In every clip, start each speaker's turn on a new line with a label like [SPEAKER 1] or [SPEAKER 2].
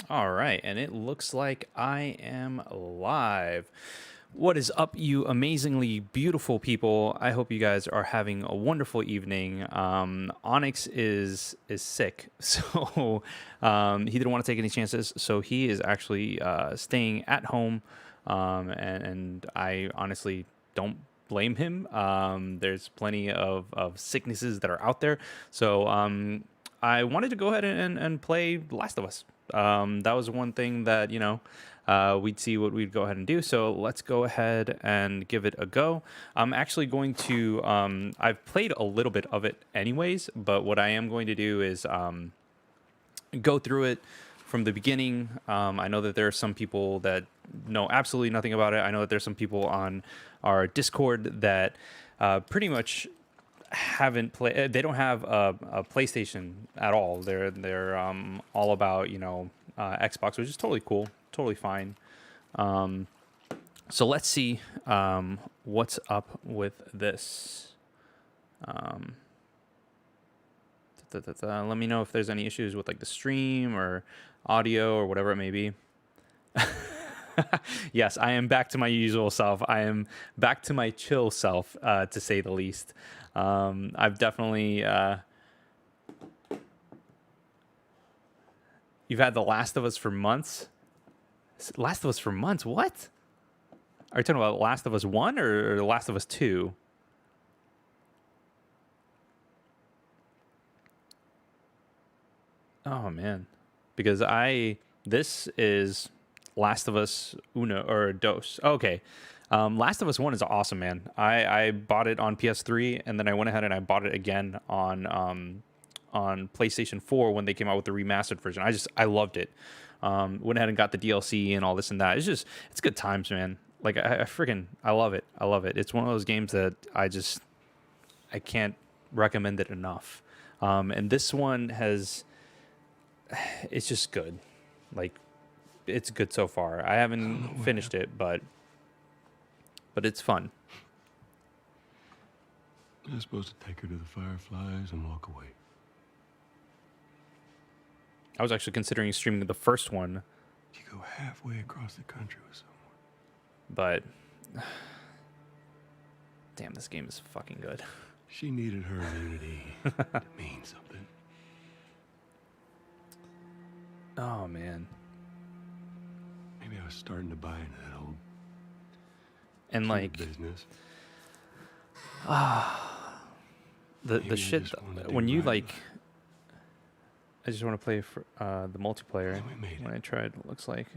[SPEAKER 1] All right, and it looks like I am live. What is up, you amazingly beautiful people? I hope you guys are having a wonderful evening. Onix is sick, so he didn't want to take any chances, so he is actually staying at home, and I honestly don't blame him. There's plenty of sicknesses that are out there, so I wanted to go ahead and play Last of Us. That was one thing that, we'd see what we'd go ahead and do. So let's go ahead and give it a go. I'm actually going to, I've played a little bit of it anyways, but what I am going to do is go through it from the beginning. I know that there are some people that know absolutely nothing about it. I know that there's some people on our Discord that pretty much haven't played. They don't have a PlayStation at all. They're all about Xbox, which is totally cool, totally fine. So let's see what's up with this. Let me know if there's any issues with like the stream or audio or whatever it may be. Yes, I am back to my usual self. I am back to my chill self, to say the least. I've definitely... You've had The Last of Us for months? Last of Us for months? What? Are you talking about Last of Us 1 or The Last of Us 2? Oh, man. Because this is Last of Us Uno or Dos. Okay. Last of Us 1 is awesome, man. I bought it on PS3 and then I went ahead and I bought it again on PlayStation 4 when they came out with the remastered version. I loved it. Went ahead and got the DLC and all this and that. It's good times, man. Like I love it. I love it. It's one of those games that I can't recommend it enough. And this one it's just good. Like, it's good so far. I haven't finished it, but it's fun.
[SPEAKER 2] I was supposed to take her to the Fireflies and walk away.
[SPEAKER 1] I was actually considering streaming the first one.
[SPEAKER 2] You go halfway across the country with someone.
[SPEAKER 1] But damn, this game is fucking good.
[SPEAKER 2] She needed her immunity to mean something.
[SPEAKER 1] Oh, man.
[SPEAKER 2] Maybe I was starting to buy into that old business.
[SPEAKER 1] The shit when you like. I just want to play for the multiplayer. When I tried, it looks like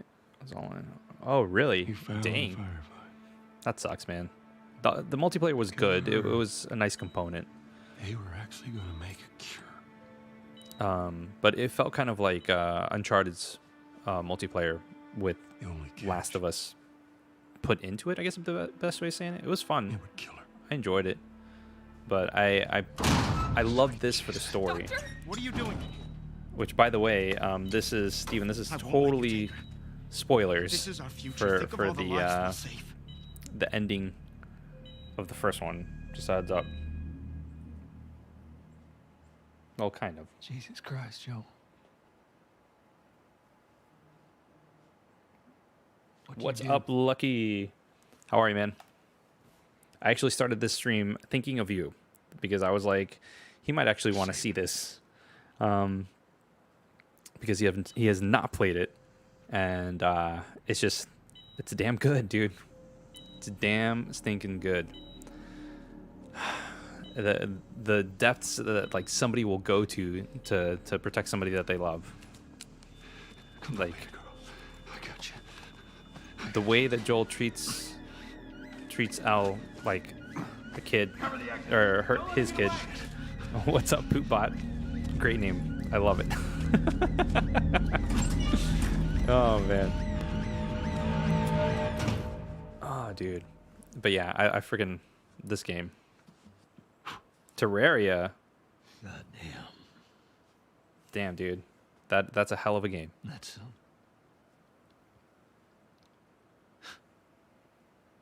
[SPEAKER 1] it's all in. Oh, really? Dang. That sucks, man. The multiplayer was good. It was a nice component.
[SPEAKER 2] They were actually going to make a cure.
[SPEAKER 1] But it felt kind of like Uncharted's multiplayer with Last of Us put into it, I guess is the best way of saying it. It was fun.
[SPEAKER 2] It would kill her.
[SPEAKER 1] I enjoyed it. But I love this for the story.
[SPEAKER 3] Doctor? What are you doing?
[SPEAKER 1] Which, by the way, this is Steven, this is totally spoilers
[SPEAKER 3] This is our future.
[SPEAKER 1] for the ending of the first one. Just a heads up. Well, kind of.
[SPEAKER 4] Jesus Christ, Joe.
[SPEAKER 1] What's up, Lucky? How are you, man? I actually started this stream thinking of you because I was like, he might actually want to see this, because he has not played it, and it's damn good, dude. It's damn stinking good. The depths that like somebody will go to protect somebody that they love. Like,
[SPEAKER 2] I got you.
[SPEAKER 1] the way that Joel treats Al like a kid, or his kid. What's up, Poopbot? Great name. I love it. Oh, man. Oh, dude. But yeah, I freaking this game. Terraria.
[SPEAKER 4] God damn.
[SPEAKER 1] Damn, dude. That's a hell of a game.
[SPEAKER 4] That's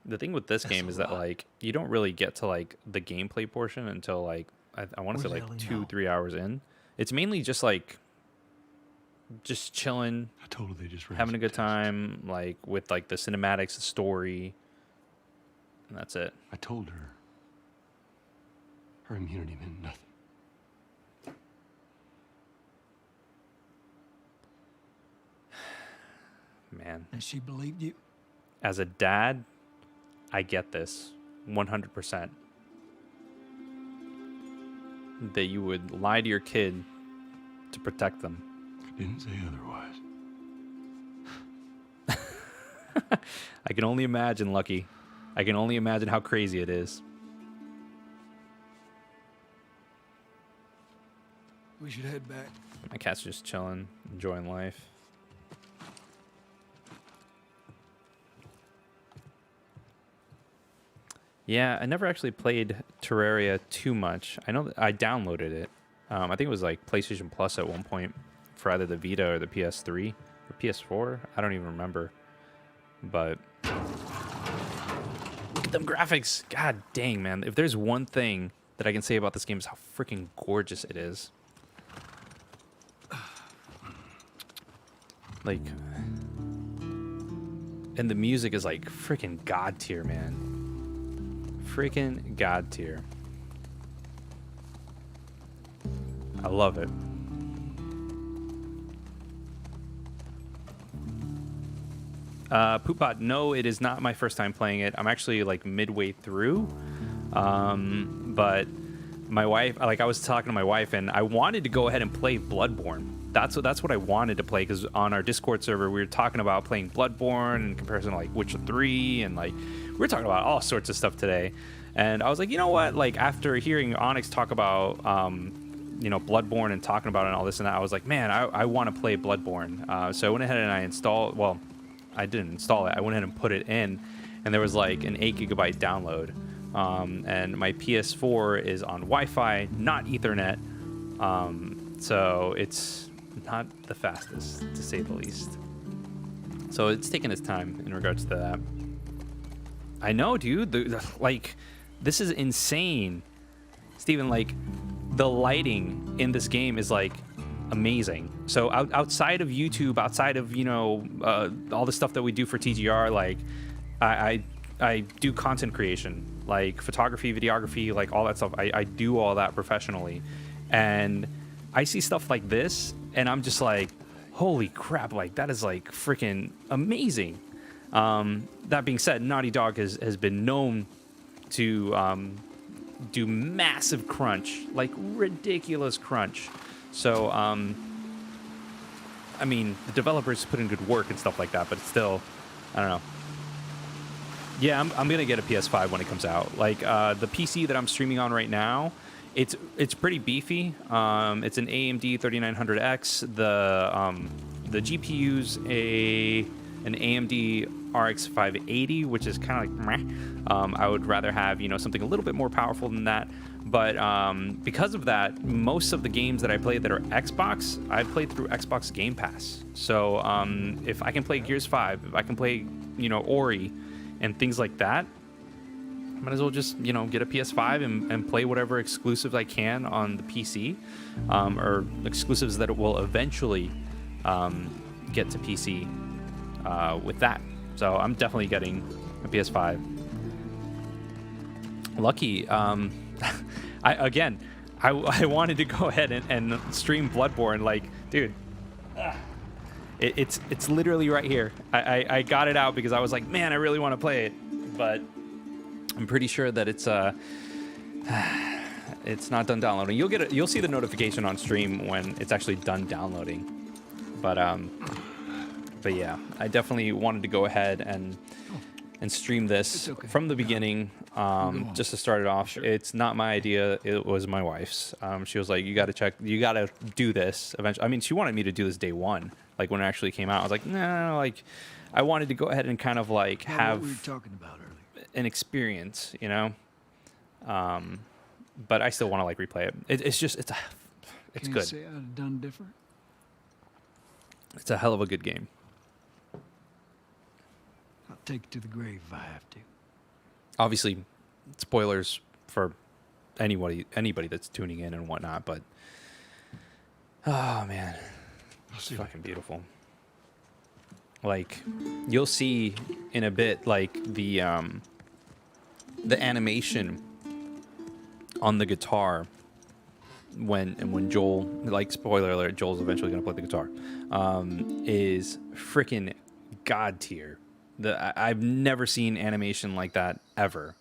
[SPEAKER 1] The thing with this game is that like you don't really get to like the gameplay portion until like I want to say like 2-3 hours in. It's mainly just like just chilling,
[SPEAKER 2] I told her they just ran
[SPEAKER 1] having a
[SPEAKER 2] some
[SPEAKER 1] good
[SPEAKER 2] tests.
[SPEAKER 1] time, like with like the cinematics, the story, and that's it.
[SPEAKER 2] I told her her immunity meant nothing.
[SPEAKER 1] Man,
[SPEAKER 4] And she believed you?
[SPEAKER 1] as a dad, I get this 100%. That you would lie to your kid to protect them.
[SPEAKER 2] I didn't say otherwise.
[SPEAKER 1] I can only imagine, Lucky. I can only imagine how crazy it is.
[SPEAKER 4] We should head back.
[SPEAKER 1] My cat's just chilling, enjoying life. Yeah, I never actually played Terraria too much. I know that I downloaded it. I think it was like PlayStation Plus at one point for either the Vita or the PS3 or PS4. I don't even remember. But look at them graphics. God dang, man. If there's one thing that I can say about this game is how freaking gorgeous it is. Like, and the music is like freaking god tier, man. Freaking god tier. I love it. Poopbot, no, it is not my first time playing it. I'm actually like midway through. But my wife, like I was talking to my wife and I wanted to go ahead and play Bloodborne. That's what I wanted to play, because on our Discord server we were talking about playing Bloodborne in comparison to like Witcher 3, and like we were talking about all sorts of stuff today. And I was like, you know what? Like after hearing Onix talk about you know, Bloodborne and talking about it and all this and that, I was like, man, I want to play Bloodborne. So I went ahead and I installed. Well, I didn't install it. I went ahead and put it in, and there was like an 8 gigabyte download. And my PS4 is on Wi-Fi, not Ethernet. So it's not the fastest, to say the least. So it's taking its time in regards to that. I know, dude. Like, this is insane, Steven. Like, the lighting in this game is like amazing. So outside of YouTube, outside of, you know, all the stuff that we do for TGR, like I do content creation, like photography, videography, like all that stuff. I do all that professionally, and I see stuff like this and I'm just like, holy crap, like that is like freaking amazing. That being said, Naughty Dog has been known to do massive crunch, like ridiculous crunch. So, I mean, the developers put in good work and stuff like that, but it's still, I don't know. Yeah, I'm going to get a PS5 when it comes out. Like, the PC that I'm streaming on right now, it's pretty beefy. It's an AMD 3900X. The GPU's an AMD RX 580, which is kind of like meh. I would rather have, you know, something a little bit more powerful than that. But because of that, most of the games that I play that are Xbox, I played through Xbox Game Pass. So if I can play Gears 5, if I can play, you know, Ori and things like that, might as well just, you know, get a PS5 and play whatever exclusives I can on the PC, or exclusives that it will eventually get to PC with that. So I'm definitely getting a PS5. Lucky, I wanted to go ahead and stream Bloodborne. Like, dude, it's literally right here. I got it out because I was like, man, I really want to play it, but I'm pretty sure that it's not done downloading. You'll see the notification on stream when it's actually done downloading. But yeah, I definitely wanted to go ahead and stream this from the beginning, just to start it off. Sure. It's not my idea. It was my wife's. She was like, you got to do this eventually. I mean, she wanted me to do this day one, like when it actually came out. I was like, no, like I wanted to go ahead and kind of like have
[SPEAKER 4] what were you talking about earlier?
[SPEAKER 1] An experience, you know. But I still want to like replay it. It's
[SPEAKER 4] Can
[SPEAKER 1] good.
[SPEAKER 4] you say I'd have done different?
[SPEAKER 1] It's a hell of a good game.
[SPEAKER 4] I'll take it to the grave if I have to.
[SPEAKER 1] Obviously, spoilers for anybody that's tuning in and whatnot, but oh man, It's fucking beautiful. Like, you'll see in a bit, like, the animation on the guitar when Joel, like, spoiler alert, Joel's eventually gonna play the guitar, is freaking god tier. I've never seen animation like that ever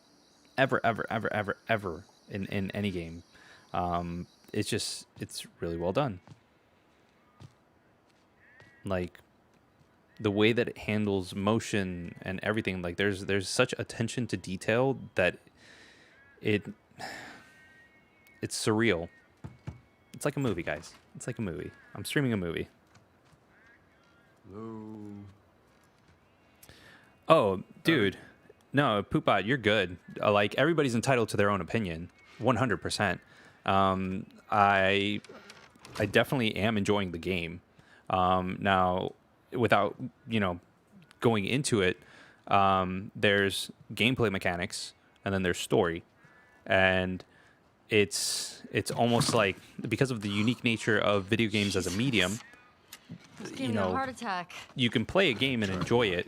[SPEAKER 1] in any game. It's really well done. Like, the way that it handles motion and everything, like there's such attention to detail that it's surreal. It's like a movie, guys. It's like a movie. I'm streaming a movie.
[SPEAKER 2] Hello.
[SPEAKER 1] Oh, dude. No, Poopbot, you're good. Like, everybody's entitled to their own opinion. 100%. I definitely am enjoying the game. Now, without, going into it, there's gameplay mechanics, and then there's story. And it's almost like, because of the unique nature of video games as a medium,
[SPEAKER 3] It's giving me a heart attack.
[SPEAKER 1] you can play a game and enjoy it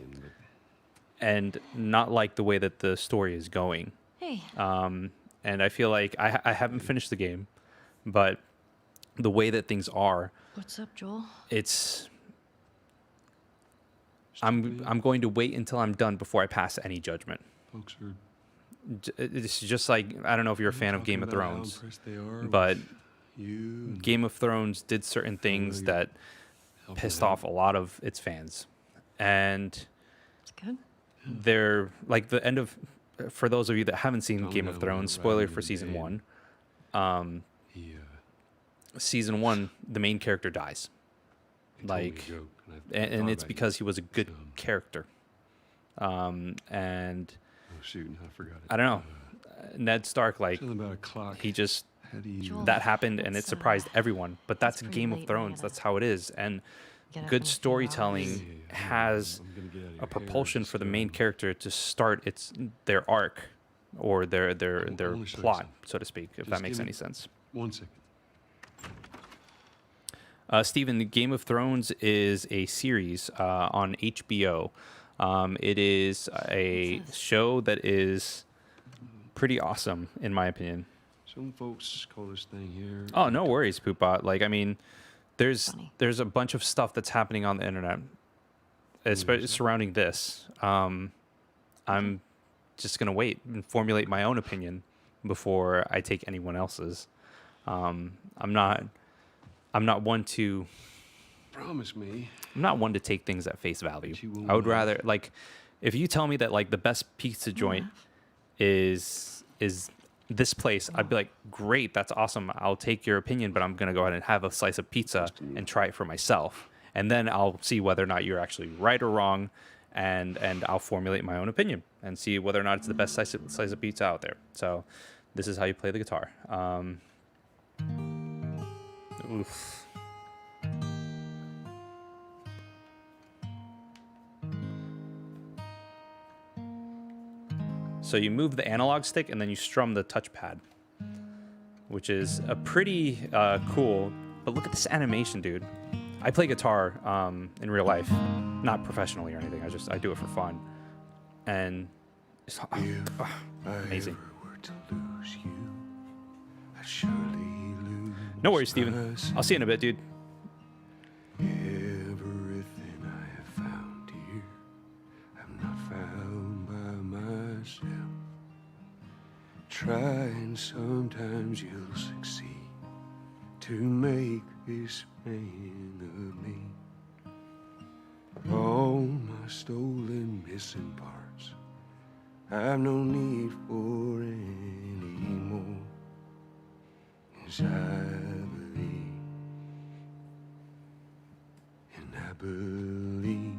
[SPEAKER 1] and not like the way that the story is going.
[SPEAKER 3] Hey,
[SPEAKER 1] And I feel like I haven't finished the game, but the way that things are,
[SPEAKER 3] what's up, Joel?
[SPEAKER 1] I'm going to wait until I'm done before I pass any judgment.
[SPEAKER 2] Folks are
[SPEAKER 1] It's just like, I don't know if you're a fan of
[SPEAKER 2] talking
[SPEAKER 1] Game of
[SPEAKER 2] about how
[SPEAKER 1] Thrones,
[SPEAKER 2] impressed they are
[SPEAKER 1] but
[SPEAKER 2] with you.
[SPEAKER 1] Game of Thrones did certain things that
[SPEAKER 2] helping
[SPEAKER 1] pissed
[SPEAKER 2] out.
[SPEAKER 1] off a lot of its fans. And
[SPEAKER 3] It's good.
[SPEAKER 1] they're like, the end of, for those of you that haven't seen
[SPEAKER 2] Calm
[SPEAKER 1] Game
[SPEAKER 2] down,
[SPEAKER 1] of
[SPEAKER 2] we're
[SPEAKER 1] Thrones,
[SPEAKER 2] right
[SPEAKER 1] spoiler
[SPEAKER 2] in
[SPEAKER 1] for
[SPEAKER 2] the
[SPEAKER 1] season
[SPEAKER 2] day.
[SPEAKER 1] 1.
[SPEAKER 2] He,
[SPEAKER 1] Season 1, the main character dies.
[SPEAKER 2] he told me a
[SPEAKER 1] Like,
[SPEAKER 2] joke, and I
[SPEAKER 1] and
[SPEAKER 2] thought
[SPEAKER 1] it's
[SPEAKER 2] about
[SPEAKER 1] because he was a good
[SPEAKER 2] Um,
[SPEAKER 1] character. And
[SPEAKER 2] Oh shoot, I forgot it.
[SPEAKER 1] I don't know, Ned Stark, like,
[SPEAKER 2] Something about a clock.
[SPEAKER 1] he just,
[SPEAKER 2] How do you?
[SPEAKER 3] Joel.
[SPEAKER 1] that happened and it
[SPEAKER 3] It's,
[SPEAKER 1] surprised everyone. But that's
[SPEAKER 3] pretty
[SPEAKER 1] Game
[SPEAKER 3] late
[SPEAKER 1] of
[SPEAKER 3] and I
[SPEAKER 1] Thrones.
[SPEAKER 3] gotta
[SPEAKER 1] That's how it is. And
[SPEAKER 3] get up
[SPEAKER 1] good
[SPEAKER 3] in a few
[SPEAKER 1] storytelling
[SPEAKER 3] hours.
[SPEAKER 1] has
[SPEAKER 2] I'm gonna get out of
[SPEAKER 1] a
[SPEAKER 2] your
[SPEAKER 1] propulsion
[SPEAKER 2] hair,
[SPEAKER 1] for the
[SPEAKER 2] so-
[SPEAKER 1] main character to start their arc or their
[SPEAKER 2] I wanna show you
[SPEAKER 1] plot,
[SPEAKER 2] something.
[SPEAKER 1] so to speak, if
[SPEAKER 2] Just
[SPEAKER 1] that makes
[SPEAKER 2] give me-
[SPEAKER 1] any sense.
[SPEAKER 2] 1 second.
[SPEAKER 1] Steven, the Game of Thrones is a series on HBO. It is a
[SPEAKER 3] What's this?
[SPEAKER 1] show that is pretty awesome, in my opinion.
[SPEAKER 2] Some folks call this thing here.
[SPEAKER 1] Oh, no worries, Poopbot. Like, I mean,
[SPEAKER 3] Funny.
[SPEAKER 1] there's a bunch of stuff that's happening on the internet, especially surrounding this. I'm just gonna wait and formulate my own opinion before I take anyone else's. I'm not one to
[SPEAKER 2] Promise me.
[SPEAKER 1] I'm not one to take things at face value.
[SPEAKER 2] But you will
[SPEAKER 1] I would
[SPEAKER 2] laugh.
[SPEAKER 1] rather, like, if you tell me that, like, the best pizza joint is this place, I'd be like, great, that's awesome. I'll take your opinion, but I'm gonna go ahead and have a slice of pizza and try it for myself, and then I'll see whether or not you're actually right or wrong, and I'll formulate my own opinion and see whether or not it's the best slice of pizza out there. So, this is how you play the guitar. Oof. So you move the analog stick and then you strum the touchpad, which is a pretty cool. But look at this animation, dude. I play guitar in real life, not professionally or anything. I do it for fun, and it's
[SPEAKER 2] If
[SPEAKER 1] amazing.
[SPEAKER 2] I ever were to lose you, I'd surely lose
[SPEAKER 1] No worries, Steven.
[SPEAKER 2] myself.
[SPEAKER 1] I'll see you in a bit, dude.
[SPEAKER 2] Everything I have found here, I'm not found by myself. Try and sometimes you'll succeed to make this man of me. All my stolen missing parts, I've no need for any more. 'Cause I believe, and I believe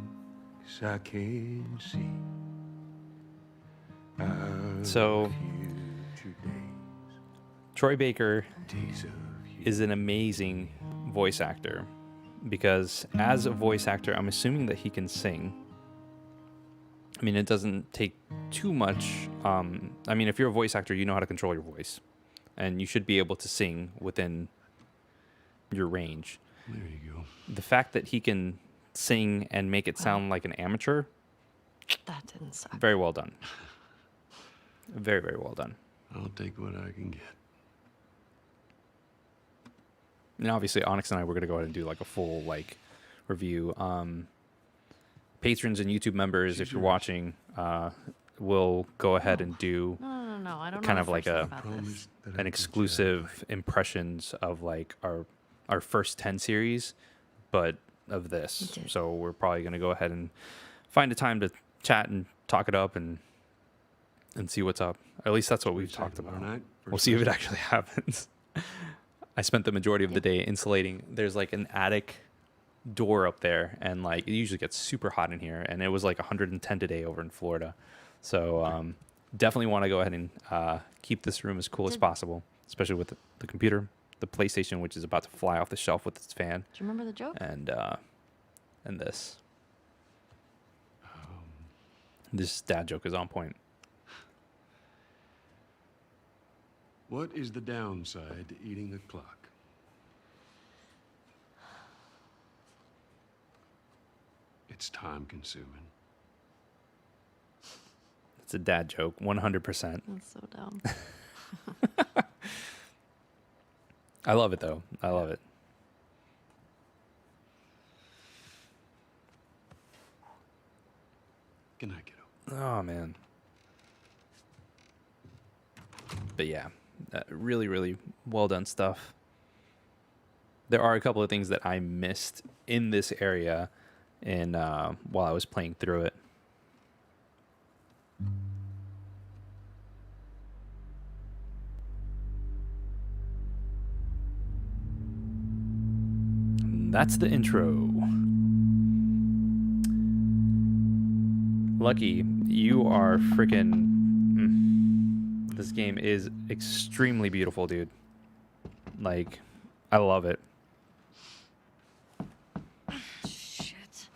[SPEAKER 2] 'cause I can see our
[SPEAKER 1] So-
[SPEAKER 2] future days,
[SPEAKER 1] Troy Baker
[SPEAKER 2] days of you.
[SPEAKER 1] is an amazing voice actor because as a voice actor, I'm assuming that he can sing. I mean, it doesn't take too much. I mean, if you're a voice actor, you know how to control your voice, and you should be able to sing within your range.
[SPEAKER 2] There you go.
[SPEAKER 1] The fact that he can sing and make it sound like an amateur,
[SPEAKER 3] That didn't suck.
[SPEAKER 1] very well done. Very, very well done.
[SPEAKER 2] I'll take what I can get.
[SPEAKER 1] And obviously, Onix and I were going to go ahead and do like a full like review. Patrons and YouTube members, if you're watching, will go ahead and do
[SPEAKER 3] No. I don't
[SPEAKER 1] kind
[SPEAKER 3] know
[SPEAKER 1] of
[SPEAKER 3] the
[SPEAKER 1] like
[SPEAKER 3] first thing
[SPEAKER 1] a
[SPEAKER 3] about
[SPEAKER 2] Promise
[SPEAKER 3] this.
[SPEAKER 2] that I
[SPEAKER 1] an
[SPEAKER 2] can
[SPEAKER 1] exclusive
[SPEAKER 2] chat
[SPEAKER 1] impressions of like our first 10 series, but of this.
[SPEAKER 3] Okay.
[SPEAKER 1] So we're probably going to go ahead and find a time to chat and talk it up and see what's up. At least that's what we've talked
[SPEAKER 2] tomorrow
[SPEAKER 1] about.
[SPEAKER 2] night,
[SPEAKER 1] We'll
[SPEAKER 2] first
[SPEAKER 1] see if it
[SPEAKER 2] message.
[SPEAKER 1] actually happens. I spent the majority of the day insulating. There's like an attic door up there, and like it usually gets super hot in here, and it was like 110 today over in Florida. So definitely want to go ahead and keep this room as cool as possible, especially with the computer, the PlayStation, which is about to fly off the shelf with its fan,
[SPEAKER 3] Do you remember the joke?
[SPEAKER 1] and this. This dad joke is on point.
[SPEAKER 2] What is the downside to eating a clock? It's time consuming.
[SPEAKER 1] It's a dad joke, 100%.
[SPEAKER 3] That's so dumb.
[SPEAKER 1] I love it though. I love it.
[SPEAKER 2] Good night, kiddo.
[SPEAKER 1] Oh man. But yeah, really, really well done stuff. There are a couple of things that I missed in this area, and while I was playing through it. And that's the intro. Lucky, you are freaking. This game is extremely beautiful, dude. Like, I love it.
[SPEAKER 3] Shit.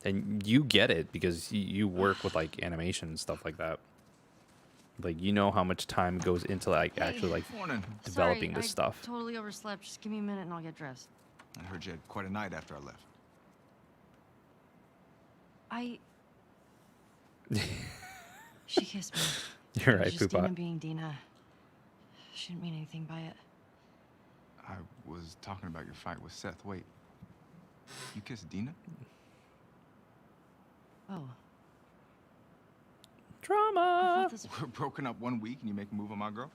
[SPEAKER 1] And you get it because you work with like animation and stuff like that. Like, you know how much time goes into like actually like
[SPEAKER 5] Morning.
[SPEAKER 1] developing
[SPEAKER 3] Sorry,
[SPEAKER 1] this stuff.
[SPEAKER 3] I totally overslept. Just give me a minute and I'll get dressed.
[SPEAKER 5] I heard you had quite a night after I left.
[SPEAKER 3] She kissed me.
[SPEAKER 1] You're
[SPEAKER 3] It was
[SPEAKER 1] right,
[SPEAKER 3] just Dina
[SPEAKER 1] Poopot.
[SPEAKER 3] being Dina. She didn't mean anything by it.
[SPEAKER 5] I was talking about your fight with Seth. Wait, you kissed Dina?
[SPEAKER 3] Oh. I
[SPEAKER 1] Drama.
[SPEAKER 3] thought this.
[SPEAKER 5] We're broken up 1 week and you make a move on my girl?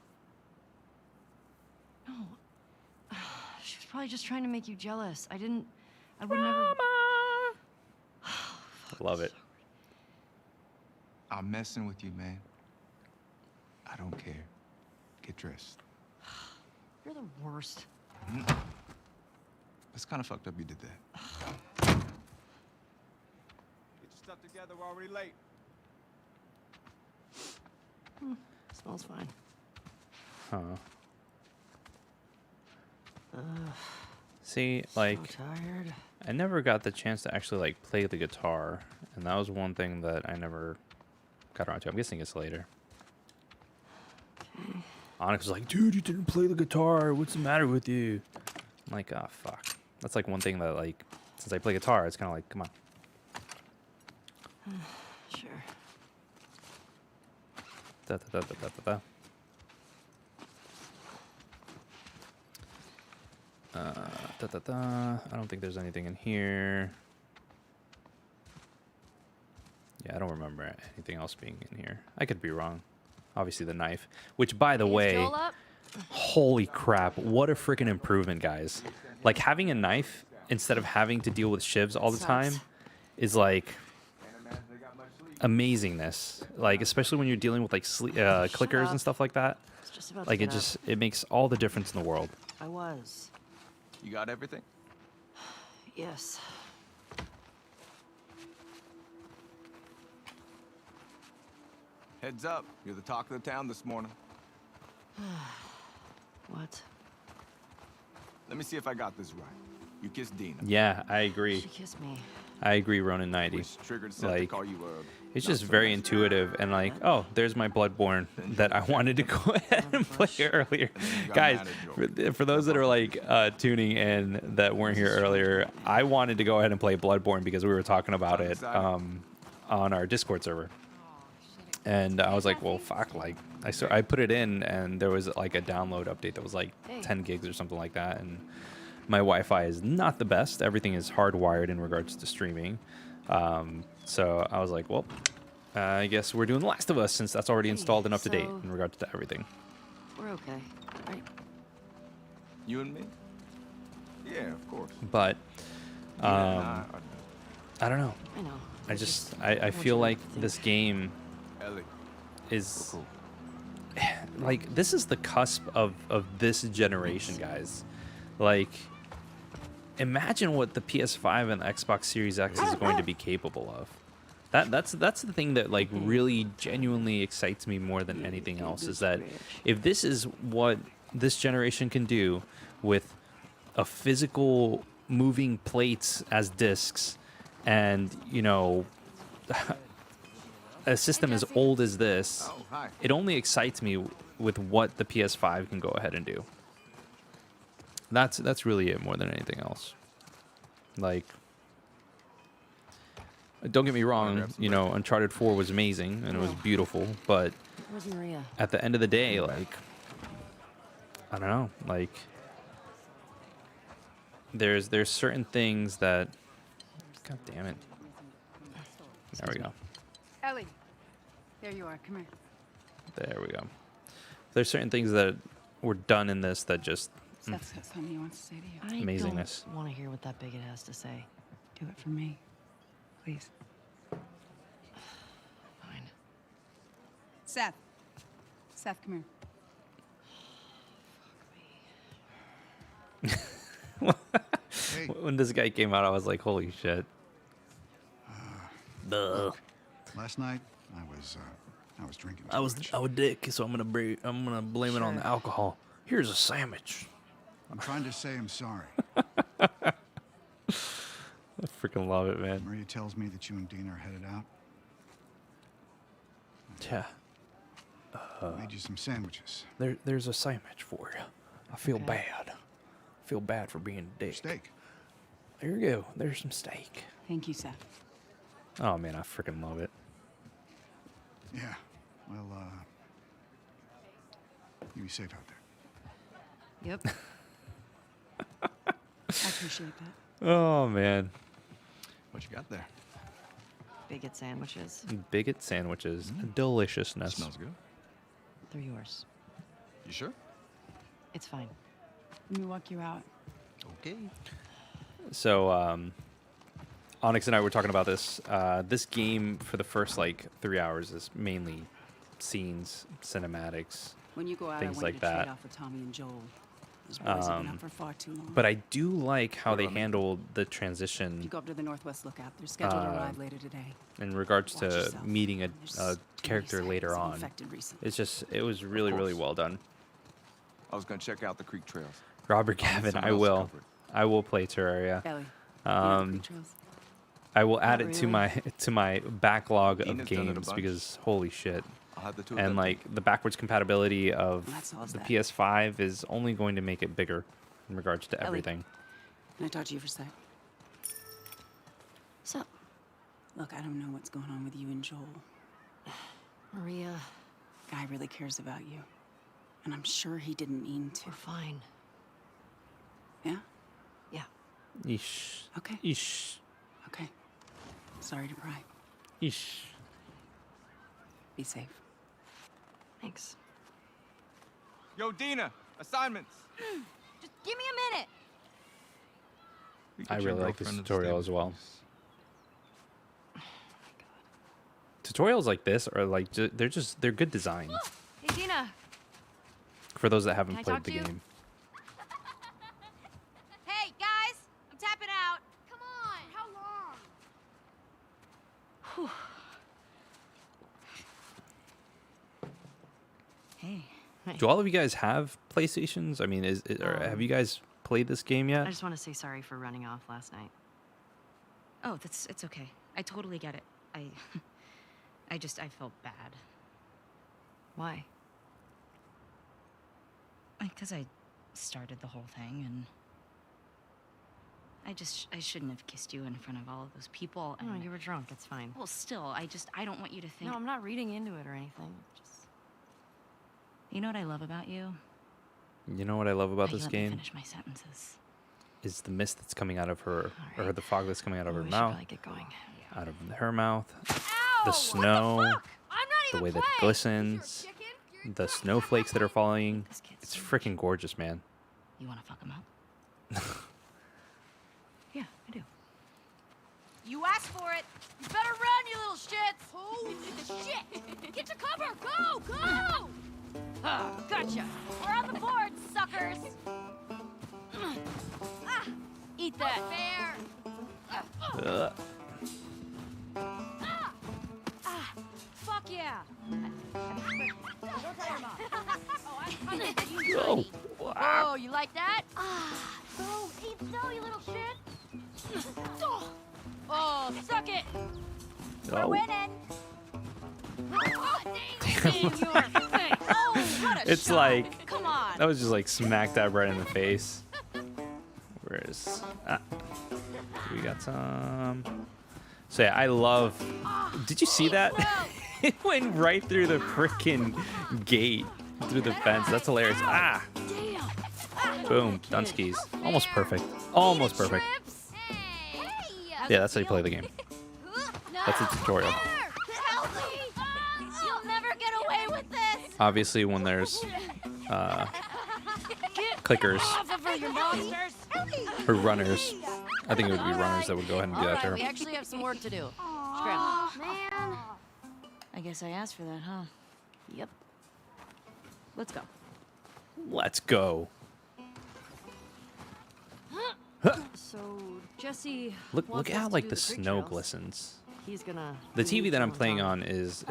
[SPEAKER 3] No. She was probably just trying to make you jealous. I would never.
[SPEAKER 1] Love it.
[SPEAKER 5] I'm messing with you, man. I don't care. Get dressed.
[SPEAKER 3] You're the worst.
[SPEAKER 5] It's kind of fucked up you did that.
[SPEAKER 6] Get your stuff together, we're already late.
[SPEAKER 3] Smells fine.
[SPEAKER 1] Huh. See, like,
[SPEAKER 3] So tired.
[SPEAKER 1] I never got the chance to actually like play the guitar, and that was one thing that I never got around to. I'm guessing it's later. Onyx was like, "Dude, you didn't play the guitar. What's the matter with you?" I'm like, "Oh fuck." That's like one thing that like, since I play guitar, it's kind of like, come on.
[SPEAKER 3] Sure.
[SPEAKER 1] Da, da, da, da, da, da, da. Da, da, da. I don't think there's anything in here. Yeah, I don't remember anything else being in here. I could be wrong. Obviously the knife, which by the
[SPEAKER 3] Is
[SPEAKER 1] way,
[SPEAKER 3] Joel up?
[SPEAKER 1] holy crap, what a freaking improvement, guys. Like having a knife instead of having to deal with shivs all the time
[SPEAKER 3] Sucks.
[SPEAKER 1] is like amazingness. Like especially when you're dealing with like clickers
[SPEAKER 3] up.
[SPEAKER 1] and stuff like that.
[SPEAKER 3] It's just about
[SPEAKER 1] Like
[SPEAKER 3] to
[SPEAKER 1] it
[SPEAKER 3] get
[SPEAKER 1] just it makes all the difference in the world.
[SPEAKER 3] up. I was.
[SPEAKER 5] You got everything?
[SPEAKER 3] Yes.
[SPEAKER 5] Heads up, you're the talk of the town this morning.
[SPEAKER 3] What?
[SPEAKER 5] Let me see if I got this right. You kissed Dina.
[SPEAKER 1] Yeah, I agree.
[SPEAKER 3] She kissed me.
[SPEAKER 1] I agree, Ronan 90.
[SPEAKER 5] Which triggered Seth to
[SPEAKER 1] Like,
[SPEAKER 5] call you
[SPEAKER 1] it's
[SPEAKER 5] not
[SPEAKER 1] just
[SPEAKER 5] so
[SPEAKER 1] very
[SPEAKER 5] nice
[SPEAKER 1] intuitive and like, oh, there's my Bloodborne that I wanted to go ahead and play earlier.
[SPEAKER 5] And then you got
[SPEAKER 1] Guys,
[SPEAKER 5] mad at
[SPEAKER 1] for those that are like tuning in that weren't here earlier, I wanted to go ahead and play Bloodborne because we were talking about it on our Discord server. And I was like, well, fuck, like, I put it in and there was like a download update that was like 10 gigs or something like that. And my Wi-Fi is not the best. Everything is hardwired in regards to streaming. So I was like, well, I guess we're doing The Last of Us since that's already installed and up to date in regards to everything.
[SPEAKER 3] We're okay, right?
[SPEAKER 5] You and me? Yeah, of course.
[SPEAKER 1] But
[SPEAKER 5] Yeah,
[SPEAKER 1] I don't know.
[SPEAKER 3] I know.
[SPEAKER 1] I feel like this game
[SPEAKER 5] Ellie,
[SPEAKER 1] is
[SPEAKER 5] cool.
[SPEAKER 1] like, this is the cusp of this generation, guys. Like, imagine what the PS5 and the Xbox Series X is going to be capable of. That's the thing that like really genuinely excites me more than anything else, is that if this is what this generation can do with a physical moving plates as discs and, you know, a system as old as this,
[SPEAKER 5] Oh, hi.
[SPEAKER 1] it only excites me with what the PS5 can go ahead and do. That's really it more than anything else. Like, don't get me wrong, you know, Uncharted 4 was amazing and it was beautiful, but
[SPEAKER 3] Where's Maria?
[SPEAKER 1] at the end of the day, like, I don't know, like, there's certain things that, god damn it. There we go.
[SPEAKER 7] Ellie, there you are. Come here.
[SPEAKER 1] There we go. There's certain things that were done in this that just
[SPEAKER 7] Seth's got something he wants to say to you.
[SPEAKER 3] I
[SPEAKER 1] Amazingness.
[SPEAKER 3] don't want to hear what that bigot has to say.
[SPEAKER 7] Do it for me, please.
[SPEAKER 3] Fine.
[SPEAKER 7] Seth. Seth, come here.
[SPEAKER 2] Hey,
[SPEAKER 1] when this guy came out, I was like, holy shit. Duh.
[SPEAKER 2] last night I was drinking.
[SPEAKER 1] I was dick, so I'm gonna blame it on the alcohol. Here's a sandwich.
[SPEAKER 2] I'm trying to say I'm sorry.
[SPEAKER 1] I freaking love it, man.
[SPEAKER 2] Maria tells me that you and Dean are headed out.
[SPEAKER 1] Yeah.
[SPEAKER 2] I made you some sandwiches.
[SPEAKER 1] There's a sandwich for you. I feel
[SPEAKER 3] Okay.
[SPEAKER 1] bad. I feel bad for being a dick.
[SPEAKER 2] Steak.
[SPEAKER 1] There you go. There's some steak.
[SPEAKER 7] Thank you, Seth.
[SPEAKER 1] Oh man, I freaking love it.
[SPEAKER 2] Yeah. Well, you be safe out there.
[SPEAKER 3] Yep.
[SPEAKER 7] I appreciate that.
[SPEAKER 1] Oh man.
[SPEAKER 5] What you got there?
[SPEAKER 3] Bigot sandwiches.
[SPEAKER 1] Bigot sandwiches. Deliciousness.
[SPEAKER 5] Smells good.
[SPEAKER 3] They're yours.
[SPEAKER 5] You sure?
[SPEAKER 3] It's fine.
[SPEAKER 7] Let me walk you out.
[SPEAKER 5] Okay.
[SPEAKER 1] So, Onyx and I were talking about this. This game, for the first like 3 hours, is mainly scenes, cinematics.
[SPEAKER 7] When you go out,
[SPEAKER 1] Things
[SPEAKER 7] I want
[SPEAKER 1] like
[SPEAKER 7] you to trade
[SPEAKER 1] that.
[SPEAKER 7] off with Tommy and Joel. Those boys have been
[SPEAKER 1] Um,
[SPEAKER 7] up for far too long.
[SPEAKER 1] But I do like how
[SPEAKER 5] What
[SPEAKER 1] they
[SPEAKER 5] about me?
[SPEAKER 1] handled the
[SPEAKER 7] if you
[SPEAKER 1] transition
[SPEAKER 7] go up to the Northwest Lookout, they're scheduled to
[SPEAKER 1] uh,
[SPEAKER 7] arrive later today.
[SPEAKER 1] in regards
[SPEAKER 7] Watch
[SPEAKER 1] to
[SPEAKER 7] yourself.
[SPEAKER 1] meeting a
[SPEAKER 7] There's too many
[SPEAKER 1] character later
[SPEAKER 7] sightings of
[SPEAKER 1] on.
[SPEAKER 7] infected recently.
[SPEAKER 1] It's just, it was really, really
[SPEAKER 5] course.
[SPEAKER 1] well done.
[SPEAKER 5] I was gonna check out the creek trails.
[SPEAKER 1] Robert
[SPEAKER 5] I'll let
[SPEAKER 1] Gavin,
[SPEAKER 5] someone
[SPEAKER 1] I
[SPEAKER 5] else
[SPEAKER 1] will.
[SPEAKER 5] cover it.
[SPEAKER 1] I will play Terraria.
[SPEAKER 7] Ellie, you know the
[SPEAKER 1] Um,
[SPEAKER 7] creek trails?
[SPEAKER 1] I will add
[SPEAKER 3] Not
[SPEAKER 1] it to
[SPEAKER 3] really.
[SPEAKER 1] my backlog of
[SPEAKER 5] Dina's done it a
[SPEAKER 1] games
[SPEAKER 5] bunch.
[SPEAKER 1] because holy shit.
[SPEAKER 5] I'll have the two of
[SPEAKER 1] And
[SPEAKER 5] them.
[SPEAKER 1] like the backwards compatibility of
[SPEAKER 7] Well, that solves
[SPEAKER 1] the
[SPEAKER 7] that.
[SPEAKER 1] PS5 is only going to make it bigger in regards to
[SPEAKER 7] Ellie.
[SPEAKER 1] everything.
[SPEAKER 7] Can I talk to you for a sec?
[SPEAKER 3] What's up,
[SPEAKER 7] Look, I don't know what's going on with you and Joel.
[SPEAKER 3] Maria?
[SPEAKER 7] Guy really cares about you. And I'm sure he didn't mean to.
[SPEAKER 3] We're fine.
[SPEAKER 7] Yeah?
[SPEAKER 3] Yeah.
[SPEAKER 1] Yeesh.
[SPEAKER 7] Okay.
[SPEAKER 1] Yeesh.
[SPEAKER 7] Okay. Sorry to pry.
[SPEAKER 1] Yeesh.
[SPEAKER 7] Be safe.
[SPEAKER 3] Thanks.
[SPEAKER 6] Yo, Dina, assignments.
[SPEAKER 3] Just give me a minute.
[SPEAKER 5] We
[SPEAKER 1] I
[SPEAKER 5] get your
[SPEAKER 1] really like this
[SPEAKER 5] girlfriend to the
[SPEAKER 1] tutorial as
[SPEAKER 5] stable,
[SPEAKER 1] well.
[SPEAKER 5] please.
[SPEAKER 1] Tutorials like this are like they're good design
[SPEAKER 3] Hey, Dina.
[SPEAKER 1] for those that haven't
[SPEAKER 3] Can I
[SPEAKER 1] played
[SPEAKER 3] talk
[SPEAKER 1] the
[SPEAKER 3] to you?
[SPEAKER 1] game.
[SPEAKER 8] Hey, guys! I'm tapping out. Come on! How long?
[SPEAKER 3] Hey.
[SPEAKER 1] Do all of you guys have PlayStations? I mean, or have you guys played this game
[SPEAKER 3] I
[SPEAKER 1] yet.
[SPEAKER 3] just want to say sorry for running off last night.
[SPEAKER 9] Oh, it's okay. I totally get it. I felt bad.
[SPEAKER 3] Why?
[SPEAKER 9] Because I started the whole thing, and I shouldn't have kissed you in front of all of those people.
[SPEAKER 3] No,
[SPEAKER 9] And
[SPEAKER 3] you were drunk. It's fine.
[SPEAKER 9] well, still, I don't want you to think.
[SPEAKER 3] No, I'm not reading into it or anything. Just
[SPEAKER 9] You know what I love about you?
[SPEAKER 1] You know what I love about
[SPEAKER 9] How you
[SPEAKER 1] this
[SPEAKER 9] let me
[SPEAKER 1] game
[SPEAKER 9] finish my sentences.
[SPEAKER 1] is the mist that's coming out of her, or
[SPEAKER 3] right.
[SPEAKER 1] the fog that's coming out of
[SPEAKER 3] well,
[SPEAKER 1] her
[SPEAKER 3] we should
[SPEAKER 1] mouth,
[SPEAKER 3] probably get going.
[SPEAKER 1] out of her mouth,
[SPEAKER 8] Ow!
[SPEAKER 1] the snow,
[SPEAKER 8] What the fuck? I'm not
[SPEAKER 1] the
[SPEAKER 8] even
[SPEAKER 1] way that it
[SPEAKER 8] playing.
[SPEAKER 1] glistens,
[SPEAKER 8] You're a chicken? You're
[SPEAKER 1] the
[SPEAKER 8] fucking
[SPEAKER 1] snowflakes that are falling.
[SPEAKER 9] This kid's
[SPEAKER 1] It's
[SPEAKER 9] so
[SPEAKER 1] freaking gorgeous, man.
[SPEAKER 9] You want to fuck him up?
[SPEAKER 3] Yeah, I do.
[SPEAKER 8] You asked for it. You better run, you little shits. Holy shit! Get to cover. Go, go! Gotcha. We're on the board, suckers. Eat that. Fair.
[SPEAKER 1] Ugh.
[SPEAKER 8] Fuck yeah. Don't tell your mom. Oh, I'm coming for you,
[SPEAKER 1] Oh,
[SPEAKER 8] Johnny.
[SPEAKER 1] wow.
[SPEAKER 8] Oh, you like that? Go, eat snow, you little shit. Oh, suck it. We're
[SPEAKER 1] Oh.
[SPEAKER 8] winning. Oh, dang, you your face. Oh, what a
[SPEAKER 1] It's
[SPEAKER 8] shot.
[SPEAKER 1] like
[SPEAKER 8] Come on.
[SPEAKER 1] that was just like smack dab right in the face. Where's we got some. So yeah, I love. Did you see that? It went right through the freaking gate, through the fence. That's hilarious. Ah,
[SPEAKER 8] Damn.
[SPEAKER 1] boom, Dunskies. Almost perfect. Almost perfect.
[SPEAKER 8] Hey.
[SPEAKER 1] Yeah, that's how you play the game. That's a tutorial.
[SPEAKER 8] Help me. You'll never get away with this.
[SPEAKER 1] Obviously, when there's clickers
[SPEAKER 8] Off of her, you monsters.
[SPEAKER 1] or runners, I think it would be runners that would go ahead and do that to her.
[SPEAKER 3] We actually have some work to do.
[SPEAKER 8] Oh, man.
[SPEAKER 9] I guess I asked for that, huh?
[SPEAKER 3] Yep.
[SPEAKER 9] Let's go.
[SPEAKER 1] Let's go.
[SPEAKER 3] So Jesse.
[SPEAKER 1] Look
[SPEAKER 3] wants us
[SPEAKER 1] how
[SPEAKER 3] to
[SPEAKER 1] like
[SPEAKER 3] do
[SPEAKER 1] the
[SPEAKER 3] creek
[SPEAKER 1] snow
[SPEAKER 3] trails.
[SPEAKER 1] glistens.
[SPEAKER 3] He's gonna.
[SPEAKER 1] The
[SPEAKER 3] do
[SPEAKER 1] TV that I'm
[SPEAKER 3] Tom
[SPEAKER 1] playing
[SPEAKER 3] Tom.
[SPEAKER 1] on is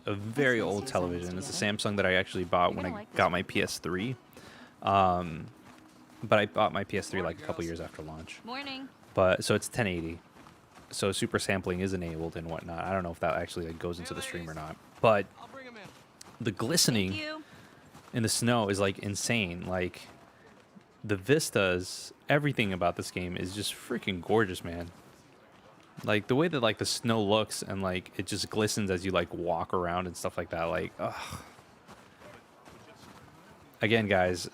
[SPEAKER 1] a very
[SPEAKER 3] nice
[SPEAKER 1] old
[SPEAKER 3] to see us
[SPEAKER 1] television. It's a
[SPEAKER 3] together.
[SPEAKER 1] Samsung that I actually bought when
[SPEAKER 3] gonna
[SPEAKER 1] I
[SPEAKER 3] like this
[SPEAKER 1] got my PS3. But I bought my PS3 like a couple years after launch.
[SPEAKER 9] Morning.
[SPEAKER 1] But so it's 1080. So super sampling is enabled and whatnot. I don't know if that actually like goes into the stream or not. But the glistening
[SPEAKER 9] You.
[SPEAKER 1] in the snow is like insane. Like the vistas, everything about this game is just freaking gorgeous, man. Like the way that like the snow looks and like it just glistens as you like walk around and stuff like that. Like, ugh. Again, guys,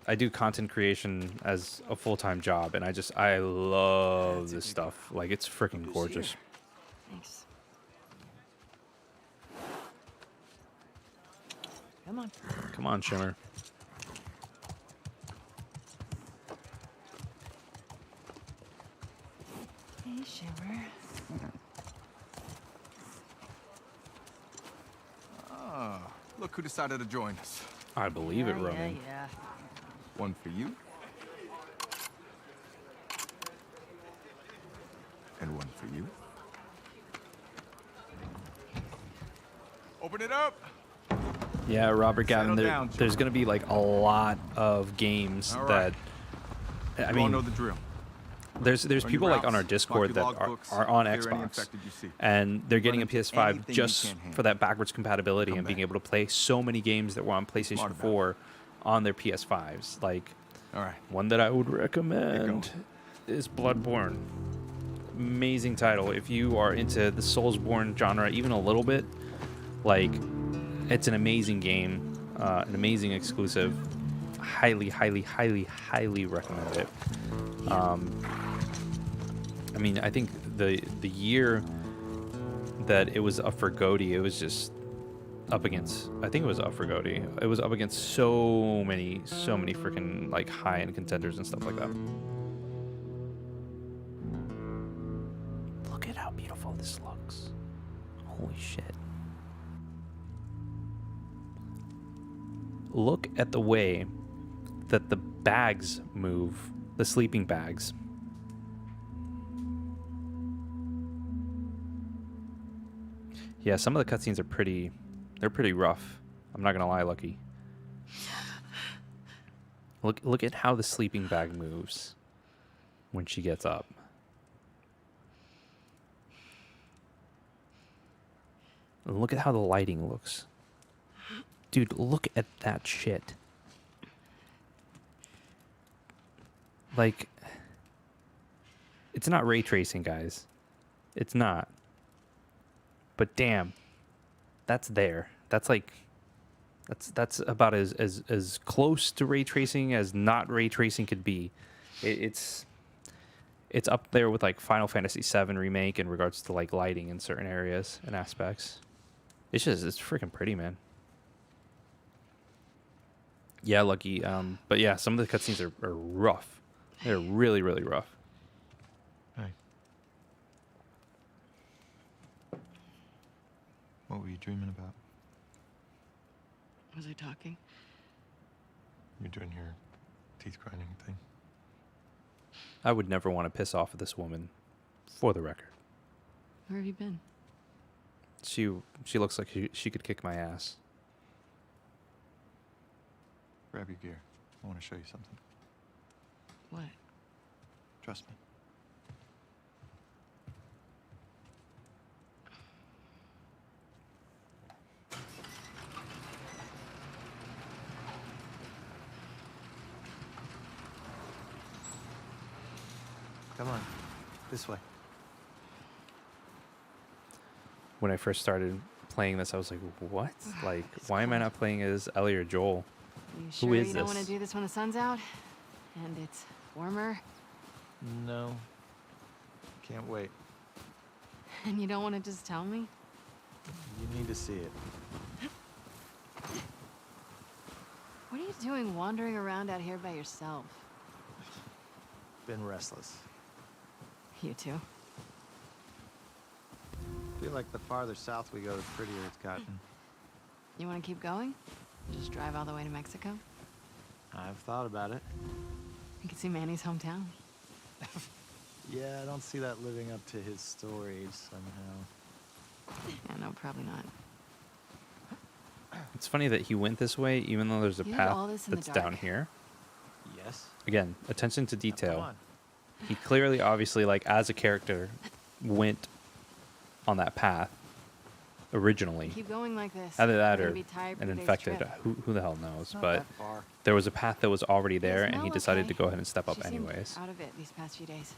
[SPEAKER 1] I do content creation as a full-time job, and I love this stuff. Like it's freaking gorgeous.
[SPEAKER 3] Thanks. Come on.
[SPEAKER 1] Come on, Shimmer.
[SPEAKER 3] Hey, Shimmer.
[SPEAKER 5] Oh, look who decided to join us.
[SPEAKER 1] I believe it,
[SPEAKER 3] Yeah,
[SPEAKER 1] Roman.
[SPEAKER 3] yeah.
[SPEAKER 5] One for you. And one for you. Open it up.
[SPEAKER 1] Yeah, Robert Gavin.
[SPEAKER 5] Settle down,
[SPEAKER 1] There's
[SPEAKER 5] John.
[SPEAKER 1] going to be like a lot of games
[SPEAKER 5] All right.
[SPEAKER 1] that. I
[SPEAKER 5] You all
[SPEAKER 1] mean,
[SPEAKER 5] know the drill.
[SPEAKER 1] there's
[SPEAKER 5] On your
[SPEAKER 1] people like on our
[SPEAKER 5] routes,
[SPEAKER 1] Discord
[SPEAKER 5] mark
[SPEAKER 1] that
[SPEAKER 5] your logbooks,
[SPEAKER 1] are on
[SPEAKER 5] clear any
[SPEAKER 1] Xbox,
[SPEAKER 5] infected you see.
[SPEAKER 1] and they're getting a
[SPEAKER 5] Run into
[SPEAKER 1] PS5
[SPEAKER 5] anything you
[SPEAKER 1] just
[SPEAKER 5] can't handle.
[SPEAKER 1] for that backwards compatibility
[SPEAKER 5] Come
[SPEAKER 1] and being
[SPEAKER 5] back.
[SPEAKER 1] able to play so many games that were on
[SPEAKER 5] Smart
[SPEAKER 1] PlayStation
[SPEAKER 5] about it.
[SPEAKER 1] 4 on their PS5s. Like
[SPEAKER 5] All right.
[SPEAKER 1] one that I would recommend
[SPEAKER 5] going.
[SPEAKER 1] is Bloodborne. Amazing title. If you are into the Soulsborne genre even a little bit, like it's an amazing game, an amazing exclusive. Highly, highly, highly, highly recommend it. I mean, I think the year that it was up for GOTY, it was just up against. I think it was up for GOTY. It was up against so many freaking like high-end contenders and stuff like that. Look at how beautiful this looks. Holy shit. Look at the way that the bags move, the sleeping bags. Yeah, some of the cutscenes are they're pretty rough. I'm not gonna lie, Lucky. Look at how the sleeping bag moves when she gets up. And look at how the lighting looks. Dude, look at that shit. Like, it's not ray tracing, guys. It's not. But damn, that's there. That's like, that's about as close to ray tracing as not ray tracing could be. It's up there with like Final Fantasy VII Remake in regards to like lighting in certain areas and aspects. It's freaking pretty, man. Yeah, Lucky. But yeah, some of the cutscenes are rough. They're really, really rough.
[SPEAKER 5] Hey. What were you dreaming about?
[SPEAKER 3] Was I talking?
[SPEAKER 5] You're doing your teeth grinding thing.
[SPEAKER 1] I would never want to piss off this woman, for the record.
[SPEAKER 3] Where have you been?
[SPEAKER 1] She looks like she could kick my ass.
[SPEAKER 5] Grab your gear. I want to show you something.
[SPEAKER 3] What?
[SPEAKER 5] Trust me. Come on. This way.
[SPEAKER 1] When I first started playing this, I was like, what? Like, why am I not playing as Ellie or Joel?
[SPEAKER 3] You sure
[SPEAKER 1] Who is
[SPEAKER 3] you don't want
[SPEAKER 1] this?
[SPEAKER 3] to do this when the sun's out? And it's warmer?
[SPEAKER 5] No. Can't wait.
[SPEAKER 3] And you don't want to just tell me?
[SPEAKER 5] You need to see it.
[SPEAKER 3] What are you doing wandering around out here by yourself?
[SPEAKER 5] Been restless.
[SPEAKER 3] You too?
[SPEAKER 5] Feel like the farther south we go, the prettier it's gotten.
[SPEAKER 3] You want to keep going? Just drive all the way to Mexico?
[SPEAKER 5] I've thought about it.
[SPEAKER 3] You can see Manny's hometown.
[SPEAKER 5] Yeah, I don't see that living up to his stories somehow.
[SPEAKER 3] Yeah, no, probably not.
[SPEAKER 1] It's funny that he went this way, even though there's a
[SPEAKER 3] You did
[SPEAKER 1] path
[SPEAKER 3] all this in the
[SPEAKER 1] that's down
[SPEAKER 3] dark?
[SPEAKER 1] here.
[SPEAKER 5] Yes.
[SPEAKER 1] Again, attention to
[SPEAKER 5] Come
[SPEAKER 1] detail.
[SPEAKER 5] on.
[SPEAKER 1] He clearly, obviously, like, as a character, went on that path originally.
[SPEAKER 3] Keep going like this.
[SPEAKER 1] Either that
[SPEAKER 3] You're
[SPEAKER 1] or
[SPEAKER 3] gonna be tired
[SPEAKER 1] an
[SPEAKER 3] for the day's
[SPEAKER 1] infected.
[SPEAKER 3] trip.
[SPEAKER 1] Who the hell knows?
[SPEAKER 5] It's not
[SPEAKER 1] But
[SPEAKER 5] that far.
[SPEAKER 1] there was a path that was already there, and he
[SPEAKER 3] Smell
[SPEAKER 1] decided
[SPEAKER 3] okay.
[SPEAKER 1] to go ahead and step up
[SPEAKER 3] She seemed
[SPEAKER 1] anyways.
[SPEAKER 3] out of it these past few days.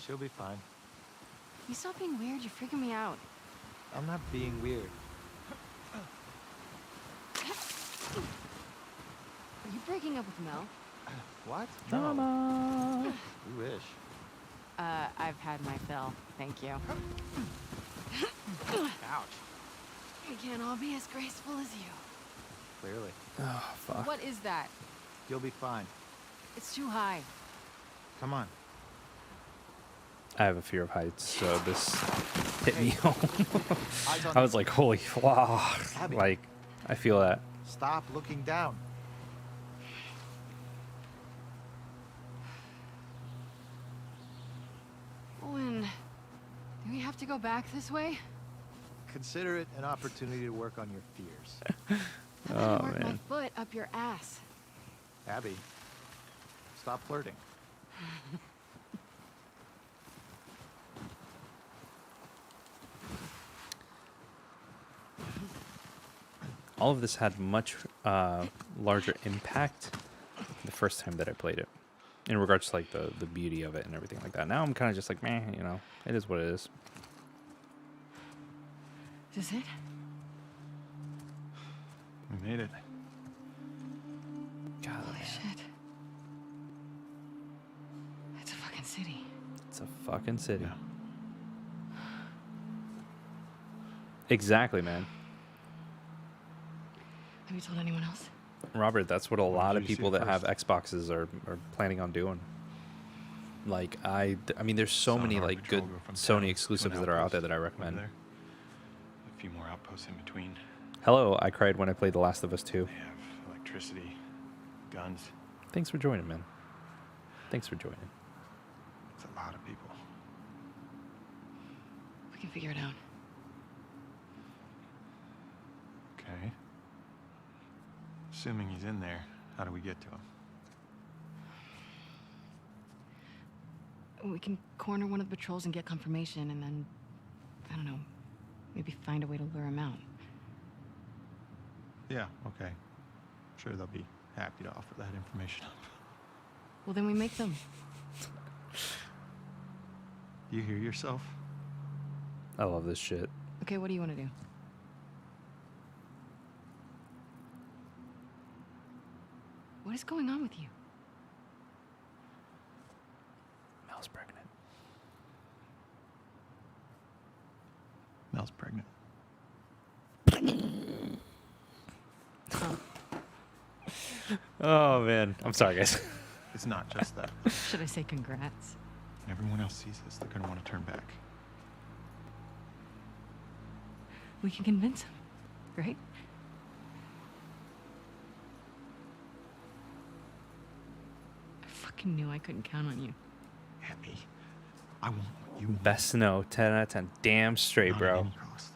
[SPEAKER 5] She'll be fine.
[SPEAKER 3] You stop being weird. You're freaking me out.
[SPEAKER 5] I'm not being weird.
[SPEAKER 3] Are you breaking up with Mel?
[SPEAKER 5] What?
[SPEAKER 1] Drama.
[SPEAKER 5] You wish.
[SPEAKER 3] I've had my fill. Thank you.
[SPEAKER 5] Ouch.
[SPEAKER 3] We can't all be as graceful as you.
[SPEAKER 5] Clearly.
[SPEAKER 1] Oh fuck.
[SPEAKER 3] What is that?
[SPEAKER 5] You'll be fine.
[SPEAKER 3] It's too high.
[SPEAKER 5] Come on.
[SPEAKER 1] I have a fear of heights, so this hit me home.
[SPEAKER 5] Eyes on
[SPEAKER 1] I was like, holy, wow.
[SPEAKER 5] Abby.
[SPEAKER 1] Like, I feel that.
[SPEAKER 5] Stop looking down.
[SPEAKER 3] Owen, do we have to go back this way?
[SPEAKER 5] Consider it an opportunity to work on your fears.
[SPEAKER 3] I'm
[SPEAKER 1] Oh,
[SPEAKER 3] gonna work
[SPEAKER 1] man.
[SPEAKER 3] my foot up your ass.
[SPEAKER 5] Abby, stop flirting.
[SPEAKER 1] All of this had much larger impact the first time that I played it, in regards to like the beauty of it and everything like that. Now I'm kind of just like, meh, you know, it is what it is.
[SPEAKER 3] Is this it?
[SPEAKER 5] We made it.
[SPEAKER 1] God,
[SPEAKER 3] Holy
[SPEAKER 1] man,
[SPEAKER 3] shit. It's a fucking city.
[SPEAKER 1] it's a fucking city.
[SPEAKER 5] Yeah.
[SPEAKER 1] Exactly, man.
[SPEAKER 3] Have you told anyone else?
[SPEAKER 1] Robert, that's what a lot of
[SPEAKER 5] did you see
[SPEAKER 1] people that have
[SPEAKER 5] first?
[SPEAKER 1] Xboxes are planning on doing. Like, I mean, there's so
[SPEAKER 5] Saw an
[SPEAKER 1] many
[SPEAKER 5] armed
[SPEAKER 1] like
[SPEAKER 5] patrol
[SPEAKER 1] good
[SPEAKER 5] go from town
[SPEAKER 1] Sony
[SPEAKER 5] to an
[SPEAKER 1] exclusives that are out there
[SPEAKER 5] outpost
[SPEAKER 1] that I
[SPEAKER 5] over
[SPEAKER 1] recommend.
[SPEAKER 5] there. A few more outposts in between.
[SPEAKER 1] Hello, I cried when I played The Last of Us 2.
[SPEAKER 5] They have electricity, guns.
[SPEAKER 1] Thanks for joining, man. Thanks for joining.
[SPEAKER 5] It's a lot of people.
[SPEAKER 3] We can figure it out.
[SPEAKER 5] Okay. Assuming he's in there, how do we get to him?
[SPEAKER 3] We can corner one of the patrols and get confirmation, and then, I don't know, maybe find a way to lure him out.
[SPEAKER 10] Yeah, okay. Sure, they'll be happy to offer that information up.
[SPEAKER 3] Well, then we make them.
[SPEAKER 10] You hear yourself?
[SPEAKER 1] I love this shit.
[SPEAKER 3] Okay, what do you want to do? What is going on with you?
[SPEAKER 1] Mel's pregnant.
[SPEAKER 10] Mel's pregnant.
[SPEAKER 1] Oh man, I'm sorry, guys.
[SPEAKER 10] It's not just that.
[SPEAKER 3] Should I say congrats?
[SPEAKER 10] When everyone else sees this, they're gonna want to turn back.
[SPEAKER 3] We can convince him, right? I fucking knew I couldn't count on you.
[SPEAKER 10] Abby, I want what you want.
[SPEAKER 1] Best no, 10 out of 10. Damn straight,
[SPEAKER 10] Not at
[SPEAKER 1] bro.
[SPEAKER 10] any cost.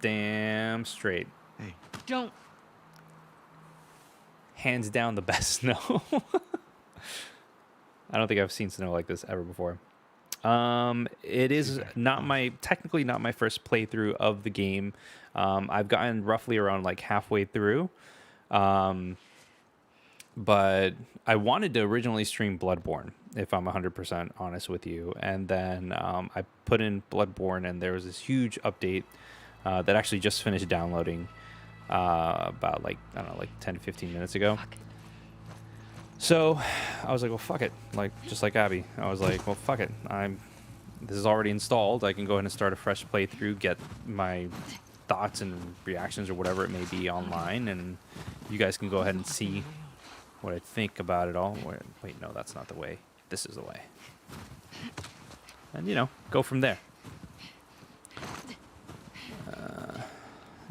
[SPEAKER 1] Damn straight.
[SPEAKER 10] Hey,
[SPEAKER 3] Don't.
[SPEAKER 1] Hands down the best snow. I don't think I've seen snow like this ever before. It is technically not my first playthrough of the game. I've gotten roughly around like halfway through. But I wanted to originally stream Bloodborne, if I'm 100% honest with you. And then I put in Bloodborne, and there was this huge update that actually just finished downloading about like, I don't know, like 10 to 15 minutes ago.
[SPEAKER 3] Fuck it.
[SPEAKER 1] So I was like, well, fuck it. Like, just like Abby. I was like, well, fuck it. This is already installed. I can go ahead and start a fresh playthrough, get my thoughts and reactions or whatever it may be online, and you guys can go ahead and see what I think about it all. Wait, no, that's not the way. This is the way. And, go from there.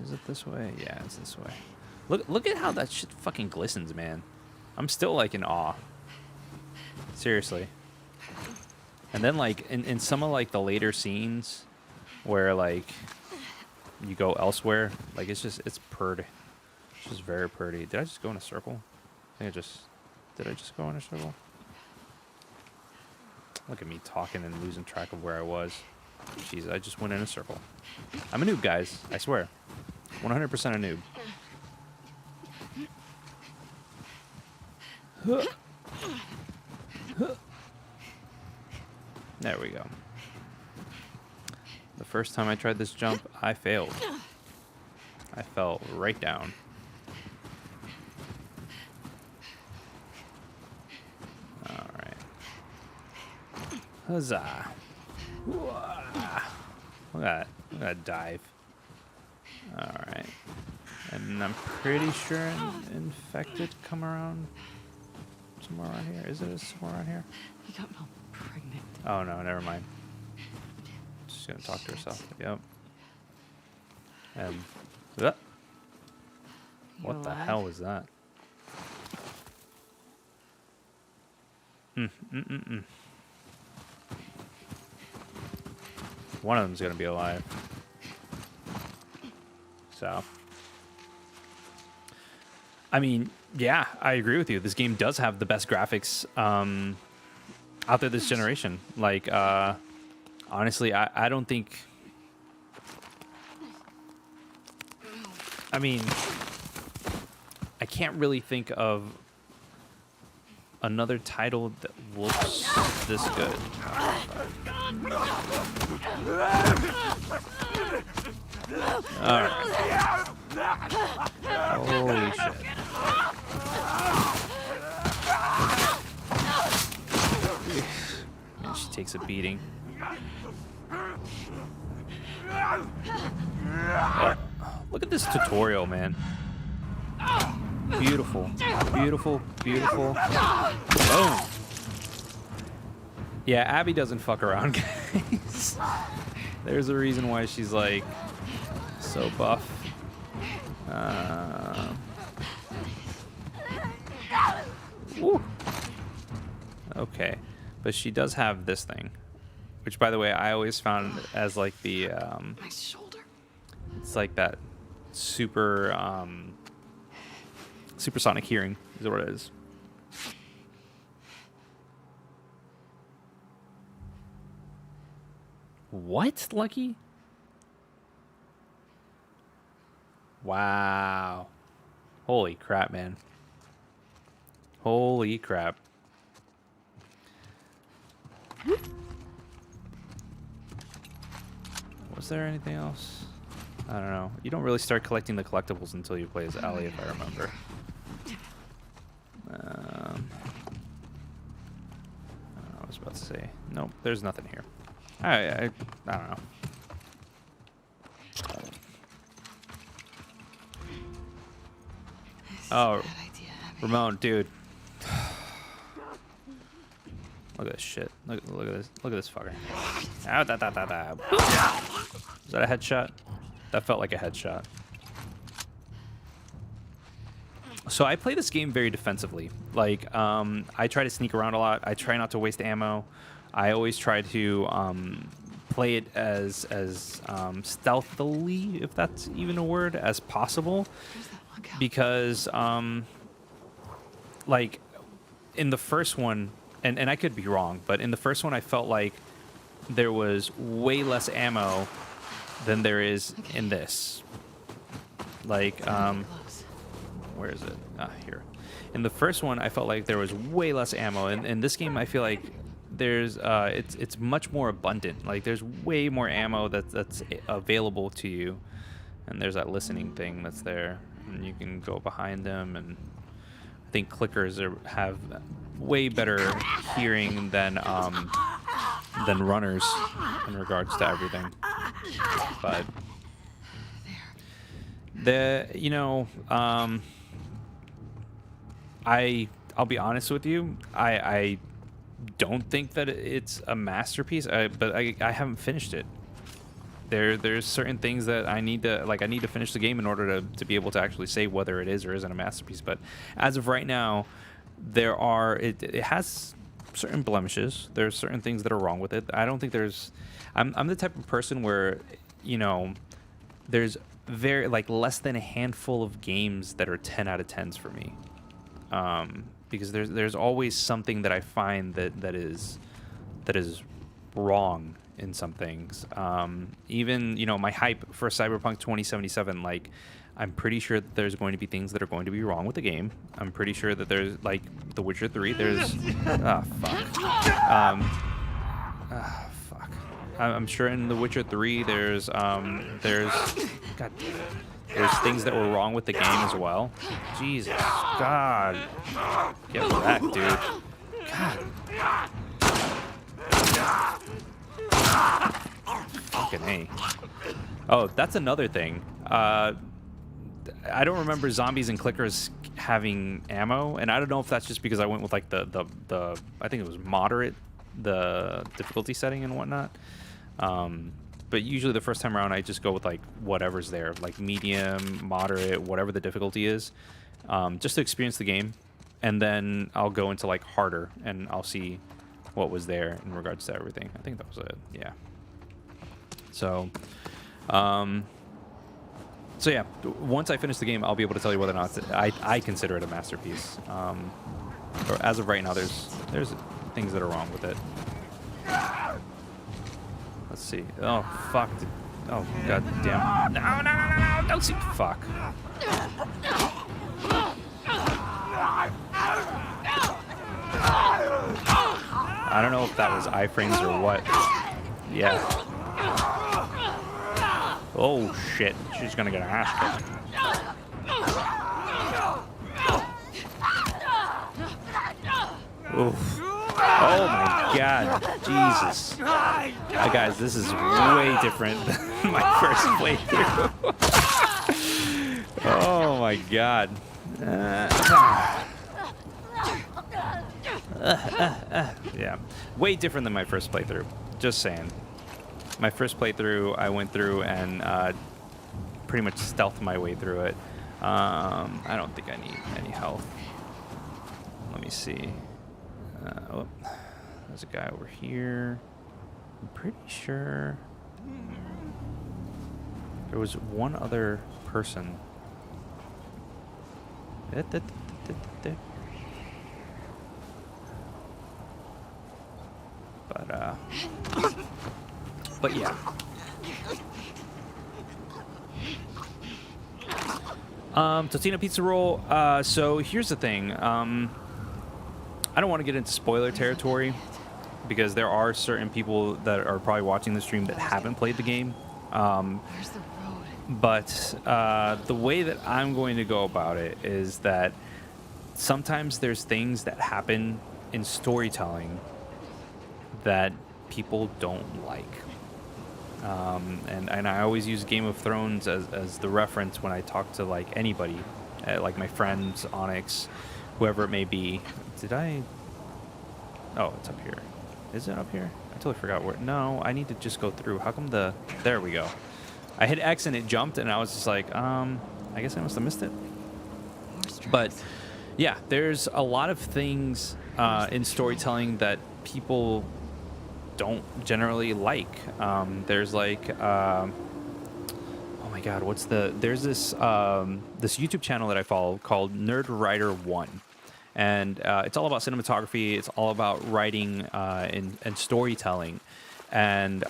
[SPEAKER 1] Is it this way? Yeah, it's this way. Look at how that shit fucking glistens, man. I'm still, like, in awe. Seriously. And then, like, in some of, like, the later scenes where, like, you go elsewhere, like, it's pretty. It's just very pretty. Did I just go in a circle? Did I just go in a circle? Look at me talking and losing track of where I was. Jeez, I just went in a circle. I'm a noob, guys. I swear. 100% a noob. There we go. The first time I tried this jump, I failed. I fell right down. Alright. Huzzah. Look at that dive. Alright. And I'm pretty sure an infected come around somewhere around here. Is it somewhere around here?
[SPEAKER 3] You got Mel pregnant.
[SPEAKER 1] Oh no, never mind. Just gonna talk to herself. Yep. And what the hell was that? One of them's gonna be alive. So, I mean, yeah, I agree with you. This game does have the best graphics out there this generation. Like, honestly, I don't think... I mean, I can't really think of another title that looks this good. Alright. Holy shit. And she takes a beating. Look at this tutorial, man. Beautiful. Beautiful. Beautiful. Boom. Yeah, Abby doesn't fuck around, guys. There's a reason why she's, like, so buff. Woo. Okay. But she does have this thing. Which, by the way, I always found as, like, the...
[SPEAKER 3] My shoulder.
[SPEAKER 1] It's like that super... supersonic hearing is what it is. What, Lucky? Wow. Holy crap, man. Holy crap. Was there anything else? I don't know. You don't really start collecting the collectibles until you play as Ellie, if I remember. I don't know what I was about to say. Nope, there's nothing here. I don't know. Oh, Ramon, dude. Look at this shit. Look at this. Look at this fucker. Ow, da, da, da, da. Is that a headshot? That felt like a headshot. So I play this game very defensively. Like, I try to sneak around a lot. I try not to waste ammo. I always try to play it as stealthily, if that's even a word, as possible. Because, like, in the first one, and I could be wrong, but in the first one I felt like there was way less ammo than there is in this. Like, where is it? Ah, here. In the first one, I felt like there was way less ammo. In this game, I feel like there's it's much more abundant. Like, there's way more ammo that's available to you. And there's that listening thing that's there, and you can go behind them. And I think clickers have way better hearing than runners in regards to everything. But I'll be honest with you. I don't think that it's a masterpiece, but I haven't finished it. There's certain things that I need to finish the game in order to be able to actually say whether it is or isn't a masterpiece. But as of right now, it has certain blemishes. There's certain things that are wrong with it. I don't think I'm the type of person where, there's less than a handful of games that are 10 out of 10s for me. Because there's always something that I find that is wrong in some things. Even, my hype for Cyberpunk 2077, like, I'm pretty sure that there's going to be things that are going to be wrong with the game. I'm pretty sure that there's, like, The Witcher 3, there's... fuck. Fuck. I'm sure in The Witcher 3 there's things that were wrong with the game as well. Jesus. God. Get wrecked, dude. God. Fucking A. Oh, that's another thing. I don't remember zombies and clickers having ammo, and I don't know if that's just because I went with like the I think it was moderate, the difficulty setting and whatnot. But usually the first time around I just go with like whatever's there, like medium, moderate, whatever the difficulty is, just to experience the game, and then I'll go into like harder and I'll see what was there in regards to everything. I think that was it. Yeah. So, so yeah, once I finish the game, I'll be able to tell you whether or not I consider it a masterpiece. Or as of right now, there's things that are wrong with it. Let's see. Oh fuck. Oh god damn. No! Don't see. Fuck. I don't know if that was iframes or what. Yeah. Oh shit, she's gonna get her ass kicked. Oof. Oh my god, Jesus. Guys, this is way different than my first playthrough. Oh my god. Yeah, way different than my first playthrough. Just saying. My first playthrough, I went through and pretty much stealthed my way through it. I don't think I need any health. Let me see. Oh, there's a guy over here. I'm pretty sure there was one other person. But But yeah. Totino Pizza Roll. So here's the thing. I don't want to get into spoiler territory because there are certain people that are probably watching the stream that haven't played the game.
[SPEAKER 3] Where's the road?
[SPEAKER 1] But the way that I'm going to go about it is that sometimes there's things that happen in storytelling that people don't like. And I always use Game of Thrones as the reference when I talk to like anybody, like my friends, Onix, whoever it may be. Did I? Oh, it's up here. Is it up here? I totally forgot where. No, I need to just go through. How come the? There we go. I hit X and it jumped, and I was just like, I guess I must have missed it. But yeah, there's a lot of things in storytelling that people don't generally like. There's like, oh my God, there's this this YouTube channel that I follow called Nerd Writer 1. And it's all about cinematography. It's all about writing and storytelling. And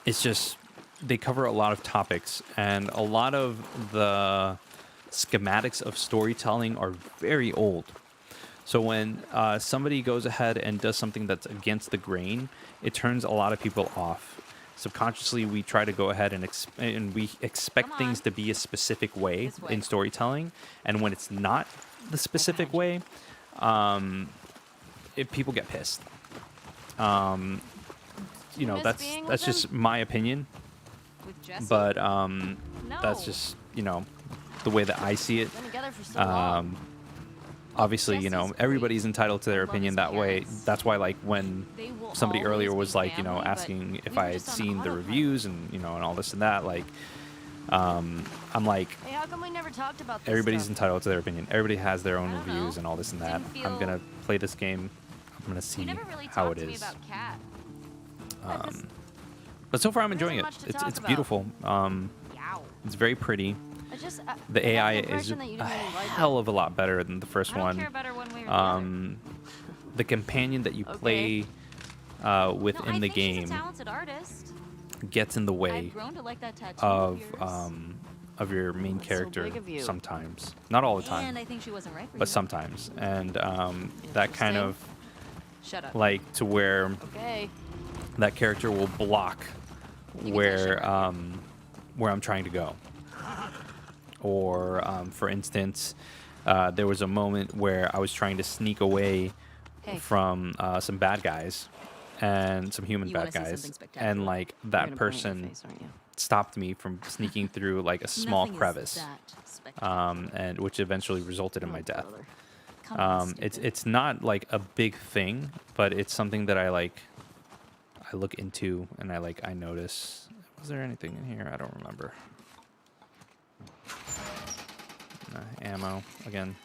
[SPEAKER 1] it's just, they cover a lot of topics. And a lot of the schematics of storytelling are very old. So when somebody goes ahead and does something that's against the grain, it turns a lot of people off. Subconsciously, we try to go ahead and we expect things to be a specific way in storytelling. And when it's not the specific way, people get pissed. You know, that's just my opinion. But that's just, you know, the way that I see it. Obviously, you know, everybody's entitled to their opinion that way. That's why, like, when somebody earlier was like, you know, asking if I had seen the reviews and, you know, and all this and that, like, I'm like,
[SPEAKER 8] Hey, how come we never talked about this
[SPEAKER 1] everybody's
[SPEAKER 8] stuff?
[SPEAKER 1] entitled to their opinion. Everybody has their own reviews and all this and that. I'm gonna play this game. I'm gonna see how it is. But so far, I'm enjoying it. It's beautiful. It's very pretty. The AI is a hell of a lot better than the first one. The companion that you play within the game gets in the way of your main character sometimes. Not all the time, but sometimes. And that kind of like to where that character will block where I'm trying to go. Or, for instance, there was a moment where I was trying to sneak away from some bad guys and some human bad guys, and like that person stopped me from sneaking through like a small crevice, and which eventually resulted in my death. It's not like a big thing, but it's something that I look into and I notice. Was there anything in here? I don't remember. Ammo again.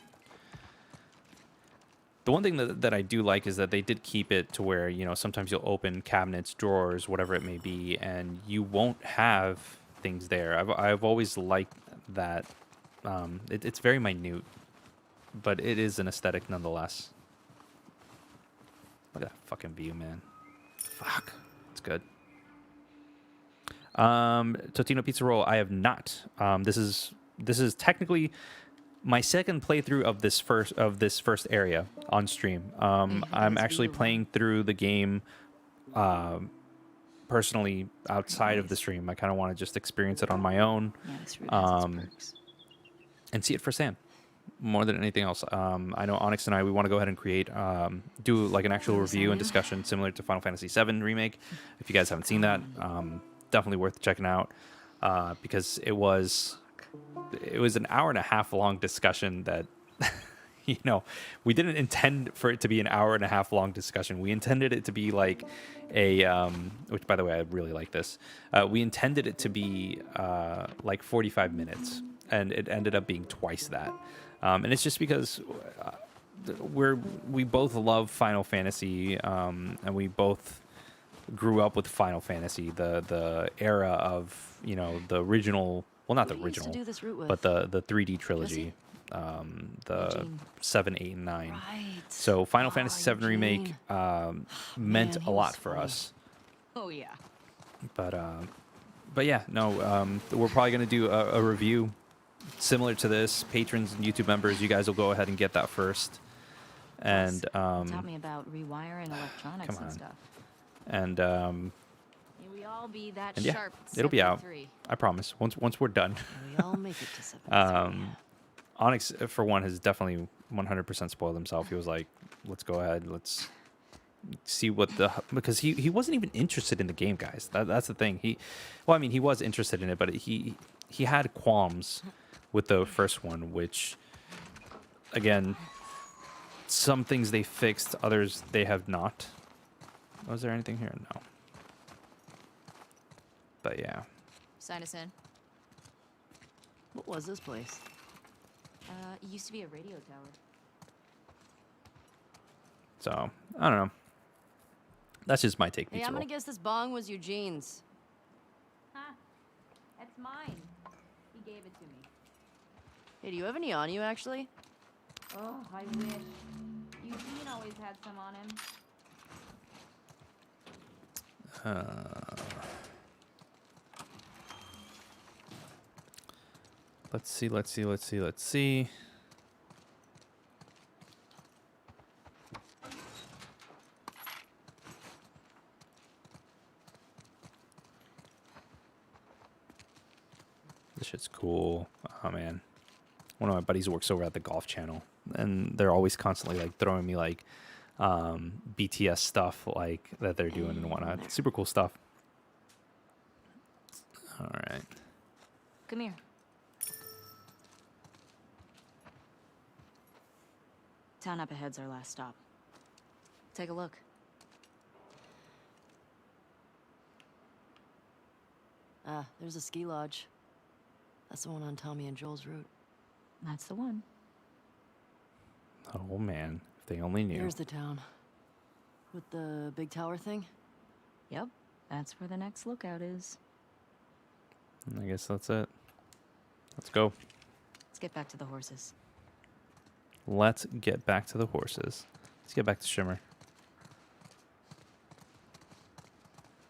[SPEAKER 1] The one thing that I do like is that they did keep it to where, you know, sometimes you'll open cabinets, drawers, whatever it may be, and you won't have things there. I've always liked that. It's very minute, but it is an aesthetic nonetheless. Look at that fucking view, man. Fuck, it's good. Totino Pizza Roll, I have not. This is technically my second playthrough of this first area on stream. I'm actually playing through the game personally outside of the stream. I kind of want to just experience it on my own, and see it firsthand more than anything else. I know Onix and I, we want to go ahead and create, do like an actual review and discussion similar to Final Fantasy VII Remake. If you guys haven't seen that, definitely worth checking out, because it was an hour and a half long discussion that, you know, we didn't intend for it to be an hour and a half long discussion. We intended it to be like a, which by the way, I really like this. We intended it to be like 45 minutes, and it ended up being twice that. And it's just because we both love Final Fantasy, and we both grew up with Final Fantasy, the era of, you know, the original. Well, not the original, but the 3D trilogy, the 7, 8, and 9. Right. So Final Fantasy VII Remake meant a lot for us.
[SPEAKER 3] Oh, yeah.
[SPEAKER 1] But yeah, no, we're probably gonna do a review similar to this. Patrons and YouTube members, you guys will go ahead and get that first. And
[SPEAKER 9] Plus, it taught me about rewiring electronics
[SPEAKER 1] come on.
[SPEAKER 9] and stuff.
[SPEAKER 1] And
[SPEAKER 3] May we all be that
[SPEAKER 1] yeah,
[SPEAKER 3] sharp at
[SPEAKER 1] it'll be out.
[SPEAKER 3] 73.
[SPEAKER 1] I promise. Once we're done.
[SPEAKER 3] May we all make it to 73.
[SPEAKER 1] Onix, for one, has definitely 100% spoiled himself. He was like, "Let's go ahead. Let's see what the..." Because he wasn't even interested in the game, guys. That's the thing. He was interested in it, but he had qualms with the first one, which, again, some things they fixed, others they have not. Was there anything here? No. But yeah.
[SPEAKER 3] Sign us in. What was this place?
[SPEAKER 9] It used to be a radio tower.
[SPEAKER 1] So, I don't know. That's just my take,
[SPEAKER 3] Hey,
[SPEAKER 1] Pizza
[SPEAKER 3] I'm gonna
[SPEAKER 1] Roll.
[SPEAKER 3] guess this bong was Eugene's.
[SPEAKER 9] Huh. That's mine. He gave it to me.
[SPEAKER 3] Hey, do you have any on you, actually?
[SPEAKER 9] Oh, I wish. Eugene always had some on him.
[SPEAKER 1] Let's see. This shit's cool. Oh man. One of my buddies works over at the Golf Channel, and they're always constantly like throwing me like BTS stuff like that they're doing and whatnot. It's super cool stuff. All right.
[SPEAKER 9] Come here. Town up ahead's our last stop. Take a look.
[SPEAKER 3] Ah, there's a ski lodge. That's the one on Tommy and Joel's route.
[SPEAKER 9] That's the one.
[SPEAKER 1] Oh man, if they only knew.
[SPEAKER 3] Here's the town. With the big tower thing?
[SPEAKER 9] Yep, that's where the next lookout is.
[SPEAKER 1] I guess that's it. Let's go.
[SPEAKER 9] Let's get back to the horses.
[SPEAKER 1] Let's get back to the horses. Let's get back to Shimmer.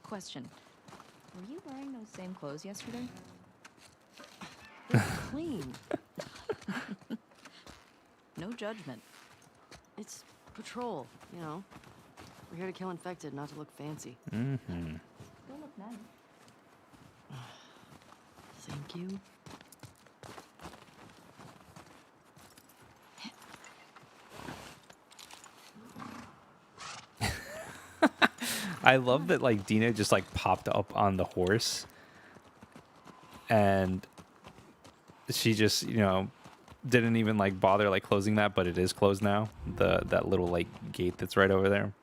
[SPEAKER 9] Question. Were you wearing those same clothes yesterday?
[SPEAKER 3] They're clean.
[SPEAKER 9] No judgment.
[SPEAKER 3] It's patrol, you know. We're here to kill infected, not to look fancy.
[SPEAKER 1] Mm-hmm.
[SPEAKER 9] Still look nice.
[SPEAKER 3] Thank you.
[SPEAKER 1] I love that like Dina just like popped up on the horse and she just, you know, didn't even like bother like closing that, but it is closed now. That little like gate that's right over there.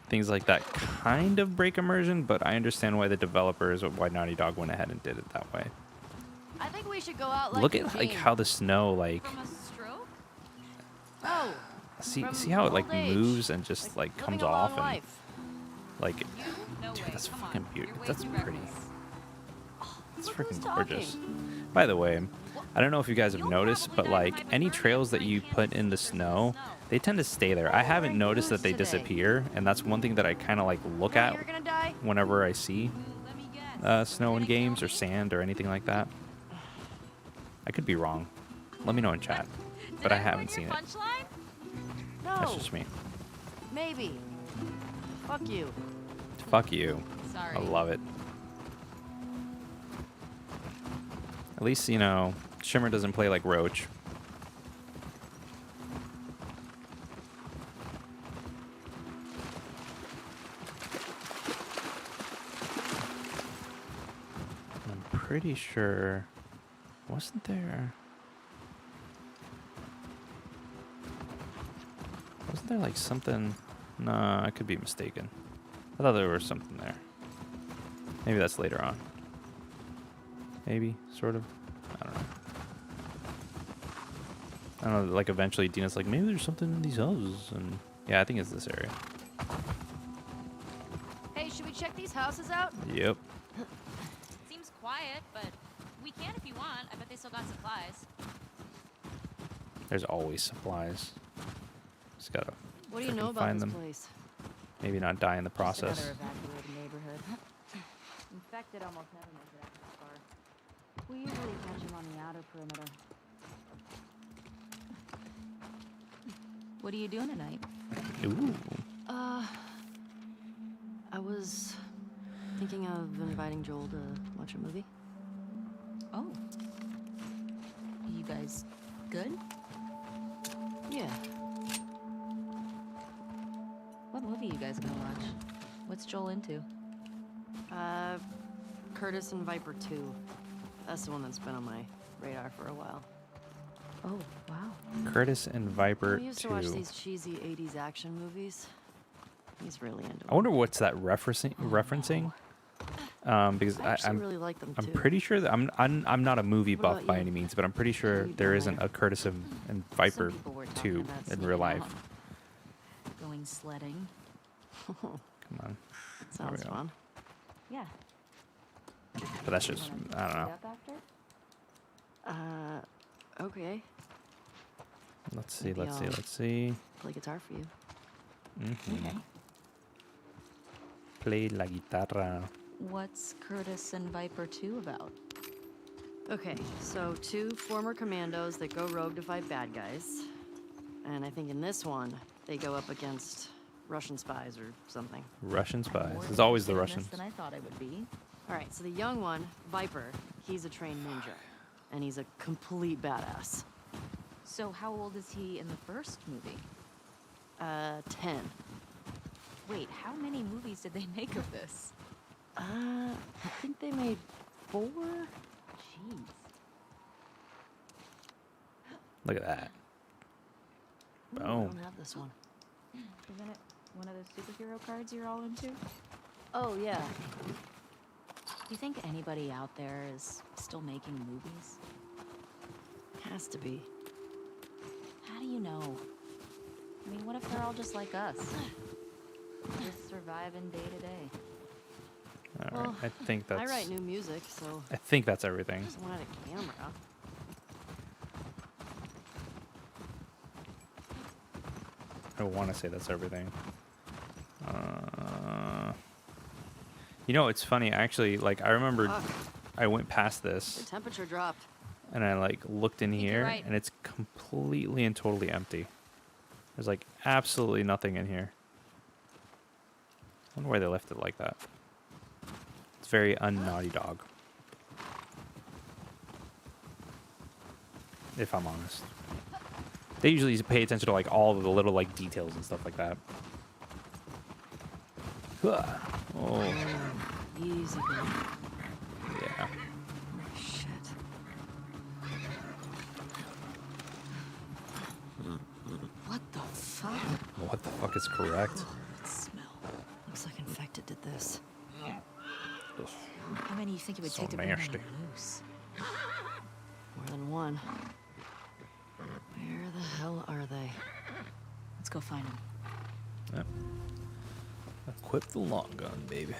[SPEAKER 1] Things like that kind of break immersion, but I understand why the developers, why Naughty Dog went ahead and did it that way.
[SPEAKER 3] I think we should go out like
[SPEAKER 1] Look at like how the snow like
[SPEAKER 3] from a stroke? Oh.
[SPEAKER 1] see
[SPEAKER 3] from
[SPEAKER 1] how it like
[SPEAKER 3] old age.
[SPEAKER 1] moves and just like
[SPEAKER 3] living
[SPEAKER 1] comes
[SPEAKER 3] a long
[SPEAKER 1] off and
[SPEAKER 3] life.
[SPEAKER 1] like
[SPEAKER 8] No
[SPEAKER 1] dude,
[SPEAKER 8] way.
[SPEAKER 1] that's
[SPEAKER 8] Come
[SPEAKER 1] fucking
[SPEAKER 8] on.
[SPEAKER 1] beautiful.
[SPEAKER 8] You're way
[SPEAKER 1] That's
[SPEAKER 8] too
[SPEAKER 1] pretty.
[SPEAKER 8] reckless.
[SPEAKER 1] It's
[SPEAKER 3] Look who's
[SPEAKER 1] freaking gorgeous.
[SPEAKER 3] talking.
[SPEAKER 1] By the way, I don't know if you guys have
[SPEAKER 8] You'll
[SPEAKER 1] noticed,
[SPEAKER 8] probably
[SPEAKER 1] but
[SPEAKER 8] die of
[SPEAKER 1] like any
[SPEAKER 8] hypothermia
[SPEAKER 1] trails that
[SPEAKER 8] from
[SPEAKER 1] you put in the snow, they tend to stay there. I haven't noticed that they
[SPEAKER 3] today.
[SPEAKER 1] disappear, and that's one thing that I kind of like look
[SPEAKER 3] Know
[SPEAKER 1] at
[SPEAKER 3] you're gonna die?
[SPEAKER 1] whenever I see
[SPEAKER 8] Let me guess.
[SPEAKER 1] snow in
[SPEAKER 8] You're gonna
[SPEAKER 1] games
[SPEAKER 8] kill
[SPEAKER 1] or
[SPEAKER 8] me?
[SPEAKER 1] sand or anything like that. I could be wrong. Let me know in chat, but
[SPEAKER 8] Did
[SPEAKER 1] I
[SPEAKER 8] ruin
[SPEAKER 1] haven't
[SPEAKER 8] your
[SPEAKER 1] seen it.
[SPEAKER 8] punchline?
[SPEAKER 1] That's
[SPEAKER 3] No.
[SPEAKER 1] just me.
[SPEAKER 3] Maybe. Fuck you.
[SPEAKER 1] Fuck you.
[SPEAKER 8] Sorry.
[SPEAKER 1] I love it. At least, you know, Shimmer doesn't play like Roach. I'm pretty sure... Wasn't there... Wasn't there like something... Nah, I could be mistaken. I thought there was something there. Maybe that's later on. Maybe, sort of. I don't know. I don't know, like eventually Dina's like, maybe there's something in these houses. And yeah, I think it's this area.
[SPEAKER 3] Hey, should we check these houses out?
[SPEAKER 1] Yep.
[SPEAKER 8] Seems quiet, but we can if you want. I bet they still got supplies.
[SPEAKER 1] There's always supplies. Just gotta
[SPEAKER 3] What do you
[SPEAKER 1] frickin'
[SPEAKER 3] know about
[SPEAKER 1] find
[SPEAKER 3] this
[SPEAKER 1] them.
[SPEAKER 3] place?
[SPEAKER 1] Maybe not die in the
[SPEAKER 8] Just
[SPEAKER 1] process.
[SPEAKER 8] another evacuated neighborhood. Infected almost never make it out this far. We usually catch them on the outer perimeter. What are you doing tonight?
[SPEAKER 1] Ooh.
[SPEAKER 3] I was thinking of inviting Joel to watch a movie.
[SPEAKER 8] Oh. You guys good?
[SPEAKER 3] Yeah.
[SPEAKER 8] What movie you guys gonna watch? What's Joel into?
[SPEAKER 3] Curtis and Viper 2. That's the one that's been on my radar for a while.
[SPEAKER 8] Oh, wow.
[SPEAKER 1] Curtis and Viper
[SPEAKER 3] I used to watch
[SPEAKER 1] 2.
[SPEAKER 3] these cheesy 80s action movies. He's really into
[SPEAKER 1] I wonder what's that referencing? Because
[SPEAKER 3] I actually
[SPEAKER 1] I'm
[SPEAKER 3] really like them
[SPEAKER 1] I'm
[SPEAKER 3] too.
[SPEAKER 1] pretty sure that I'm not a movie
[SPEAKER 3] What
[SPEAKER 1] buff
[SPEAKER 3] about
[SPEAKER 1] by
[SPEAKER 3] you?
[SPEAKER 1] any means, but I'm pretty sure
[SPEAKER 3] you
[SPEAKER 1] there
[SPEAKER 3] doing
[SPEAKER 1] isn't
[SPEAKER 3] later?
[SPEAKER 1] a Curtis and Viper
[SPEAKER 3] people were talking
[SPEAKER 1] 2
[SPEAKER 3] about
[SPEAKER 1] in
[SPEAKER 3] sneaking
[SPEAKER 1] real life.
[SPEAKER 3] out.
[SPEAKER 8] Going sledding.
[SPEAKER 1] Come on.
[SPEAKER 3] Sounds
[SPEAKER 1] go.
[SPEAKER 3] fun.
[SPEAKER 8] Yeah.
[SPEAKER 1] But that's just, I don't know.
[SPEAKER 8] Meet up after?
[SPEAKER 3] Okay.
[SPEAKER 1] Let's see,
[SPEAKER 3] Maybe
[SPEAKER 1] let's see,
[SPEAKER 3] I'll-
[SPEAKER 1] let's see.
[SPEAKER 3] Play guitar for you.
[SPEAKER 1] Mhm. Play la guitarra.
[SPEAKER 8] What's Curtis and Viper 2 about?
[SPEAKER 3] Okay, so 2 former commandos that go rogue to fight bad guys. And I think in this one, they go up against Russian spies or something.
[SPEAKER 1] Russian spies.
[SPEAKER 8] More
[SPEAKER 1] It's always the
[SPEAKER 8] interested in
[SPEAKER 1] Russians.
[SPEAKER 8] this than I thought it would be.
[SPEAKER 3] All right, so the young one, Viper, he's a trained ninja. And he's a complete badass.
[SPEAKER 8] So how old is he in the first movie?
[SPEAKER 3] 10.
[SPEAKER 8] Wait, how many movies did they make of this?
[SPEAKER 3] I think they made 4?
[SPEAKER 8] Jeez.
[SPEAKER 1] Look at that.
[SPEAKER 3] Ooh, I
[SPEAKER 1] Boom.
[SPEAKER 3] don't have this one.
[SPEAKER 8] Isn't it one of those superhero cards you're all into?
[SPEAKER 3] Oh, yeah.
[SPEAKER 8] You think anybody out there is still making movies?
[SPEAKER 3] Has to be.
[SPEAKER 8] How do you know? I mean, what if they're all just like us? Just surviving day to day.
[SPEAKER 1] All right.
[SPEAKER 3] Well,
[SPEAKER 1] I think that's
[SPEAKER 3] I write new music, so
[SPEAKER 1] I think that's everything.
[SPEAKER 3] someone had a camera.
[SPEAKER 1] I want to say that's everything. You know, it's funny actually. Like I remember,
[SPEAKER 3] Fuck.
[SPEAKER 1] I went past
[SPEAKER 3] The
[SPEAKER 1] this
[SPEAKER 3] temperature dropped.
[SPEAKER 1] and I like looked in
[SPEAKER 8] think you're
[SPEAKER 1] here,
[SPEAKER 8] right.
[SPEAKER 1] and it's completely and totally empty. There's like absolutely nothing in here. I wonder why they left it like that. It's very un-Naughty Dog, if I'm honest. They usually pay attention to like all of the little like details and stuff like that. Huh. Oh,
[SPEAKER 3] Easy, girl.
[SPEAKER 1] yeah.
[SPEAKER 3] Shit. What the fuck?
[SPEAKER 1] What the fuck is correct?
[SPEAKER 3] That smell. Looks like infected did this.
[SPEAKER 8] How many do you think it would
[SPEAKER 1] So
[SPEAKER 8] take to bring
[SPEAKER 1] nasty.
[SPEAKER 8] them loose?
[SPEAKER 3] More than one. Where the hell are they?
[SPEAKER 8] Let's go find them.
[SPEAKER 1] Yep. Equip the long gun, baby.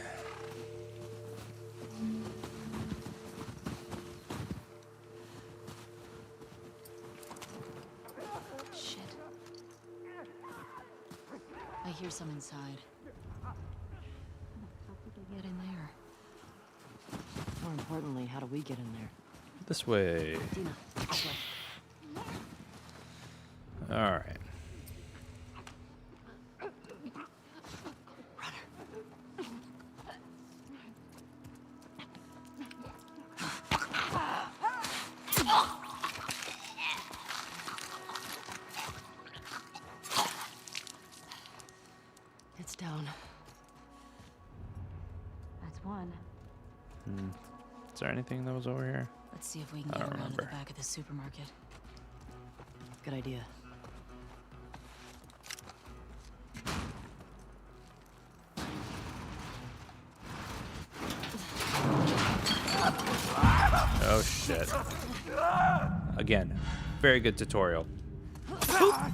[SPEAKER 8] Shit. I hear some inside. How did they get in there?
[SPEAKER 3] More importantly, how do we get in there?
[SPEAKER 1] This way.
[SPEAKER 3] Dina, this way.
[SPEAKER 1] All right.
[SPEAKER 3] It's down.
[SPEAKER 8] That's one.
[SPEAKER 1] Is there anything that was over here?
[SPEAKER 8] Let's see if we can
[SPEAKER 1] I
[SPEAKER 8] get
[SPEAKER 1] don't
[SPEAKER 8] around to the
[SPEAKER 1] remember.
[SPEAKER 8] back of the supermarket.
[SPEAKER 3] Good idea.
[SPEAKER 1] Oh shit. Again, very good tutorial. I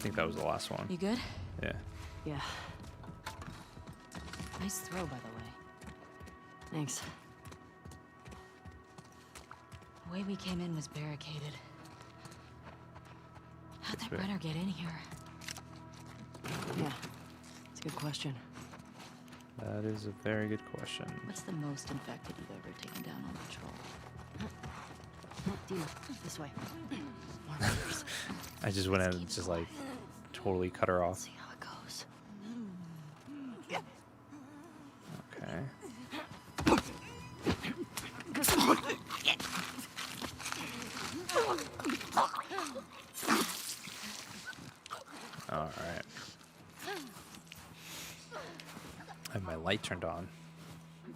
[SPEAKER 1] think that was the last one.
[SPEAKER 8] You good?
[SPEAKER 1] Yeah.
[SPEAKER 3] Yeah,
[SPEAKER 8] Nice throw, by the way.
[SPEAKER 3] thanks.
[SPEAKER 8] The way we came in was barricaded.
[SPEAKER 1] be?
[SPEAKER 9] Brenner get in here?
[SPEAKER 3] Yeah, it's a good question.
[SPEAKER 1] That is a very good question.
[SPEAKER 3] What's the most infected you've ever taken down on patrol? Dina, this way. More members.
[SPEAKER 1] I just went in and just like totally cut her off.
[SPEAKER 3] See how it goes.
[SPEAKER 1] Okay. All right. I have my light turned on. I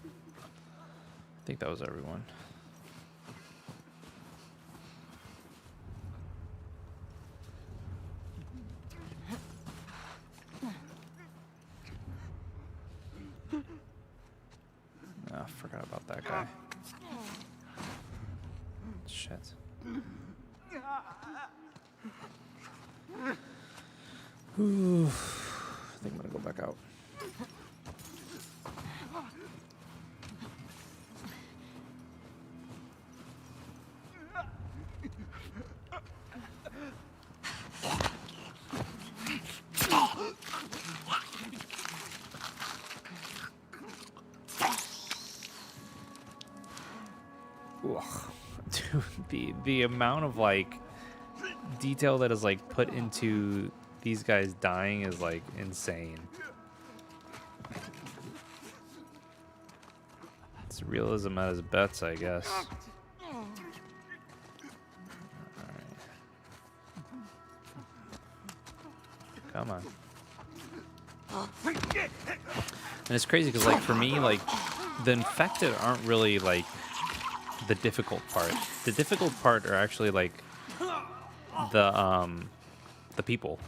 [SPEAKER 1] think that was everyone. I forgot about that guy. Shit. Ooh. I think I'm gonna go back out. Dude, the amount of like detail that is like put into these guys dying is like insane. It's realism at its best, I guess. Alright. Come on. And it's crazy because like for me, like the infected aren't really like the difficult part. The difficult part are actually like the people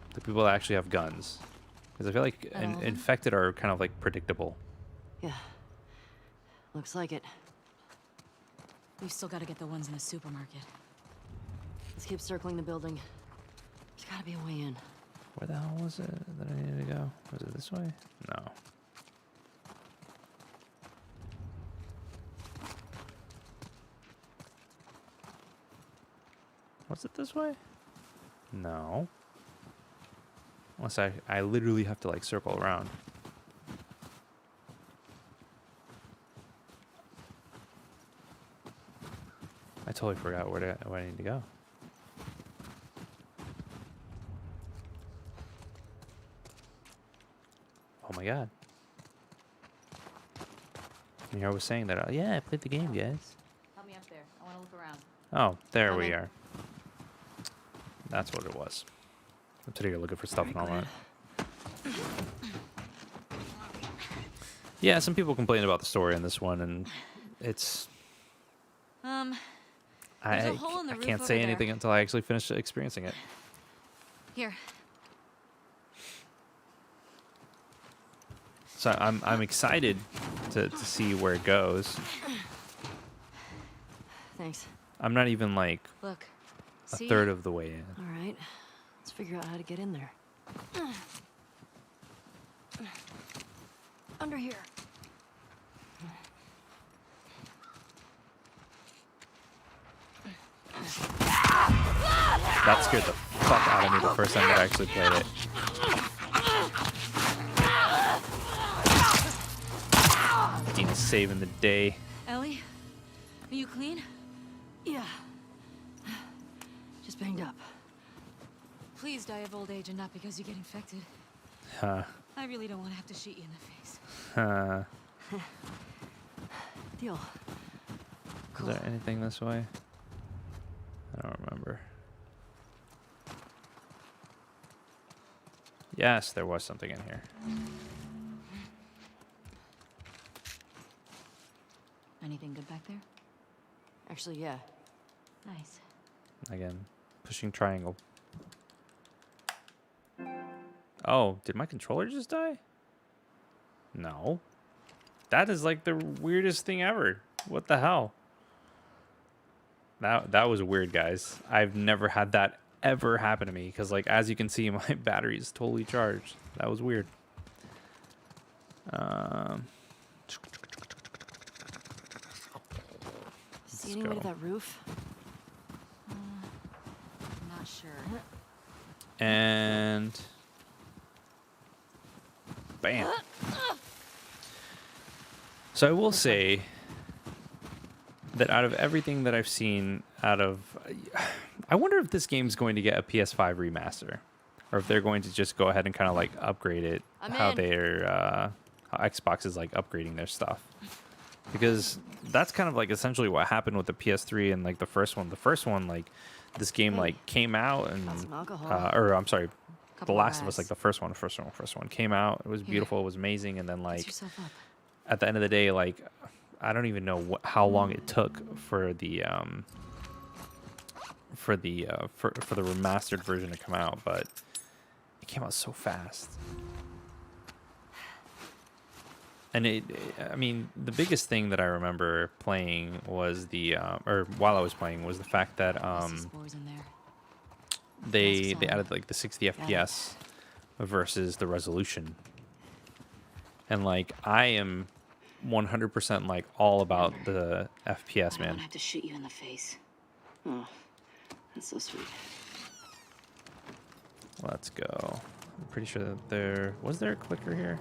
[SPEAKER 1] that actually have guns, because I feel like infected are kind of like predictable.
[SPEAKER 3] Yeah, looks like it.
[SPEAKER 9] We've still got to get the ones in the supermarket.
[SPEAKER 3] Let's keep circling the building. There's gotta be a way in.
[SPEAKER 1] Where the hell was it that I needed to go? Was it this way? No. Was it this way? No. Unless I literally have to like circle around. I totally forgot where I need to go. Oh my god. And here I was saying that, yeah, I played the game, guys.
[SPEAKER 8] Help me up there. I want to look around.
[SPEAKER 1] Oh, there we
[SPEAKER 3] Coming.
[SPEAKER 1] are. That's what it was. I'm sitting here looking for stuff and all that. Yeah, some people complain about the story in this one, and it's...
[SPEAKER 8] There's a
[SPEAKER 1] I
[SPEAKER 8] hole in the roof
[SPEAKER 1] can't
[SPEAKER 8] over
[SPEAKER 1] say
[SPEAKER 8] there.
[SPEAKER 1] anything until I actually finish experiencing it.
[SPEAKER 8] Here.
[SPEAKER 1] So I'm excited to see where it goes.
[SPEAKER 3] Thanks.
[SPEAKER 1] I'm not even like
[SPEAKER 8] Look.
[SPEAKER 1] a
[SPEAKER 8] See?
[SPEAKER 1] third of the way in.
[SPEAKER 3] All right, let's figure out how to get in there. Under here.
[SPEAKER 1] That scared the fuck out of me the first time that I actually played it. Dean's saving the day.
[SPEAKER 8] Ellie? Are you clean?
[SPEAKER 3] Yeah. Just banged up.
[SPEAKER 8] Please die of old age and not because you get infected.
[SPEAKER 1] Huh.
[SPEAKER 8] I really don't want to have to shoot you in the face.
[SPEAKER 1] Huh.
[SPEAKER 3] Deal.
[SPEAKER 1] Is there anything this way? I don't remember. Yes, there was something in here.
[SPEAKER 8] Anything good back there?
[SPEAKER 3] Actually, yeah.
[SPEAKER 8] Nice.
[SPEAKER 1] Again, pushing triangle. Oh, did my controller just die? No. That is like the weirdest thing ever. What the hell? That was weird, guys. I've never had that ever happen to me because, like, as you can see, my battery is totally charged. That was weird.
[SPEAKER 3] See any way to that roof?
[SPEAKER 8] I'm not sure.
[SPEAKER 1] And bam. So I will say that out of everything that I've seen I wonder if this game's going to get a PS5 remaster, or if they're going to just go ahead and kind of like upgrade it how Xbox is like upgrading their stuff. Because that's kind of like essentially what happened with the PS3 and like the first one. The first one, like this game like came out and or I'm sorry, The Last of Us, like the first one came out. It was beautiful, it was amazing, and then like at the end of the day, like I don't even know how long it took for the remastered version to come out, but it came out so fast. And I mean, the biggest thing that I remember playing was or while I was playing, was the fact that they added like the 60 FPS versus the resolution. And like I am 100% like all about the FPS, man.
[SPEAKER 7] I don't have to shoot you in the face. Oh, that's so sweet.
[SPEAKER 1] Let's go. I'm pretty sure that was there a clicker here?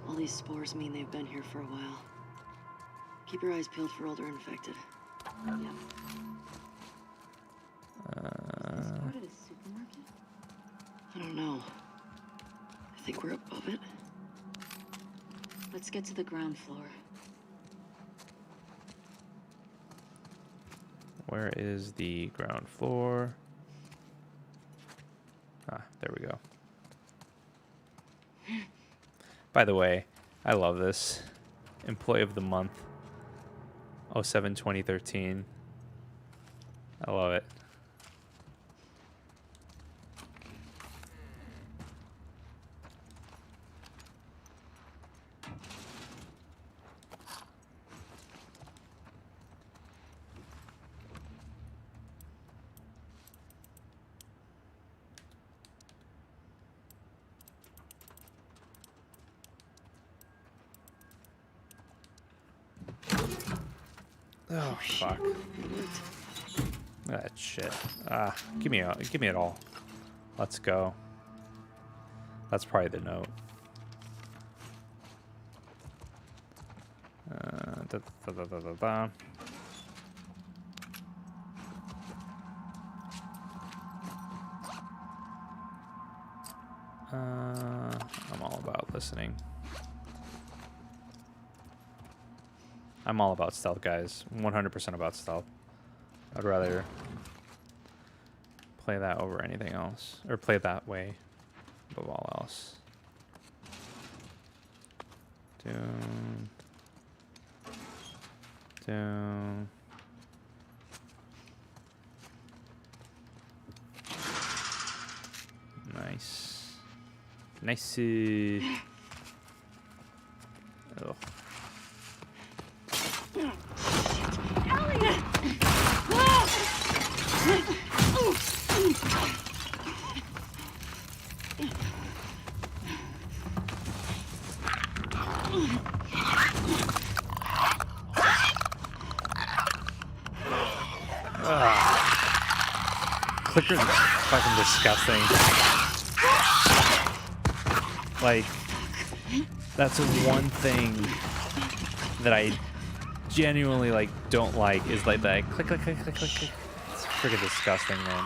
[SPEAKER 3] All these spores mean they've been here for a while. Keep your eyes peeled for older infected. Yeah.
[SPEAKER 7] Is this part of the supermarket?
[SPEAKER 3] I don't know. I think we're above it.
[SPEAKER 7] Let's get to the ground floor.
[SPEAKER 1] Where is the ground floor? Ah, there we go. By the way, I love this. Employee of the Month. 07-2013. I love it. Oh fuck! That shit. Give me it all. Let's go. That's probably the note. I'm all about listening. I'm all about stealth, guys. 100% about stealth. I'd rather play that over anything else. Or play that way above all else. Down. Down. Nice. Nice. Ugh. Clickers are fucking disgusting. Like, that's one thing that I genuinely like don't like, is like that click click click click click click. It's freaking disgusting, man.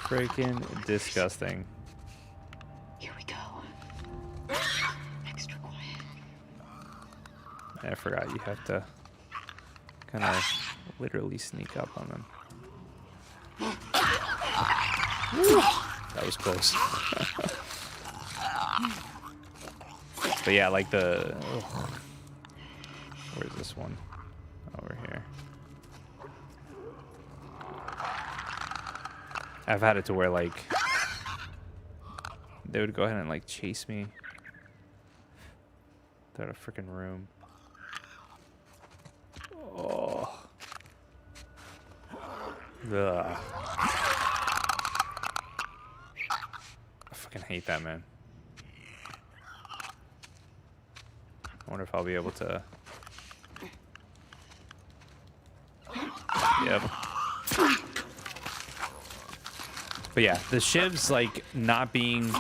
[SPEAKER 1] Freaking disgusting.
[SPEAKER 7] Here we go. Extra quiet.
[SPEAKER 1] I forgot you have to kind of literally sneak up on them. That was close. But yeah, like the... Ugh. Where's this one? Over here. I've had it to where, like, they would go ahead and, like, chase me through a freaking room. Oh. Ugh. I fucking hate that, man. I wonder if I'll be able to... Yep. But But yeah, the shivs like not being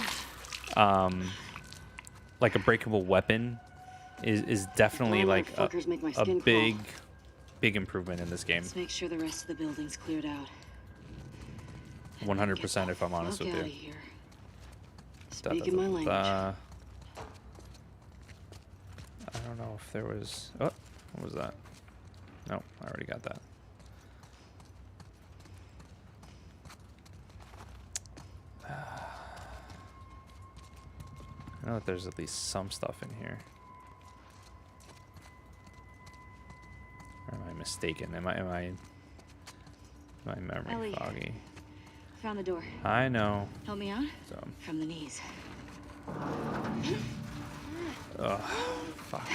[SPEAKER 1] like a breakable weapon is definitely like a big improvement in this game.
[SPEAKER 7] Let's make sure the rest of the building's cleared out.
[SPEAKER 1] 100% if I'm honest with you.
[SPEAKER 7] Speaking my language.
[SPEAKER 1] I don't know if there was... Oh, what was that? No, I already got that. I know that there's at least some stuff in here. Or am I mistaken? Am I my memory
[SPEAKER 7] Ellie.
[SPEAKER 1] foggy?
[SPEAKER 7] Found the door.
[SPEAKER 1] I know.
[SPEAKER 7] Help me out?
[SPEAKER 1] So,
[SPEAKER 7] From the knees.
[SPEAKER 1] ugh, fuck.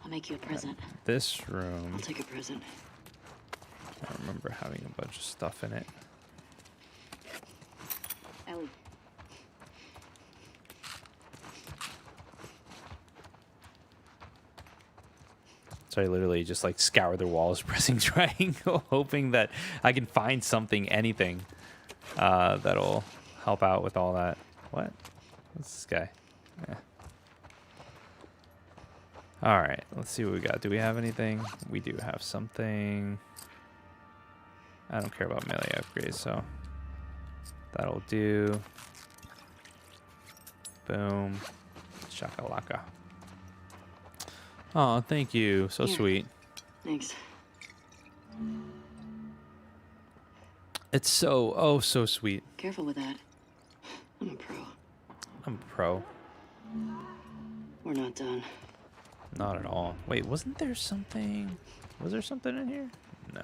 [SPEAKER 7] I'll make you a present.
[SPEAKER 1] This room,
[SPEAKER 7] I'll take a present.
[SPEAKER 1] I remember having a bunch of stuff in it.
[SPEAKER 7] Ellie.
[SPEAKER 1] So I literally just like scour the walls, pressing triangle, hoping that I can find something, anything, that'll help out with all that. What? What's this guy? Yeah. All right, let's see what we got. Do we have anything? We do have something. I don't care about melee upgrades, so that'll do. Boom. Shakalaka. Oh, thank you. So
[SPEAKER 7] Here.
[SPEAKER 1] sweet.
[SPEAKER 7] Thanks.
[SPEAKER 1] It's so, oh, so sweet.
[SPEAKER 7] Careful with that. I'm a pro.
[SPEAKER 1] I'm a pro.
[SPEAKER 7] We're not done.
[SPEAKER 1] Not at all. Wait, wasn't there something? Was there something in here? No.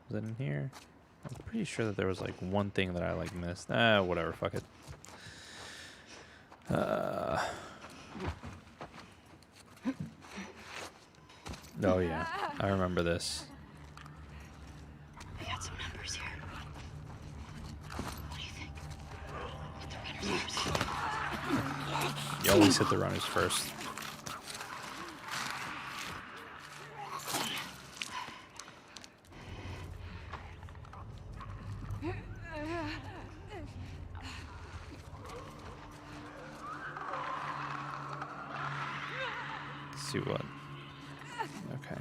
[SPEAKER 1] Was it in here? I'm pretty sure that there was like one thing that I like missed. Whatever. Fuck it. Oh yeah, I remember this.
[SPEAKER 7] I got some numbers here. What do you think? Hit the runners first.
[SPEAKER 1] You always hit the runners first. Let's see what. Okay.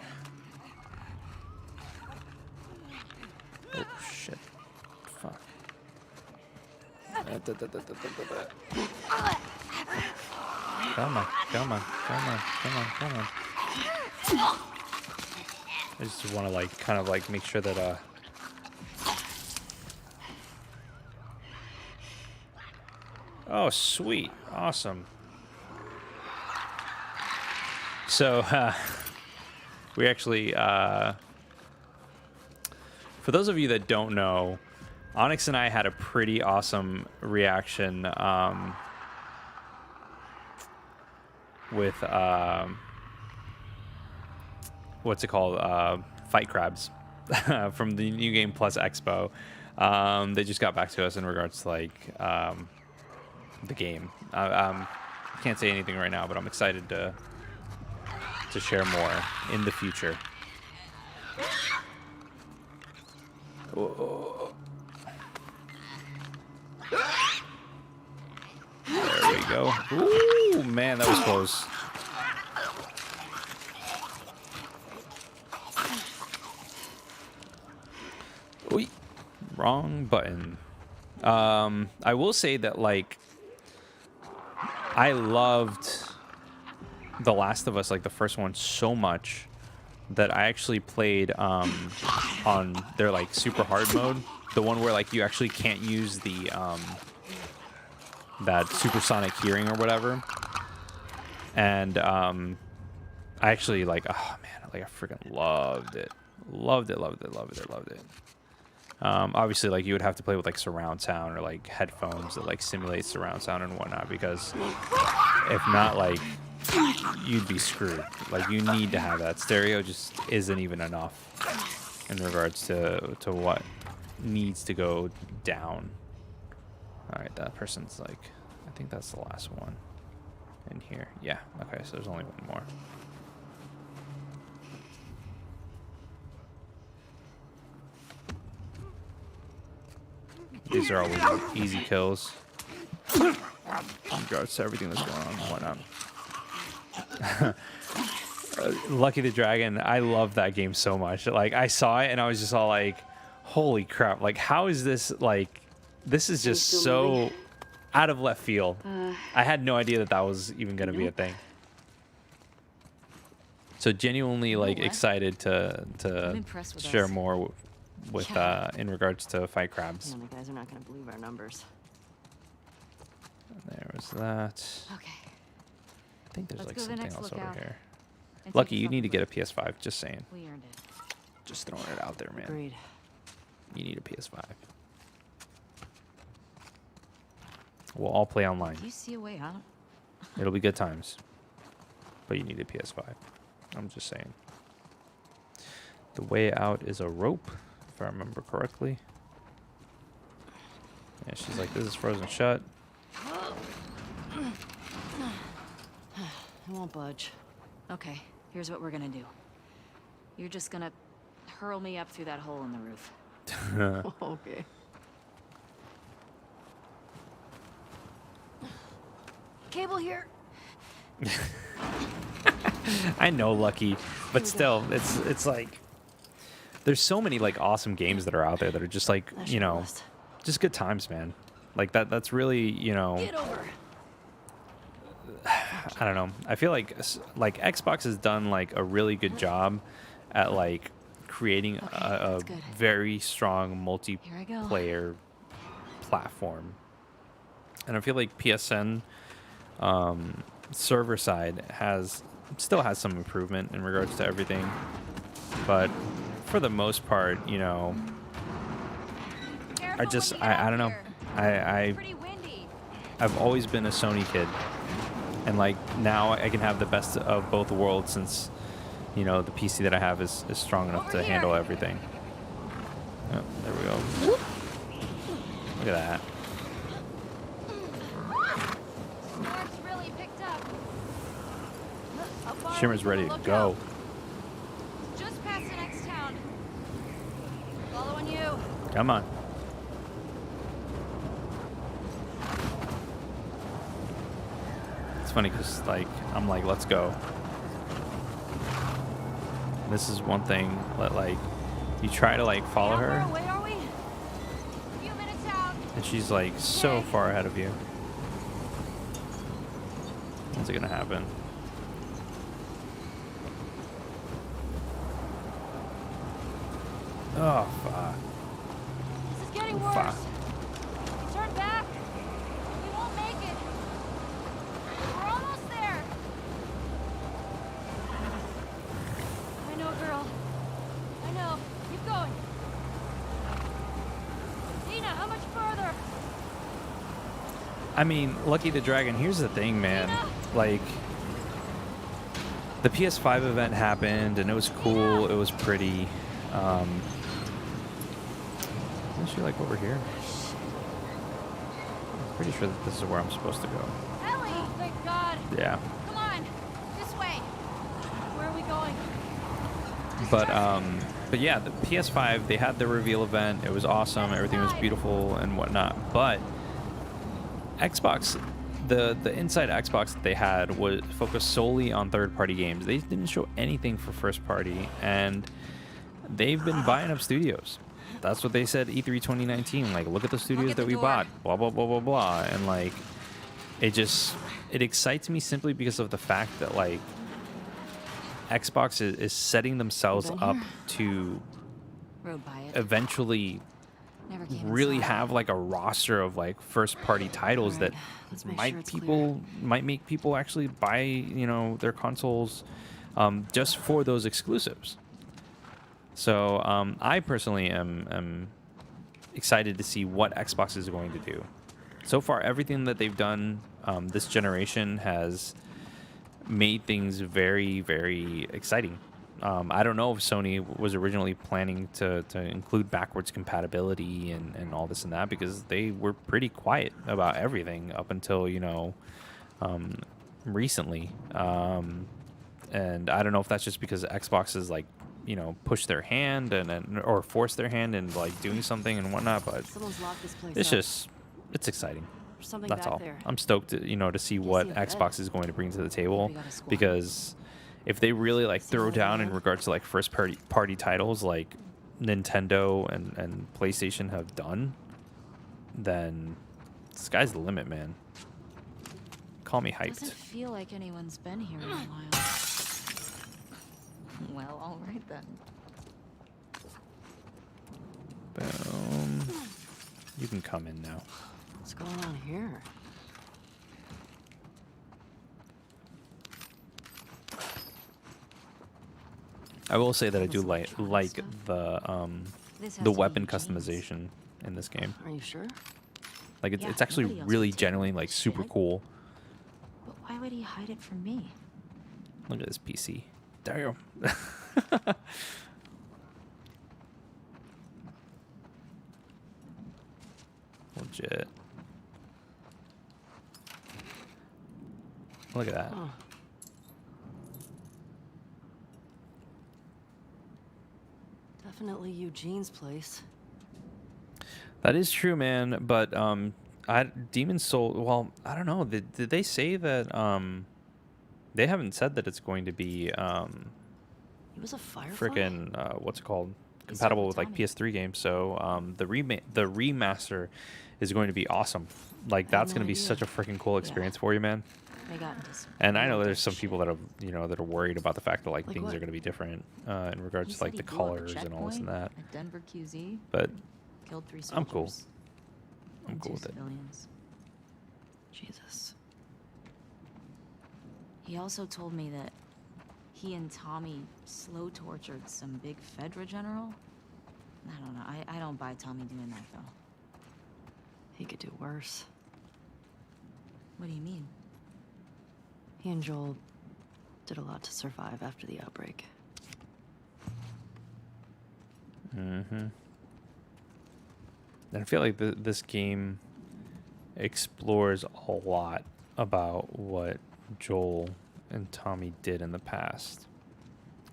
[SPEAKER 1] Oh shit. Fuck. Come on, come on, come on, come on, come on. I just want to like kind of like make sure that oh sweet, awesome. So we actually for those of you that don't know, Onix and I had a pretty awesome reaction with what's it called, Fight Crabs from the New Game Plus Expo. They just got back to us in regards to like the game. Can't say anything right now, but I'm excited to share more in the future. Oh. There we go. Ooh, man, that was close. Oy, wrong button. I will say that, like, I loved The Last of Us, like the first one, so much that I actually played on their like super hard mode, the one where like you actually can't use the that supersonic hearing or whatever. And I actually like, oh man, like I freaking loved it. Loved it. Obviously, like you would have to play with like surround sound or like headphones that like simulate surround sound and whatnot, because if not, like you'd be screwed. Like you need to have that. Stereo just isn't even enough in regards to what needs to go down. All right, that person's like I think that's the last one in here. Yeah. Okay, so there's only one more. These are always like, easy kills. In regards to everything that's going on and whatnot. Lucky the Dragon, I love that game so much. Like, I saw it and I was just all like, holy crap. Like, how is this, like, this is just so out of left field. I had no idea that that was even going to be a thing. So genuinely, like, excited to share more with in regards to fight crabs.
[SPEAKER 3] Yeah, the guys are not going to believe our numbers.
[SPEAKER 1] There was that.
[SPEAKER 9] Okay.
[SPEAKER 1] I think there's
[SPEAKER 9] Let's
[SPEAKER 1] like
[SPEAKER 9] go to the
[SPEAKER 1] something
[SPEAKER 9] next
[SPEAKER 1] else over
[SPEAKER 9] lookout.
[SPEAKER 1] here.
[SPEAKER 9] And
[SPEAKER 1] Lucky,
[SPEAKER 9] take
[SPEAKER 1] you need to
[SPEAKER 9] yourself
[SPEAKER 1] get a PS5. Just saying.
[SPEAKER 9] We earned it.
[SPEAKER 1] Just throwing it out there, man.
[SPEAKER 3] Agreed.
[SPEAKER 1] You need a PS5. We'll all play online.
[SPEAKER 9] Do you see a way out?
[SPEAKER 1] It'll be good times. But you need a PS5. I'm just saying. The way out is a rope, if I remember correctly. Yeah, she's like, this is frozen shut.
[SPEAKER 3] I won't budge.
[SPEAKER 9] Okay, here's what we're gonna do. You're just gonna hurl me up through that hole in the roof.
[SPEAKER 3] Okay. Cable here.
[SPEAKER 1] I know, Lucky, but still, it's like there's so many like awesome games that are out there that are just like, you know, just good times, man. Like that's really, you know,
[SPEAKER 3] Get over.
[SPEAKER 1] I don't know. I feel like Xbox has done like a really good job at like creating a very strong multiplayer platform. And I feel like PSN server side still has some improvement in regards to everything. But for the most part, you know, I don't know. I've always been a Sony kid. And like now I can have the best of both worlds since, you know, the PC that I have is strong enough to handle everything. Oh, there we go. Look at that.
[SPEAKER 8] Sparks really picked up. How far
[SPEAKER 1] Shimmer's ready to go.
[SPEAKER 8] Just past the next town. Following you.
[SPEAKER 1] Come on. It's funny because like I'm like, let's go. This is one thing that like you try to like follow her,
[SPEAKER 8] How far away are we? A few minutes out.
[SPEAKER 1] and she's like so far ahead of you. When's it gonna happen? Oh fuck.
[SPEAKER 8] This is getting worse.
[SPEAKER 1] Fuck.
[SPEAKER 8] Turn back. We won't make it. We're almost there. I know, girl. I know. Keep going. Dina, how much further?
[SPEAKER 1] I mean, Lucky the Dragon, here's the thing, man. Like, the PS5 event happened, and it was cool. It was pretty. Isn't she, like, over here? I'm pretty sure that this is where I'm supposed to go.
[SPEAKER 8] Ellie! Thank God.
[SPEAKER 1] Yeah.
[SPEAKER 8] Come on. This way. Where are we going?
[SPEAKER 1] But yeah, the PS5, they had the reveal event. It was awesome. Everything was beautiful and whatnot. But Xbox, the inside Xbox that they had was focused solely on third-party games. They didn't show anything for first-party, and they've been buying up studios. That's what they said E3 2019. Like, look at the studios that we bought. Blah blah blah blah blah. And like, it excites me simply because of the fact that like Xbox is setting themselves up to eventually really have like a roster of like first party titles that might make people actually buy, you know, their consoles just for those exclusives. So I personally am excited to see what Xbox is going to do. So far, everything that they've done this generation has made things very, very exciting. I don't know if Sony was originally planning to include backwards compatibility and all this and that, because they were pretty quiet about everything up until, you know, recently. And I don't know if that's just because Xbox is like, you know, push their hand or force their hand in like doing something and whatnot, but
[SPEAKER 3] Someone's locked this place
[SPEAKER 1] it's
[SPEAKER 3] up.
[SPEAKER 1] just, it's exciting.
[SPEAKER 3] There's something
[SPEAKER 1] That's
[SPEAKER 3] back
[SPEAKER 1] all.
[SPEAKER 3] there.
[SPEAKER 1] I'm stoked to, you know, to see
[SPEAKER 3] Can't
[SPEAKER 1] what
[SPEAKER 3] see a bed.
[SPEAKER 1] Xbox is going to bring to the table,
[SPEAKER 9] we got a squad.
[SPEAKER 1] because if they really like throw
[SPEAKER 3] what
[SPEAKER 1] down
[SPEAKER 3] we
[SPEAKER 1] in
[SPEAKER 3] have?
[SPEAKER 1] regards to like first party titles like Nintendo and PlayStation have done, then sky's the limit, man. Call me
[SPEAKER 9] Doesn't
[SPEAKER 1] hyped.
[SPEAKER 9] feel like anyone's been here in a while. Well, all right then.
[SPEAKER 1] Boom. You can come in now.
[SPEAKER 3] What's going on here?
[SPEAKER 1] I will say that I do
[SPEAKER 9] Some
[SPEAKER 1] like
[SPEAKER 9] electronic stuff. This has
[SPEAKER 1] the
[SPEAKER 9] to be
[SPEAKER 1] weapon
[SPEAKER 9] Eugene's.
[SPEAKER 1] customization in this game.
[SPEAKER 3] Are you sure?
[SPEAKER 1] Like
[SPEAKER 9] Yeah,
[SPEAKER 1] it's actually
[SPEAKER 9] nobody else
[SPEAKER 1] really
[SPEAKER 9] would take
[SPEAKER 1] genuinely
[SPEAKER 9] that
[SPEAKER 1] like
[SPEAKER 9] shit.
[SPEAKER 1] super cool.
[SPEAKER 9] But why would he hide it from me?
[SPEAKER 1] Look at this PC. Damn. Legit. Look at that.
[SPEAKER 3] Huh. Definitely Eugene's place.
[SPEAKER 1] That is true, man. But Demon Soul. Well, I don't know. Did they say that? They haven't said that it's going to be
[SPEAKER 3] He was a firefly.
[SPEAKER 1] freaking what's it called?
[SPEAKER 9] He's
[SPEAKER 1] Compatible
[SPEAKER 9] with
[SPEAKER 1] with like
[SPEAKER 9] Tommy.
[SPEAKER 1] PS3 games. So the remaster is going to be awesome. Like
[SPEAKER 3] I had
[SPEAKER 1] that's
[SPEAKER 3] no
[SPEAKER 1] going to be
[SPEAKER 3] idea.
[SPEAKER 1] such a freaking cool experience for you, man.
[SPEAKER 9] They got into some
[SPEAKER 1] And I
[SPEAKER 9] real
[SPEAKER 1] know there's
[SPEAKER 9] dick
[SPEAKER 1] some
[SPEAKER 9] shit.
[SPEAKER 1] people that are worried about the fact that like
[SPEAKER 3] Like
[SPEAKER 1] things
[SPEAKER 3] what?
[SPEAKER 1] are going to be different in
[SPEAKER 9] He
[SPEAKER 1] regards to
[SPEAKER 9] said
[SPEAKER 1] like
[SPEAKER 9] he
[SPEAKER 1] the
[SPEAKER 9] blew up a
[SPEAKER 1] colors and all this and
[SPEAKER 9] checkpoint
[SPEAKER 1] that.
[SPEAKER 9] at Denver QZ,
[SPEAKER 1] But
[SPEAKER 9] killed 3 soldiers.
[SPEAKER 1] I'm cool. I'm
[SPEAKER 9] and
[SPEAKER 1] cool
[SPEAKER 9] 2
[SPEAKER 1] with it.
[SPEAKER 9] civilians.
[SPEAKER 3] Jesus.
[SPEAKER 9] He also told me that he and Tommy slow tortured some big Fedra general. I don't know. I don't buy Tommy doing that though.
[SPEAKER 3] He could do worse.
[SPEAKER 9] What do you mean?
[SPEAKER 3] He and Joel did a lot to survive after the outbreak.
[SPEAKER 1] Mm-hmm. And I feel like this game explores a lot about what Joel and Tommy did in the past.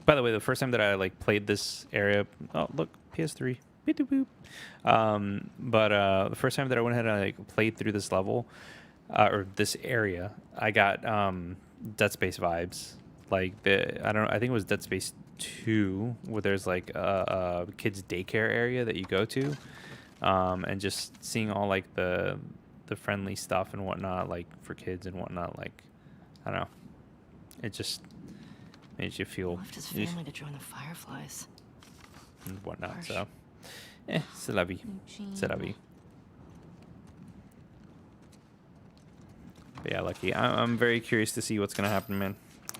[SPEAKER 1] By the way, the first time that I like played this area, oh look, PS3, beep, doop, boop. But the first time that I went ahead and like played through this level or this area, I got Dead Space vibes. Like I think it was Dead Space 2, where there's like a kids daycare area that you go to, and just seeing all like the friendly stuff and whatnot, like for kids and whatnot. Like I don't know, it just made you feel
[SPEAKER 3] Left his family to join the Fireflies.
[SPEAKER 1] and whatnot.
[SPEAKER 3] Harsh.
[SPEAKER 1] So, c'est la vie. C'est la vie. But yeah, Lucky. I'm very curious to see what's gonna happen, man.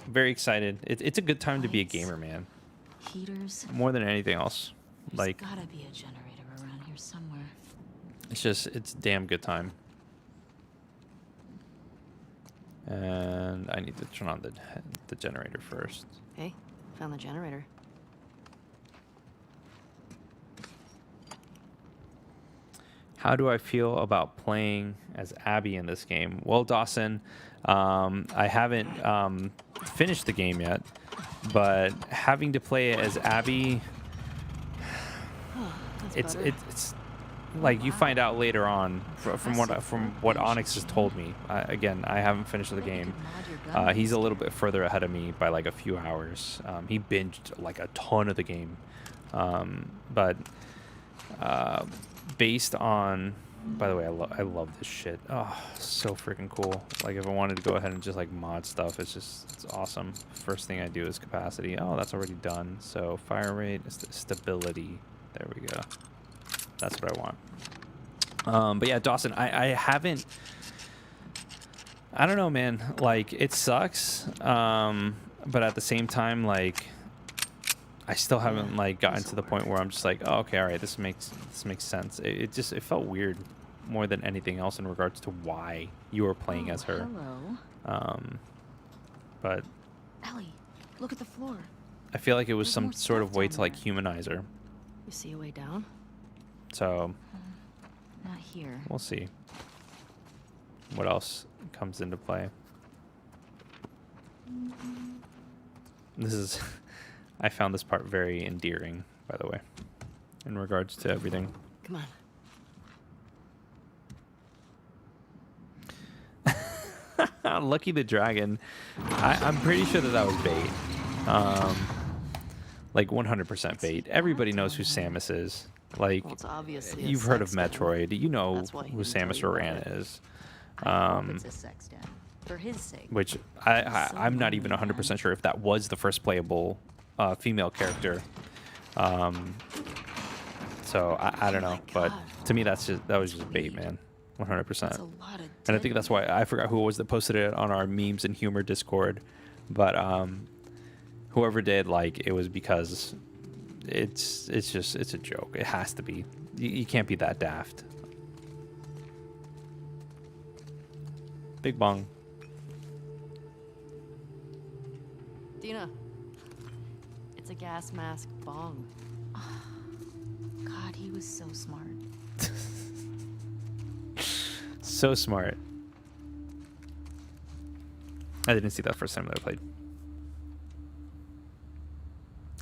[SPEAKER 1] Very excited. It's a good time to be a
[SPEAKER 9] Lights.
[SPEAKER 1] gamer, man.
[SPEAKER 9] Heaters.
[SPEAKER 1] More than anything else.
[SPEAKER 9] There's
[SPEAKER 1] Like
[SPEAKER 9] gotta be a generator around here somewhere.
[SPEAKER 1] it's a damn good time. And I need to turn on the generator first.
[SPEAKER 3] Hey, found the generator.
[SPEAKER 1] How do I feel about playing as Abby in this game? Well, Dawson, I haven't finished the game yet, but having to play as Abby,
[SPEAKER 3] That's better.
[SPEAKER 1] it's like you find out later on from what Onix has told me. Again, I haven't finished the
[SPEAKER 9] Bet you
[SPEAKER 1] game.
[SPEAKER 9] could mod your gun
[SPEAKER 1] He's a
[SPEAKER 9] next
[SPEAKER 1] little bit further ahead of me by like a few hours. He binged like a ton of the game, but based on. By the way, I love this shit. Oh, so freaking cool. Like if I wanted to go ahead and just like mod stuff, it's awesome. First thing I do is capacity. Oh, that's already done. So fire rate, stability. There we go. That's what I want. But yeah, Dawson, I haven't. I don't know, man. Like it sucks. But at the same time, like I still haven't like gotten to the point where I'm just like, oh, okay, all right, this makes sense. It felt weird more than anything else in regards to why you were playing as her.
[SPEAKER 9] Hello.
[SPEAKER 1] But
[SPEAKER 9] Ellie, look at the floor.
[SPEAKER 1] I feel like it was
[SPEAKER 9] There's
[SPEAKER 1] some
[SPEAKER 9] more
[SPEAKER 1] sort of
[SPEAKER 9] stuff
[SPEAKER 1] way
[SPEAKER 9] down
[SPEAKER 1] to like
[SPEAKER 9] there.
[SPEAKER 1] humanize her.
[SPEAKER 3] You see a way down?
[SPEAKER 1] So
[SPEAKER 9] Not here.
[SPEAKER 1] we'll see what else comes into play. This is, I found this part very endearing, by the way, in regards to everything.
[SPEAKER 3] Come on.
[SPEAKER 1] Lucky the Dragon. I'm pretty sure that that was bait. Like 100% bait. Everybody knows who Samus is. Like,
[SPEAKER 3] Well, it's obviously a
[SPEAKER 1] you've heard of
[SPEAKER 3] sex den.
[SPEAKER 1] Metroid. You know
[SPEAKER 3] That's why he
[SPEAKER 1] who
[SPEAKER 3] didn't tell
[SPEAKER 1] Samus
[SPEAKER 3] you about
[SPEAKER 1] Aran
[SPEAKER 3] it.
[SPEAKER 1] is.
[SPEAKER 9] I hope it's a sex den. For his sake.
[SPEAKER 1] Which
[SPEAKER 9] So
[SPEAKER 1] I'm not even
[SPEAKER 9] lonely,
[SPEAKER 1] 100%
[SPEAKER 9] man.
[SPEAKER 1] sure if that was the first playable female character. So I don't know, but
[SPEAKER 3] God.
[SPEAKER 1] to me that was just bait, man, 100%.
[SPEAKER 9] That's a lot of
[SPEAKER 1] And I think that's why I forgot who it was that posted it on our memes and humor Discord, but whoever did, like, it was because it's a joke. It has to be. You can't be that daft. Big bong.
[SPEAKER 3] Dina. It's a gas mask bong.
[SPEAKER 9] God, he was so smart.
[SPEAKER 1] So smart. I didn't see that first time that I played.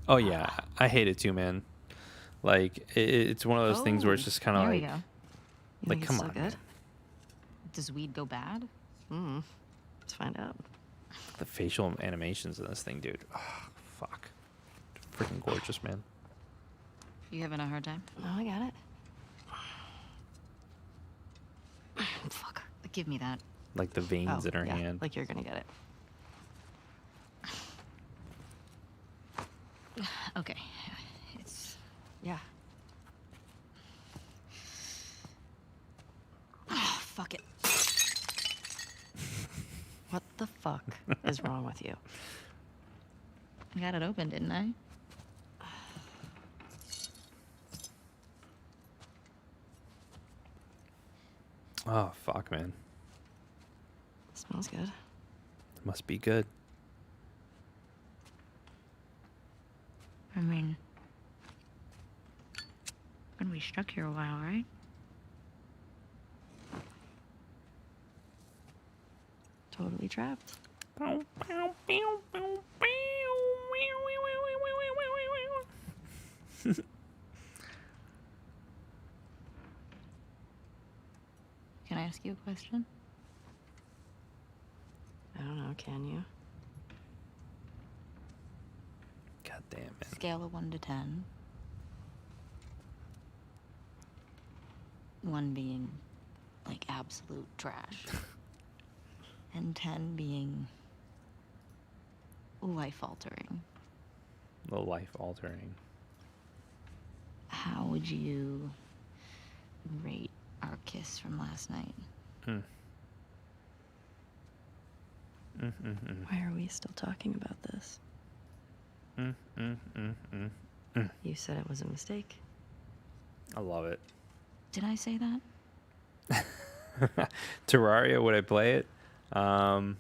[SPEAKER 1] Oh yeah, I hate it too, man. Like it's one of those things where it's just kind of
[SPEAKER 9] There
[SPEAKER 1] like,
[SPEAKER 9] we go.
[SPEAKER 3] You
[SPEAKER 1] like
[SPEAKER 3] think
[SPEAKER 1] come
[SPEAKER 3] it's
[SPEAKER 1] on,
[SPEAKER 3] so
[SPEAKER 1] man.
[SPEAKER 3] good?
[SPEAKER 9] Does weed go bad?
[SPEAKER 3] Let's find out.
[SPEAKER 1] The facial animations in this thing, dude. Oh, fuck, freaking gorgeous, man.
[SPEAKER 9] You having a hard time?
[SPEAKER 3] No, I got it. Fuck.
[SPEAKER 9] Give me that.
[SPEAKER 1] Like the veins in her
[SPEAKER 3] yeah,
[SPEAKER 1] hand.
[SPEAKER 3] like you're gonna get it.
[SPEAKER 9] Okay. It's
[SPEAKER 3] Yeah.
[SPEAKER 9] oh, fuck it.
[SPEAKER 3] What the fuck is wrong with you?
[SPEAKER 9] I got it open, didn't I?
[SPEAKER 1] Oh fuck, man.
[SPEAKER 3] Smells good.
[SPEAKER 1] Must be good.
[SPEAKER 9] I mean, gonna be stuck here a while, right?
[SPEAKER 3] Totally trapped.
[SPEAKER 9] Can I ask you a question?
[SPEAKER 3] I don't know, can you?
[SPEAKER 1] God damn, man.
[SPEAKER 9] Scale of 1 to 10. 1 being like absolute trash. And 10 being life altering.
[SPEAKER 1] The life altering.
[SPEAKER 9] How would you rate our kiss from last night?
[SPEAKER 3] Why are we still talking about this? You said it was a mistake.
[SPEAKER 1] I love it.
[SPEAKER 9] Did I say that?
[SPEAKER 1] Terraria, would I play it?
[SPEAKER 3] What are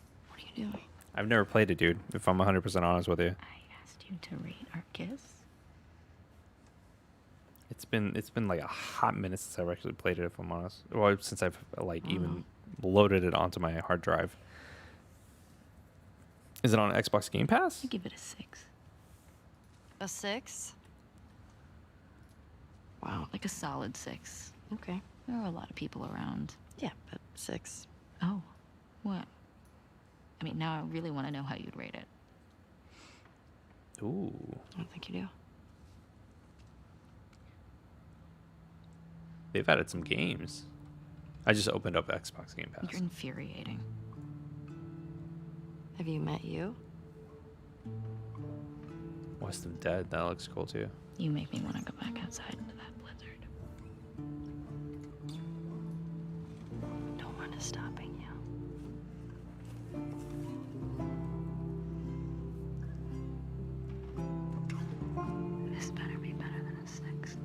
[SPEAKER 3] you doing?
[SPEAKER 1] I've never played it, dude, if I'm 100% honest with you.
[SPEAKER 9] I asked you to rate our kiss.
[SPEAKER 1] It's been like a hot minute since I've actually played it, if I'm honest. Well, since I've like even loaded it onto my hard drive. Is it on Xbox Game Pass?
[SPEAKER 9] I give it a 6.
[SPEAKER 3] A 6? Wow.
[SPEAKER 9] Like a solid 6.
[SPEAKER 3] Okay.
[SPEAKER 9] There are a lot of people around.
[SPEAKER 3] Yeah, but 6.
[SPEAKER 9] Oh, what? I mean, now I really want to know how you'd rate it.
[SPEAKER 1] Ooh.
[SPEAKER 3] I don't think you do.
[SPEAKER 1] They've added some games. I just opened up Xbox Game Pass.
[SPEAKER 9] You're infuriating.
[SPEAKER 3] Have you met you?
[SPEAKER 1] West of Dead, that looks cool too.
[SPEAKER 9] You make me want to go back outside into that blizzard.
[SPEAKER 3] No one is stopping you.
[SPEAKER 9] This better be better than a 6.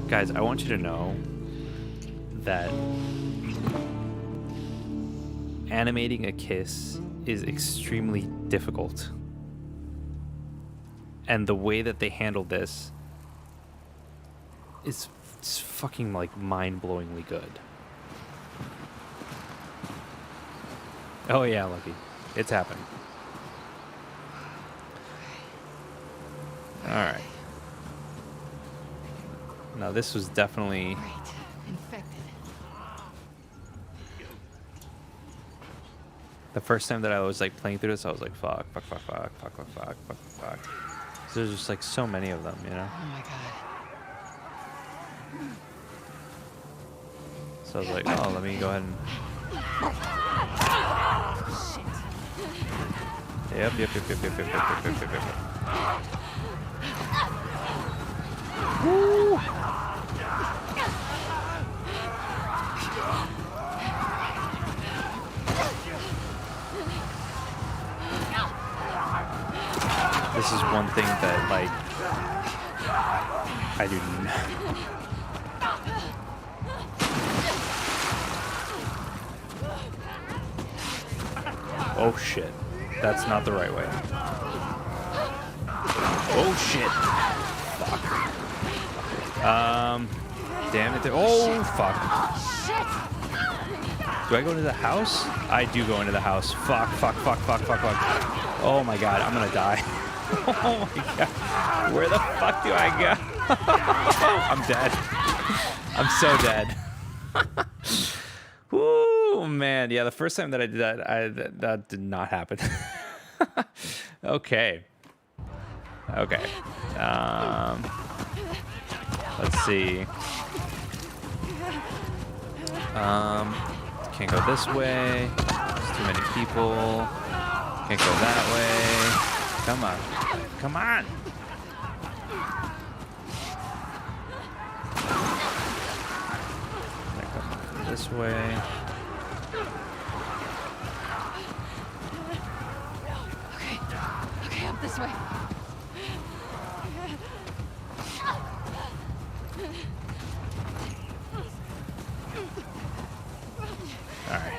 [SPEAKER 1] Guys, I want you to know that animating a kiss is extremely difficult. And the way that they handled this is fucking like mind-blowingly good. Oh yeah, Lucky. It's happened. Alright. Now this was definitely...
[SPEAKER 7] Right. Infected.
[SPEAKER 1] The first time that I was like playing through this, I was like, fuck. So there's just like so many of them, you know?
[SPEAKER 7] Oh my god.
[SPEAKER 1] So I was like, oh, let me go ahead and... Yep. Woo! This is one thing that, like, I do not... Oh shit. That's not the right way. Oh shit. Fuck. Damn it. Oh fuck. Do I go into the house? I do go into the house. Fuck. Oh my god, I'm gonna die. Oh my god. Where the fuck do I go? I'm dead. I'm so dead. Woo, man. Yeah, the first time that I did that, that did not happen. Okay. Let's see. Can't go this way. There's too many people. Can't go that way. Come on. This way.
[SPEAKER 7] Okay, up this way.
[SPEAKER 1] Alright.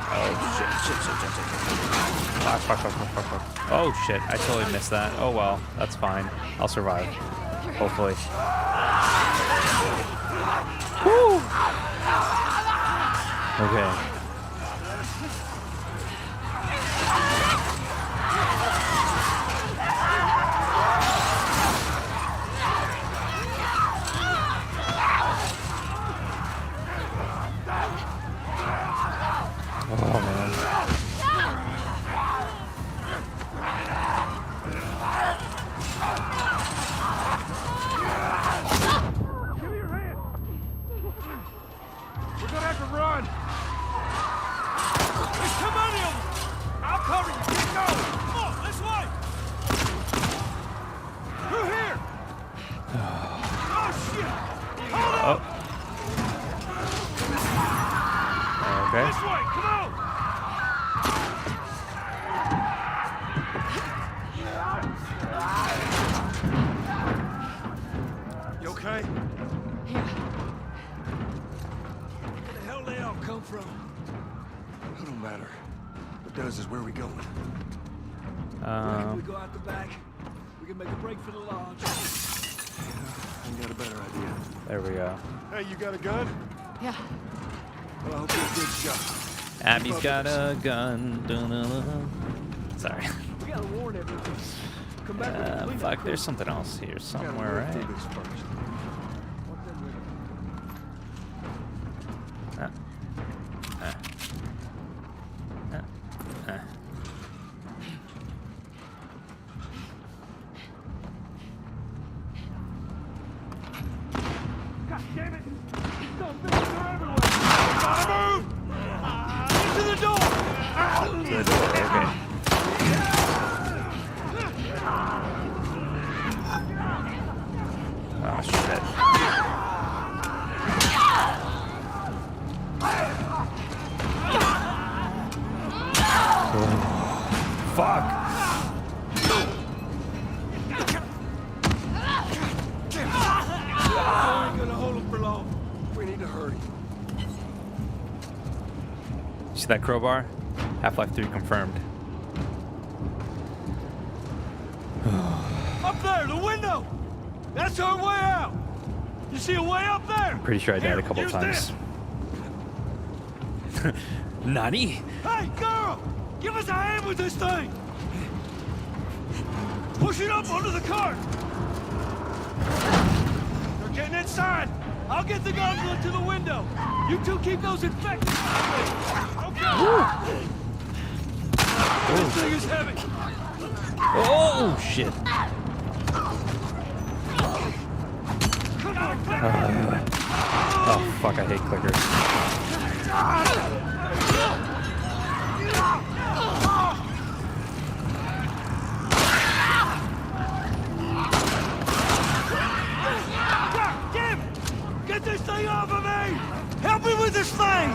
[SPEAKER 1] Oh shit. Fuck. Oh shit, I totally missed that. Oh well, that's fine. I'll survive. Hopefully. Woo! Okay. Oh man.
[SPEAKER 6] We're gonna have to run. There's too many of them. I'll cover you. Keep going. Come on, this way. Through here. Oh shit. Hold up.
[SPEAKER 1] Okay.
[SPEAKER 6] This way. Come on. You okay?
[SPEAKER 7] Yeah.
[SPEAKER 4] Where the hell they all come from?
[SPEAKER 2] It don't matter. What does is where we going?
[SPEAKER 4] Reckon we go out the back. We can make a break for the lodge.
[SPEAKER 2] I got a better idea.
[SPEAKER 1] There we go.
[SPEAKER 2] Hey, you got a gun?
[SPEAKER 7] Yeah.
[SPEAKER 2] Well, I hope you're a good shot.
[SPEAKER 1] Abby's got a gun. Dun-dun-dun. Sorry.
[SPEAKER 4] We gotta warn everyone. Come back with a cleanup
[SPEAKER 1] Fuck,
[SPEAKER 4] crew.
[SPEAKER 1] there's something else here
[SPEAKER 2] Gotta
[SPEAKER 1] somewhere,
[SPEAKER 2] work through
[SPEAKER 1] right?
[SPEAKER 2] this first.
[SPEAKER 6] God damn it! Don't finish are everywhere! Gotta move! Into the door!
[SPEAKER 1] The door, okay. Oh shit. Oh, fuck. See that crowbar? Half-Life 3 confirmed.
[SPEAKER 4] Up there, the window! That's our way out! You see a way up there?
[SPEAKER 1] Pretty sure I died a couple
[SPEAKER 4] use
[SPEAKER 1] times. Nani?
[SPEAKER 4] Hey, girl! Give us a hand with this thing! Push it up onto the cart! They're getting inside! I'll get the gauntlet to the window! You two keep those infected! Okay! This thing is heavy!
[SPEAKER 1] Oh, shit. Oh, fuck, I hate clickers.
[SPEAKER 4] Damn! Get this thing off of me! Help me with this thing!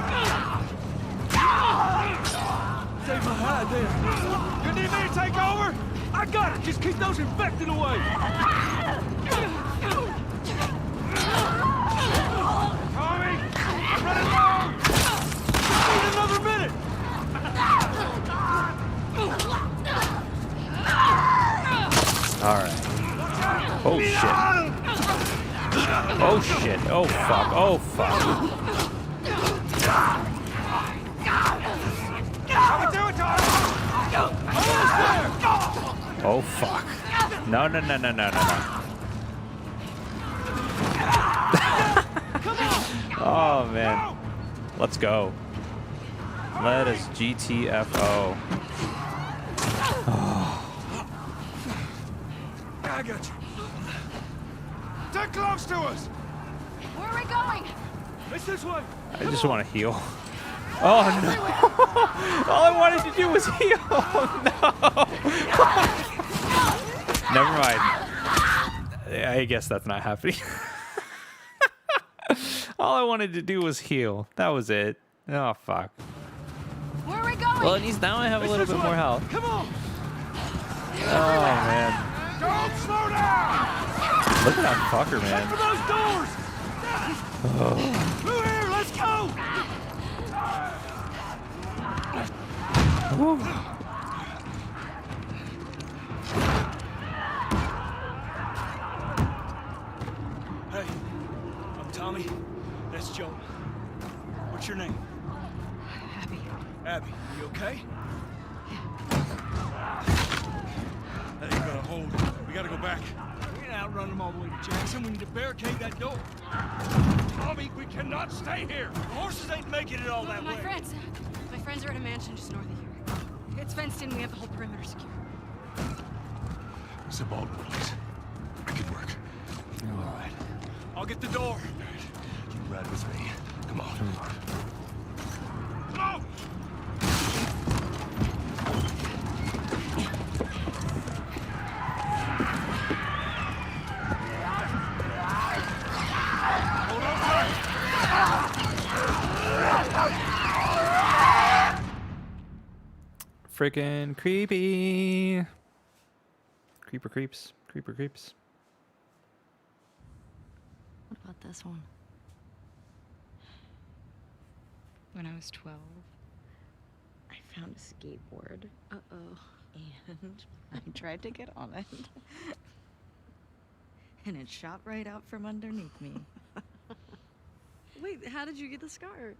[SPEAKER 4] Save my hide there. You need me to take over? I got it! Just keep those infected away! Tommy! I'm running low! Just need another minute!
[SPEAKER 1] Alright. Oh, shit. Oh, shit. Oh, fuck. Oh, fuck.
[SPEAKER 4] How we doing, Tommy? Almost there!
[SPEAKER 1] Oh, fuck. No, no, no, no, no, no, no. Oh, man. Let's go. Let us GTFO.
[SPEAKER 4] I got you. They're close to us!
[SPEAKER 8] Where are we going?
[SPEAKER 4] It's this way!
[SPEAKER 1] I just want to heal. Oh, no. All I wanted to do was heal. Oh, no. Never mind. I guess that's not happening. All I wanted to do was heal. That was it. Oh, fuck.
[SPEAKER 8] Where are we going?
[SPEAKER 1] Well, at least now I have a little bit more health.
[SPEAKER 4] Come on!
[SPEAKER 1] Oh, man.
[SPEAKER 4] Don't slow down!
[SPEAKER 1] Look at that fucker,
[SPEAKER 4] Head
[SPEAKER 1] man.
[SPEAKER 4] for those doors! Through here, let's go! Hey, I'm Tommy. That's Joe. What's your name?
[SPEAKER 3] Abby.
[SPEAKER 4] Abby, you okay? That ain't gonna hold. We gotta go back. We ain't outrun them all the way to Jackson. We need to barricade that door. Tommy, we cannot stay here. The horses ain't making it all that
[SPEAKER 7] My
[SPEAKER 4] way.
[SPEAKER 7] friends are at a mansion just north of here. It's fenced in. We have the whole perimeter secure.
[SPEAKER 2] It's a Baldwin place. I could work.
[SPEAKER 4] All right. I'll get the door.
[SPEAKER 2] You ride with me. Come on.
[SPEAKER 4] Go! Hold on tight.
[SPEAKER 1] Freaking creepy. Creeper creeps. Creeper creeps.
[SPEAKER 3] What about this one?
[SPEAKER 9] When I was 12, I found a skateboard.
[SPEAKER 3] Uh-oh.
[SPEAKER 9] And I tried to get on it. And it shot right out from underneath me.
[SPEAKER 3] Wait, how did you get the scar?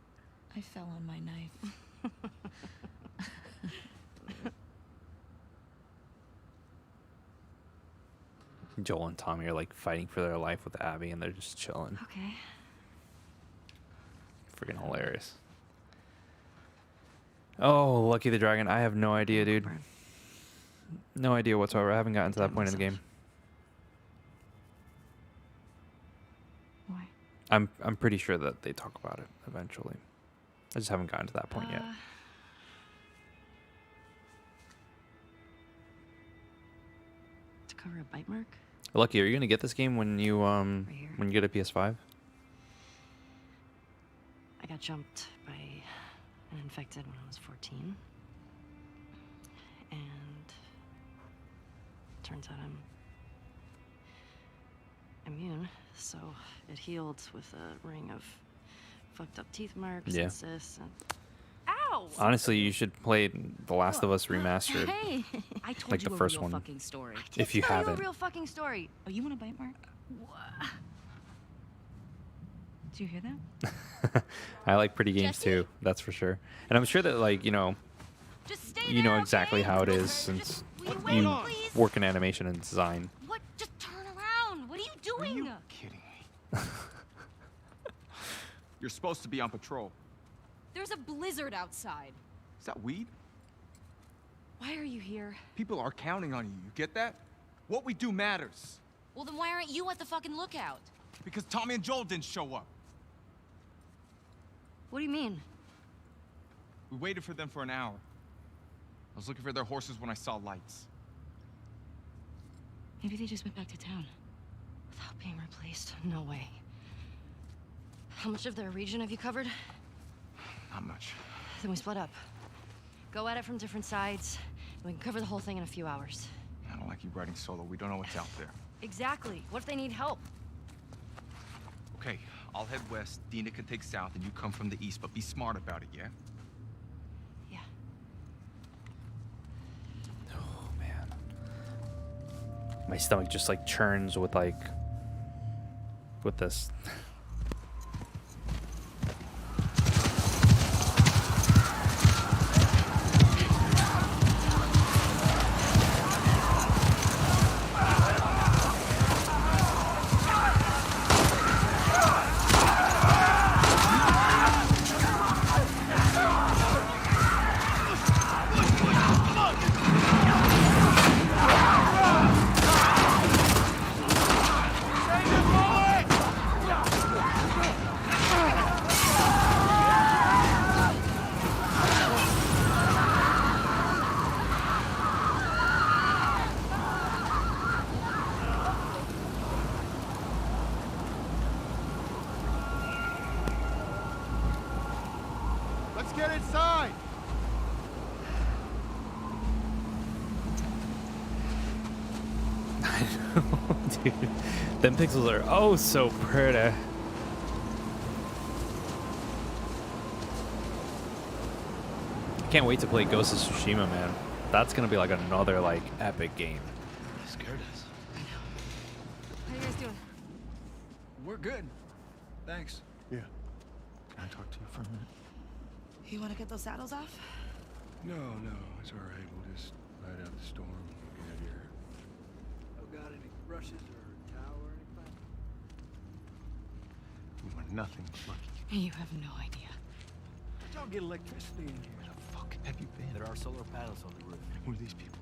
[SPEAKER 9] I fell on my knife.
[SPEAKER 1] Joel and Tommy are like fighting for their life with Abby, and they're just chilling.
[SPEAKER 3] Okay.
[SPEAKER 1] Freaking hilarious. Oh, Lucky the Dragon. I have no idea, dude. No idea whatsoever. I haven't gotten to that point in the game.
[SPEAKER 3] Why?
[SPEAKER 1] I'm pretty sure that they talk about it eventually. I just haven't gotten to that point yet.
[SPEAKER 3] To cover a bite mark?
[SPEAKER 1] Lucky, are you gonna get this game when you when you get a PS5?
[SPEAKER 3] I got jumped by an infected when I was 14. And turns out I'm immune, so it healed with a ring of fucked up teeth marks
[SPEAKER 1] Yeah.
[SPEAKER 3] and cysts and...
[SPEAKER 8] Ow! Go!
[SPEAKER 1] Honestly, you should play The Last of Us Remastered.
[SPEAKER 9] Hey, I told
[SPEAKER 1] Like
[SPEAKER 9] you
[SPEAKER 1] the
[SPEAKER 9] a
[SPEAKER 1] first
[SPEAKER 9] real
[SPEAKER 1] one.
[SPEAKER 9] fucking story.
[SPEAKER 1] If you
[SPEAKER 3] Tell you
[SPEAKER 1] haven't.
[SPEAKER 3] a real fucking story.
[SPEAKER 9] Oh, you want a bite, Mark? Do you hear that?
[SPEAKER 1] I like pretty games
[SPEAKER 8] Jesse?
[SPEAKER 1] too, that's for sure. And I'm sure that, like,
[SPEAKER 8] Just stay
[SPEAKER 1] you know
[SPEAKER 8] there,
[SPEAKER 1] exactly
[SPEAKER 8] okay?
[SPEAKER 1] how it is
[SPEAKER 8] Just-
[SPEAKER 1] since
[SPEAKER 8] will
[SPEAKER 1] you
[SPEAKER 8] you wait, please?
[SPEAKER 1] work in animation and design.
[SPEAKER 8] What? Just turn around. What are you
[SPEAKER 5] Are
[SPEAKER 8] doing?
[SPEAKER 5] you kidding me? You're supposed to be on patrol.
[SPEAKER 8] There's a blizzard outside.
[SPEAKER 5] Is that weed?
[SPEAKER 3] Why are you here?
[SPEAKER 5] People are counting on you. You get that? What we do matters.
[SPEAKER 8] Well, then why aren't you at the fucking lookout?
[SPEAKER 5] Because Tommy and Joel didn't show up.
[SPEAKER 3] What do you mean?
[SPEAKER 5] We waited for them for an hour. I was looking for their horses when I saw lights.
[SPEAKER 9] Maybe they just went back to town.
[SPEAKER 3] Without being replaced? No way. How much of their region have you covered?
[SPEAKER 5] Not much.
[SPEAKER 3] Then we split up. Go at it from different sides, and we can cover the whole thing in a few hours.
[SPEAKER 5] I don't like you riding solo. We don't know what's out there.
[SPEAKER 3] Exactly. What if they need help?
[SPEAKER 5] Okay, I'll head west. Dina can take south, and you come from the east. But be smart about it, yeah?
[SPEAKER 3] Yeah.
[SPEAKER 1] Oh man. My stomach just like churns with this.
[SPEAKER 6] Let's get inside!
[SPEAKER 1] Dude, them pixels are oh so pretty. Can't wait to play Ghost of Tsushima, man. That's gonna be like another like epic game.
[SPEAKER 4] They scared us.
[SPEAKER 3] How you guys doing?
[SPEAKER 4] We're good. Thanks.
[SPEAKER 10] Yeah. Can I talk to you for a minute?
[SPEAKER 9] You want to get those saddles off?
[SPEAKER 2] No, it's all right. We'll just ride out the storm and get out of here.
[SPEAKER 4] Oh, got any brushes or towel or anything?
[SPEAKER 10] You are nothing but lucky.
[SPEAKER 9] You have no idea.
[SPEAKER 4] Y'all get electricity in here.
[SPEAKER 10] Where the fuck have you been?
[SPEAKER 4] There are solar panels on the roof.
[SPEAKER 10] Who are these people?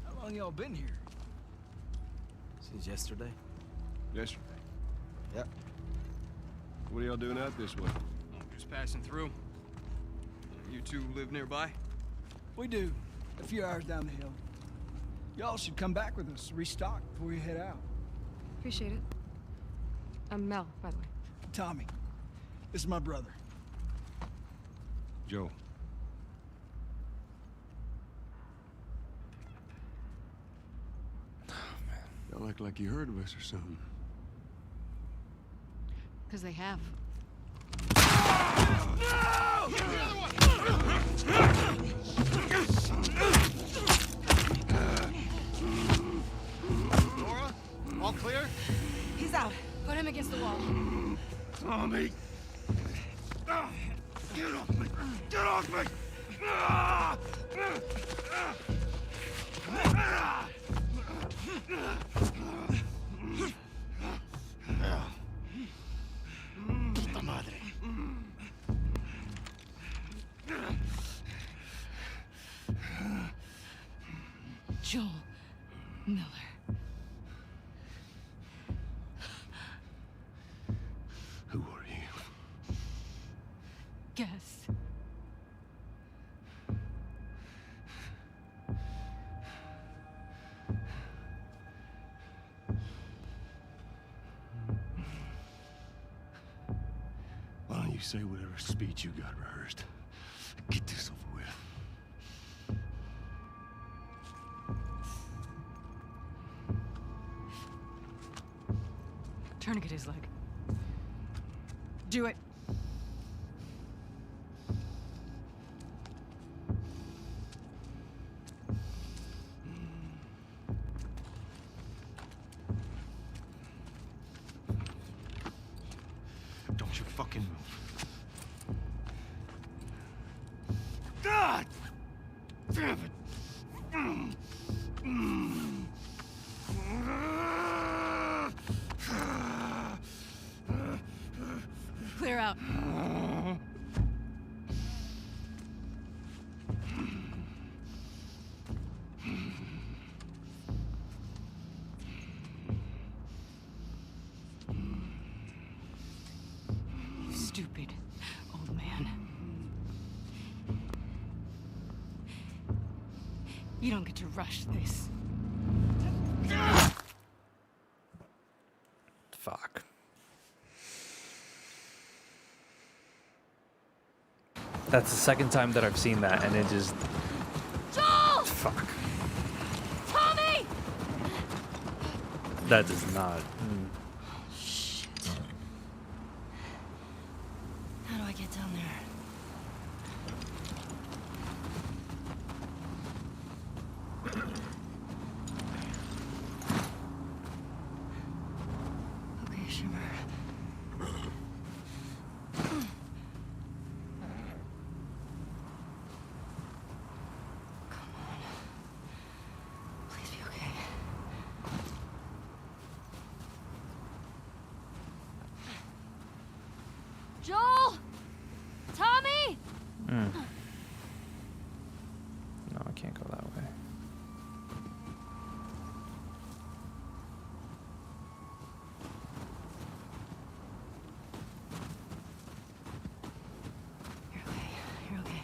[SPEAKER 4] How long y'all been here?
[SPEAKER 11] Since yesterday.
[SPEAKER 2] Yesterday.
[SPEAKER 11] Yep.
[SPEAKER 2] What are y'all doing out this way?
[SPEAKER 5] Just passing through. You two live nearby?
[SPEAKER 4] We do. A few hours down the hill. Y'all should come back with us, restock before you head out.
[SPEAKER 3] Appreciate it. I'm Mel, by the way.
[SPEAKER 4] Tommy, this is my brother.
[SPEAKER 2] Joe. Y'all act like you heard of us or something.
[SPEAKER 3] Because they have.
[SPEAKER 6] Laura? All clear?
[SPEAKER 3] He's out. Put him against the wall.
[SPEAKER 2] Tommy! Get off me! Get off me!
[SPEAKER 6] Puta madre.
[SPEAKER 9] Joel Miller.
[SPEAKER 2] Who are you?
[SPEAKER 9] Guess.
[SPEAKER 2] Why don't you say whatever speech you got rehearsed? Get this over with.
[SPEAKER 3] Tourniquet his leg. Do it.
[SPEAKER 10] fucking move.
[SPEAKER 4] God! Damn it!
[SPEAKER 8] Clear out.
[SPEAKER 7] You stupid old man. You don't get to rush this.
[SPEAKER 1] Fuck. That's the second time that I've seen that, and it just...
[SPEAKER 8] Joel!
[SPEAKER 1] Fuck.
[SPEAKER 8] Tommy!
[SPEAKER 1] That does not...
[SPEAKER 3] Shit. How do I get down there? Okay, Shimmer. Come on. Please be okay.
[SPEAKER 8] Joel! Tommy!
[SPEAKER 1] No, I can't go that way.
[SPEAKER 3] You're okay. You're okay.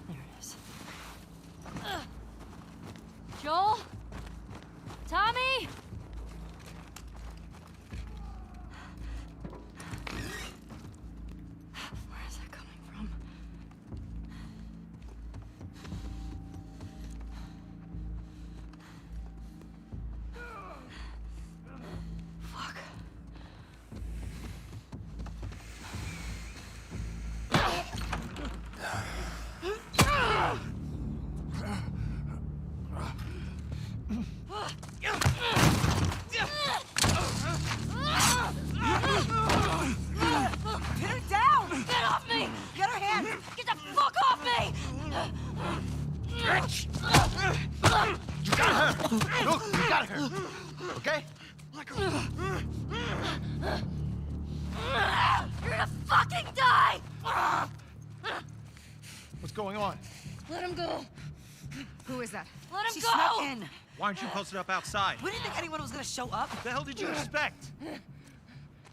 [SPEAKER 3] There it is.
[SPEAKER 8] Joel? Tommy?
[SPEAKER 3] Where is that coming from? Fuck.
[SPEAKER 8] Pin her down! Get off me! Get her hand! Get the fuck off me!
[SPEAKER 10] You got her! Look, you got her! Okay?
[SPEAKER 8] You're gonna fucking die!
[SPEAKER 10] What's going on?
[SPEAKER 8] Let him go!
[SPEAKER 7] Who is that?
[SPEAKER 8] Let him
[SPEAKER 7] She
[SPEAKER 8] go!
[SPEAKER 7] snuck in.
[SPEAKER 10] Why aren't you posted up outside?
[SPEAKER 7] We didn't think anyone was gonna show up.
[SPEAKER 10] What the hell did you expect?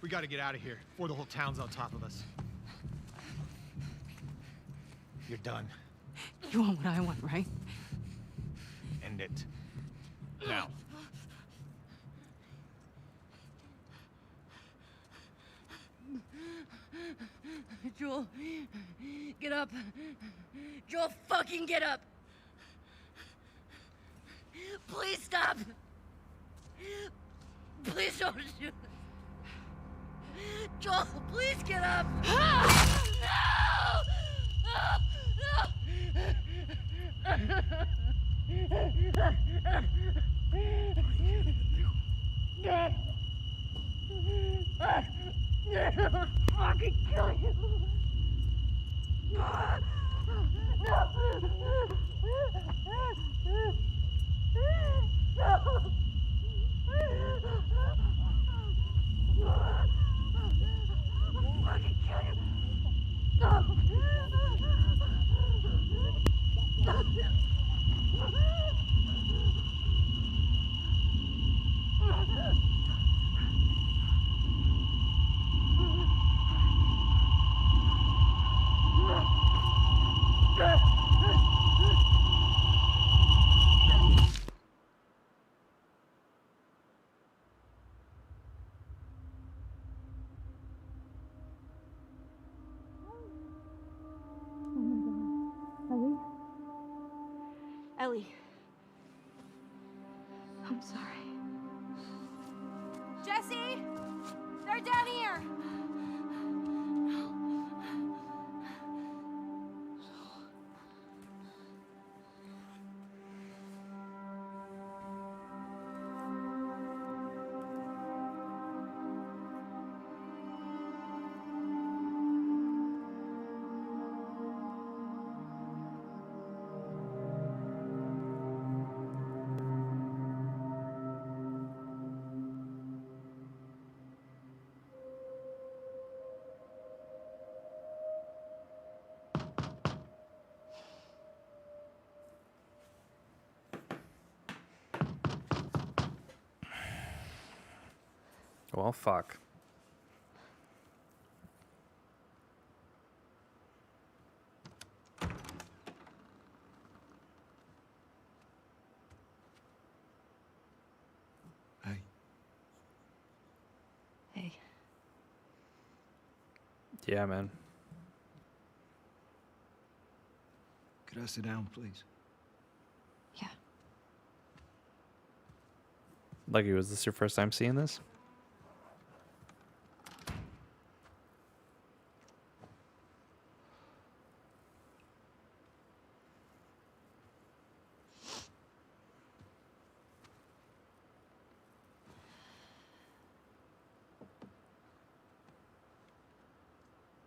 [SPEAKER 10] We gotta get out of here before the whole town's on top of us. You're done.
[SPEAKER 7] You want what I want, right?
[SPEAKER 10] End it. Now.
[SPEAKER 8] Joel, get up. Joel, fucking get up. Please stop. Please don't shoot. Joel, please get up. No! Fucking kill you.
[SPEAKER 7] Ellie. I'm sorry.
[SPEAKER 8] Jesse! They're down here!
[SPEAKER 1] Well, fuck.
[SPEAKER 2] Hey,
[SPEAKER 3] Hey.
[SPEAKER 1] Yeah, man.
[SPEAKER 2] could I sit down, please?
[SPEAKER 3] Yeah.
[SPEAKER 1] Lucky, was this your first time seeing this?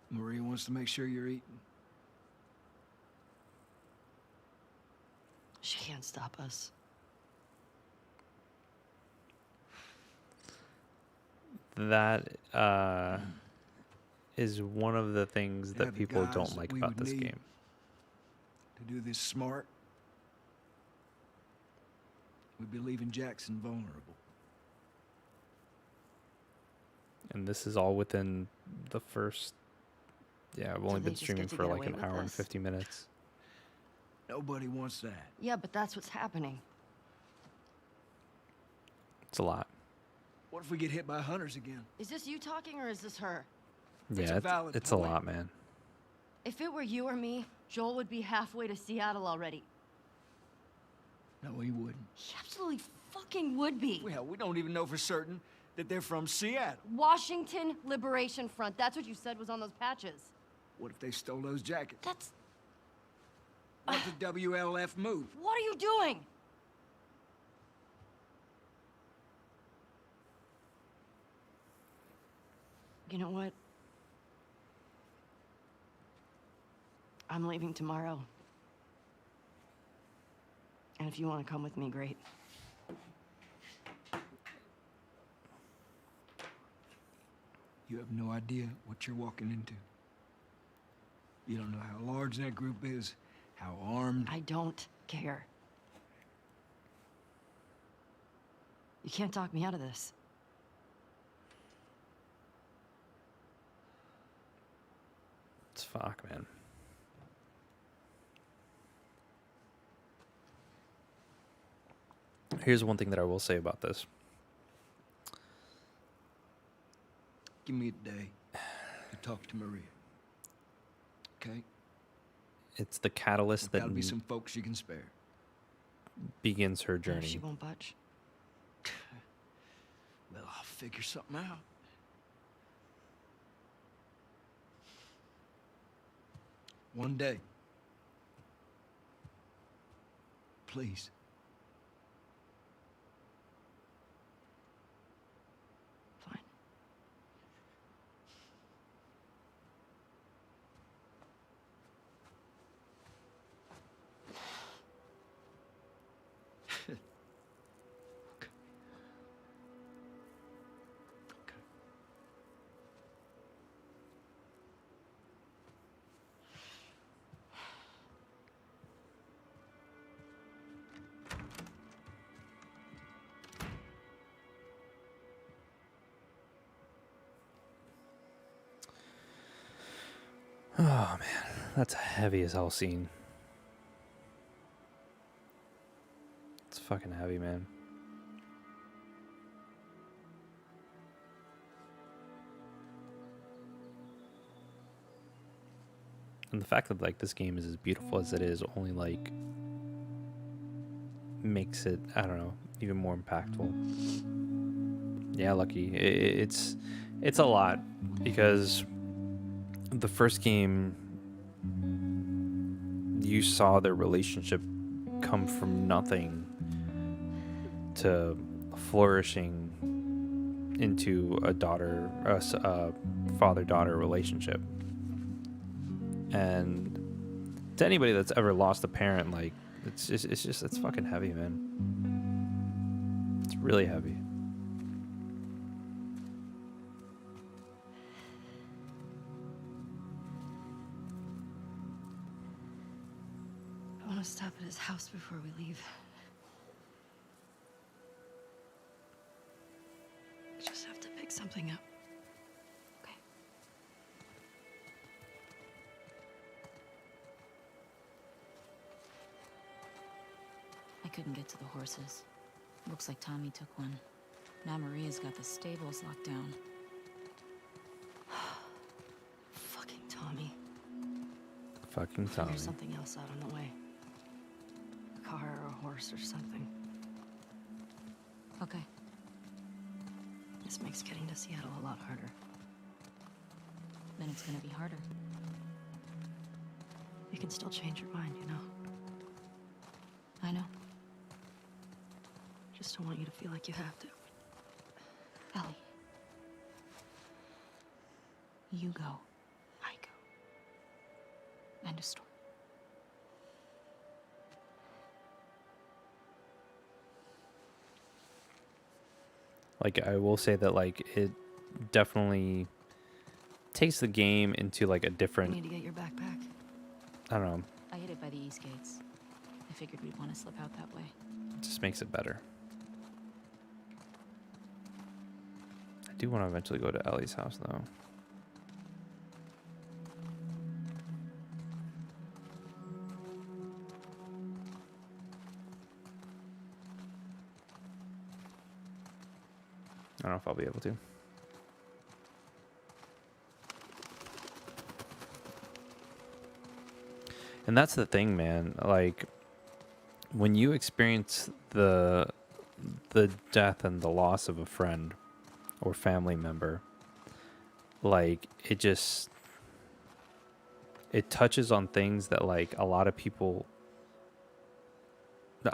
[SPEAKER 2] Maria wants to make sure you're eating.
[SPEAKER 3] She can't stop us.
[SPEAKER 1] That is one of the things
[SPEAKER 2] Yeah,
[SPEAKER 1] that
[SPEAKER 2] the
[SPEAKER 1] people
[SPEAKER 2] guys
[SPEAKER 1] don't
[SPEAKER 2] that
[SPEAKER 1] like
[SPEAKER 2] we
[SPEAKER 1] about
[SPEAKER 2] would
[SPEAKER 1] this
[SPEAKER 2] need
[SPEAKER 1] game.
[SPEAKER 2] To do this smart, we'd be leaving Jackson vulnerable.
[SPEAKER 1] And this is all within the first... Yeah, I've only
[SPEAKER 3] they
[SPEAKER 1] been
[SPEAKER 3] just
[SPEAKER 1] streaming
[SPEAKER 3] get to
[SPEAKER 1] for
[SPEAKER 3] get
[SPEAKER 1] like
[SPEAKER 3] away
[SPEAKER 1] an
[SPEAKER 3] with
[SPEAKER 1] hour and
[SPEAKER 3] this?
[SPEAKER 1] 50 minutes.
[SPEAKER 2] Nobody wants that.
[SPEAKER 3] Yeah, but that's what's happening.
[SPEAKER 1] It's a lot.
[SPEAKER 2] What if we get hit by hunters again?
[SPEAKER 3] Is this you talking or is this her?
[SPEAKER 2] It's a
[SPEAKER 1] Yeah,
[SPEAKER 2] valid
[SPEAKER 1] it's a
[SPEAKER 2] point.
[SPEAKER 1] lot, man.
[SPEAKER 3] If it were you or me, Joel would be halfway to Seattle already.
[SPEAKER 2] No, he wouldn't.
[SPEAKER 3] He absolutely fucking would be.
[SPEAKER 2] Well, we don't even know for certain that they're from Seattle.
[SPEAKER 3] Washington Liberation Front. That's what you said was on those patches.
[SPEAKER 2] What if they stole those jackets?
[SPEAKER 3] That's...
[SPEAKER 2] What if the WLF moved?
[SPEAKER 3] What are you doing? You know what? I'm leaving tomorrow. And if you want to come with me, great.
[SPEAKER 2] You have no idea what you're walking into. You don't know how large that group is, how armed.
[SPEAKER 3] I don't care. You can't talk me out of this.
[SPEAKER 1] It's fuck, man. Here's one thing that I will say about this.
[SPEAKER 2] Give me a day to talk to Maria. Okay?
[SPEAKER 1] It's the catalyst that
[SPEAKER 2] Gotta be some folks you can spare.
[SPEAKER 1] begins her
[SPEAKER 3] And if she
[SPEAKER 1] journey.
[SPEAKER 3] won't budge.
[SPEAKER 2] Well, I'll figure something out. One day. Please.
[SPEAKER 3] Fine.
[SPEAKER 1] Oh man, that's a heavy as hell scene. It's fucking heavy, man. And the fact that like this game is as beautiful as it is only like makes it, I don't know, even more impactful. Yeah, Lucky. It's a lot because the first game you saw their relationship come from nothing to flourishing into a father-daughter relationship. And to anybody that's ever lost a parent, like it's fucking heavy, man. It's really heavy.
[SPEAKER 3] I want to stop at his house before we leave. I just have to pick something something up.
[SPEAKER 9] Okay. I couldn't get to the horses. Looks like Tommy took one. Now Maria's got the stables locked down.
[SPEAKER 3] Fucking Tommy.
[SPEAKER 1] Fucking Tommy.
[SPEAKER 3] There's something else out on the way. A car or a horse or something.
[SPEAKER 9] Okay.
[SPEAKER 3] This makes getting to Seattle a lot harder.
[SPEAKER 9] Then it's gonna be harder.
[SPEAKER 3] You can still change your mind, you know?
[SPEAKER 9] I know.
[SPEAKER 3] Just don't want you to feel like you have to.
[SPEAKER 9] Ellie. You go.
[SPEAKER 3] I go.
[SPEAKER 9] End of story.
[SPEAKER 1] Like, I will say that, like, it definitely takes the game into, like, a
[SPEAKER 3] You
[SPEAKER 1] different,
[SPEAKER 3] need to get your backpack.
[SPEAKER 1] I don't know,
[SPEAKER 9] I hid it by the east gates. I figured we'd want to slip out that way.
[SPEAKER 1] it just makes it better. I do want to eventually go to Ellie's house, though. I don't know if I'll be able to. And that's the thing, man. Like, when you experience the death and the loss of a friend or family member, like, it touches on things that, like, a lot of people,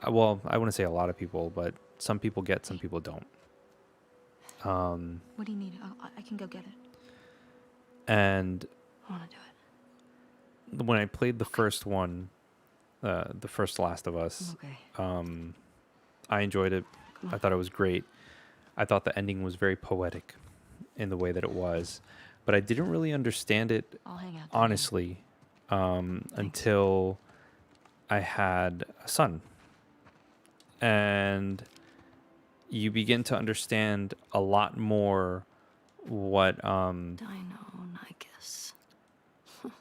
[SPEAKER 1] well, I wouldn't say a lot of people, but some people get, some people don't.
[SPEAKER 9] What do you need? I can go get it.
[SPEAKER 1] And
[SPEAKER 3] I want to do it.
[SPEAKER 1] when I played the first one, the first Last of Us,
[SPEAKER 3] Okay.
[SPEAKER 1] I enjoyed it.
[SPEAKER 3] Come
[SPEAKER 1] I
[SPEAKER 3] on.
[SPEAKER 1] thought it was great. I thought the ending was very poetic in the way that it was, but I didn't really understand it,
[SPEAKER 9] I'll hang out there.
[SPEAKER 1] honestly, until I had a son. And you begin to understand a lot more what
[SPEAKER 3] Dino-Nicus.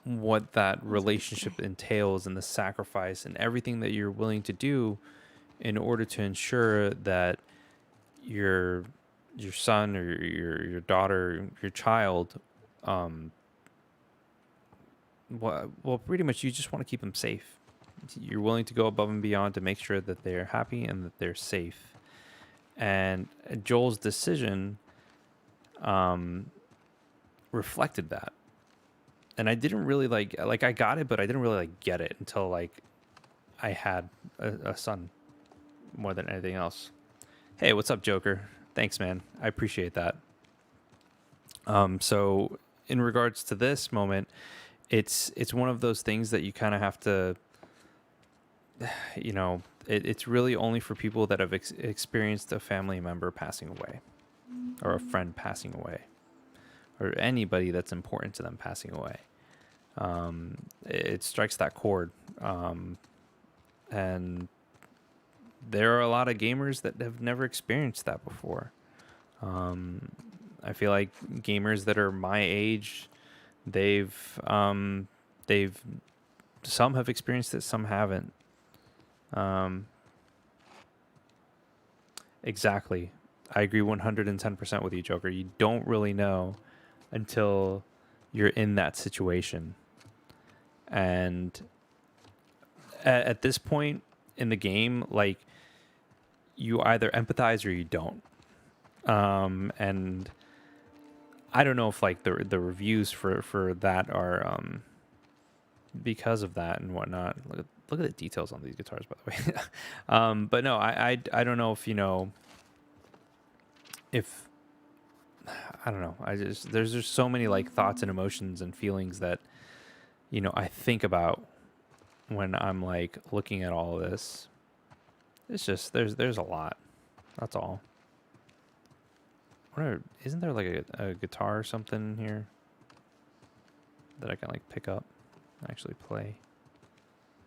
[SPEAKER 1] what that relationship entails and the sacrifice and everything that you're willing to do in order to ensure that your son or your daughter, your child, well, pretty much you just want to keep them safe. You're willing to go above and beyond to make sure that they're happy and that they're safe. And Joel's decision reflected that. And I didn't really like I got it, but I didn't really like get it until like I had a son more than anything else. Hey, what's up, Joker? Thanks, man. I appreciate that. So in regards to this moment, it's one of those things that you kind of have to, you know, it's really only for people that have experienced a family member passing away or a friend passing away or anybody that's important to them passing away. It strikes that chord. And there are a lot of gamers that have never experienced that before. I feel like gamers that are my age, some have experienced it, some haven't. Exactly. I agree 110% with you, Joker. You don't really know until you're in that situation. And at this point in the game, like, you either empathize or you don't. And I don't know if like the reviews for that are because of that and whatnot. Look at the details on these guitars, by the way. But no, I don't know if, you know, if I don't know. There's just so many like thoughts and emotions and feelings that, you know, I think about when I'm like looking at all of this. It's just there's a lot. That's all. Isn't there like a guitar or something here that I can like pick up and actually play?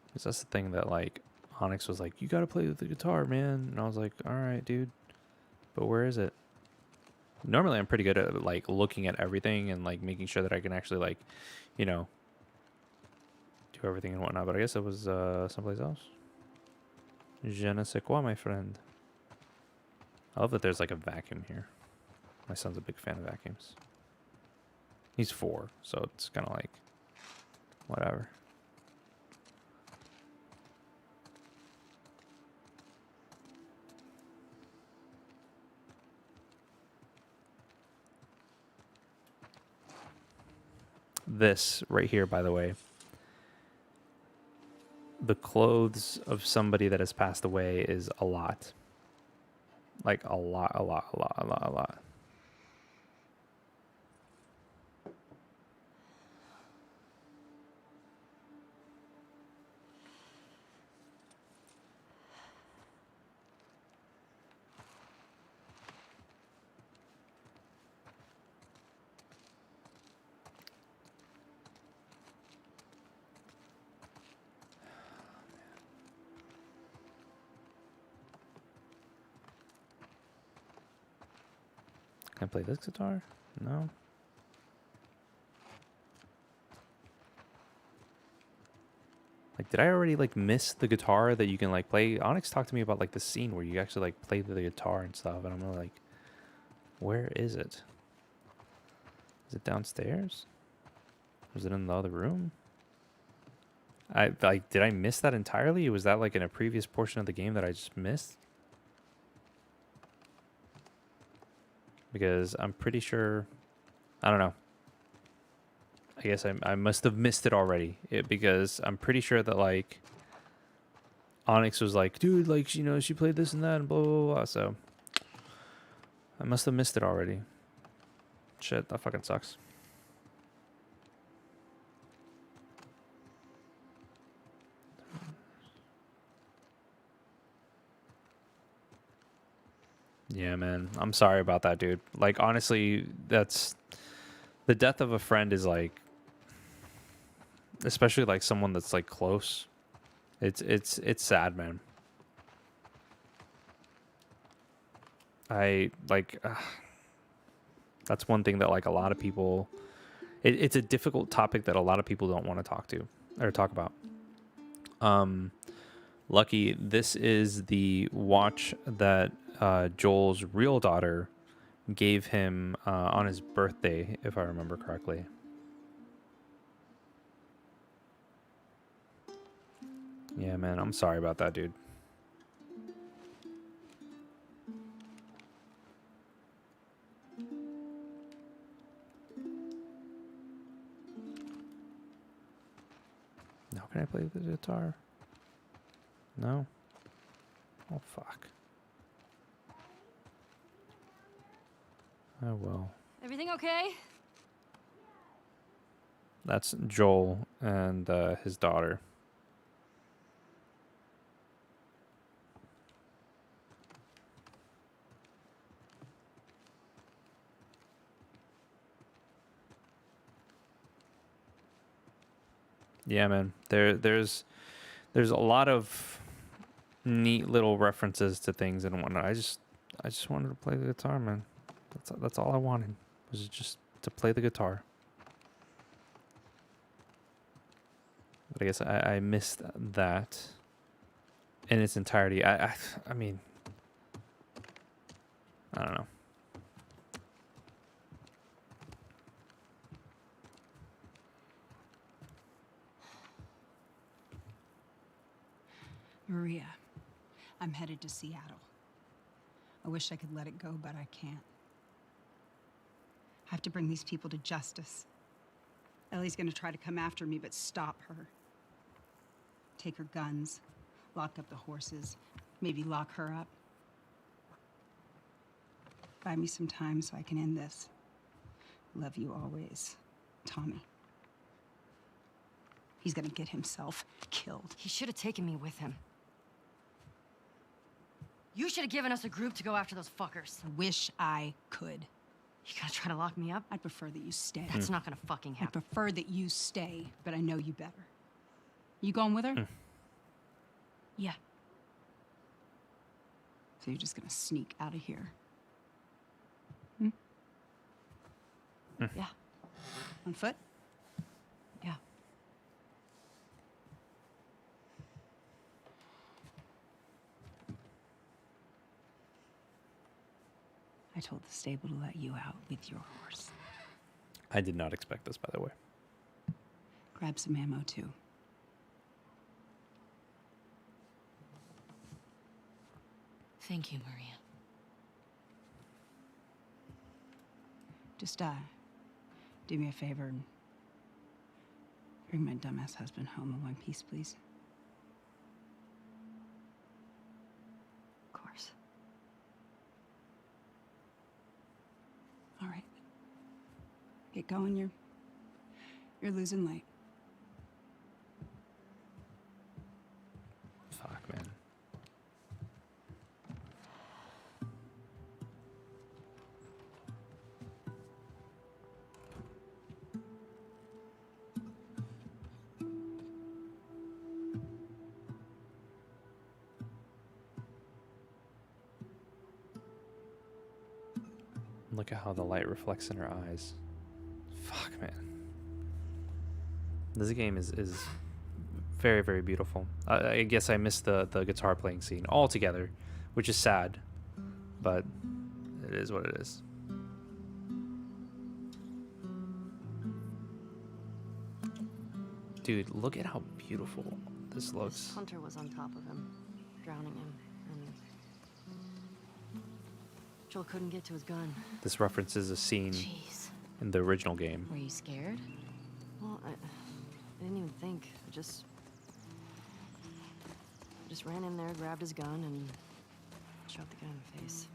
[SPEAKER 1] Because that's the thing that like Onix was like, you gotta play with the guitar, man. And I was like, all right, dude. But where is it? Normally, I'm pretty good at like looking at everything and like making sure that I can actually like, you know, do everything and whatnot. But I guess it was someplace else. Je ne sais quoi, my friend. I love that there's like a vacuum here. My son's a big fan of vacuums. He's 4, so it's kind of like whatever. This right here, by the way, the clothes of somebody that has passed away is a lot. Like a lot, a lot, a lot, a lot, a lot. Can I play this guitar? No. Like, did I already like miss the guitar that you can like play? Onyx talked to me about like the scene where you actually like play the guitar and stuff, and I'm like, where is it? Is it downstairs? Was it in the other room? I like, did I miss that entirely? Was that like in a previous portion of the game that I just missed? Because I'm pretty sure, I don't know. I guess I must have missed it already, because I'm pretty sure that like Onyx was like, dude, like, you know, she played this and that and blah, blah, blah. So I must have missed it already. Shit, that fucking sucks. Yeah, man. I'm sorry about that, dude. Like, honestly, that's the death of a friend is like, especially like someone that's like close. It's sad, man. I like that's one thing that like a lot of people it's a difficult topic that a lot of people don't want to talk to or talk about. Lucky, this is the watch that Joel's real daughter gave him on his birthday, if I remember correctly. Yeah, man, I'm sorry about that, dude. Now, can I play the guitar? No? Oh, fuck. Oh, well.
[SPEAKER 8] Everything okay?
[SPEAKER 1] That's Joel and his daughter. Yeah, man. There's a lot of neat little references to things and whatnot. I just wanted to play the guitar, man. That's all I wanted, was just to play the guitar. But I guess I missed that in its entirety. I mean, I don't know.
[SPEAKER 12] Maria, I'm headed to Seattle. I wish I could let it go, but I can't. I have to bring these people to justice. Ellie's gonna try to come after me, but stop her. Take her guns, lock up the horses, maybe lock her up. Buy me some time so I can end this. Love you always, Tommy. He's gonna get himself killed.
[SPEAKER 3] He should have taken me with him. You should have given us a group to go after those fuckers.
[SPEAKER 12] I wish I could.
[SPEAKER 3] You gonna try to lock me up?
[SPEAKER 12] I'd prefer that you stay.
[SPEAKER 3] That's not gonna fucking
[SPEAKER 12] I
[SPEAKER 3] happen.
[SPEAKER 12] prefer that you stay, but I know you better. You going with her?
[SPEAKER 3] Yeah.
[SPEAKER 12] So you're just gonna sneak out of here?
[SPEAKER 3] Yeah.
[SPEAKER 12] On foot?
[SPEAKER 3] Yeah.
[SPEAKER 12] I told the stable to let you out with your horse.
[SPEAKER 1] I did not expect this, by the way.
[SPEAKER 12] Grab some ammo, too.
[SPEAKER 9] Thank you, Maria.
[SPEAKER 12] Just, do me a favor and bring my dumbass husband home in one piece, please.
[SPEAKER 3] Of course.
[SPEAKER 12] All right. Get going, you're losing light.
[SPEAKER 1] Fuck, man. Look at how the light reflects in her eyes. Fuck, man. This game is very, very beautiful. I guess I missed the guitar playing scene altogether, which is sad, but it is what it is. Dude, look at how beautiful this looks.
[SPEAKER 3] This hunter was on top of him, drowning him, and Joel couldn't get to his gun.
[SPEAKER 1] This references a scene
[SPEAKER 9] Jeez.
[SPEAKER 1] in the original game.
[SPEAKER 9] Were you scared?
[SPEAKER 3] Well, I didn't even think. I just ran in there, grabbed his gun, and shot the guy in the face.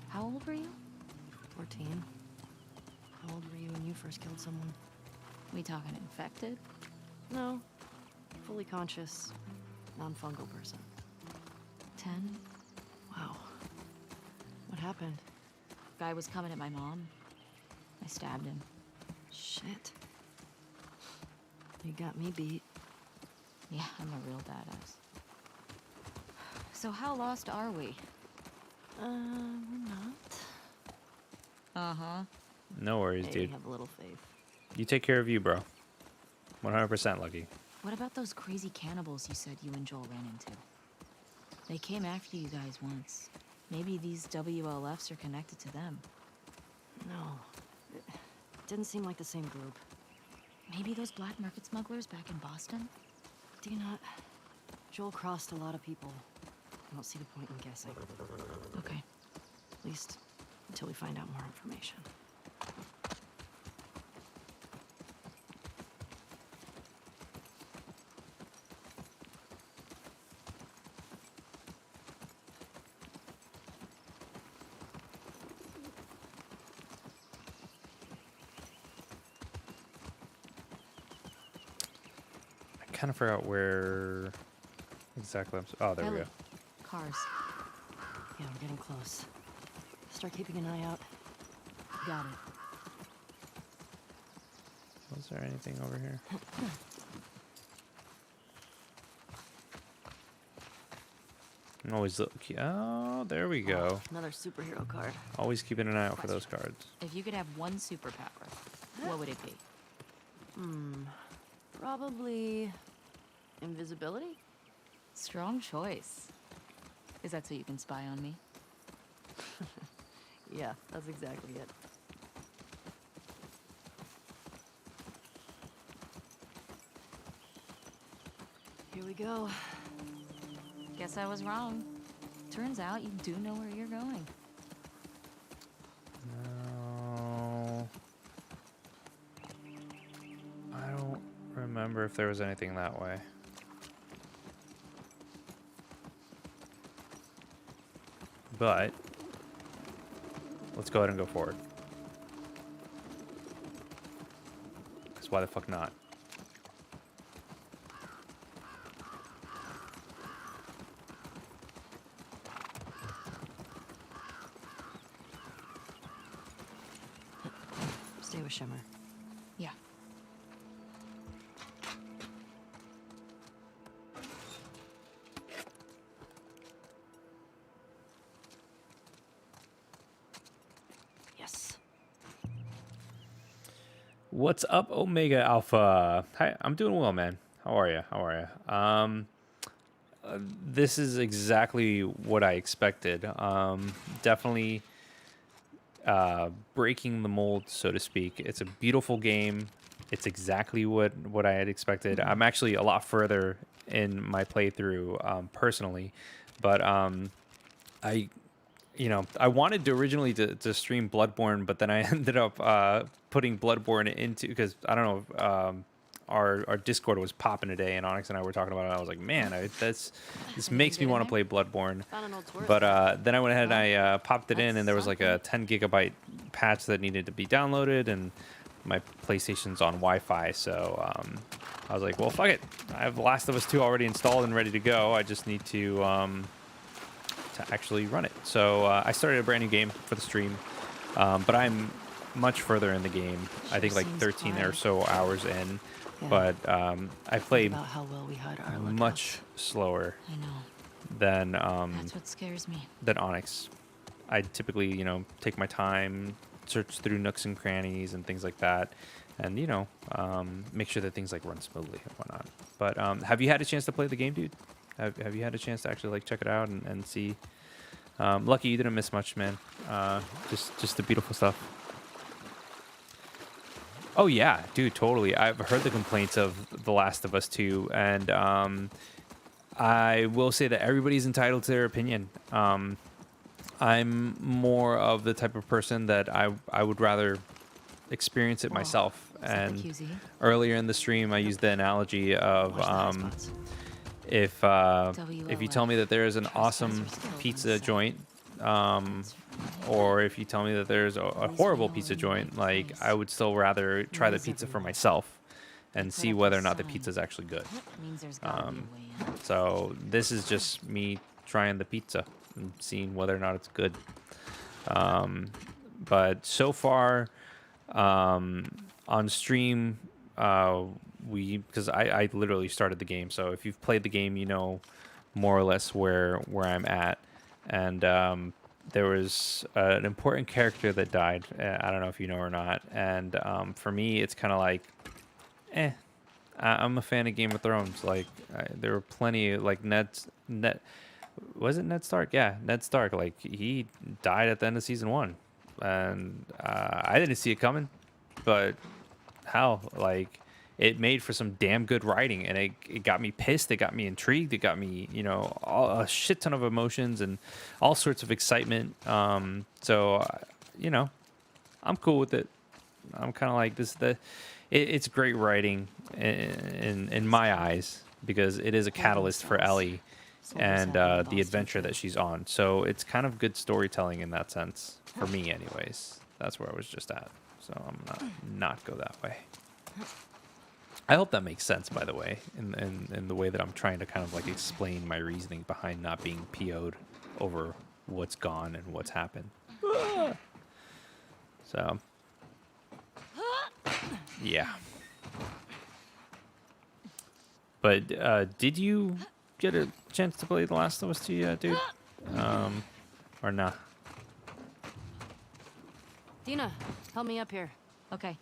[SPEAKER 9] How old were you?
[SPEAKER 3] 14. How old were you when you first killed someone?
[SPEAKER 9] We talking infected?
[SPEAKER 3] No. Fully conscious, non-fungal person.
[SPEAKER 9] 10?
[SPEAKER 3] Wow. What happened?
[SPEAKER 9] Guy was coming at my mom. I stabbed him.
[SPEAKER 3] Shit. You got me beat.
[SPEAKER 9] Yeah, I'm a real badass. So how lost are we?
[SPEAKER 3] We're not.
[SPEAKER 9] Uh-huh.
[SPEAKER 1] No worries,
[SPEAKER 3] Hey,
[SPEAKER 1] dude.
[SPEAKER 3] have a little faith.
[SPEAKER 1] You take care of you, bro. 100% Lucky.
[SPEAKER 9] What about those crazy cannibals you said you and Joel ran into? They came after you guys once. Maybe these WLFs are connected to them.
[SPEAKER 3] No. It didn't seem like the same group.
[SPEAKER 9] Maybe those black market smugglers back in Boston?
[SPEAKER 3] Do you not? Joel crossed a lot of people. I don't see the point in guessing.
[SPEAKER 9] Okay.
[SPEAKER 3] At least until we find out more information.
[SPEAKER 1] I kind of forgot where exactly oh, there we
[SPEAKER 3] Ellie.
[SPEAKER 1] go.
[SPEAKER 9] Cars.
[SPEAKER 3] Yeah, we're getting close. Start keeping an eye out.
[SPEAKER 9] Got it.
[SPEAKER 1] Was there anything over here? I'm always look. Oh, there we go.
[SPEAKER 3] Oh, another superhero card.
[SPEAKER 1] Always keeping an eye out for those cards.
[SPEAKER 9] If you could have one superpower, what would it be?
[SPEAKER 3] Probably invisibility?
[SPEAKER 9] Strong choice. Is that so you can spy on me?
[SPEAKER 3] Yeah, that's exactly it. Here we go.
[SPEAKER 9] Guess I was wrong. Turns out you do know where you're going.
[SPEAKER 1] No. I don't remember if there was anything that way. But let's go ahead and go forward. Because why the fuck not?
[SPEAKER 3] Stay with Shimmer.
[SPEAKER 9] Yeah.
[SPEAKER 3] Yes.
[SPEAKER 1] What's up, Omega Alpha? Hi, I'm doing well, man. How are you? How are you? This is exactly what I expected. Definitely breaking the mold, so to speak. It's a beautiful game. It's exactly what I had expected. I'm actually a lot further in my playthrough personally, but I wanted to originally to stream Bloodborne, but then I ended up putting Bloodborne into, because I don't know, our Discord was popping today, and Onix and I were talking about it. I was like, man, this makes me want to play Bloodborne. But then I went ahead and I popped it in, and there was like a 10 gigabyte patch that needed to be downloaded, and my PlayStation's on Wi-Fi, so I was like, well, fuck it. I have The Last of Us 2 already installed and ready to go. I just need to actually run it. So I started a brand new game for the stream, but I'm much further in the game. I think like 13 or so hours in, but I played much slower than
[SPEAKER 9] That's what scares me.
[SPEAKER 1] than Onix. I typically, take my time, search through nooks and crannies and things like that, and make sure that things like run smoothly and whatnot. But have you had a chance to play the game, dude? Have you had a chance to actually like check it out and see? Lucky you didn't miss much, man. Just the beautiful stuff. Oh yeah, dude, totally. I've heard the complaints of The Last of Us 2, and I will say that everybody's entitled to their opinion. I'm more of the type of person that I would rather experience it myself. And earlier in the stream, I used the analogy of if you tell me that there is an awesome pizza joint, or if you tell me that there's a horrible pizza joint, like I would still rather try the pizza for myself and see whether or not the pizza is actually good. So this is just me trying the pizza and seeing whether or not it's good. But so far on stream, because I literally started the game, so if you've played the game, you know more or less where I'm at. And there was an important character that died. I don't know if you know or not. And for me, it's kind of like, I'm a fan of Game of Thrones. Like there were plenty, like was it Ned Stark? Yeah, Ned Stark. Like he died at the end of season 1, and I didn't see it coming. But how? Like it made for some damn good writing, and it got me pissed. It got me intrigued. It got me, a shit ton of emotions and all sorts of excitement. So, I'm cool with it. I'm kind of like this. It's great writing in my eyes, because it is a catalyst for Ellie and the adventure that she's on. So it's kind of good storytelling in that sense for me, anyways. That's where I was just at. So I'm not go that way. I hope that makes sense, by the way, in the way that I'm trying to kind of like explain my reasoning behind not being PO'd over what's gone and what's happened. So, yeah. But did you get a chance to play The Last of Us 2 yet, dude? Or nah?
[SPEAKER 3] Dina, help me up here.
[SPEAKER 9] Okay.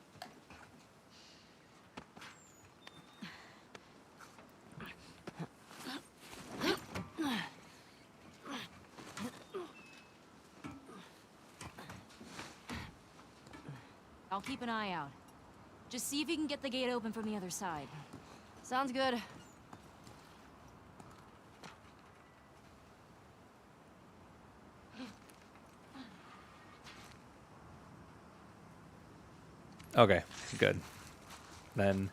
[SPEAKER 9] I'll keep an eye out. Just see if you can get the gate open from the other side.
[SPEAKER 3] Sounds good.
[SPEAKER 1] Okay, good. Then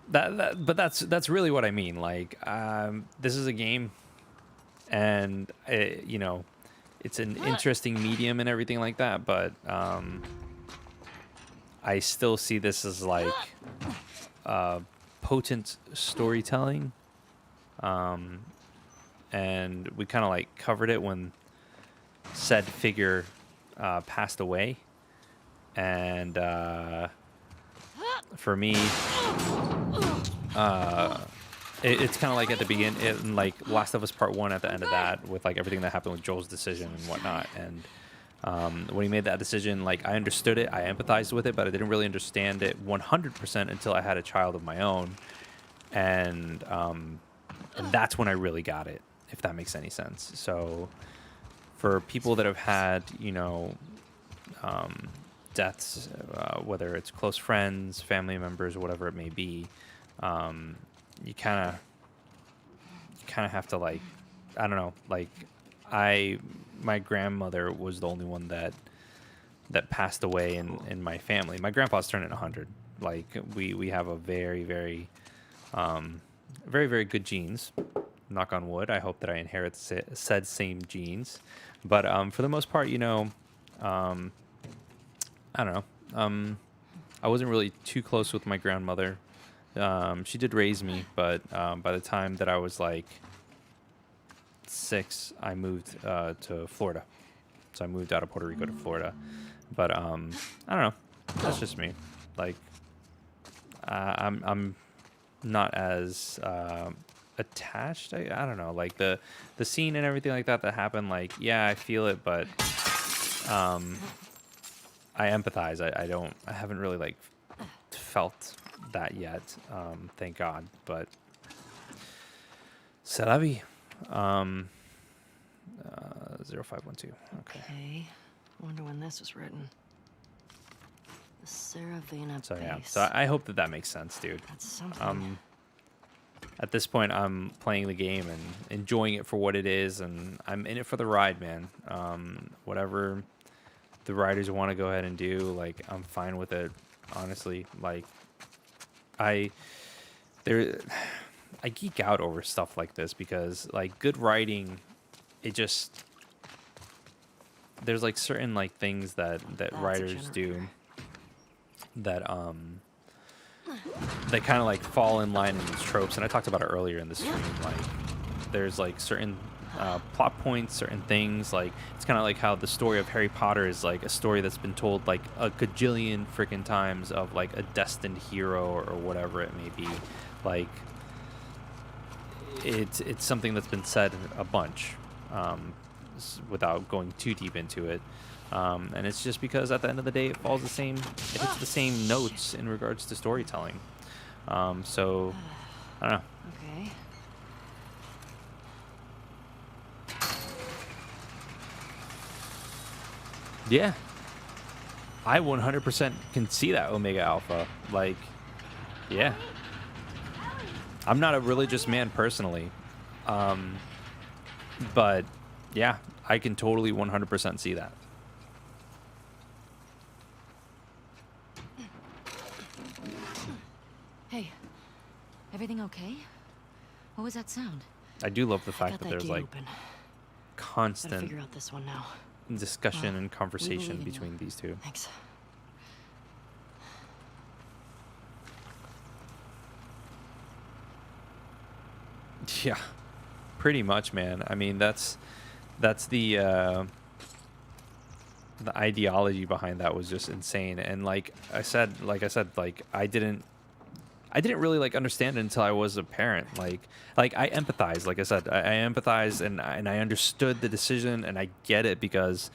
[SPEAKER 1] but that's really what I mean. Like, this is a game, and it's an interesting medium and everything like that. But I still see this as like potent storytelling, and we kind of like covered it when said figure passed away. And for me, it's kind of like at the beginning, like Last of Us Part 1 at the end of that, with like everything that happened with Joel's decision and whatnot. And When he made that decision, like, I understood it, I empathized with it, but I didn't really understand it 100% until I had a child of my own, and that's when I really got it, if that makes any sense. So for people that have had, deaths, whether it's close friends, family members, whatever it may be, you kind of have to, like, I don't know, like, my grandmother was the only one that passed away in my family. My grandpa's turning 100. Like, we have a very, very, very, very good genes. Knock on wood. I hope that I inherit said same genes. But for the most part, I don't know. I wasn't really too close with my grandmother. She did raise me, but by the time that I was like 6, I moved to Florida. So I moved out of Puerto Rico to Florida. But I don't know. That's just me. Like, I'm not as attached. I don't know. Like the scene and everything like that happened. Like, yeah, I feel it, but I empathize. I haven't really like felt that yet. Thank God. But c'est la vie. 0512.
[SPEAKER 3] Okay. Wonder when this was written. The Saravena
[SPEAKER 1] So yeah.
[SPEAKER 3] base.
[SPEAKER 1] So I hope that makes sense, dude.
[SPEAKER 3] That's something.
[SPEAKER 1] At this point, I'm playing the game and enjoying it for what it is, and I'm in it for the ride, man. Whatever the riders want to go ahead and do, like, I'm fine with it, honestly. Like, I geek out over stuff like this because, like, good writing, there's like certain like things that writers do that they kind of like fall in line in these tropes, and I talked about it earlier in the stream. Like, there's like certain plot points, certain things. Like, it's kind of like how the story of Harry Potter is like a story that's been told like a gajillion freaking times of like a destined hero or whatever it may be. Like, it's something that's been said a bunch, without going too deep into it. And it's just because at the end of the day, it hits the same notes in regards to storytelling. So, I don't know.
[SPEAKER 3] Okay.
[SPEAKER 1] Yeah. I 100% can see that Omega Alpha. Like, yeah. I'm not a religious man personally. But, yeah, I can totally 100% see that.
[SPEAKER 9] Hey, everything okay? What was that sound?
[SPEAKER 1] I do love the fact
[SPEAKER 3] Got
[SPEAKER 1] that
[SPEAKER 3] that
[SPEAKER 1] there's
[SPEAKER 3] gate
[SPEAKER 1] like
[SPEAKER 3] open. Gotta
[SPEAKER 1] constant
[SPEAKER 3] figure out this one now.
[SPEAKER 1] discussion and
[SPEAKER 3] Leave
[SPEAKER 1] conversation
[SPEAKER 3] it
[SPEAKER 1] between these two.
[SPEAKER 3] Thanks.
[SPEAKER 1] Yeah, pretty much, man. I mean, that's the ideology behind that was just insane. And like I said, I didn't really like understand it until I was a parent. Like I empathize. Like I said, I empathize and I understood the decision, and I get it because,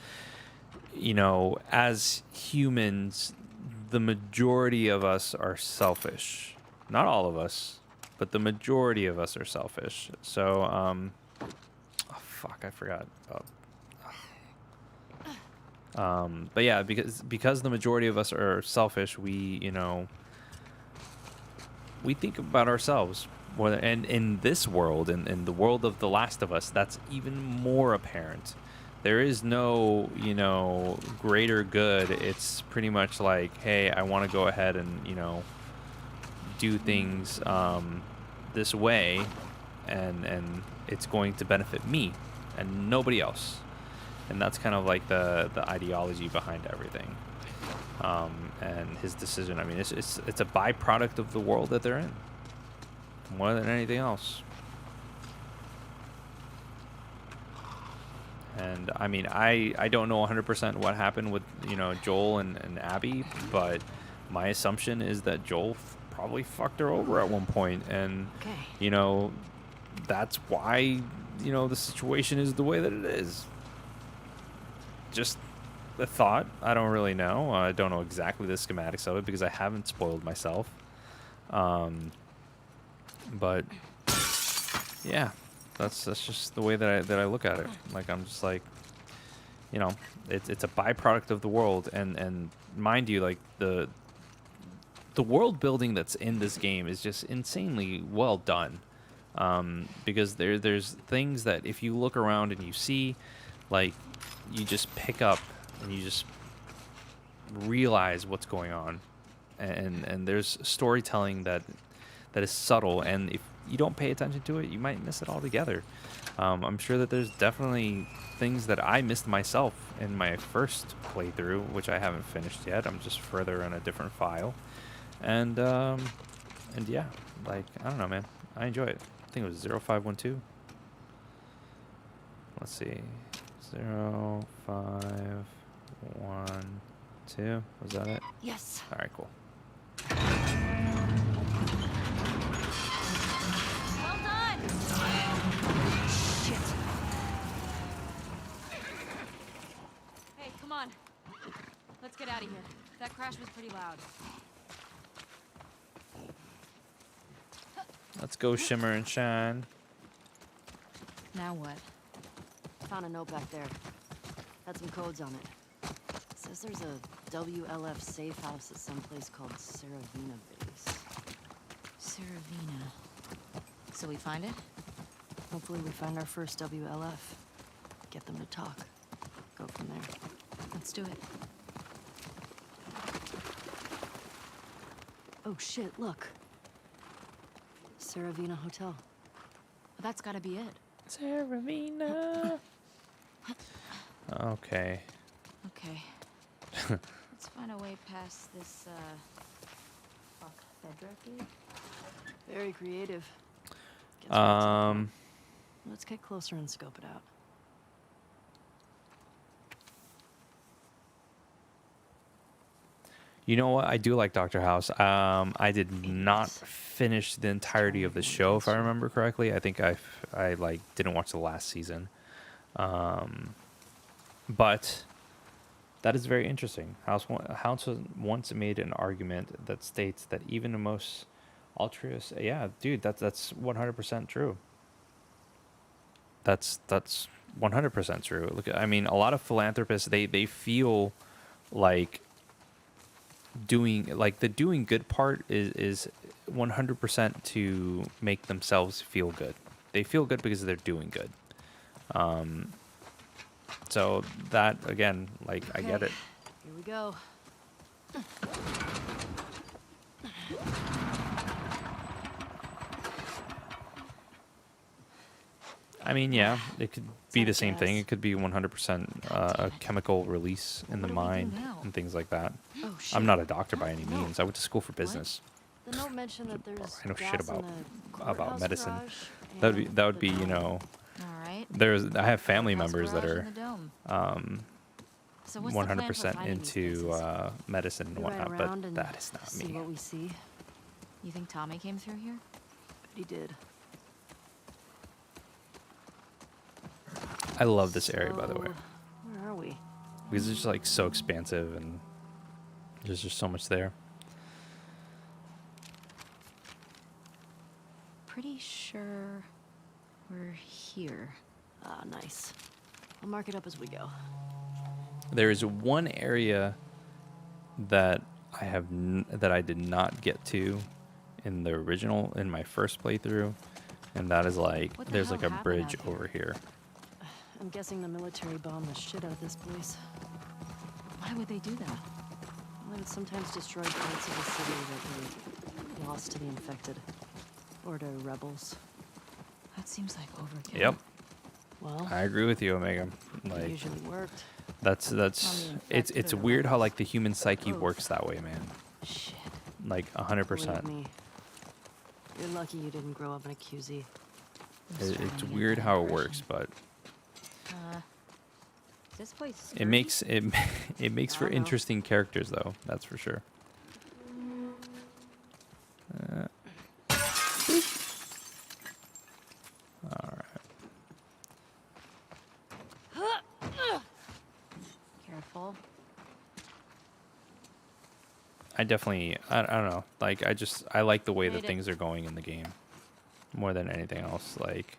[SPEAKER 1] as humans, the majority of us are selfish. Not all of us, but the majority of us are selfish. So, oh fuck, I forgot about. But yeah, because the majority of us are selfish, we think about ourselves more than, and in this world, in the world of The Last of Us, that's even more apparent. There is no, greater good. It's pretty much like, hey, I want to go ahead and, do things this way, and it's going to benefit me and nobody else. And that's kind of like the ideology behind everything. And his decision, I mean, it's a byproduct of the world that they're in more than anything else. And I mean, I don't know 100% what happened with, Joel and Abby, but my assumption is that Joel probably fucked her over at one point, and that's why the situation is the way that it is. Just thought. I don't really know. I don't know exactly the schematics of it because I haven't spoiled myself. But yeah, that's just the way that I look at it. Like I'm just like, you know, it's a byproduct of the world, and mind you, like the world building that's in this game is just insanely well done. Because there's things that if you look around and you see, like you just pick up and you just realize what's going on, and there's storytelling that is subtle, and if you don't pay attention to it, you might miss it altogether. I'm sure that there's definitely things that I missed myself in my first playthrough, which I haven't finished yet. I'm just further in a different file, and yeah, like I don't know, man. I enjoy it. I think it was 0512. Let's see, 0512. Was that it?
[SPEAKER 3] Yes.
[SPEAKER 1] All right, cool.
[SPEAKER 8] Well done!
[SPEAKER 3] Shit.
[SPEAKER 8] Hey, come on. Let's get out of here. That crash was pretty loud.
[SPEAKER 1] Let's go shimmer and shine.
[SPEAKER 9] Now what?
[SPEAKER 3] Found a note back there. Had some codes on it. Says there's a WLF safe house at some place called Saravina Base.
[SPEAKER 9] Saravina. So we find it?
[SPEAKER 3] Hopefully we find our first WLF. Get them to talk. Go from there.
[SPEAKER 9] Let's do it.
[SPEAKER 3] Oh shit, look. Saravina Hotel.
[SPEAKER 9] Well, that's gotta be it.
[SPEAKER 1] Saravina. Okay.
[SPEAKER 9] Okay. Let's find a way past this, fuck, Fedra gate?
[SPEAKER 3] Very creative. Guess what's up?
[SPEAKER 1] Um,
[SPEAKER 3] Let's get closer and scope it out.
[SPEAKER 1] you know what? I do like Dr. House. I did not finish the entirety of the show, if I remember correctly. I think I like didn't watch the last season. But that is very interesting. House once made an argument that states that even the most altruist, yeah, dude, that's 100% true. That's 100% true. Look, I mean, a lot of philanthropists they feel like the doing good part is 100% to make themselves feel good. They feel good because they're doing good. So that again, like I get it.
[SPEAKER 3] Here we go.
[SPEAKER 1] I mean, yeah, it could be the same thing.
[SPEAKER 3] gas.
[SPEAKER 1] It could be 100% a chemical release in the
[SPEAKER 9] What do we do
[SPEAKER 1] mind
[SPEAKER 9] now?
[SPEAKER 1] and things like that.
[SPEAKER 3] Oh shit.
[SPEAKER 1] I'm not a doctor by any means. I went to school for business.
[SPEAKER 3] The note mentioned that there's
[SPEAKER 1] I know shit
[SPEAKER 3] gas in
[SPEAKER 1] about
[SPEAKER 3] the courthouse
[SPEAKER 1] medicine.
[SPEAKER 3] garage
[SPEAKER 1] That would
[SPEAKER 3] and
[SPEAKER 1] be
[SPEAKER 3] the
[SPEAKER 1] you
[SPEAKER 3] dome.
[SPEAKER 1] know,
[SPEAKER 9] Alright.
[SPEAKER 1] I have family
[SPEAKER 9] Courthouse
[SPEAKER 1] members that
[SPEAKER 9] garage
[SPEAKER 1] are
[SPEAKER 9] and the dome. So what's the plan for
[SPEAKER 1] 100%
[SPEAKER 9] finding these
[SPEAKER 1] into
[SPEAKER 9] places?
[SPEAKER 1] medicine and
[SPEAKER 3] We ride
[SPEAKER 1] whatnot,
[SPEAKER 3] around
[SPEAKER 1] but
[SPEAKER 3] and
[SPEAKER 1] that is not
[SPEAKER 3] see
[SPEAKER 1] me.
[SPEAKER 3] what we see.
[SPEAKER 9] You think Tommy came through here?
[SPEAKER 3] Bet he did.
[SPEAKER 1] I love this area, by the way,
[SPEAKER 3] So, where are we?
[SPEAKER 1] because it's just like so expansive and there's just so much there.
[SPEAKER 9] Pretty sure we're here.
[SPEAKER 3] Ah, nice. I'll mark it up as we go.
[SPEAKER 1] There is one area that that I did not get to in the original in my first playthrough, and that is like
[SPEAKER 9] What the
[SPEAKER 1] there's
[SPEAKER 9] hell
[SPEAKER 1] like a
[SPEAKER 9] happened
[SPEAKER 1] bridge
[SPEAKER 9] out here?
[SPEAKER 1] over here.
[SPEAKER 3] I'm guessing the military bombed the shit out of this place.
[SPEAKER 9] Why would they do that?
[SPEAKER 3] Well, it sometimes destroyed parts of the city that were lost to the infected. Or to rebels.
[SPEAKER 9] That seems like overkill.
[SPEAKER 1] Yep,
[SPEAKER 3] Well,
[SPEAKER 1] I agree with you, Omega.
[SPEAKER 3] it
[SPEAKER 1] Like
[SPEAKER 3] usually worked.
[SPEAKER 1] that's
[SPEAKER 3] On the
[SPEAKER 1] it's
[SPEAKER 3] infected or
[SPEAKER 1] weird how
[SPEAKER 3] rebels.
[SPEAKER 1] like the human psyche
[SPEAKER 3] Both.
[SPEAKER 1] works that way, man.
[SPEAKER 3] Shit.
[SPEAKER 1] Like
[SPEAKER 3] Believe
[SPEAKER 1] 100%.
[SPEAKER 3] me. You're lucky you didn't grow up in a QZ.
[SPEAKER 1] It's weird how it works, but
[SPEAKER 9] This place.
[SPEAKER 1] it makes it it makes
[SPEAKER 3] I
[SPEAKER 1] for
[SPEAKER 3] don't know.
[SPEAKER 1] interesting characters, though. That's for sure. All right.
[SPEAKER 3] Careful.
[SPEAKER 1] I definitely, I don't know. Like, I like the way that
[SPEAKER 3] Made it.
[SPEAKER 1] things are going in the game more than anything else. Like,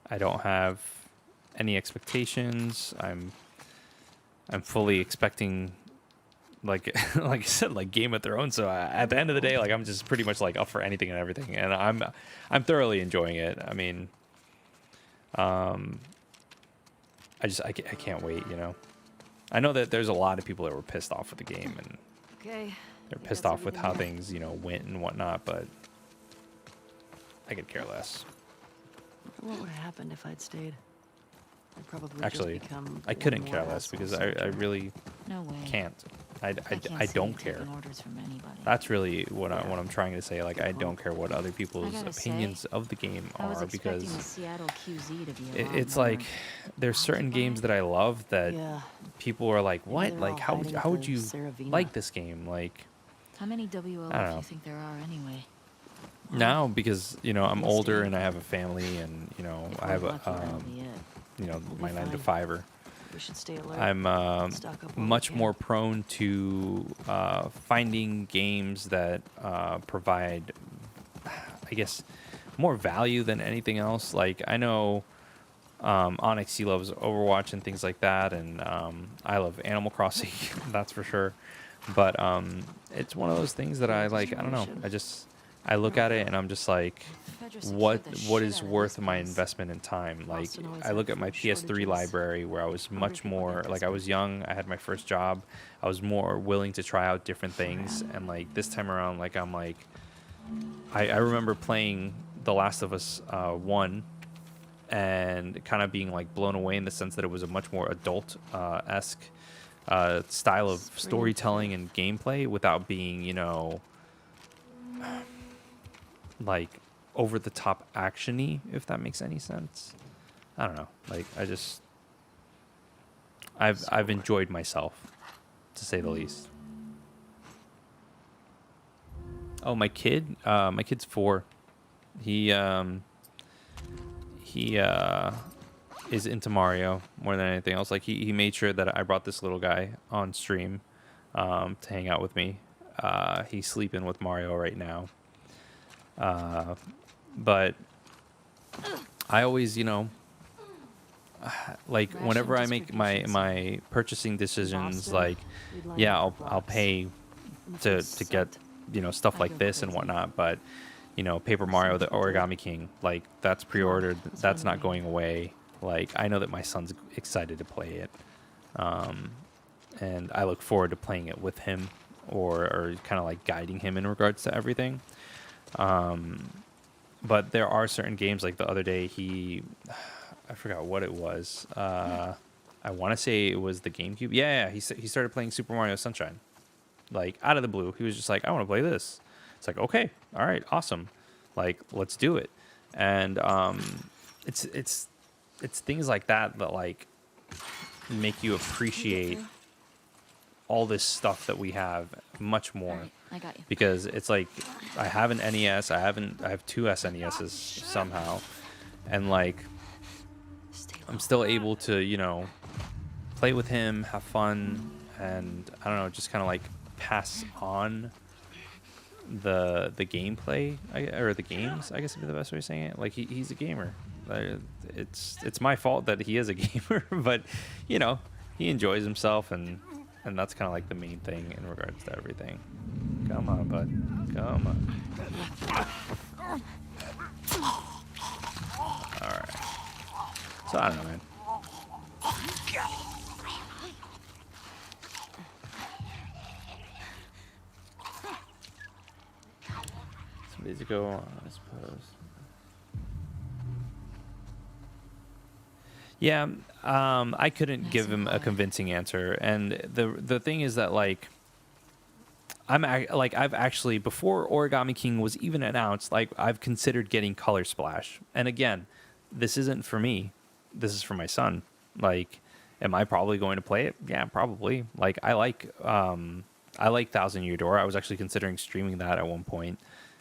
[SPEAKER 1] I don't have any expectations. I'm fully expecting, like, like I said, like Game of Thrones. So at the end of the day, like, I'm just pretty much like up for anything and everything, and I'm thoroughly enjoying it. I mean, I can't wait. You know, I know that there's a lot of people that were pissed off with the game, and
[SPEAKER 3] Okay.
[SPEAKER 1] they're
[SPEAKER 3] think
[SPEAKER 1] pissed
[SPEAKER 3] that's
[SPEAKER 1] off with
[SPEAKER 3] everything
[SPEAKER 1] how
[SPEAKER 3] here.
[SPEAKER 1] things, you know, went and whatnot, but I could care less.
[SPEAKER 3] What would have happened if I'd stayed? I'd probably
[SPEAKER 1] Actually,
[SPEAKER 3] just become
[SPEAKER 1] I
[SPEAKER 3] one
[SPEAKER 1] couldn't
[SPEAKER 3] more
[SPEAKER 1] care less
[SPEAKER 3] asshole
[SPEAKER 1] because I
[SPEAKER 3] soldier.
[SPEAKER 1] really
[SPEAKER 9] No way.
[SPEAKER 1] can't. I
[SPEAKER 9] can't see
[SPEAKER 1] don't
[SPEAKER 9] you
[SPEAKER 1] care.
[SPEAKER 9] taking orders from anybody.
[SPEAKER 1] That's really what I'm trying to say. Like, I don't care what other people's
[SPEAKER 9] gotta
[SPEAKER 1] opinions
[SPEAKER 9] say,
[SPEAKER 1] of the game
[SPEAKER 9] I was
[SPEAKER 1] are
[SPEAKER 9] expecting
[SPEAKER 1] because
[SPEAKER 9] the Seattle QZ to be a lot
[SPEAKER 1] it's
[SPEAKER 9] more
[SPEAKER 1] like there's certain games that I love that
[SPEAKER 3] Yeah.
[SPEAKER 1] people are like,
[SPEAKER 3] Maybe
[SPEAKER 1] what?
[SPEAKER 3] they're
[SPEAKER 1] Like,
[SPEAKER 3] all
[SPEAKER 1] how
[SPEAKER 3] hiding at
[SPEAKER 1] would
[SPEAKER 3] the
[SPEAKER 1] you
[SPEAKER 3] Saravina.
[SPEAKER 1] like this game? Like,
[SPEAKER 9] How many
[SPEAKER 1] I don't
[SPEAKER 9] WLF
[SPEAKER 1] know.
[SPEAKER 9] do you think there are anyway?
[SPEAKER 1] now because you know I'm
[SPEAKER 3] Mistake.
[SPEAKER 1] older and I have a family and you know
[SPEAKER 3] If
[SPEAKER 1] I
[SPEAKER 3] we're
[SPEAKER 1] have a
[SPEAKER 3] lucky, that'll be it.
[SPEAKER 1] you know
[SPEAKER 3] We'll be
[SPEAKER 1] my 9 to
[SPEAKER 3] fine.
[SPEAKER 1] 5er.
[SPEAKER 3] We should stay alert.
[SPEAKER 1] I'm
[SPEAKER 3] Stock up while we
[SPEAKER 1] much
[SPEAKER 3] can.
[SPEAKER 1] more prone to finding games that provide, I guess, more value than anything else. Like, I know Onix, he loves Overwatch and things like that, and I love Animal Crossing, that's for sure. But it's one of those things that I like. I don't know. I look at it and I'm just like,
[SPEAKER 9] Fedra
[SPEAKER 1] what
[SPEAKER 9] secured the
[SPEAKER 1] what
[SPEAKER 9] shit
[SPEAKER 1] is
[SPEAKER 9] out of
[SPEAKER 1] worth
[SPEAKER 9] this
[SPEAKER 1] my
[SPEAKER 9] place.
[SPEAKER 1] investment in time? Like,
[SPEAKER 3] Boston always
[SPEAKER 1] I
[SPEAKER 3] had
[SPEAKER 1] look at my
[SPEAKER 3] food
[SPEAKER 1] PS3
[SPEAKER 3] shortages.
[SPEAKER 1] library where I was
[SPEAKER 3] Hungry
[SPEAKER 1] much
[SPEAKER 3] people
[SPEAKER 1] more
[SPEAKER 3] get
[SPEAKER 1] like I was young. I had my first job. I was more willing to try out different things. And like this time around, like I'm like, I remember playing The Last of Us 1 and kind of being like blown away in the sense that it was a much more adult esque style of storytelling and gameplay without being, you know, like over the top actiony, if that makes any sense. I don't know. Like I've enjoyed myself, to say the least. Oh, my kid's 4. He is into Mario more than anything else. Like he made sure that I brought this little guy on stream to hang out with me. He's sleeping with Mario right now. But I always, you know, like whenever I make my purchasing decisions,
[SPEAKER 3] Boston,
[SPEAKER 1] like,
[SPEAKER 3] we'd line
[SPEAKER 1] yeah,
[SPEAKER 3] up
[SPEAKER 1] I'll
[SPEAKER 3] blocks.
[SPEAKER 1] pay to get, you know, stuff like this and whatnot. But, you know, Paper Mario, the Origami King, like that's pre-ordered. That's not going away. Like, I know that my son's excited to play it. And I look forward to playing it with him or kind of like guiding him in regards to everything. But there are certain games, like the other day I forgot what it was. I want to say it was the GameCube. Yeah, he started playing Super Mario Sunshine. Like out of the blue, he was just like, I want to play this. It's like, okay, all right, awesome. Like, let's do it. And it's things like that that like make you appreciate all this stuff that we have much more.
[SPEAKER 9] Alright, I got you.
[SPEAKER 1] Because it's like I have an NES, I have 2 SNESs somehow, and like I'm still able to, you know, play with him, have fun, and I don't know, just kind of like pass on the gameplay or the games, I guess would be the best way of saying it. Like he's a gamer. It's my fault that he is a gamer, but you know, he enjoys himself, and that's kind of like the main thing in regards to everything. Come on, bud. Come on. All right. So I don't know, man. Some days ago, I suppose. Yeah, I couldn't give him a convincing answer, and the thing is that like I've actually, before Origami King was even announced, like I've considered getting Color Splash, and again, this isn't for me, this is for my son. Like, am I probably going to play it? Yeah, probably. Like I like Thousand Year Door. I was actually considering streaming that at one point,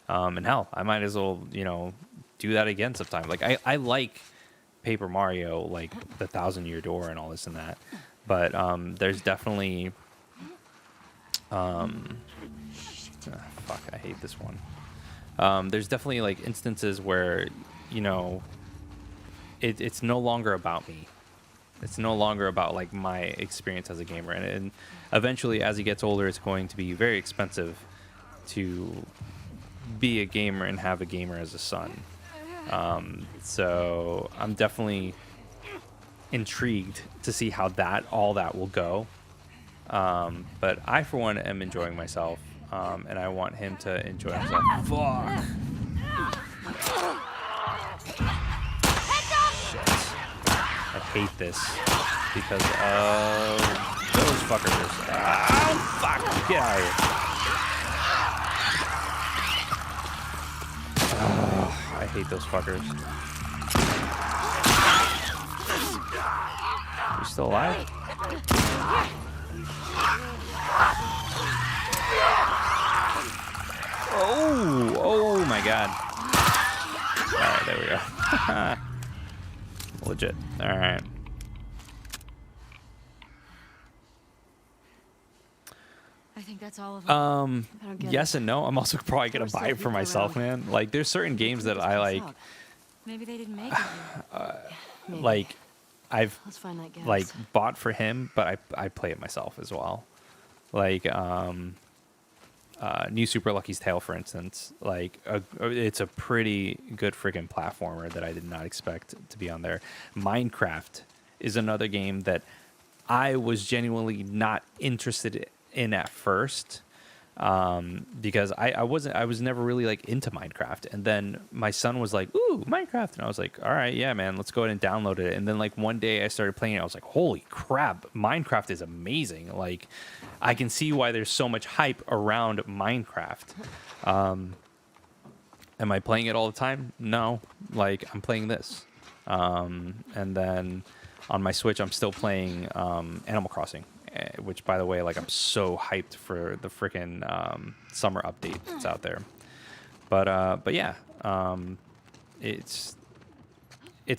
[SPEAKER 1] and hell, I might as well, you know, do that again sometime. Like I like Paper Mario, like the 1000 Year Door and all this and that. but there's definitely fuck, I hate this one. There's definitely like instances where, you know, it's no longer about me. It's no longer about like my experience as a gamer, and eventually, as he gets older, it's going to be very expensive to be a gamer and have a gamer as a son. So I'm definitely intrigued to see how all that will go. But I, for one, am enjoying myself, and I want him to enjoy himself. Fuck. Shit. I hate this because of those fuckers. Oh, fuck. Get out of here. Oh, I hate those fuckers. You still alive? Oh my god. Alright, there we go. Legit. Alright.
[SPEAKER 9] I think that's all of them.
[SPEAKER 1] Yes and no. I'm also probably gonna buy it for myself, man. Like, there's certain games that I like.
[SPEAKER 9] Maybe they didn't make it.
[SPEAKER 1] Like, I've
[SPEAKER 3] Let's find that gas.
[SPEAKER 1] like bought for him, but I play it myself as well. Like, New Super Lucky's Tale, for instance. Like, it's a pretty good freaking platformer that I did not expect to be on there. Minecraft is another game that I was genuinely not interested in at first, because I was never really like into Minecraft, and then my son was like, "Ooh, Minecraft," and I was like, "All right, yeah, man, let's go ahead and download it." And then like one day I started playing it, I was like, "Holy crap, Minecraft is amazing!" Like, I can see why there's so much hype around Minecraft. Am I playing it all the time? No, like I'm playing this, and then on my Switch I'm still playing Animal Crossing. Which, by the way, like, I'm so hyped for the freaking summer update that's out there. But yeah, it's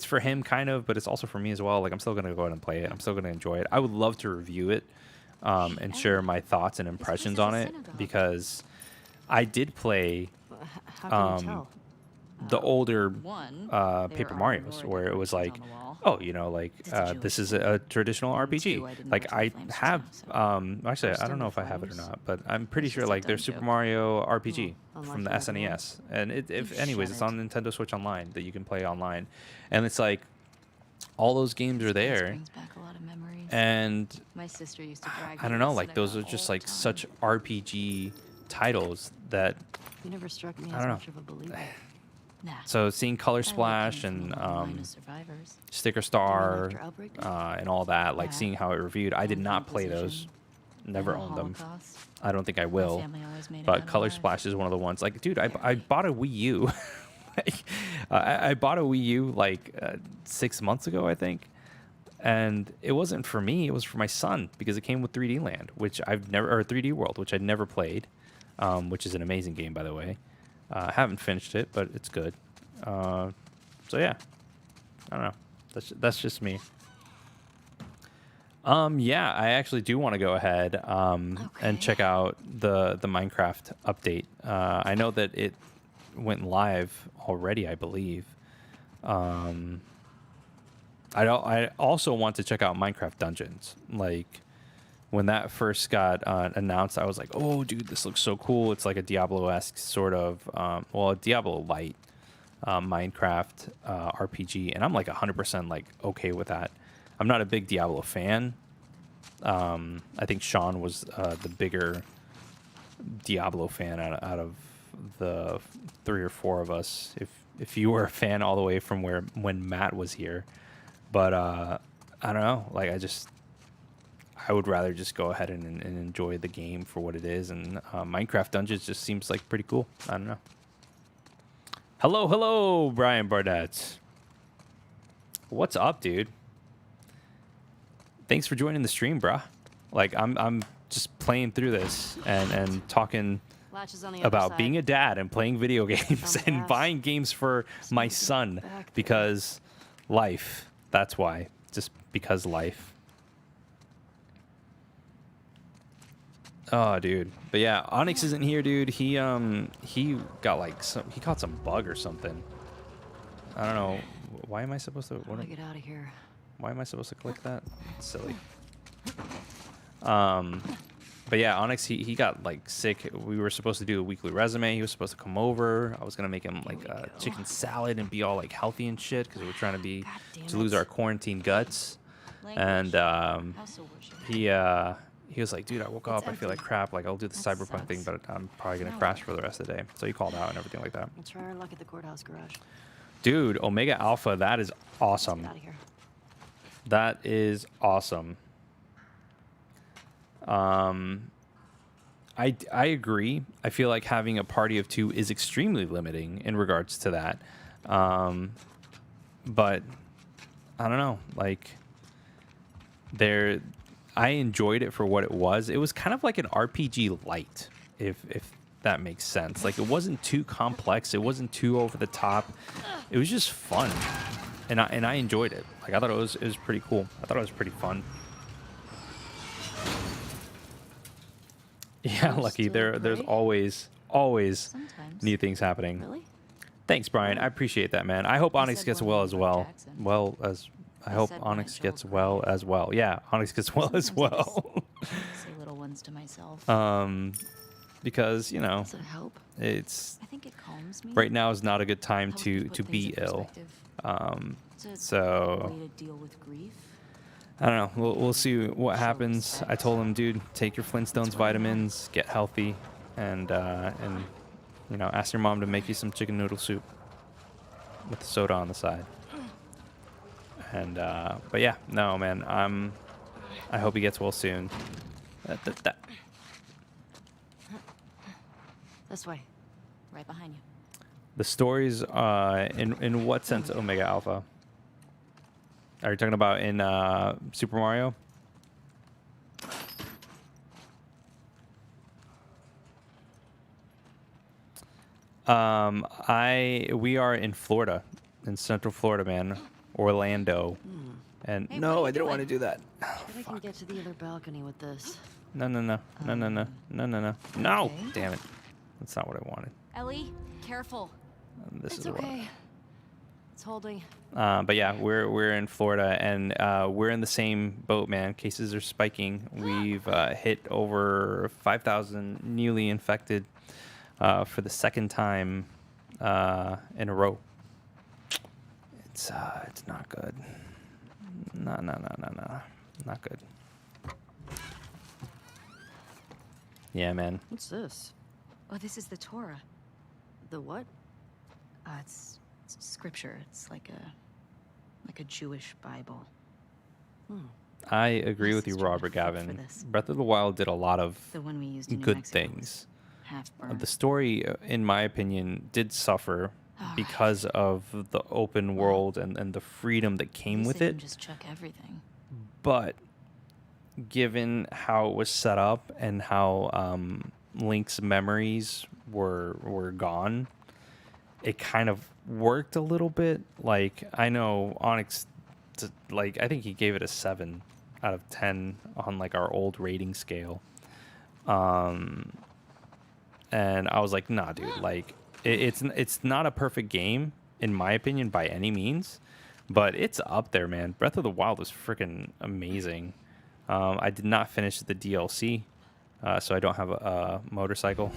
[SPEAKER 1] for him kind of, but it's also for me as well. Like, I'm still gonna go ahead and play it. I'm still gonna enjoy it. I would love to review it and share my thoughts and impressions on it, because I did play
[SPEAKER 3] How can you tell?
[SPEAKER 1] the older
[SPEAKER 9] One,
[SPEAKER 1] Paper Marios, where it was like, oh, you know, like, this is a traditional RPG. Like, I have, actually, I don't know if I have it or not, but I'm pretty sure, like, there's Super Mario RPG from the SNES. And anyways, it's on Nintendo Switch Online that you can play online. And it's like, all those games are there. And
[SPEAKER 9] my sister used to drag
[SPEAKER 1] I don't know, like, those are just, like, such RPG titles that,
[SPEAKER 3] You never struck me
[SPEAKER 1] I
[SPEAKER 3] as
[SPEAKER 1] don't know.
[SPEAKER 3] much of a believer.
[SPEAKER 9] Nah.
[SPEAKER 1] So seeing Color Splash and Sticker Star and all that, like seeing how it reviewed, I did not play those, never owned them. I don't think I will. But Color Splash is one of the ones. Like, dude, I bought a Wii U. Like, I bought a Wii U like 6 months ago, I think. And it wasn't for me, it was for my son, because it came with 3D Land, which I've never, or 3D World, which I'd never played, which is an amazing game, by the way. I haven't finished it, but it's good. So yeah, I don't know. That's just me. Yeah, I actually do want to go ahead and check out the Minecraft update. I know that it went live already, I believe. I also want to check out Minecraft Dungeons. Like, when that first got announced, I was like, oh, dude, this looks so cool. It's like a Diablo-esque sort of, well, a Diablo-light Minecraft RPG. And I'm like 100% like okay with that. I'm not a big Diablo fan. I think Sean was the bigger Diablo fan out of the 3 or 4 of us. If you were a fan all the way from when Matt was here. But I don't know. Like, I would rather just go ahead and enjoy the game for what it is. And Minecraft Dungeons just seems like pretty cool. I don't know. Hello, Brian Barnett. What's up, dude? Thanks for joining the stream, bruh. Like, I'm just playing through this and talking about being a dad and playing video games and buying games for my son because life. That's why. Just because life. Oh, dude. But yeah, Onix isn't here, dude. He got like he caught some bug or something. I don't know. Why am I supposed to?
[SPEAKER 3] How do I get out of here?
[SPEAKER 1] Why am I supposed to click that? It's silly. But yeah, Onix, he got like sick. We were supposed to do a weekly resume. He was supposed to come over. I was gonna make him like a chicken salad and be all like healthy and shit because we were trying to lose our quarantine guts. And he was like, dude, I woke up. I feel like crap. Like I'll do the cyberpunk thing, but I'm probably gonna crash for the rest of the day. So he called out and everything like that.
[SPEAKER 3] We'll try our luck at the courthouse garage.
[SPEAKER 1] Dude, Omega Alpha, that is awesome.
[SPEAKER 3] Get out of here.
[SPEAKER 1] That is awesome. I agree. I feel like having a party of 2 is extremely limiting in regards to that. But I don't know. Like I enjoyed it for what it was. It was kind of like an RPG light, if that makes sense. Like it wasn't too complex. It wasn't too over the top. It was just fun, and I enjoyed it. Like I thought it was pretty cool. I thought it was pretty fun. Yeah, Lucky. There's always
[SPEAKER 9] Sometimes.
[SPEAKER 1] new things happening.
[SPEAKER 3] Really?
[SPEAKER 1] Thanks, Brian. I appreciate that, man. I hope Onix
[SPEAKER 9] said
[SPEAKER 1] gets
[SPEAKER 9] one
[SPEAKER 1] well
[SPEAKER 9] thing
[SPEAKER 1] as
[SPEAKER 9] about
[SPEAKER 1] well.
[SPEAKER 9] Jackson.
[SPEAKER 1] Well as I hope
[SPEAKER 9] said when I
[SPEAKER 1] Onix
[SPEAKER 9] told
[SPEAKER 1] gets
[SPEAKER 9] Gray.
[SPEAKER 1] well as well. Yeah, Onix gets well as
[SPEAKER 9] Sometimes I
[SPEAKER 1] well.
[SPEAKER 9] Say little ones to myself.
[SPEAKER 1] Because you know
[SPEAKER 3] Does it help?
[SPEAKER 1] it's
[SPEAKER 9] I think it calms me.
[SPEAKER 1] right now is not a good time
[SPEAKER 9] Helps me
[SPEAKER 1] to
[SPEAKER 9] put things
[SPEAKER 1] be
[SPEAKER 9] in
[SPEAKER 1] ill.
[SPEAKER 9] perspective. It's a
[SPEAKER 1] So
[SPEAKER 9] way to deal with grief.
[SPEAKER 1] I don't know. We'll see what happens. I told him, dude, take your Flintstones vitamins, get healthy, and you know, ask your mom to make you some chicken noodle soup with soda on the side. And but yeah, no, man. I hope he gets well soon.
[SPEAKER 3] This way.
[SPEAKER 9] Right behind you.
[SPEAKER 1] The stories, in what sense, Omega Alpha? Are you talking about in Super Mario? We are in Florida, in Central Florida, man, Orlando. And
[SPEAKER 3] Hey,
[SPEAKER 1] no,
[SPEAKER 3] what are
[SPEAKER 1] I
[SPEAKER 3] you
[SPEAKER 1] didn't want to
[SPEAKER 3] doing?
[SPEAKER 1] do that.
[SPEAKER 3] I think I can get to the other balcony with this.
[SPEAKER 1] No. No.
[SPEAKER 9] Okay.
[SPEAKER 1] Damn it. That's not what I wanted.
[SPEAKER 9] Ellie, careful.
[SPEAKER 1] This
[SPEAKER 3] It's
[SPEAKER 1] is what.
[SPEAKER 3] okay. It's holding.
[SPEAKER 1] But yeah, we're in Florida, and we're in the same boat, man. Cases are spiking. We've hit over 5,000 newly infected for the second time in a row. It's not good. No, not good. Yeah, man.
[SPEAKER 3] What's this?
[SPEAKER 9] Oh, this is the Torah.
[SPEAKER 3] The what?
[SPEAKER 9] It's scripture. It's like a Jewish Bible.
[SPEAKER 1] I agree
[SPEAKER 9] My
[SPEAKER 1] with you,
[SPEAKER 9] sister would
[SPEAKER 1] Robert
[SPEAKER 9] flip for
[SPEAKER 1] Gavin.
[SPEAKER 9] this.
[SPEAKER 1] Breath of the Wild did a lot of
[SPEAKER 9] The one we used in New
[SPEAKER 1] good
[SPEAKER 9] Mexico was
[SPEAKER 1] things.
[SPEAKER 9] half burned.
[SPEAKER 1] The story, in my opinion, did suffer because of the open world and the freedom that
[SPEAKER 9] At
[SPEAKER 1] came
[SPEAKER 9] least
[SPEAKER 1] with
[SPEAKER 9] they
[SPEAKER 1] it.
[SPEAKER 9] can just chuck everything.
[SPEAKER 1] But given how it was set up and how Link's memories were gone, it kind of worked a little bit. Like, I know Onix, like, I think he gave it a 7 out of 10 on like our old rating scale. And I was like, nah, dude, like it's not a perfect game in my opinion by any means, but it's up there, man. Breath of the Wild was freaking amazing. I did not finish the DLC, so I don't have a motorcycle.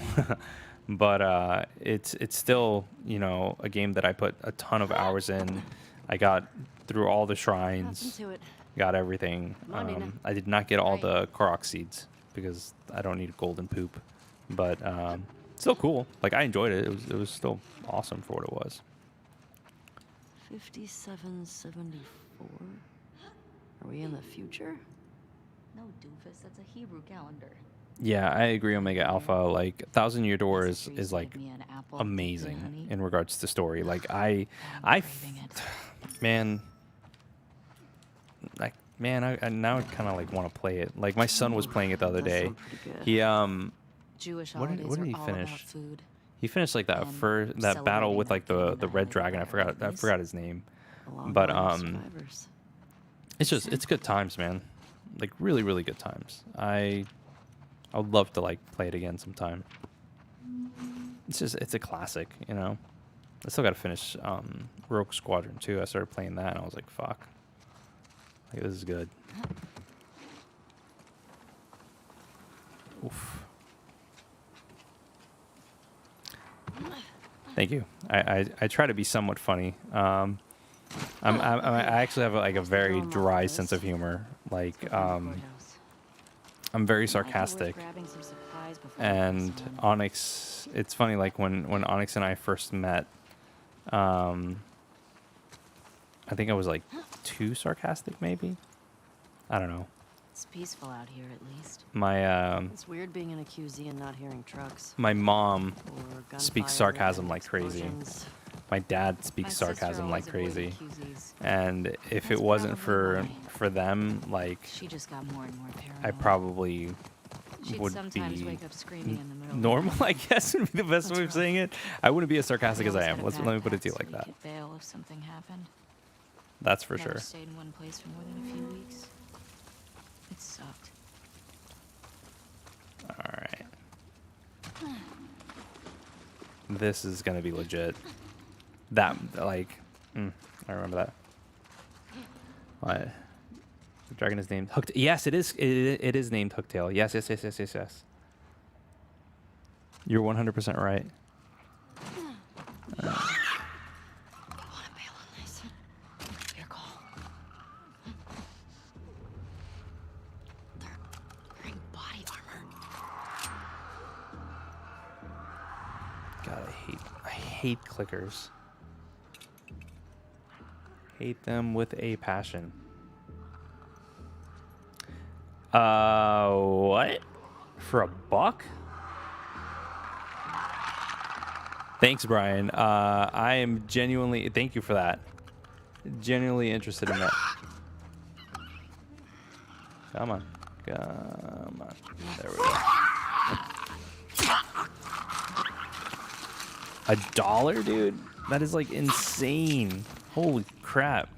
[SPEAKER 1] But it's still, you know, a game that I put a ton of hours in. I got through all the shrines,
[SPEAKER 3] To it.
[SPEAKER 1] got everything.
[SPEAKER 3] Come on, Nina.
[SPEAKER 1] I did not get all
[SPEAKER 3] Right.
[SPEAKER 1] the Korok seeds because I don't need golden poop. But still cool. Like, I enjoyed it. It was still awesome for what it was.
[SPEAKER 3] 5774. Are we in the future?
[SPEAKER 9] No, doofus. That's a Hebrew calendar.
[SPEAKER 1] Yeah, I agree, Omega Alpha. Like, 1,000 Year Door is
[SPEAKER 9] Please
[SPEAKER 1] like
[SPEAKER 9] give me an apple.
[SPEAKER 1] amazing
[SPEAKER 9] honey.
[SPEAKER 1] in regards to story. Like, I
[SPEAKER 9] craving it.
[SPEAKER 1] man, like, man, I now kind of like want to play it. Like, my son was playing it the other
[SPEAKER 3] Does
[SPEAKER 1] day.
[SPEAKER 3] sound pretty good.
[SPEAKER 1] He
[SPEAKER 9] Jewish
[SPEAKER 1] what
[SPEAKER 9] holidays
[SPEAKER 1] did he
[SPEAKER 9] are all
[SPEAKER 1] finish?
[SPEAKER 9] about food.
[SPEAKER 1] He finished like that
[SPEAKER 9] And
[SPEAKER 1] that battle
[SPEAKER 9] celebrating
[SPEAKER 1] with like
[SPEAKER 9] that
[SPEAKER 1] the
[SPEAKER 9] being
[SPEAKER 1] red
[SPEAKER 9] the
[SPEAKER 1] dragon. I
[SPEAKER 9] highlight
[SPEAKER 1] forgot
[SPEAKER 9] of
[SPEAKER 1] I forgot his name.
[SPEAKER 3] A long
[SPEAKER 1] But
[SPEAKER 3] line of survivors.
[SPEAKER 1] it's just it's good times, man. Like, really good times. I I would love to like play it again sometime. It's a classic, you know. I still gotta finish Rogue Squadron 2. I started playing that and I was like, fuck. Like, this is good. Oof. Thank you. I try to be somewhat funny. I actually have like a very dry sense of humor. Like I'm very sarcastic. And Onix, it's funny. Like when Onix and I first met, I think I was like too sarcastic, maybe. I don't know.
[SPEAKER 9] It's peaceful out here, at least.
[SPEAKER 1] My
[SPEAKER 3] It's weird being in a QZ and not hearing trucks.
[SPEAKER 1] my mom
[SPEAKER 3] Or
[SPEAKER 1] speaks
[SPEAKER 3] gunfire
[SPEAKER 1] sarcasm
[SPEAKER 3] and
[SPEAKER 1] like crazy.
[SPEAKER 3] explosions.
[SPEAKER 1] My dad speaks
[SPEAKER 9] My sister
[SPEAKER 1] sarcasm like
[SPEAKER 9] always avoided
[SPEAKER 1] crazy.
[SPEAKER 9] QZs.
[SPEAKER 1] And if
[SPEAKER 9] That's
[SPEAKER 1] it wasn't
[SPEAKER 9] probably
[SPEAKER 1] for them, like
[SPEAKER 9] She just got more and more paranoid.
[SPEAKER 1] I probably
[SPEAKER 9] She'd
[SPEAKER 1] would
[SPEAKER 9] sometimes
[SPEAKER 1] be
[SPEAKER 9] wake up screaming in the middle
[SPEAKER 1] normal,
[SPEAKER 9] of the
[SPEAKER 1] I
[SPEAKER 9] night.
[SPEAKER 1] guess would be the best
[SPEAKER 9] That's
[SPEAKER 1] way of
[SPEAKER 9] rough.
[SPEAKER 1] saying it. I wouldn't be as sarcastic
[SPEAKER 9] We
[SPEAKER 1] as I
[SPEAKER 9] always
[SPEAKER 1] am.
[SPEAKER 9] had a
[SPEAKER 1] Let me put it to you
[SPEAKER 9] backpack
[SPEAKER 1] like
[SPEAKER 9] so we
[SPEAKER 1] that.
[SPEAKER 9] could bail if something happened.
[SPEAKER 1] That's for
[SPEAKER 9] Never
[SPEAKER 1] sure.
[SPEAKER 9] stayed in one place for more than a few weeks. It sucked.
[SPEAKER 1] All right. This is gonna be legit. That like, I remember that. What? The dragon is named Hooktail. Yes, it is. It is named Hooktail. Yes. You're 100% right.
[SPEAKER 3] You wanna bail on this? Your call. They're wearing body armor.
[SPEAKER 1] God, I hate clickers. Hate them with a passion. What? For $1? Thanks, Brian. I am genuinely, thank you for that. Genuinely interested in that. Come on. Come on. There we go. $1, dude? That is like insane. Holy crap.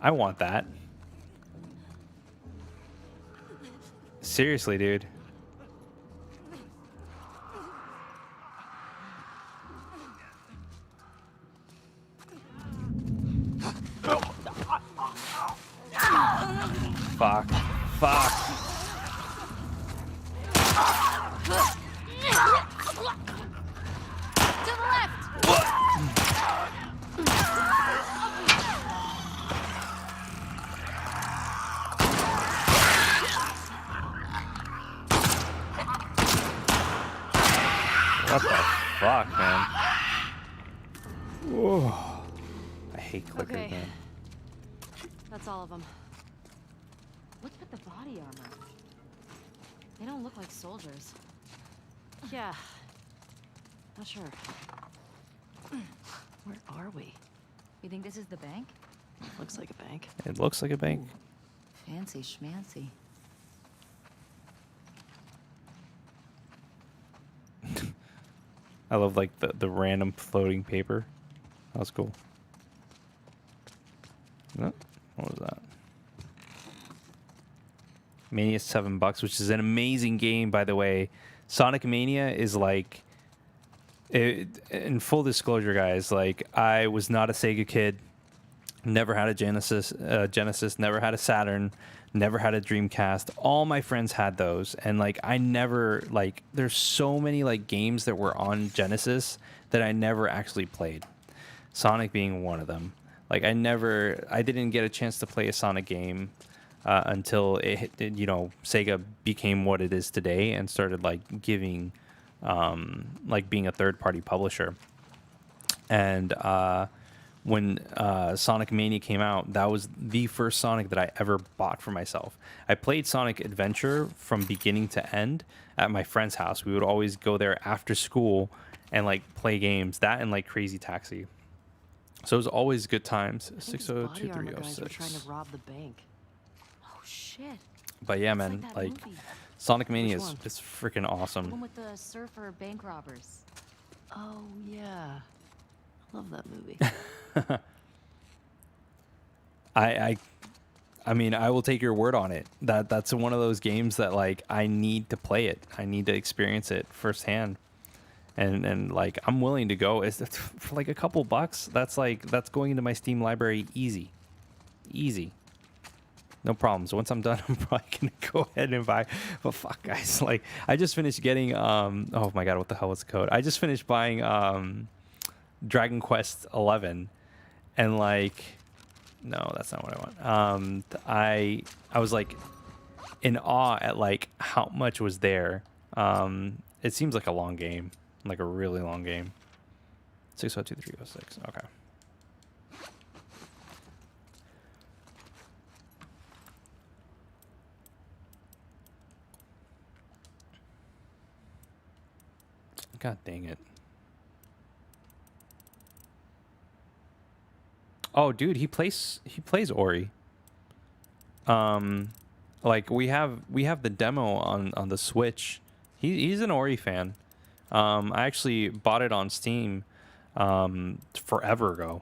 [SPEAKER 1] I want that. Seriously, dude. Fuck. Fuck.
[SPEAKER 8] To the left!
[SPEAKER 1] What the fuck, man? Whoa. I hate clickers,
[SPEAKER 3] Okay.
[SPEAKER 1] man.
[SPEAKER 3] That's all of them.
[SPEAKER 9] What's with the body armor? They don't look like soldiers.
[SPEAKER 3] Yeah. Not sure. Where are we?
[SPEAKER 9] You think this is the bank?
[SPEAKER 3] Looks like a bank.
[SPEAKER 1] It looks like a bank.
[SPEAKER 9] Fancy schmancy.
[SPEAKER 1] I love like the random floating paper. That was cool. No, what was that? Mania $7, which is an amazing game, by the way. Sonic Mania is like, in full disclosure, guys, like I was not a Sega kid. Never had a Genesis, never had a Saturn, never had a Dreamcast. All my friends had those, and like I never like. There's so many like games that were on Genesis that I never actually played. Sonic being one of them. Like I didn't get a chance to play a Sonic game until Sega became what it is today and started like giving, like being a third-party publisher. And when Sonic Mania came out, that was the first Sonic that I ever bought for myself. I played Sonic Adventure from beginning to end at my friend's house. We would always go there after school and like play games. That and like Crazy Taxi. So it was always good times.
[SPEAKER 3] I think these body armor guys were trying
[SPEAKER 1] 602-306.
[SPEAKER 3] to rob the bank.
[SPEAKER 9] Oh shit.
[SPEAKER 1] But yeah,
[SPEAKER 9] It's
[SPEAKER 1] man,
[SPEAKER 9] that
[SPEAKER 1] like
[SPEAKER 9] movie.
[SPEAKER 1] Sonic Mania
[SPEAKER 3] Which
[SPEAKER 1] is
[SPEAKER 3] one?
[SPEAKER 1] it's freaking
[SPEAKER 9] The one
[SPEAKER 1] awesome.
[SPEAKER 9] with the surfer bank robbers.
[SPEAKER 3] Oh yeah. Love that movie.
[SPEAKER 1] I mean, I will take your word on it. That's one of those games that like I need to play it. I need to experience it firsthand. And like I'm willing to go. It's for like a couple bucks. That's going into my Steam library easy. Easy. No problems. Once I'm done, I'm probably gonna go ahead and buy. But fuck, guys, like I just finished getting oh my god, what the hell was the code? I just finished buying Dragon Quest 11, and like, no, that's not what I want. I was like in awe at like how much was there. It seems like a long game, like a really long game. 602-306. Okay. God dang it. Oh, dude, he plays Ori. Like we have the demo on the Switch. He's an Ori fan. I actually bought it on Steam forever ago.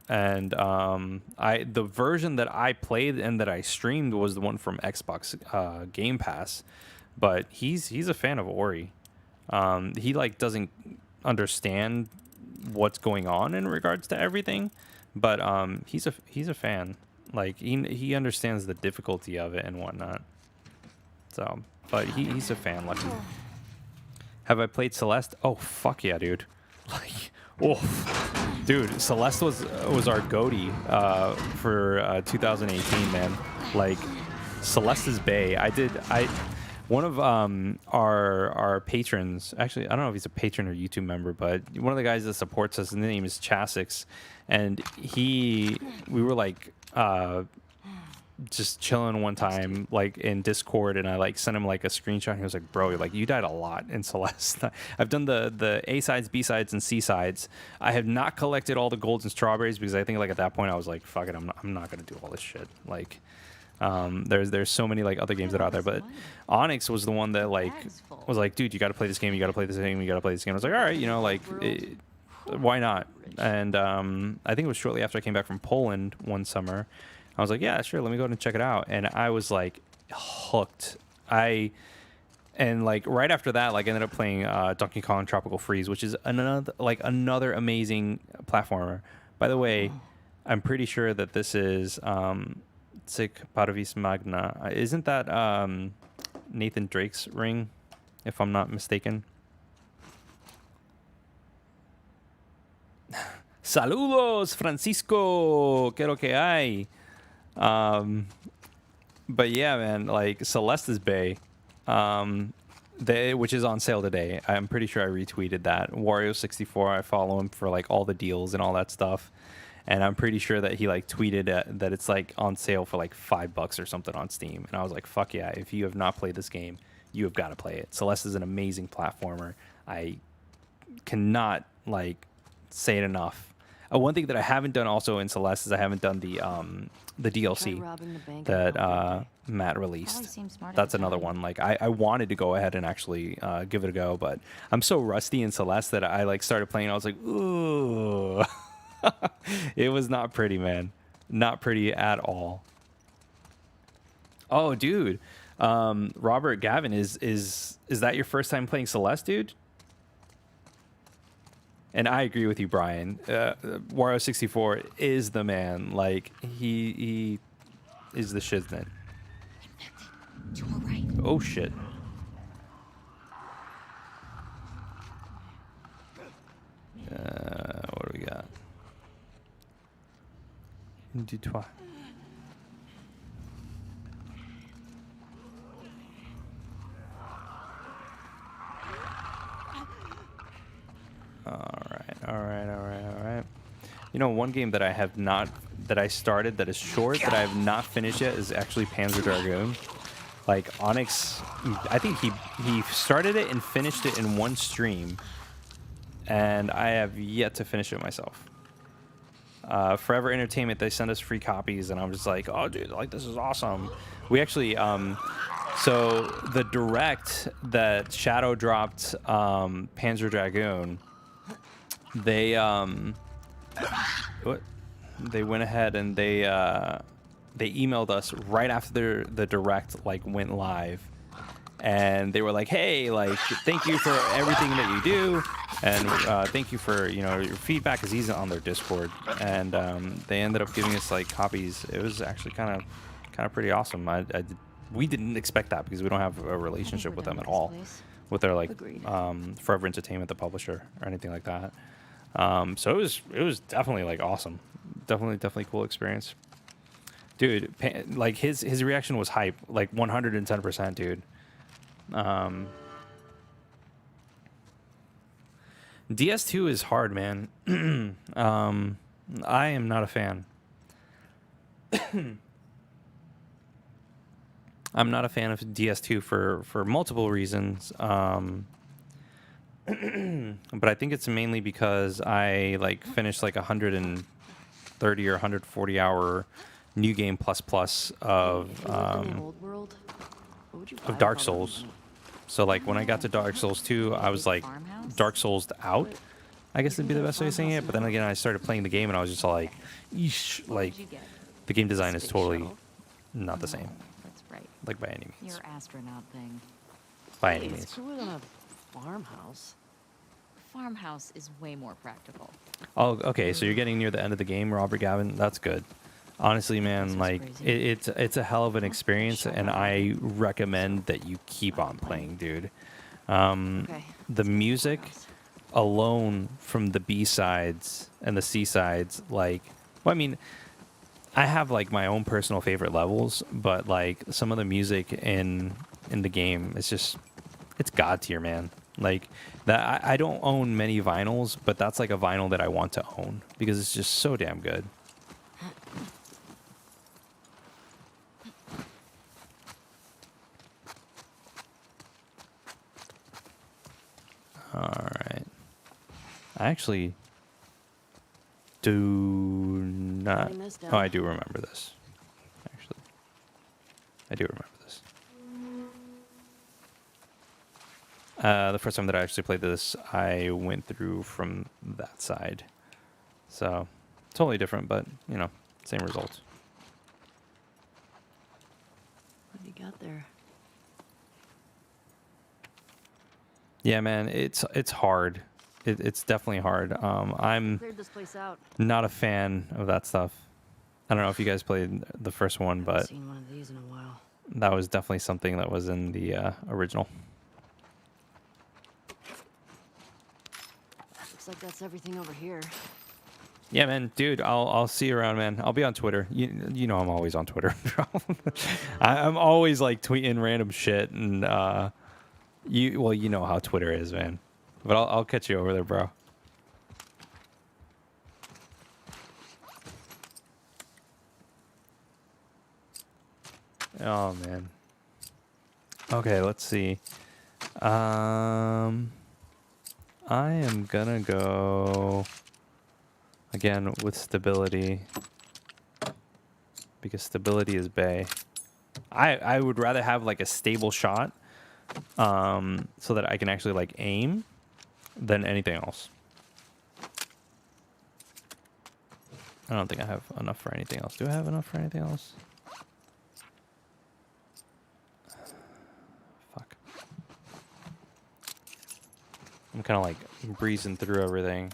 [SPEAKER 1] And the version that I played and that I streamed was the one from Xbox Game Pass. But he's a fan of Ori. He like doesn't understand what's going on in regards to everything, but he's a fan. Like he understands the difficulty of it and whatnot. So, but he's a fan. Lucky. Have I played Celeste? Oh fuck yeah, dude! Like, oh, dude, Celeste was our goatee for 2018, man. Like, Celeste's Bay. One of our patrons, actually, I don't know if he's a patron or YouTube member, but one of the guys that supports us, his name is Chasix, and we were like just chilling one time, like in Discord, and I like sent him like a screenshot, and he was like, bro, like you died a lot in Celeste. I've done the A sides, B sides, and C sides. I have not collected all the golds and strawberries because I think like at that point I was like, fuck it, I'm not gonna do all this shit. Like, there's so many like other games that are out there, but Onix was the one that like was like, dude, you got to play this game, you got to play this game, you got to play this game. I was like, all right, you know, like why not? And I think it was shortly after I came back from Poland one summer. I was like, yeah, sure, let me go ahead and check it out. And I was like hooked. And like right after that, like I ended up playing Donkey Kong Tropical Freeze, which is another amazing platformer. By the way, I'm pretty sure that this is Sic Parvis Magna. Isn't that Nathan Drake's ring, if I'm not mistaken? Saludos, Francisco. ¿Qué lo que hay? But yeah, man, like Celeste's Bay, which is on sale today. I'm pretty sure I retweeted that. Wario64, I follow him for like all the deals and all that stuff. And I'm pretty sure that he like tweeted that it's like on sale for like $5 or something on Steam. And I was like, fuck yeah, if you have not played this game, you have got to play it. Celeste is an amazing platformer. I cannot like say it enough. One thing that I haven't done also in Celeste is I haven't done the DLC that Matt released. That's another one. Like I wanted to go ahead and actually give it a go, but I'm so rusty in Celeste that I like started playing. I was like, ooh. It was not pretty, man. Not pretty at all. Oh, dude. Robert Gavin, is that your first time playing Celeste, dude? And I agree with you, Brian. Wario64 is the man. Like, he is the shiznit. Oh, shit. What do we got? Du toit. All right. You know, one game that I have not, that I started that is short, that I have not finished yet is actually Panzer Dragoon. Like, Onix, I think he started it and finished it in one stream, and I have yet to finish it myself. Forever Entertainment, they send us free copies, and I'm just like, oh, dude, like, this is awesome. We actually, so the direct that Shadow dropped Panzer Dragoon, they went ahead and they they emailed us right after the direct like went live, and they were like, "Hey, like, thank you for everything that you do, and thank you for your feedback." Because he's on their Discord, and they ended up giving us like copies. It was actually kind of pretty awesome. We didn't expect that because we don't have a relationship with them at all, with their like Forever Entertainment, the publisher, or anything like that. So it was definitely like awesome, definitely cool experience, dude. Like his reaction was hype, like 110%, dude. DS2 is hard, man. I am not a fan. I'm not a fan of DS2 for multiple reasons. But I think it's mainly because I like finished like 130 or 140 hour new game plus of Dark Souls. So like when I got to Dark Souls 2, I was like Dark Souls out, I guess would be the best way of saying it. But then again, I started playing the game and I was just like, eesh, like the game design is totally not the same.
[SPEAKER 9] That's right.
[SPEAKER 1] Like by any means.
[SPEAKER 9] Your astronaut thing.
[SPEAKER 1] By any
[SPEAKER 3] It's
[SPEAKER 1] means.
[SPEAKER 3] cooler than a farmhouse.
[SPEAKER 9] Farmhouse is way more practical.
[SPEAKER 1] Oh, okay. So you're getting near the end of the game, Robert Gavin. That's good. Honestly, man, like it's a hell of an experience, and I recommend that you keep on playing, dude. The music alone from the B sides and the C sides, like, well, I mean, I have like my own personal favorite levels, but like some of the music in the game, it's god tier, man. Like that, I don't own many vinyls, but that's like a vinyl that I want to own because it's just so damn good. All right. I actually do not. Oh, I do remember this. Actually, I do remember this. The first time that I actually played this, I went through from that side. So, totally different, but, same results.
[SPEAKER 3] What do you got there?
[SPEAKER 1] Yeah, man, it's hard. It's definitely hard. I'm
[SPEAKER 3] Cleared this place out.
[SPEAKER 1] not a fan of that stuff. I don't know if you guys played the first one,
[SPEAKER 3] Haven't
[SPEAKER 1] but
[SPEAKER 3] seen one of these in a while.
[SPEAKER 1] that was definitely something that was in the original.
[SPEAKER 3] Looks like that's everything over here.
[SPEAKER 1] Yeah, man, dude, I'll see you around, man. I'll be on Twitter. You know I'm always on Twitter. I'm always like tweeting random shit, and you know how Twitter is, man. But I'll catch you over there, bro. Oh man. Okay, let's see. I am gonna go again with stability because stability is bae. I would rather have like a stable shot so that I can actually like aim than anything else. I don't think I have enough for anything else. Do I have enough for anything else? Fuck. I'm kind of like breezing through everything.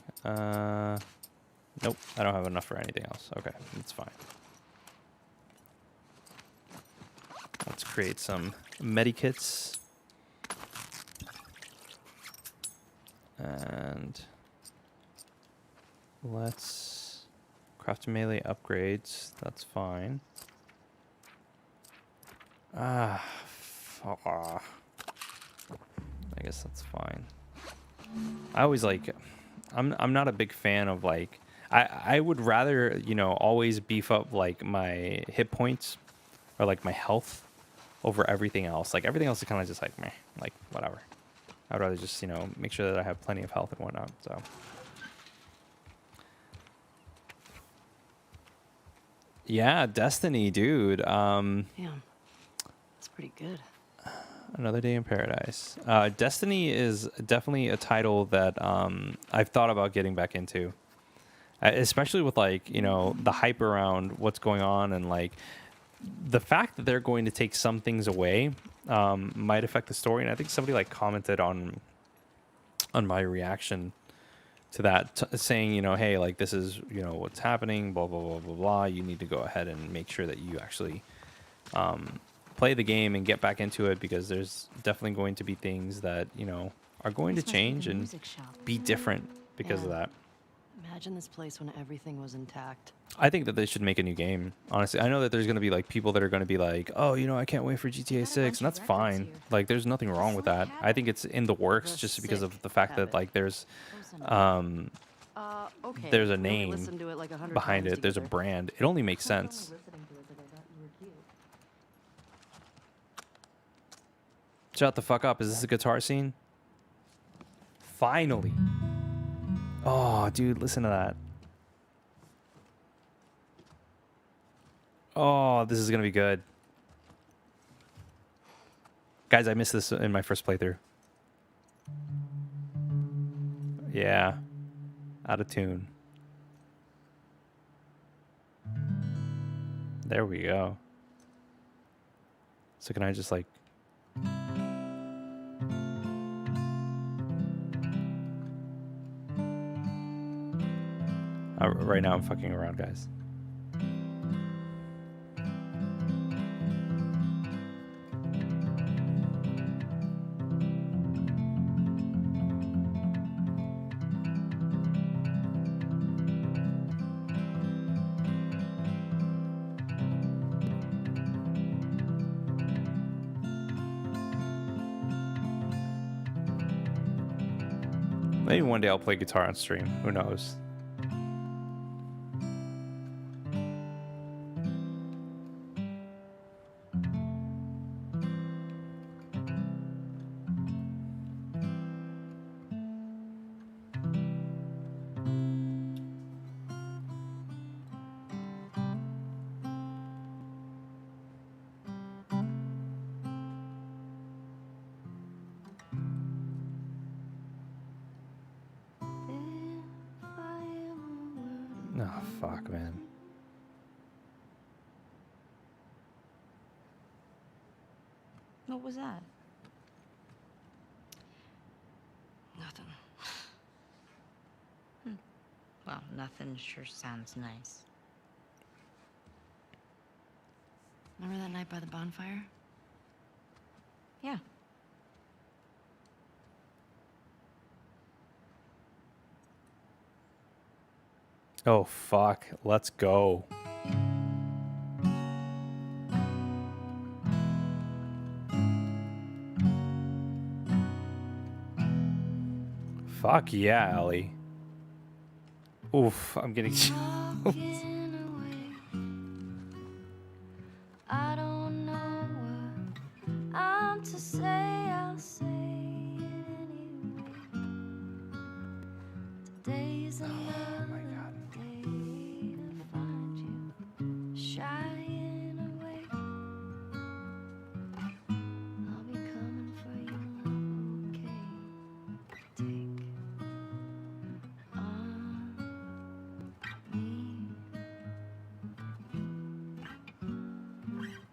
[SPEAKER 1] Nope, I don't have enough for anything else. Okay, that's fine. Let's create some medikits. And let's craft melee upgrades. That's fine. I guess that's fine. I always like, I'm not a big fan of like, I would rather, always beef up like my hit points or like my health over everything else. Like everything else is kind of just like meh, like whatever. I'd rather just, make sure that I have plenty of health and whatnot, so. Yeah, Destiny, dude.
[SPEAKER 3] Damn. That's pretty good.
[SPEAKER 1] Another Day in Paradise. Destiny is definitely a title that I've thought about getting back into. Especially with, like, the hype around what's going on and, like, the fact that they're going to take some things away might affect the story. And I think somebody like commented on my reaction to that, saying, you know, hey, like this is, you know, what's happening, blah, blah, blah, blah, blah. You need to go ahead and make sure that you actually play the game and get back into it, because there's definitely going to be things that, you know, are going to change and be different because of that.
[SPEAKER 3] Imagine this place when everything was intact.
[SPEAKER 1] I think that they should make a new game. Honestly, I know that there's going to be like people that are going to be like, "Oh, you know, I can't wait for GTA 6," and that's fine. Like, there's nothing wrong with that. I think it's in the works just because of the fact that like there's
[SPEAKER 3] Okay.
[SPEAKER 1] there's a
[SPEAKER 3] we
[SPEAKER 1] name
[SPEAKER 3] listened to it like 100
[SPEAKER 1] behind
[SPEAKER 3] times
[SPEAKER 1] it. There's a
[SPEAKER 3] together.
[SPEAKER 1] brand. It only makes sense. Shut the fuck up. Is this a guitar scene? Finally. Oh, dude, listen to that. Oh, this is going to be good. Guys, I missed this in my first playthrough. Yeah. Out of tune. There we go. So can I just like... right now I'm fucking around, guys. Maybe one day I'll play guitar on stream. Who knows? Oh, fuck, man.
[SPEAKER 9] What was that?
[SPEAKER 3] Nothing.
[SPEAKER 9] Well, nothing sure sounds nice.
[SPEAKER 3] Remember that night by the bonfire?
[SPEAKER 9] Yeah.
[SPEAKER 1] Oh, fuck. Let's go. Fuck yeah, Ellie. Oof, I'm getting chills.
[SPEAKER 7] I don't know what I'm to say, I'll say it anyway. Today's another day to find you shying away. I'll be coming for you, okay? Take on me.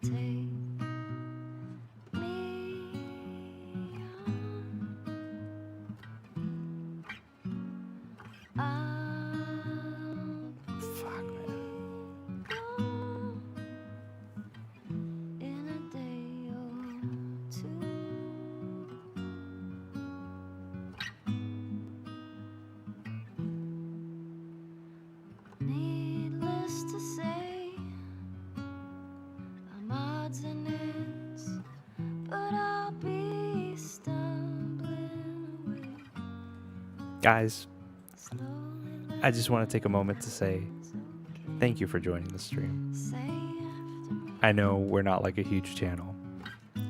[SPEAKER 7] Take me on.
[SPEAKER 1] Fuck, man.
[SPEAKER 7] Gone in a day or two. Needless to say, I'm odds and ends, but I'll be stumbling away.
[SPEAKER 1] Guys,
[SPEAKER 7] Slowly
[SPEAKER 1] I just want to take a moment to say thank you for joining the stream.
[SPEAKER 7] say after me
[SPEAKER 1] I know we're not like a huge channel.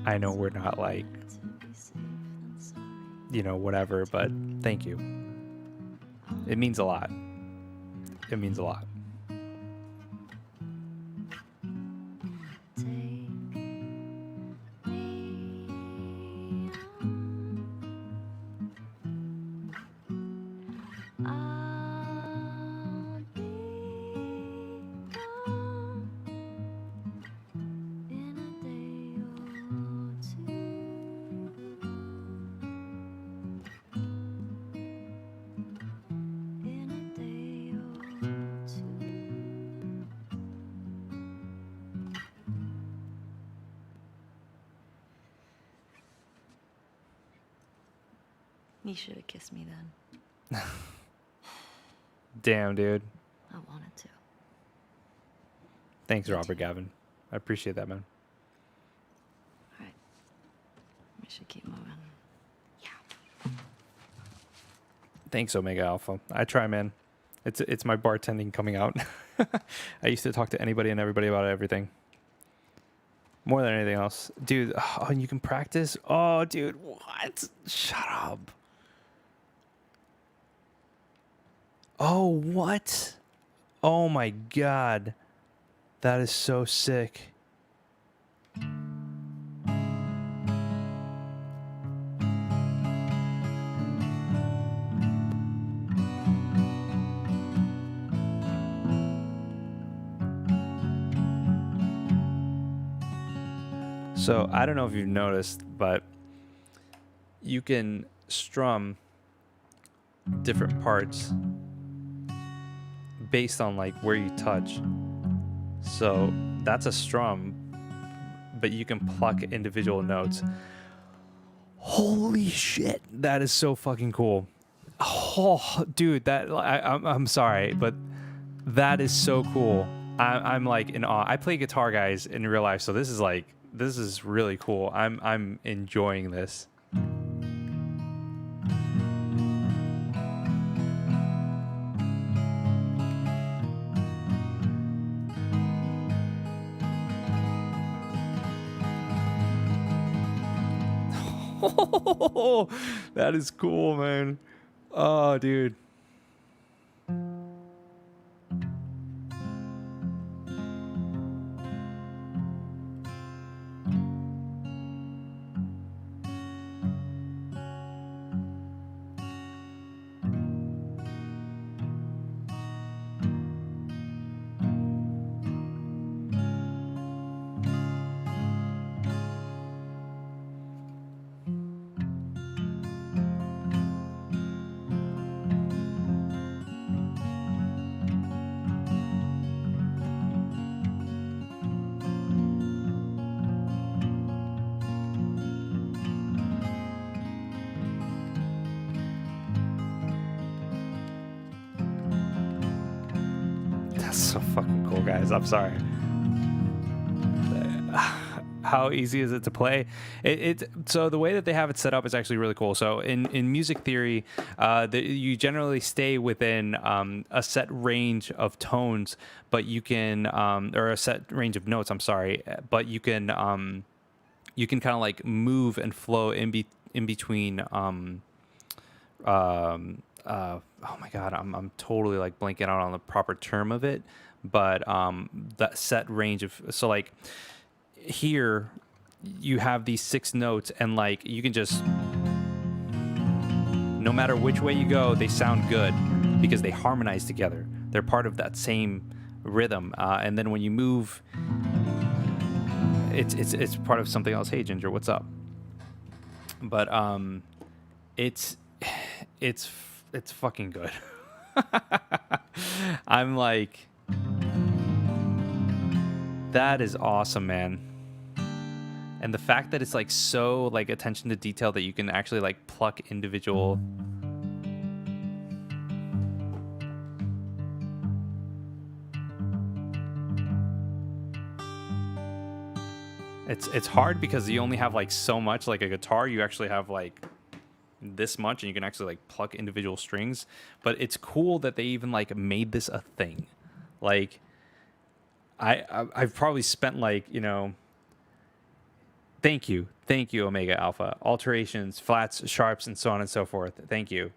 [SPEAKER 1] I know we're not like,
[SPEAKER 7] to be safe than sorry.
[SPEAKER 1] you know, whatever, but thank you. It means a lot. It means a lot.
[SPEAKER 7] Take me on. I'll be gone
[SPEAKER 9] You should have kissed me then.
[SPEAKER 1] Damn, dude.
[SPEAKER 9] I wanted to.
[SPEAKER 1] Thanks, Robert Gavin. I appreciate that, man.
[SPEAKER 9] Alright. We should keep moving.
[SPEAKER 1] Thanks, Omega Alpha. I try, man. It's my bartending coming out. I used to talk to anybody and everybody about everything. More than anything else. Dude, oh, and you can practice? Oh, dude, what? Shut up. Oh, what? Oh my god. That is so sick. So I don't know if you've noticed, but you can strum different parts based on like where you touch. So that's a strum, but you can pluck individual notes. Holy shit, that is so fucking cool. Oh, dude, that I'm sorry, but that is so cool. I'm like in awe. I play guitar, guys, in real life, so this is really cool. I'm enjoying this. Oh, that is cool, man. Oh, dude. That's so fucking cool, guys. I'm sorry. How easy is it to play? So the way that they have it set up is actually really cool. So in music theory, you generally stay within a set range of tones, but you can or a set range of notes. I'm sorry, but you can kind of like move and flow in between. Oh my god, I'm totally like blanking out on the proper term of it, but that set range of, so like here you have these 6 notes and like you can just, no matter which way you go, they sound good because they harmonize together. They're part of that same rhythm, and then when you move, it's part of something else. Hey Ginger, what's up? But it's fucking good. I'm like, that is awesome, man. And the fact that it's like so like attention to detail that you can actually like pluck individual. It's hard because you only have like so much. Like a guitar, you actually have like this much and you can actually like pluck individual strings, but it's cool that they even like made this a thing. Like I've probably spent like, you know, thank you Omega Alpha, alterations, flats, sharps, and so on and so forth. Thank you.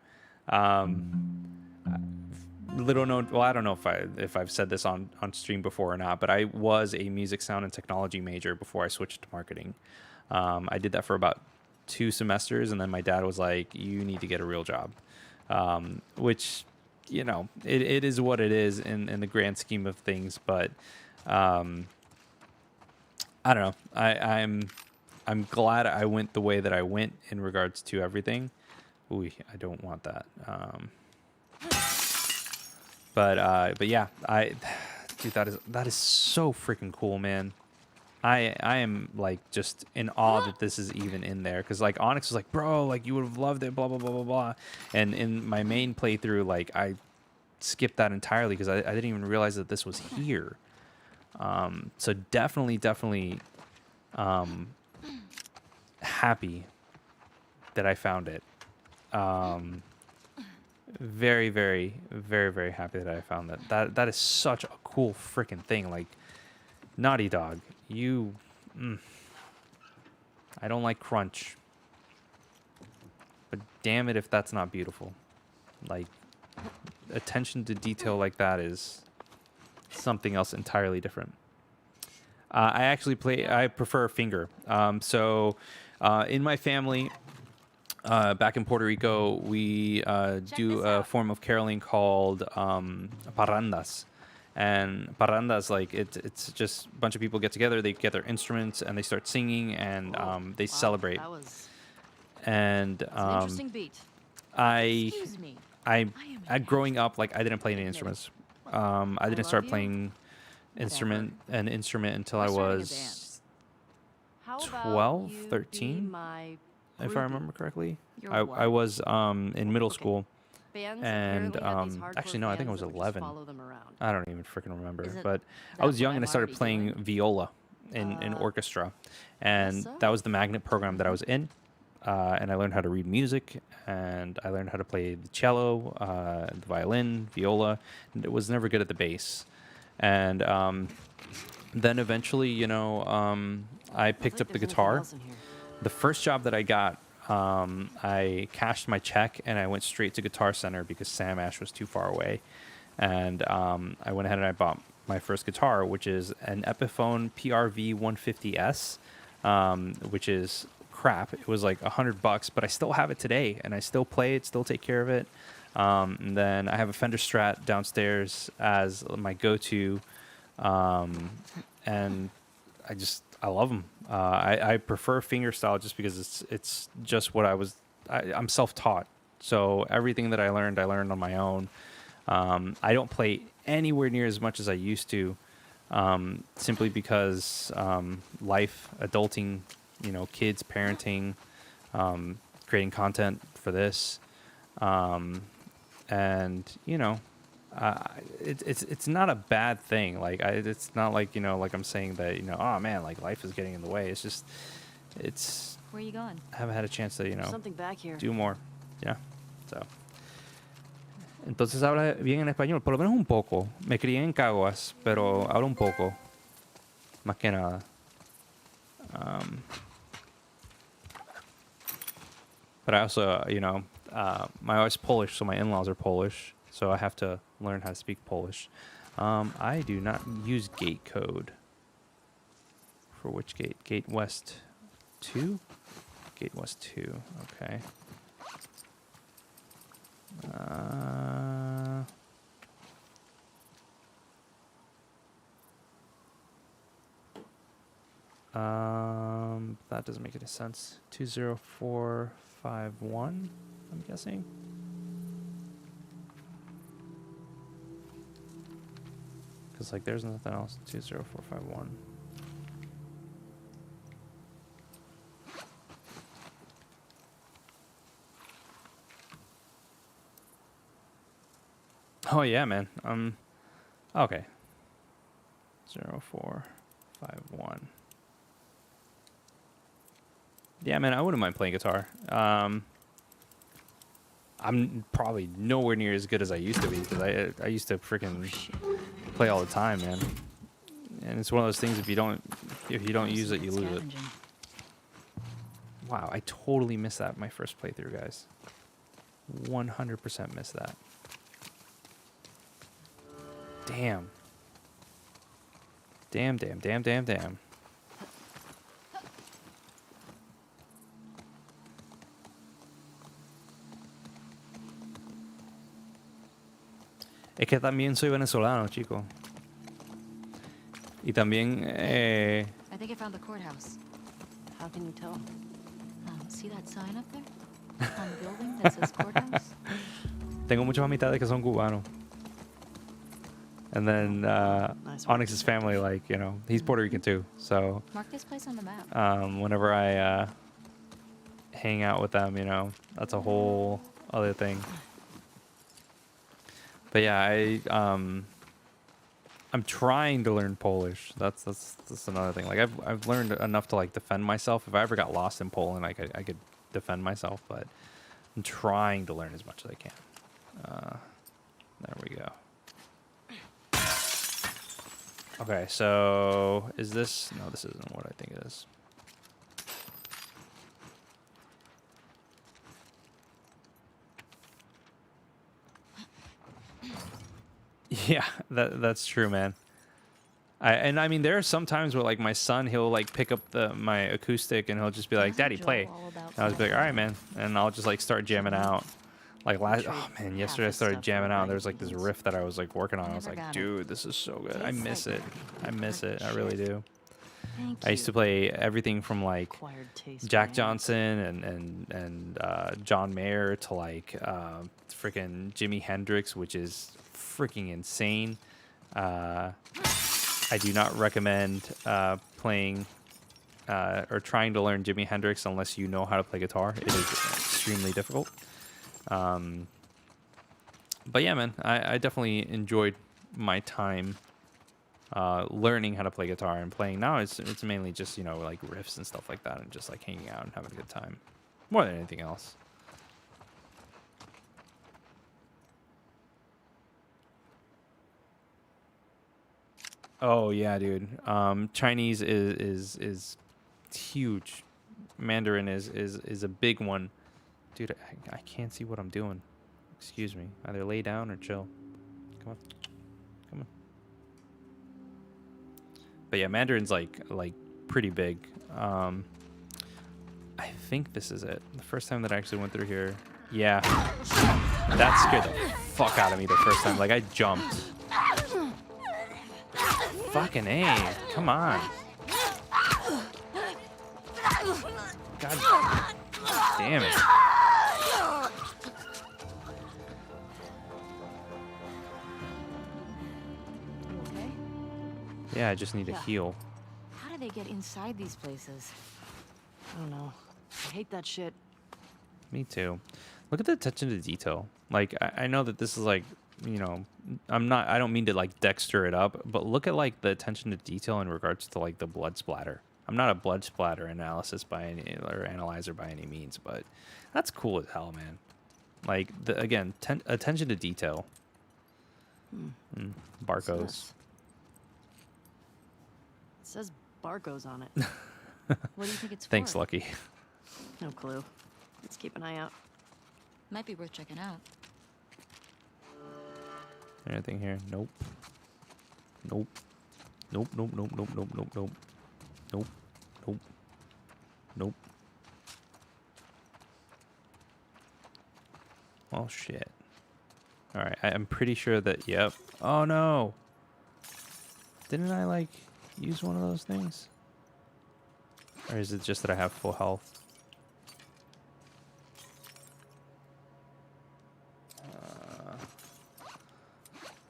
[SPEAKER 1] Little known, well, I don't know if I've said this on stream before or not, but I was a music, sound, and technology major before I switched to marketing. I did that for about 2 semesters, and then my dad was like, you need to get a real job, which, you know, it is what it is in the grand scheme of things. But I don't know, I'm glad I went the way that I went in regards to everything. Ooh, I don't want that. But yeah, dude, that is so freaking cool, man. I am like just in awe that this is even in there, because like Onix was like, bro, like you would have loved it, blah blah blah blah blah. And in my main playthrough, like I skipped that entirely because I didn't even realize that this was here. So definitely happy that I found it. Very happy that I found that. That is such a cool freaking thing. Like, Naughty Dog, you... I don't like crunch. But damn it if that's not beautiful. Like, attention to detail like that is something else entirely different. I prefer finger. So in my family, back in Puerto Rico, we do a form of caroling called parrandas. And parrandas, like it's just a bunch of people get together, they get their instruments, and they start singing, and they celebrate.
[SPEAKER 3] That was
[SPEAKER 1] And
[SPEAKER 3] an interesting beat.
[SPEAKER 9] Excuse me.
[SPEAKER 1] Growing up, like I didn't play any instruments. I didn't start
[SPEAKER 3] you.
[SPEAKER 1] playing an instrument until I
[SPEAKER 3] We're starting a
[SPEAKER 1] was
[SPEAKER 3] band. How about
[SPEAKER 1] 12,
[SPEAKER 3] you be
[SPEAKER 1] 13,
[SPEAKER 3] my
[SPEAKER 1] if I
[SPEAKER 3] groupie?
[SPEAKER 1] remember correctly.
[SPEAKER 9] You're
[SPEAKER 1] I
[SPEAKER 9] what?
[SPEAKER 1] was in middle school.
[SPEAKER 3] Bands
[SPEAKER 1] And,
[SPEAKER 3] apparently have these hardcore
[SPEAKER 1] actually, no, I think I
[SPEAKER 3] fans
[SPEAKER 1] was
[SPEAKER 3] that would just
[SPEAKER 1] 11.
[SPEAKER 3] follow them around.
[SPEAKER 1] I don't even freaking remember,
[SPEAKER 9] Is it
[SPEAKER 1] but I
[SPEAKER 9] that
[SPEAKER 1] was young
[SPEAKER 9] what
[SPEAKER 1] and I
[SPEAKER 9] I'm
[SPEAKER 1] started
[SPEAKER 9] already
[SPEAKER 1] playing
[SPEAKER 9] doing?
[SPEAKER 1] viola in orchestra, and
[SPEAKER 3] so.
[SPEAKER 1] that was the magnet program that I was in. And I learned how to read music, and I learned how to play the cello, the violin, viola. And it was never good at the bass. And then eventually, I picked up the guitar. The first job that I got, I cashed my check and I went straight to Guitar Center because Sam Ash was too far away. And I went ahead and I bought my first guitar, which is an Epiphone PRV 150S, which is crap. It was like $100, but I still have it today and I still play it, still take care of it. And then I have a Fender Strat downstairs as my go-to, and I love them. I prefer fingerstyle just because it's just what I'm self-taught. So everything that I learned on my own. I don't play anywhere near as much as I used to, simply because life, adulting, kids, parenting, creating content for this, and it's not a bad thing. Like it's not like like I'm saying that oh man, like life is getting in the way. It's just
[SPEAKER 9] Where are you going?
[SPEAKER 1] I haven't had a chance to
[SPEAKER 3] Something back here.
[SPEAKER 1] do more. Yeah. So. Entonces habla bien en español, por lo menos un poco. Me crié en Caguas, pero hablo un poco, más que nada. But I also, my wife's Polish, so my in-laws are Polish, so I have to learn how to speak Polish. I do not use gate code. For which gate? Gate West 2? Gate West 2, okay. That doesn't make any sense. 20451, I'm guessing. Because like there's nothing else. 20451. Oh yeah, man. Okay. 0451. Yeah, man, I wouldn't mind playing guitar. I'm probably nowhere near as good as I used to be because I used to freaking play all the time, man. And it's one of those things if you don't use it, you lose it. Wow, I totally missed that my first playthrough, guys. 100% missed that. Damn. Damn. Es que también soy venezolano, chico. Y también...
[SPEAKER 9] I think I found the courthouse.
[SPEAKER 3] How can you tell?
[SPEAKER 9] See that sign up there? On the building that says courthouse?
[SPEAKER 1] Tengo muchas amistades que son cubanos. And then
[SPEAKER 3] Nice one.
[SPEAKER 1] Onyx's family, like, you know, he's Puerto Rican too. So
[SPEAKER 9] Mark this place on the map.
[SPEAKER 1] whenever I hang out with them, you know, that's a whole other thing. But yeah, I'm trying to learn Polish. That's another thing. Like I've learned enough to like defend myself. If I ever got lost in Poland, I could defend myself. But I'm trying to learn as much as I can. There we go. Okay, so is this? No, this isn't what I think it is. Yeah, that's true, man. I mean, there are some times where like my son, he'll like pick up my acoustic and he'll just be like, "Daddy, play." And I'll just be like, "All right, man," and I'll just like start jamming out. Like yesterday I started jamming out. There was like this riff that I was like working on. I was like, "Dude, this is so good. I miss it. I miss it. I really do." I used to play everything from like Jack Johnson and John Mayer to like freaking Jimi Hendrix, which is freaking insane. I do not recommend playing or trying to learn Jimi Hendrix unless you know how to play guitar. It is extremely difficult. But yeah, man, I definitely enjoyed my time learning how to play guitar and playing. Now it's mainly just, you know, like riffs and stuff like that and just like hanging out and having a good time more than anything else. Oh yeah, dude. Chinese is huge. Mandarin is a big one. Dude, I can't see what I'm doing. Excuse me. Either lay down or chill. Come on. Come on. But yeah, Mandarin's like pretty big. I think this is it. The first time that I actually went through here. Yeah. That scared the fuck out of me the first time. Like I jumped. Fucking A. Come on. God damn it.
[SPEAKER 9] You okay?
[SPEAKER 1] Yeah, I just need to heal.
[SPEAKER 9] How do they get inside these places?
[SPEAKER 3] I don't know. I hate that shit.
[SPEAKER 1] Me too. Look at the attention to detail. Like, I know that this is like, you know, I don't mean to like Dexter it up, but look at like the attention to detail in regards to like the blood splatter. I'm not a blood splatter analysis or analyzer by any means, but that's cool as hell, man. Like, again, attention to detail. Barcodes.
[SPEAKER 3] It says Barcodes on it.
[SPEAKER 9] What do you think it's for?
[SPEAKER 1] Thanks, Lucky.
[SPEAKER 3] No clue. Let's keep an eye out.
[SPEAKER 9] Might be worth checking out.
[SPEAKER 1] Anything here? Nope. Nope. Nope, nope, nope, nope, nope, nope, nope. Nope. Nope. Nope. Well, shit. Alright, I'm pretty sure that, yep. Oh, no! Didn't I, like, use one of those things? Or is it just that I have full health?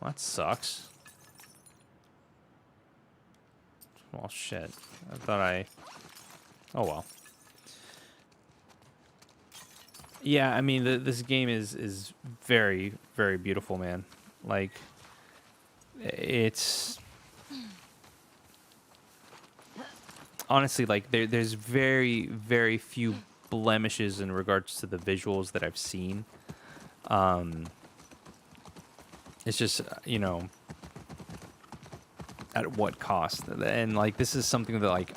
[SPEAKER 1] Well, that sucks. Well, shit. I thought oh, well. Yeah, I mean, this game is very, very beautiful, man. Like, it's... Honestly, like, there's very, very few blemishes in regards to the visuals that I've seen. It's just, you know, at what cost? And like, this is something that like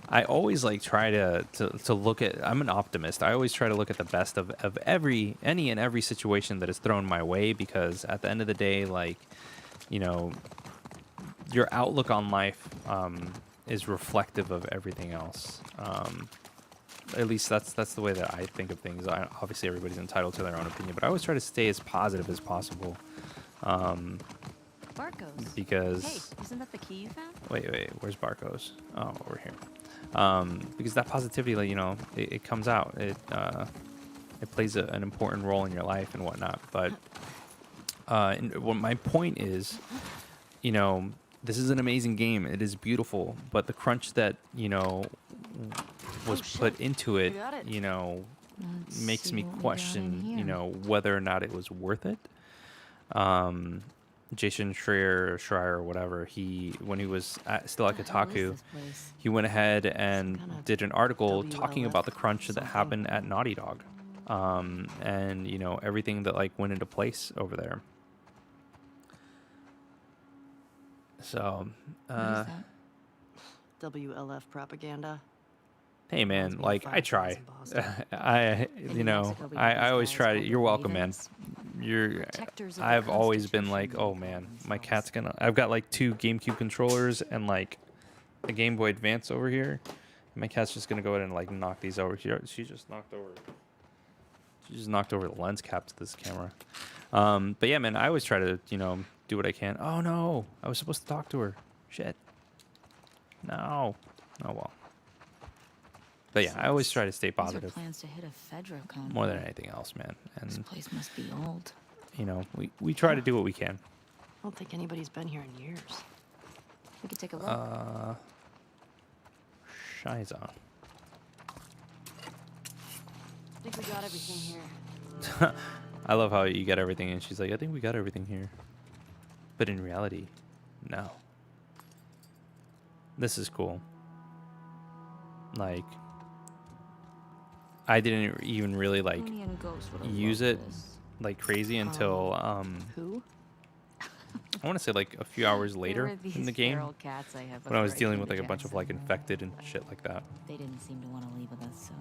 [SPEAKER 1] I always like try to look at. I'm an optimist. I always try to look at the best of any and every situation that is thrown my way, because at the end of the day, like, you know, your outlook on life is reflective of everything else. At least that's the way that I think of things. Obviously, everybody's entitled to their own opinion, but I always try to stay as positive as possible.
[SPEAKER 9] Barcodes.
[SPEAKER 1] Because...
[SPEAKER 9] Hey, isn't that the key you found?
[SPEAKER 1] Wait, where's Barcodes? Oh, over here. Because that positivity, like, you know, it comes out. It plays an important role in your life and whatnot. But And what my point is, you know, this is an amazing game. It is beautiful, but the crunch that, you know, was put into it,
[SPEAKER 3] got it.
[SPEAKER 1] you know,
[SPEAKER 9] Let's
[SPEAKER 1] makes
[SPEAKER 9] see
[SPEAKER 1] me
[SPEAKER 9] what we got in
[SPEAKER 1] question, you
[SPEAKER 9] here.
[SPEAKER 1] know, whether or not it was worth it. Jason Schreier or whatever, when he was still at
[SPEAKER 9] What the hell is
[SPEAKER 1] Kotaku,
[SPEAKER 9] this place?
[SPEAKER 1] he went ahead and
[SPEAKER 3] kind of
[SPEAKER 1] did an article talking
[SPEAKER 3] WLF
[SPEAKER 1] about the crunch that
[SPEAKER 3] something.
[SPEAKER 1] happened at Naughty Dog, and you know everything that like went into place over there. So,
[SPEAKER 9] What is that?
[SPEAKER 3] WLF propaganda.
[SPEAKER 1] hey man,
[SPEAKER 3] Reminds me of
[SPEAKER 1] like I
[SPEAKER 3] Fireflies
[SPEAKER 1] try,
[SPEAKER 3] in Boston.
[SPEAKER 1] I
[SPEAKER 9] In
[SPEAKER 1] you
[SPEAKER 9] New
[SPEAKER 1] know
[SPEAKER 9] Mexico, we got
[SPEAKER 1] I
[SPEAKER 9] these
[SPEAKER 1] always
[SPEAKER 9] guys
[SPEAKER 1] try to.
[SPEAKER 9] called
[SPEAKER 1] You're
[SPEAKER 9] the
[SPEAKER 1] welcome, man.
[SPEAKER 9] Ravens.
[SPEAKER 1] You're.
[SPEAKER 3] Protectors of the
[SPEAKER 1] I've always been
[SPEAKER 3] Constitution,
[SPEAKER 1] like,
[SPEAKER 3] they
[SPEAKER 1] oh
[SPEAKER 3] call
[SPEAKER 1] man, my
[SPEAKER 3] themselves.
[SPEAKER 1] cat's gonna. I've got like 2 GameCube controllers and like a Game Boy Advance over here. My cat's just gonna go ahead and like knock these over here. She just knocked over the lens cap to this camera. But yeah, man, I always try to, you know, do what I can. Oh no, I was supposed to talk to her. Shit. No. Oh well. But yeah, I always try to stay
[SPEAKER 9] These are
[SPEAKER 1] positive
[SPEAKER 9] plans to hit a Fedra convoy.
[SPEAKER 1] more than anything else, man.
[SPEAKER 9] This
[SPEAKER 1] And
[SPEAKER 9] place must be old.
[SPEAKER 1] you know, we try to do what we can.
[SPEAKER 3] I don't think anybody's been here in years.
[SPEAKER 9] We could take a look.
[SPEAKER 1] Shiza.
[SPEAKER 3] I think we got everything here.
[SPEAKER 1] I love how you get everything, and she's like, I think we got everything here. But in reality, no. This is cool. Like, I didn't even really like
[SPEAKER 9] Tony and Ghost would've
[SPEAKER 1] use
[SPEAKER 9] loved
[SPEAKER 1] it
[SPEAKER 9] this.
[SPEAKER 1] like crazy until
[SPEAKER 3] Who?
[SPEAKER 1] I want to say like a few hours
[SPEAKER 9] There
[SPEAKER 1] later
[SPEAKER 9] were these
[SPEAKER 1] in the game
[SPEAKER 9] feral cats I have
[SPEAKER 1] when I was
[SPEAKER 9] before
[SPEAKER 1] dealing
[SPEAKER 9] came
[SPEAKER 1] with
[SPEAKER 9] to
[SPEAKER 1] like a bunch of like
[SPEAKER 9] Jackson.
[SPEAKER 1] infected and shit like that.
[SPEAKER 9] They didn't seem to want to leave with us, so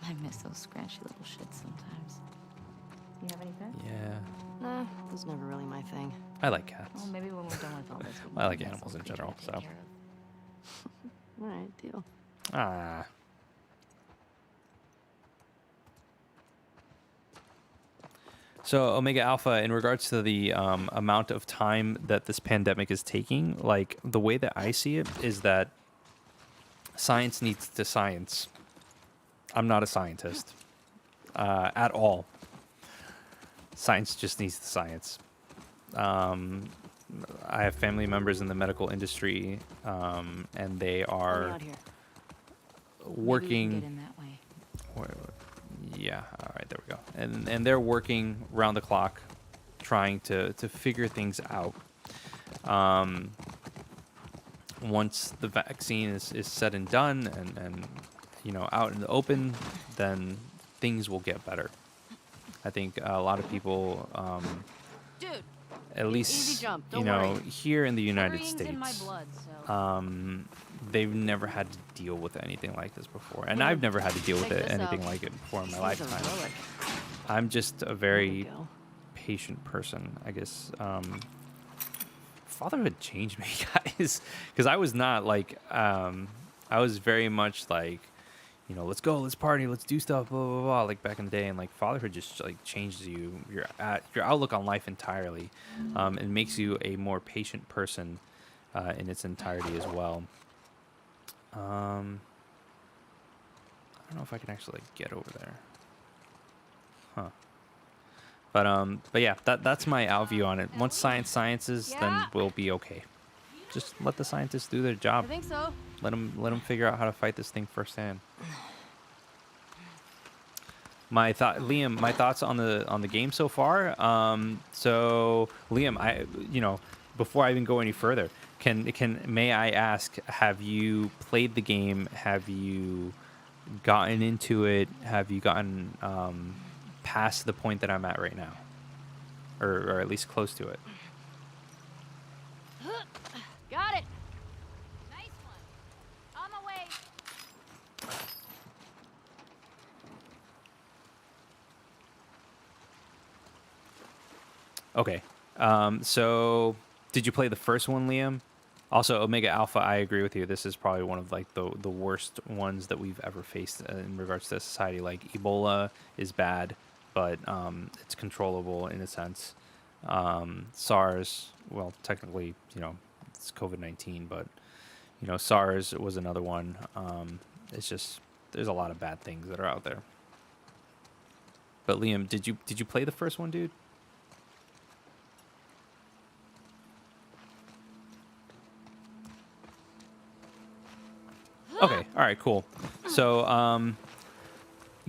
[SPEAKER 9] I miss those scratchy little shits sometimes. You have any pets?
[SPEAKER 1] Yeah,
[SPEAKER 3] Nah, it was never really my thing.
[SPEAKER 1] I like cats.
[SPEAKER 9] Well, maybe when we're done with all this, we
[SPEAKER 1] I
[SPEAKER 9] can
[SPEAKER 1] like
[SPEAKER 9] get
[SPEAKER 1] animals in
[SPEAKER 9] something
[SPEAKER 1] general,
[SPEAKER 9] to take
[SPEAKER 1] so.
[SPEAKER 9] care of.
[SPEAKER 3] All right, deal.
[SPEAKER 1] Ah. So Omega Alpha, in regards to the amount of time that this pandemic is taking, like the way that I see it is that science needs to science. I'm not a scientist at all. Science just needs to science. I have family members in the medical industry, and they
[SPEAKER 3] Help me
[SPEAKER 1] are
[SPEAKER 3] out here.
[SPEAKER 9] Maybe we can
[SPEAKER 1] working.
[SPEAKER 9] get in that way.
[SPEAKER 1] Yeah, all right, there we go. And they're working round the clock, trying to figure things out. Once the vaccine is said and done, and you know out in the open, then things will get better. I think a lot of people,
[SPEAKER 3] Dude,
[SPEAKER 1] at
[SPEAKER 3] easy
[SPEAKER 1] least
[SPEAKER 3] jump,
[SPEAKER 1] you
[SPEAKER 3] don't
[SPEAKER 1] know
[SPEAKER 3] worry.
[SPEAKER 1] here in the United
[SPEAKER 3] Worrying's
[SPEAKER 1] States,
[SPEAKER 3] in my blood, so.
[SPEAKER 1] they've never had to deal with anything like this before, and
[SPEAKER 3] Here,
[SPEAKER 1] I've never had to deal with
[SPEAKER 3] check
[SPEAKER 1] it,
[SPEAKER 3] this
[SPEAKER 1] anything
[SPEAKER 3] out.
[SPEAKER 1] like it before in my
[SPEAKER 3] This is a
[SPEAKER 1] lifetime.
[SPEAKER 3] relic.
[SPEAKER 1] I'm just a
[SPEAKER 3] There we
[SPEAKER 1] very
[SPEAKER 3] go.
[SPEAKER 1] patient person, I guess. Fatherhood changed me, guys, because I was not like I was very much like, you know, let's go, let's party, let's do stuff, blah blah blah, like back in the day, and like fatherhood just like changes you, your outlook on life entirely, and makes you a more patient person in its entirety as well. I don't know if I can actually like, get over there. Huh. But yeah, that's my out view on it. Once sciences, then
[SPEAKER 3] Yeah?
[SPEAKER 1] we'll be okay. Just let the scientists do their
[SPEAKER 3] I
[SPEAKER 1] job.
[SPEAKER 3] think so.
[SPEAKER 1] Let them figure out how to fight this thing firsthand. Liam, my thoughts on the game so far. So Liam, before I even go any further, may I ask, have you played the game? Have you gotten into it? Have you gotten past the point that I'm at right now, or at least close to it?
[SPEAKER 8] Got it. Nice one. On my way.
[SPEAKER 1] Okay. So did you play the first one, Liam? Also, Omega Alpha, I agree with you. This is probably one of like the worst ones that we've ever faced in regards to society. Like Ebola is bad, but it's controllable in a sense. SARS, well, technically, you know, it's COVID-19, but you know, SARS was another one. It's just there's a lot of bad things that are out there. But Liam, did you play the first one, dude? All right, cool. So,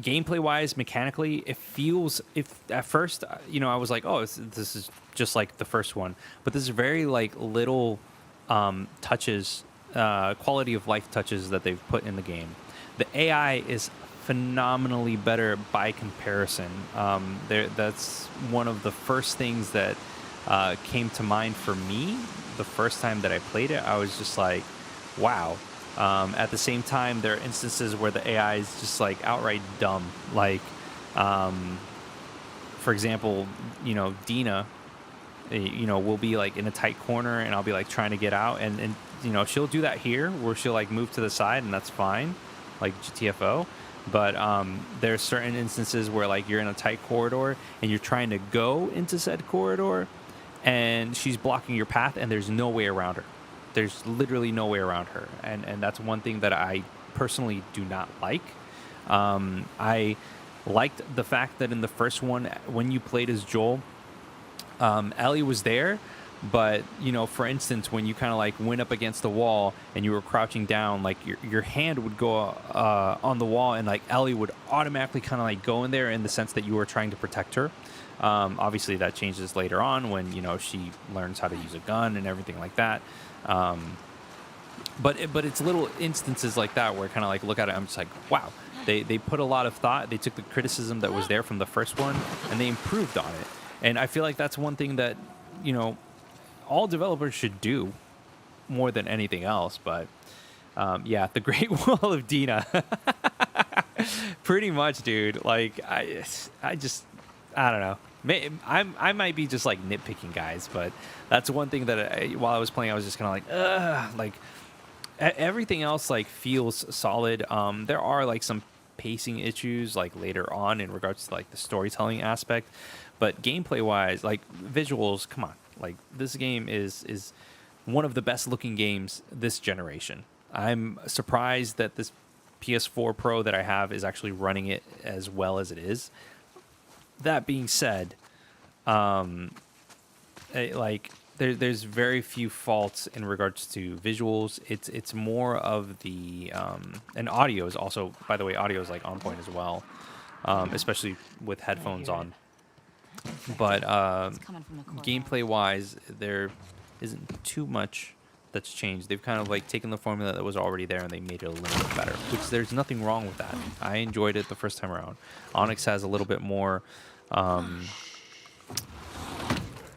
[SPEAKER 1] gameplay wise, mechanically, it feels, if at first, I was like, oh, this is just like the first one, but there's very like little touches, quality of life touches that they've put in the game. The AI is phenomenally better by comparison. That's one of the first things that came to mind for me the first time that I played it. I was just like, wow. At the same time, there are instances where the AI is just like outright dumb. Like, for example, Dina, will be like in a tight corner and I'll be like trying to get out. And she'll do that here where she'll like move to the side and that's fine, like GTFO. But there's certain instances where like you're in a tight corridor and you're trying to go into said corridor and she's blocking your path and there's no way around her. There's literally no way around her. And that's one thing that I personally do not like. I liked the fact that in the first one, when you played as Joel, Ellie was there. But, for instance, when you kind of like went up against the wall and you were crouching down, like your hand would go on the wall and like Ellie would automatically kind of like go in there in the sense that you were trying to protect her. Obviously, that changes later on when, she learns how to use a gun and everything like that. But it's little instances like that where I kind of like look at it, I'm just like, wow, they put a lot of thought. They took the criticism that was there from the first one and they improved on it. And I feel like that's one thing that, all developers should do more than anything else. But yeah, the Great Wall of Dina. Pretty much, dude. Like, I don't know. I might be just like nitpicking, guys, but that's one thing that while I was playing, I was just kind of like, ugh. Like, everything else like feels solid. There are like some pacing issues like later on in regards to like the storytelling aspect, but gameplay wise, like visuals, come on. Like, this game is one of the best looking games this generation. I'm surprised that this PS4 Pro that I have is actually running it as well as it is. That being said, there's very few faults in regards to visuals. It's more of the and audio is also, by the way, audio is like on point as well, especially with headphones on. But gameplay wise, there isn't too much that's changed. They've kind of like taken the formula that was already there and they made it a little bit better, which there's nothing wrong with that. I enjoyed it the first time around. Onix has a little bit more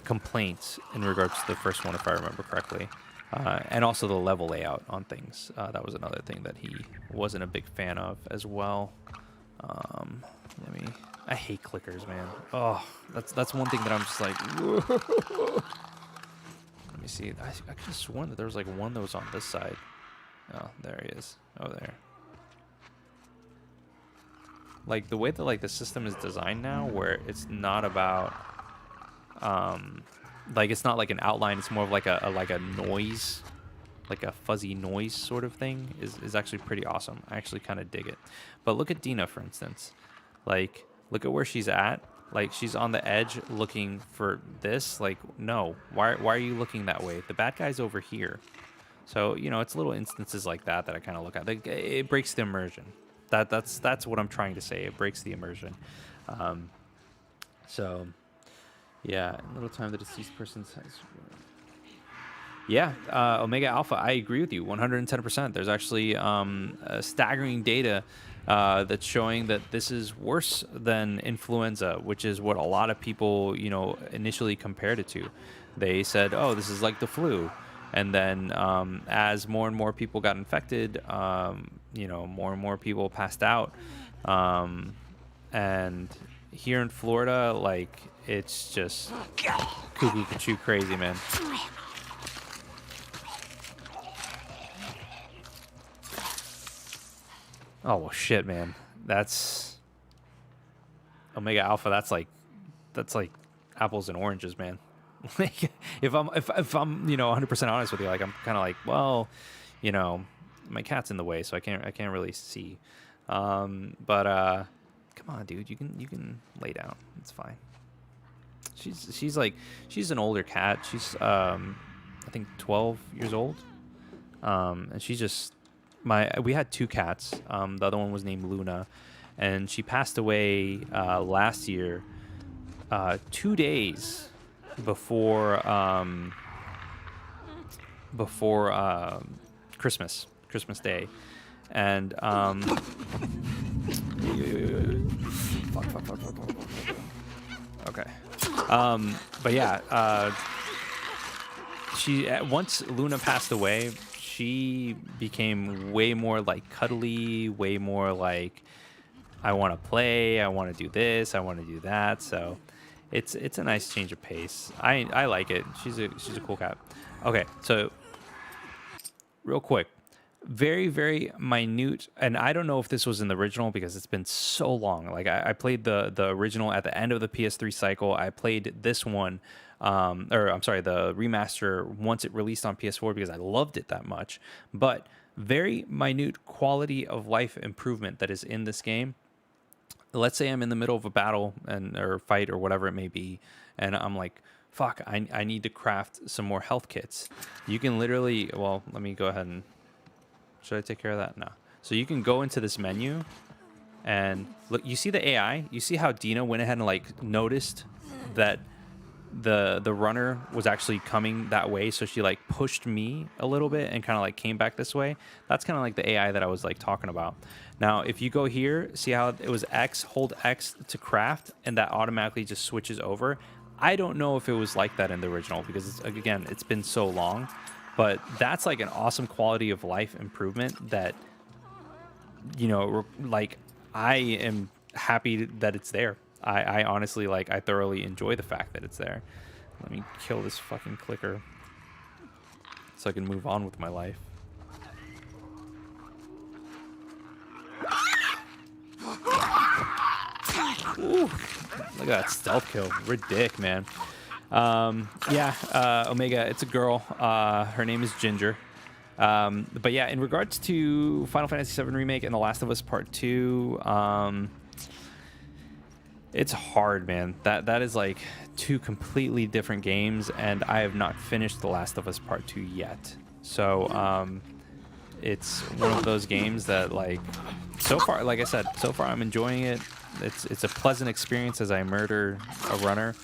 [SPEAKER 1] complaints in regards to the first one, if I remember correctly. And also the level layout on things. That was another thing that he wasn't a big fan of as well. I hate clickers, man. Oh, that's one thing that I'm just like, whoa. Let me see. I could have sworn that there was like one that was on this side. Oh, there he is. Oh, there. Like the way that like the system is designed now, where it's not about, like it's not like an outline. It's more of like a noise, like a fuzzy noise sort of thing. Is actually pretty awesome. I actually kind of dig it. But look at Dina, for instance. Like, look at where she's at. Like, she's on the edge looking for this. Like, no. Why are you looking that way? The bad guy's over here. So, it's little instances like that that I kind of look at. Like, it breaks the immersion. That's what I'm trying to say. It breaks the immersion. So, yeah. Little time the deceased person says... Yeah, Omega Alpha, I agree with you 110%. There's actually staggering data that's showing that this is worse than influenza, which is what a lot of people, initially compared it to. They said, oh, this is like the flu. And then as more and more people got infected, more and more people passed out. And here in Florida, like, it's just cuckoo crazy, man. Oh, well, shit, man. That's Omega Alpha. That's like apples and oranges, man. Like, if I'm 100% honest with you, like, I'm kind of like, well, my cat's in the way, so I can't really see. But come on, dude, you can lay down. It's fine. She's an older cat. She's I think 12 years old. And she's just we had 2 cats. The other one was named Luna, and she passed away last year, 2 days before Christmas Day, and fuck. Okay, but yeah, once Luna passed away, she became way more like cuddly, way more like, I want to play, I want to do this, I want to do that. So it's a nice change of pace. I like it. She's a cool cat. Okay, so real quick, very, very minute, and I don't know if this was in the original because it's been so long. Like I played the original at the end of the PS3 cycle. I played this one, or I'm sorry, the remaster once it released on PS4 because I loved it that much. But very minute quality of life improvement that is in this game. Let's say I'm in the middle of a battle or fight or whatever it may be, and I'm like, fuck, I need to craft some more health kits. You can literally, well, let me go ahead and, should I take care of that? No. So you can go into this menu and look, you see the AI? You see how Dina went ahead and like noticed that the runner was actually coming that way, so she like pushed me a little bit and kind of like came back this way. That's kind of like the AI that I was like talking about. Now if you go here, see how it was X, hold X to craft, and that automatically just switches over. I don't know if it was like that in the original because again, it's been so long, but that's like an awesome quality of life improvement that, you know, like I am happy that it's there. I honestly, like, I thoroughly enjoy the fact that it's there. Let me kill this fucking clicker so I can move on with my life. Ooh, look at that stealth kill. Ridic, man. Yeah, Omega, it's a girl. Her name is Ginger. But yeah, in regards to Final Fantasy VII Remake and The Last of Us Part 2, it's hard, man. That is like 2 completely different games, and I have not finished The Last of Us Part 2 yet. So it's one of those games that, like, so far, like I said, so far I'm enjoying it. It's a pleasant experience as I murder a runner.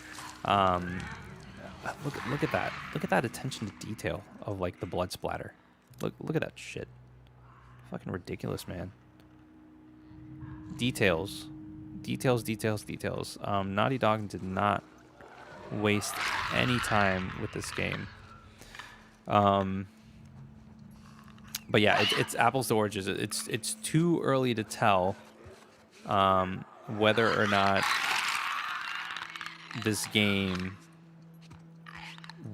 [SPEAKER 1] Look at that. Look at that attention to detail of like the blood splatter. Look at that shit. Fucking ridiculous, man. Details. Naughty Dog did not waste any time with this game. But yeah, it's apples to oranges. It's too early to tell whether or not this game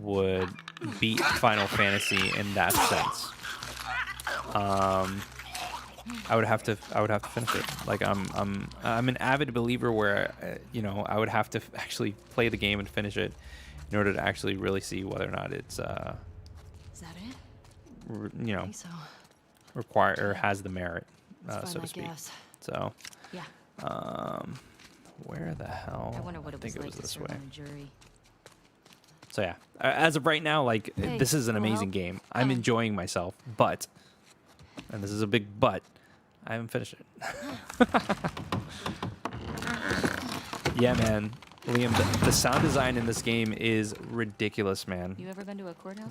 [SPEAKER 1] would beat Final Fantasy in that sense. I would have to finish it. Like I'm an avid believer where you know, I would have to actually play the game and finish it in order to actually really see whether or not it's
[SPEAKER 9] Is that it?
[SPEAKER 1] You know,
[SPEAKER 3] So.
[SPEAKER 1] require or has the merit, so to speak.
[SPEAKER 3] Guess.
[SPEAKER 1] So
[SPEAKER 9] Yeah.
[SPEAKER 1] where the hell?
[SPEAKER 9] I wonder what it was
[SPEAKER 1] think
[SPEAKER 9] like to
[SPEAKER 1] this
[SPEAKER 9] serve
[SPEAKER 1] way.
[SPEAKER 9] on a jury.
[SPEAKER 1] So yeah, as of right now, like,
[SPEAKER 3] Hey,
[SPEAKER 1] this is an
[SPEAKER 3] wanna
[SPEAKER 1] amazing
[SPEAKER 3] help?
[SPEAKER 1] game. I'm enjoying myself, but, and this is a big but, I haven't finished it. Yeah, man. Liam, the sound design in this game is ridiculous, man.
[SPEAKER 9] You ever been to a courthouse?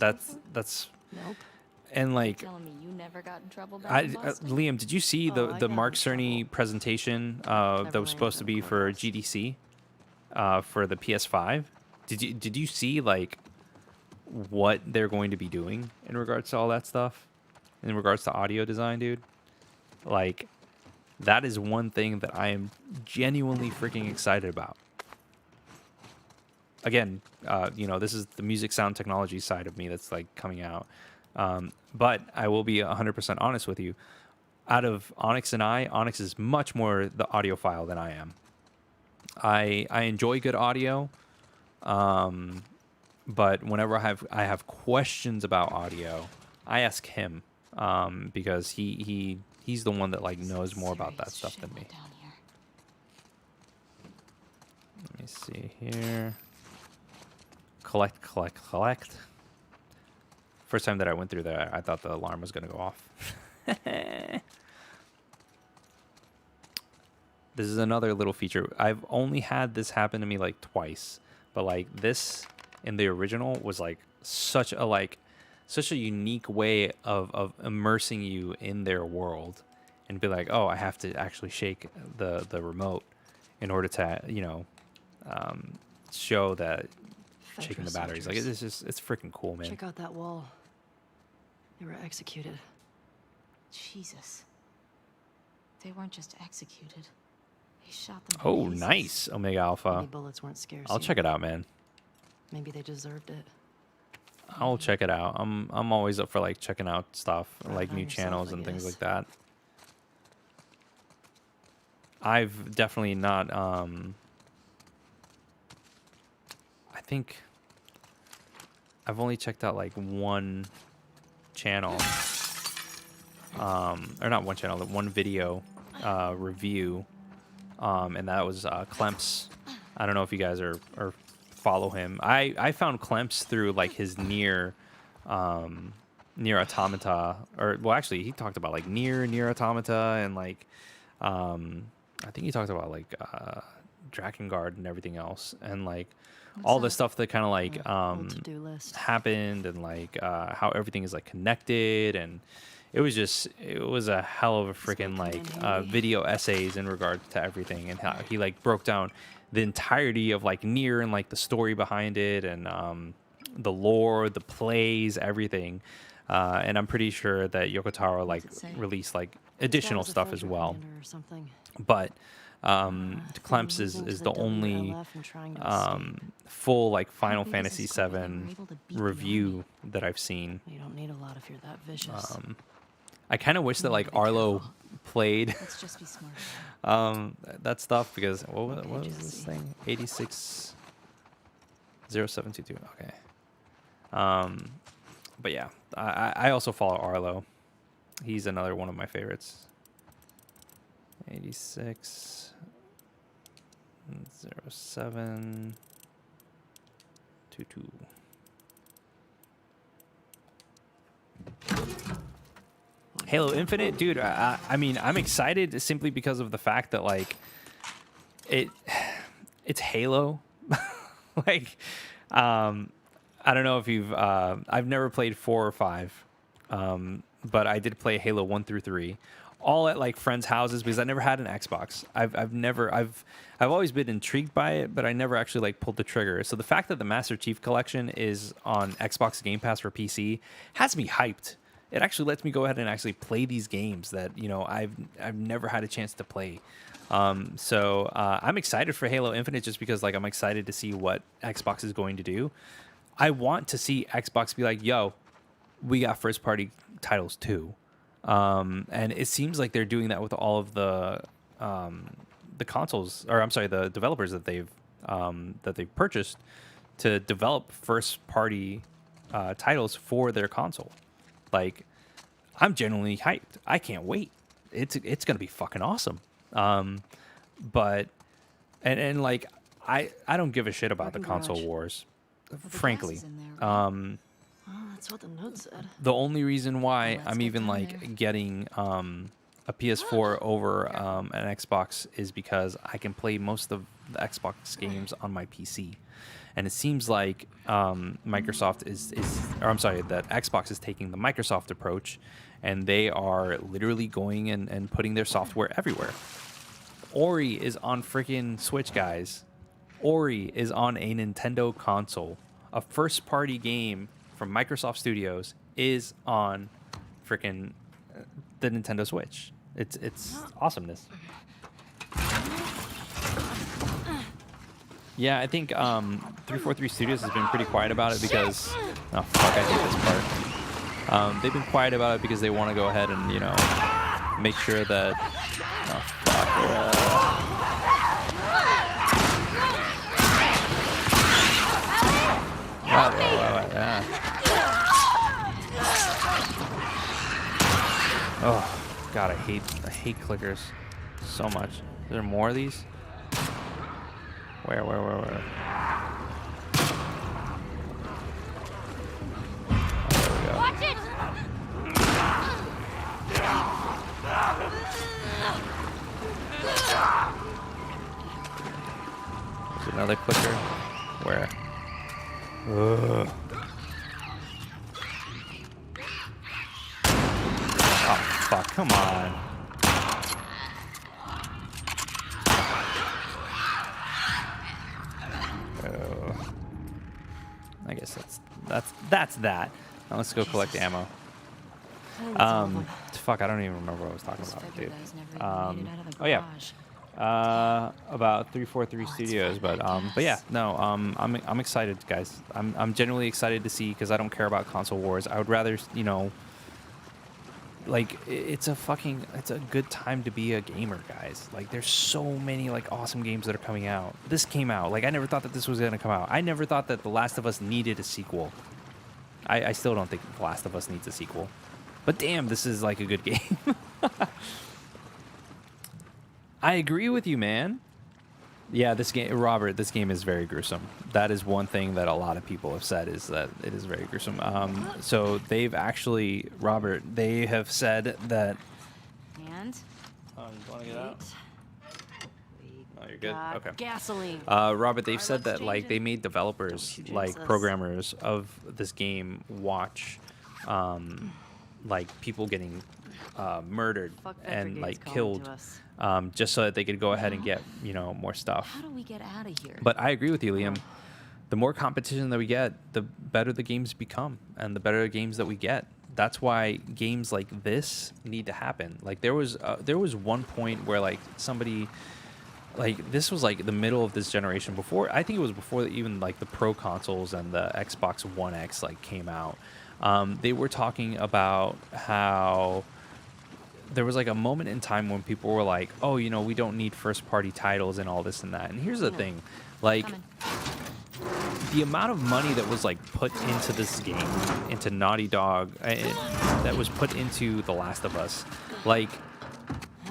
[SPEAKER 1] That's
[SPEAKER 3] Nope.
[SPEAKER 1] and like,
[SPEAKER 9] telling me you never got in trouble back in Boston?
[SPEAKER 1] Liam, did you see
[SPEAKER 3] Oh, I
[SPEAKER 1] the
[SPEAKER 3] got
[SPEAKER 1] Mark
[SPEAKER 3] in
[SPEAKER 1] Cerny presentation that was supposed to be for GDC, for the PS5? Did you see like what they're going to be doing in regards to all that stuff, in regards to audio design, dude? Like, that is one thing that I am genuinely freaking excited about. Again, you know, this is the music sound technology side of me that's like coming out. But I will be 100% honest with you. Out of Onix and Onix is much more the audiophile than I am. I enjoy good audio, but whenever I have questions about audio, I ask him, because he's the one that like knows more about that stuff than me. Let me see here. Collect. First time that I went through there, I thought the alarm was going to go off. This is another little feature. I've only had this happen to me like twice, but like this in the original was like such a unique way of immersing you in their world, and be like, oh, I have to actually shake the remote in order to, you know, show that shaking the batteries. Like it's freaking cool, man.
[SPEAKER 3] Check out that wall. They were executed.
[SPEAKER 9] Jesus. They weren't just executed. He shot them.
[SPEAKER 1] Oh, nice, Omega Alpha.
[SPEAKER 3] Maybe bullets weren't scarce.
[SPEAKER 1] I'll check it out, man.
[SPEAKER 3] Maybe they deserved it.
[SPEAKER 1] I'll check it out. I'm always up for like checking out stuff, like new
[SPEAKER 3] yourself,
[SPEAKER 1] channels
[SPEAKER 3] I
[SPEAKER 1] and things
[SPEAKER 3] guess.
[SPEAKER 1] like that. I've definitely not I think I've only checked out like one channel. Or not one channel, one video review. And that was Clemps. I don't know if you guys are follow him. I found Clemps through like his near Automata, or well, actually he talked about like near Automata, and like I think he talked about like Drakengard and everything else, and like all the stuff that kind of like
[SPEAKER 3] to-do list.
[SPEAKER 1] happened, and like how everything is like connected, and it was a hell of a freaking like video essays in regard to everything, and how he like broke down the entirety of like Nier and like the story behind it, and the lore, the plays, everything. And I'm pretty sure that Yoko Taro like released like additional stuff as well. But Clemps is the only full like Final Fantasy VII review that I've seen.
[SPEAKER 3] You don't need a lot if you're that vicious.
[SPEAKER 1] I kind of wish that like Arlo played
[SPEAKER 9] Let's just be smart.
[SPEAKER 1] that stuff, because what was this thing? 860722. Okay. But yeah, I also follow Arlo. He's another one of my favorites. 860722. Halo Infinite, dude. I mean, I'm excited simply because of the fact that like it's Halo. Like, I don't know if you've I've never played 4 or 5, but I did play Halo 1 through 3, all at like friends' houses, because I never had an Xbox. I've always been intrigued by it, but I never actually like pulled the trigger. So the fact that the Master Chief Collection is on Xbox Game Pass for PC has me hyped. It actually lets me go ahead and actually play these games that, you know, I've never had a chance to play. So I'm excited for Halo Infinite, just because like I'm excited to see what Xbox is going to do. I want to see Xbox be like, yo, we got first party titles too. And it seems like they're doing that with all of the consoles, or I'm sorry, the developers that they've purchased to develop first party titles for their console. Like, I'm genuinely hyped. I can't wait. It's gonna be fucking awesome. But like I don't give a shit about the console wars, frankly.
[SPEAKER 3] Oh, that's what the note said.
[SPEAKER 1] The only reason why I'm even like getting a PS4 over an Xbox is because I can play most of the Xbox games on my PC. And it seems like Microsoft that Xbox is taking the Microsoft approach, and they are literally going and putting their software everywhere. Ori is on freaking Switch, guys. Ori is on a Nintendo console. A first-party game from Microsoft Studios is on freaking the Nintendo Switch. It's awesomeness. Yeah, I think 343 Studios has been pretty quiet about it because... Oh, fuck, I hate this part. They've been quiet about it because they want to go ahead and, you know, make sure that... Oh, fuck. Oh, God, I hate clickers so much. Is there more of these? Where? Oh, there we go.
[SPEAKER 8] Watch it!
[SPEAKER 1] There's another clicker. Where? Ugh. Oh, fuck. Come on. I guess that's that. Now let's go collect ammo. Fuck, I don't even remember what I was talking about, dude. Oh yeah, about 343 Studios, but yeah, no, I'm excited, guys. I'm genuinely excited to see, because I don't care about console wars. I would rather, you know, like it's a good time to be a gamer, guys. Like there's so many like awesome games that are coming out. This came out, like I never thought that this was gonna come out. I never thought that The Last of Us needed a sequel. I still don't think The Last of Us needs a sequel. But damn, this is like a good game. I agree with you, man. Yeah, this game, Robert, this game is very gruesome. That is one thing that a lot of people have said, is that it is very gruesome. So they've actually, Robert, they have said that...
[SPEAKER 9] And?
[SPEAKER 1] Oh, you want to get out? Oh, you're good? Okay.
[SPEAKER 3] Gasoline.
[SPEAKER 1] Robert, they've said that like they made developers, like programmers of this game, watch like people getting murdered and like killed, just so that they could go ahead and get, you know, more stuff.
[SPEAKER 9] How do we get out of here?
[SPEAKER 1] But I agree with you, Liam. The more competition that we get, the better the games become, and the better games that we get. That's why games like this need to happen. Like there was one point where like somebody, like this was like the middle of this generation, before, I think it was before even like the Pro consoles and the Xbox One X like came out. They were talking about how there was like a moment in time when people were like, oh, you know, we don't need first party titles and all this and that. And here's the thing, like the amount of money that was like put into this game, into Naughty Dog, that was put into The Last of Us, like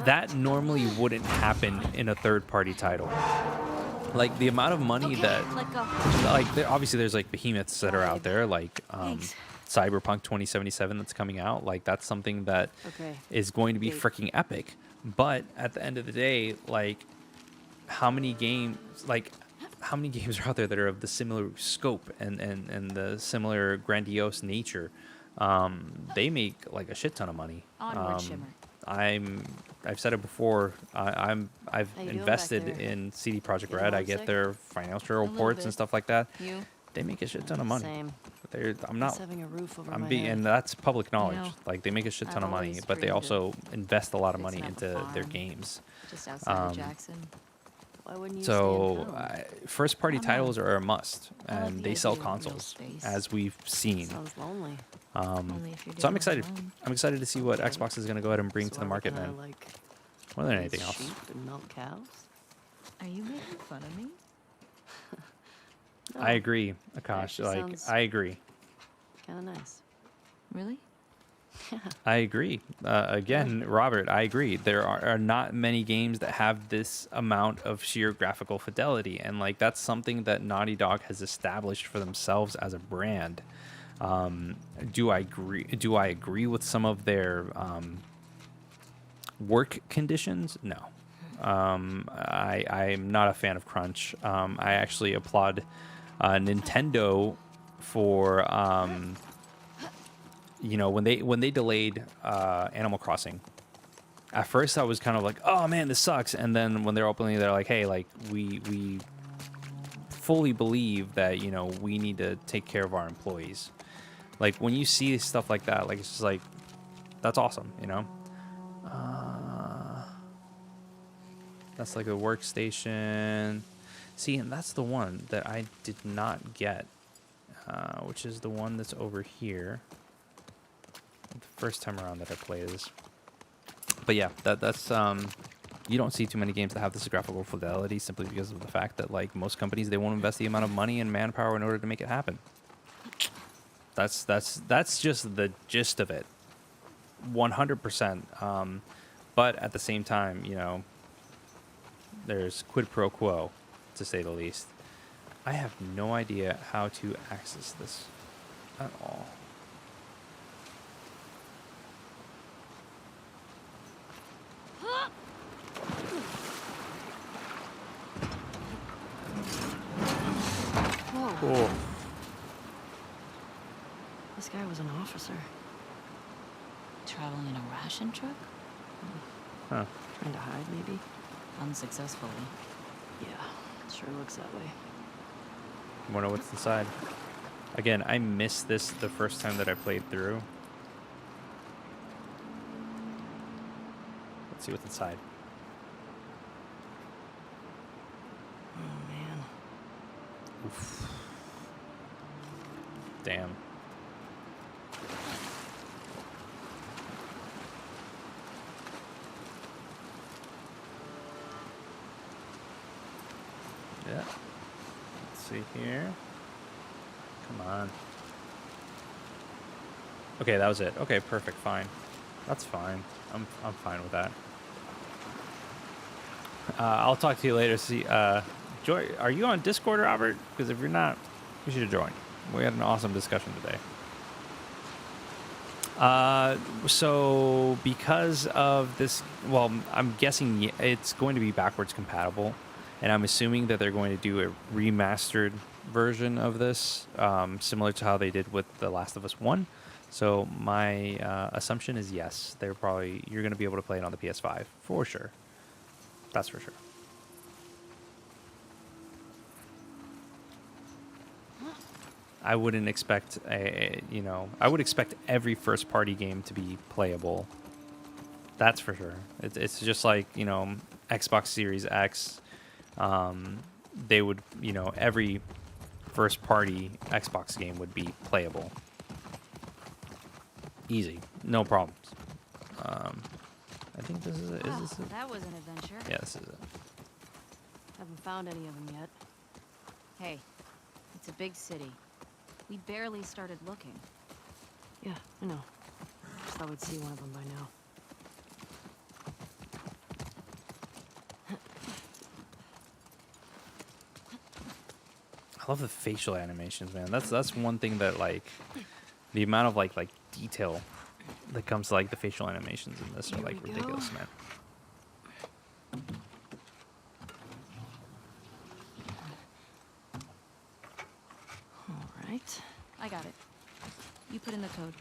[SPEAKER 1] that normally wouldn't happen in a third party title. Like the amount of money that, like obviously there's like behemoths that are out there, like Cyberpunk 2077 that's coming out. Like that's something that is going to be freaking epic. But at the end of the day, like how many games are out there that are of the similar scope and the similar grandiose nature? They make like a shit ton of money.
[SPEAKER 9] Onward, Shimmer.
[SPEAKER 1] I've said it before. I've invested in CD Projekt Red. I get their financial reports and stuff like that. They make a shit ton of money.
[SPEAKER 3] Same.
[SPEAKER 1] I'm not.
[SPEAKER 3] Having a roof over
[SPEAKER 1] I'm
[SPEAKER 3] my
[SPEAKER 1] being,
[SPEAKER 3] head.
[SPEAKER 1] and that's public knowledge.
[SPEAKER 9] You know,
[SPEAKER 1] like they make a shit ton of
[SPEAKER 3] I've
[SPEAKER 1] money,
[SPEAKER 3] always
[SPEAKER 1] but they
[SPEAKER 3] dreamed
[SPEAKER 1] also invest a lot of
[SPEAKER 9] fixing
[SPEAKER 1] money
[SPEAKER 9] up a
[SPEAKER 1] into their
[SPEAKER 9] farm
[SPEAKER 1] games.
[SPEAKER 9] Just outside of Jackson.
[SPEAKER 3] Why wouldn't you
[SPEAKER 1] So
[SPEAKER 3] stay in
[SPEAKER 1] first party
[SPEAKER 9] I'm not-
[SPEAKER 1] titles are a must,
[SPEAKER 9] I love
[SPEAKER 1] and
[SPEAKER 9] the
[SPEAKER 1] they
[SPEAKER 9] idea
[SPEAKER 1] sell
[SPEAKER 9] of real
[SPEAKER 1] consoles,
[SPEAKER 9] space.
[SPEAKER 1] as we've seen.
[SPEAKER 3] Sounds lonely.
[SPEAKER 9] Only if you're
[SPEAKER 1] So I'm
[SPEAKER 9] doing it
[SPEAKER 1] excited.
[SPEAKER 9] alone.
[SPEAKER 1] I'm excited to see what
[SPEAKER 3] Okay.
[SPEAKER 1] Xbox is going to go ahead and bring
[SPEAKER 3] So
[SPEAKER 1] to the
[SPEAKER 3] are we
[SPEAKER 1] market,
[SPEAKER 3] gonna,
[SPEAKER 1] man.
[SPEAKER 3] Like,
[SPEAKER 1] More than
[SPEAKER 3] raise
[SPEAKER 1] anything else.
[SPEAKER 3] sheep and milk cows?
[SPEAKER 9] Are you making fun of me?
[SPEAKER 1] I agree, Akash.
[SPEAKER 3] actually
[SPEAKER 1] Like
[SPEAKER 3] sounds-
[SPEAKER 1] I agree.
[SPEAKER 3] Kind of nice.
[SPEAKER 9] Really?
[SPEAKER 1] I agree. Again, Robert, I agree. There are not many games that have this amount of sheer graphical fidelity, and like that's something that Naughty Dog has established for themselves as a brand. Do I agree? Do I agree with some of their work conditions? No. I'm not a fan of crunch. I actually applaud Nintendo for you know, when they delayed Animal Crossing. At first I was kind of like, oh man, this sucks, and then when they're opening, they're like, hey, like we fully believe that, you know, we need to take care of our employees. Like when you see stuff like that, like it's just like, that's awesome, you know. That's like a workstation. See, and that's the one that I did not get, which is the one that's over here. The first time around that I played this. But yeah, that's you don't see too many games that have this graphical fidelity, simply because of the fact that like most companies, they won't invest the amount of money and manpower in order to make it happen. That's just the gist of it. 100%. But at the same time, you know, there's quid pro quo, to say the least. I have no idea how to access this at all.
[SPEAKER 3] This guy was an officer.
[SPEAKER 9] Traveling in a ration truck?
[SPEAKER 1] Huh.
[SPEAKER 3] Trying to hide, maybe?
[SPEAKER 9] Unsuccessfully.
[SPEAKER 3] Yeah, sure looks that way.
[SPEAKER 1] Wonder what's inside. Again, I missed this the first time that I played through. Let's see what's inside.
[SPEAKER 3] Oh, man.
[SPEAKER 1] Oof. Damn. Yeah. Let's see here. Come on. Okay, that was it. Okay, perfect. Fine. That's fine. I'm fine with that. I'll talk to you later. See, Joy, are you on Discord, Robert? Because if you're not, you should join. We had an awesome discussion today. So because of this, well, I'm guessing it's going to be backwards compatible, and I'm assuming that they're going to do a remastered version of this, similar to how they did with The Last of Us 1. So my assumption is yes, you're going to be able to play it on the PS5 for sure. That's for sure. I wouldn't expect I would expect every first party game to be playable. That's for sure. It's just like, Xbox Series X. They would, every first party Xbox game would be playable. Easy. No problems. I think this is it. Is this it?
[SPEAKER 9] That was an adventure.
[SPEAKER 1] Yeah, this is it.
[SPEAKER 3] Haven't found any of them yet.
[SPEAKER 9] Hey, it's a big city. We barely started looking.
[SPEAKER 3] Yeah, I know. Just thought we'd see one of them by now.
[SPEAKER 1] I love the facial animations, man. That's one thing that, like, the amount of like detail that comes to like the facial animations in this are like ridiculous, man.
[SPEAKER 3] All right.
[SPEAKER 9] I got it. You put in the code.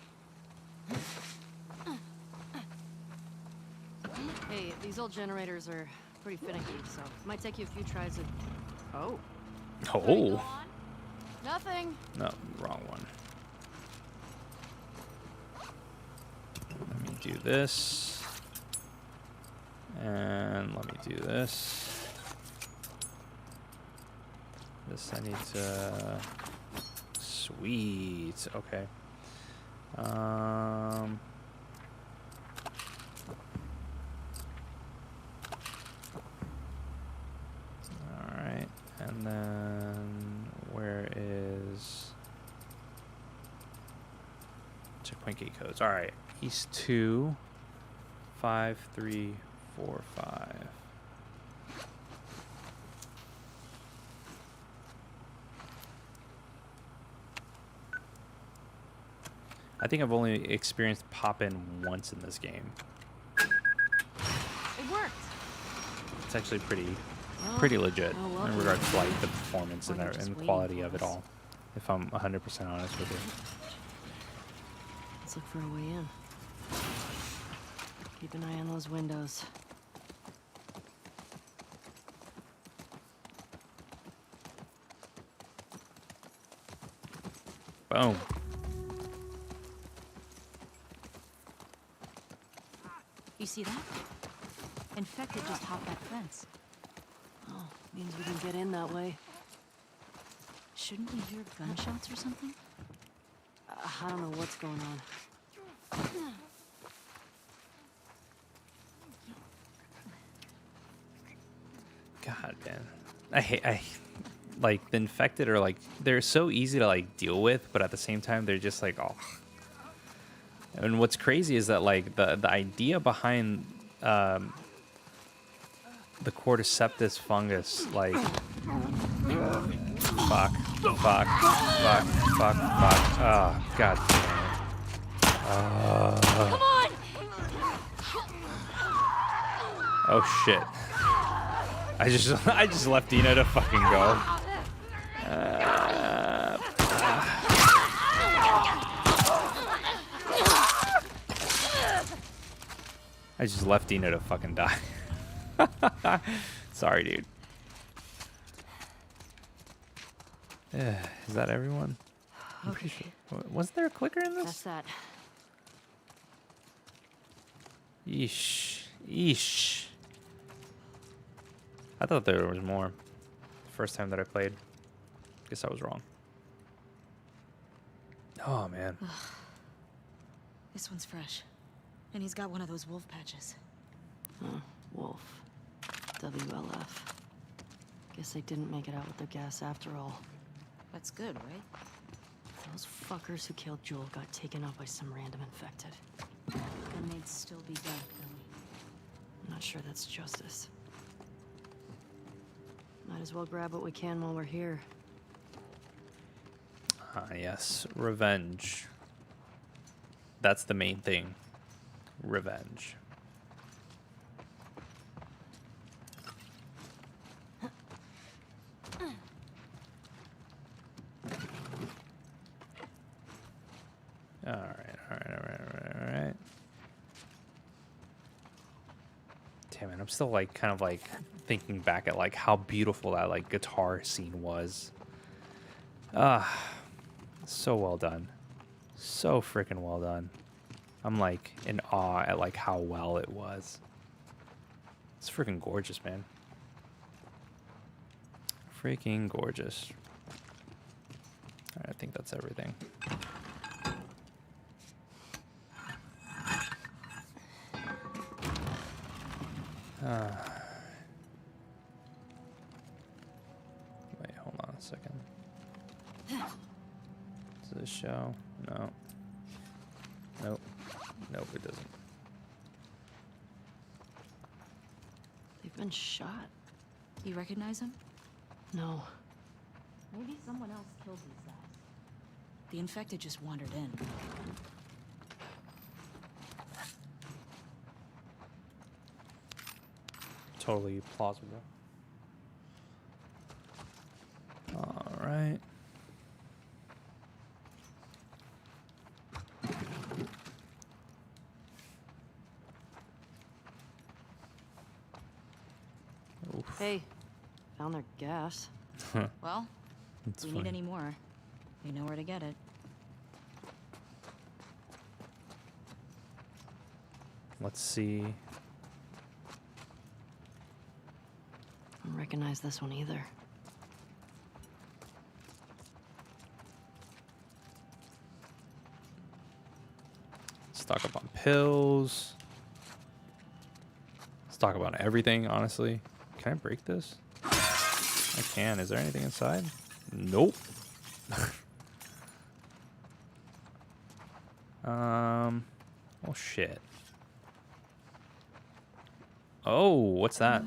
[SPEAKER 3] Hey, these old generators are pretty finicky, so it might take you a few tries to... Oh.
[SPEAKER 1] Oh.
[SPEAKER 3] Nothing.
[SPEAKER 1] No, wrong one. Let me do this. And let me do this. This I need to... Sweet. Okay. Alright. And then where is checkpoint gate codes? Alright. East 2 5 3 4 5. I think I've only experienced pop-in once in this game.
[SPEAKER 3] It worked.
[SPEAKER 1] It's actually pretty legit in regards to like the performance and the quality of it all. If I'm 100% honest with you.
[SPEAKER 3] Let's look for a way in. Keep an eye on those windows.
[SPEAKER 1] Boom.
[SPEAKER 9] You see that? Infected just hopped that fence.
[SPEAKER 3] Oh, means we can get in that way.
[SPEAKER 9] Shouldn't we hear gunshots or something?
[SPEAKER 3] I don't know what's going on.
[SPEAKER 1] God, man. I like the infected are like they're so easy to like deal with, but at the same time they're just like, oh. And what's crazy is that like the idea behind the cordyceps fungus, like fuck. Oh, god damn it.
[SPEAKER 8] Come on!
[SPEAKER 1] Oh shit. I just left Dina to fucking go. I just left Dina to fucking die. Sorry, dude. Is that everyone?
[SPEAKER 3] Okay.
[SPEAKER 1] Wasn't there a clicker in
[SPEAKER 3] That's
[SPEAKER 1] this?
[SPEAKER 3] that.
[SPEAKER 1] Yeesh. Yeesh. I thought there was more. First time that I played. Guess I was wrong. Oh, man.
[SPEAKER 9] This one's fresh. And he's got one of those wolf patches.
[SPEAKER 3] Wolf. WLF. Guess they didn't make it out with their gas after all.
[SPEAKER 9] That's good, right?
[SPEAKER 3] Those fuckers who killed Joel got taken out by some random infected.
[SPEAKER 9] And they'd still be dead, Billy.
[SPEAKER 3] I'm not sure that's justice. Might as well grab what we can while we're here.
[SPEAKER 1] Ah, yes. Revenge. That's the main thing. Revenge. Alright. Damn it, I'm still like kind of like thinking back at like how beautiful that like guitar scene was. So well done. So freaking well done. I'm like in awe at like how well it was. It's freaking gorgeous, man. Freaking gorgeous. Alright, I think that's everything. Wait, hold on a second. Does this show? No. Nope. Nope, it doesn't.
[SPEAKER 3] They've been shot.
[SPEAKER 9] You recognize him?
[SPEAKER 3] No.
[SPEAKER 9] Maybe someone else killed these guys. The infected just wandered in.
[SPEAKER 1] Totally plausible. All right. Oof.
[SPEAKER 3] Hey, found their gas.
[SPEAKER 9] Well,
[SPEAKER 1] It's
[SPEAKER 9] if we
[SPEAKER 1] funny.
[SPEAKER 9] need any more, we know where to get it.
[SPEAKER 1] Let's see.
[SPEAKER 3] Don't recognize this one either.
[SPEAKER 1] Stock up on pills. Stock up on everything, honestly. Can I break this? I can. Is there anything inside? Nope. Oh shit. Oh, what's that?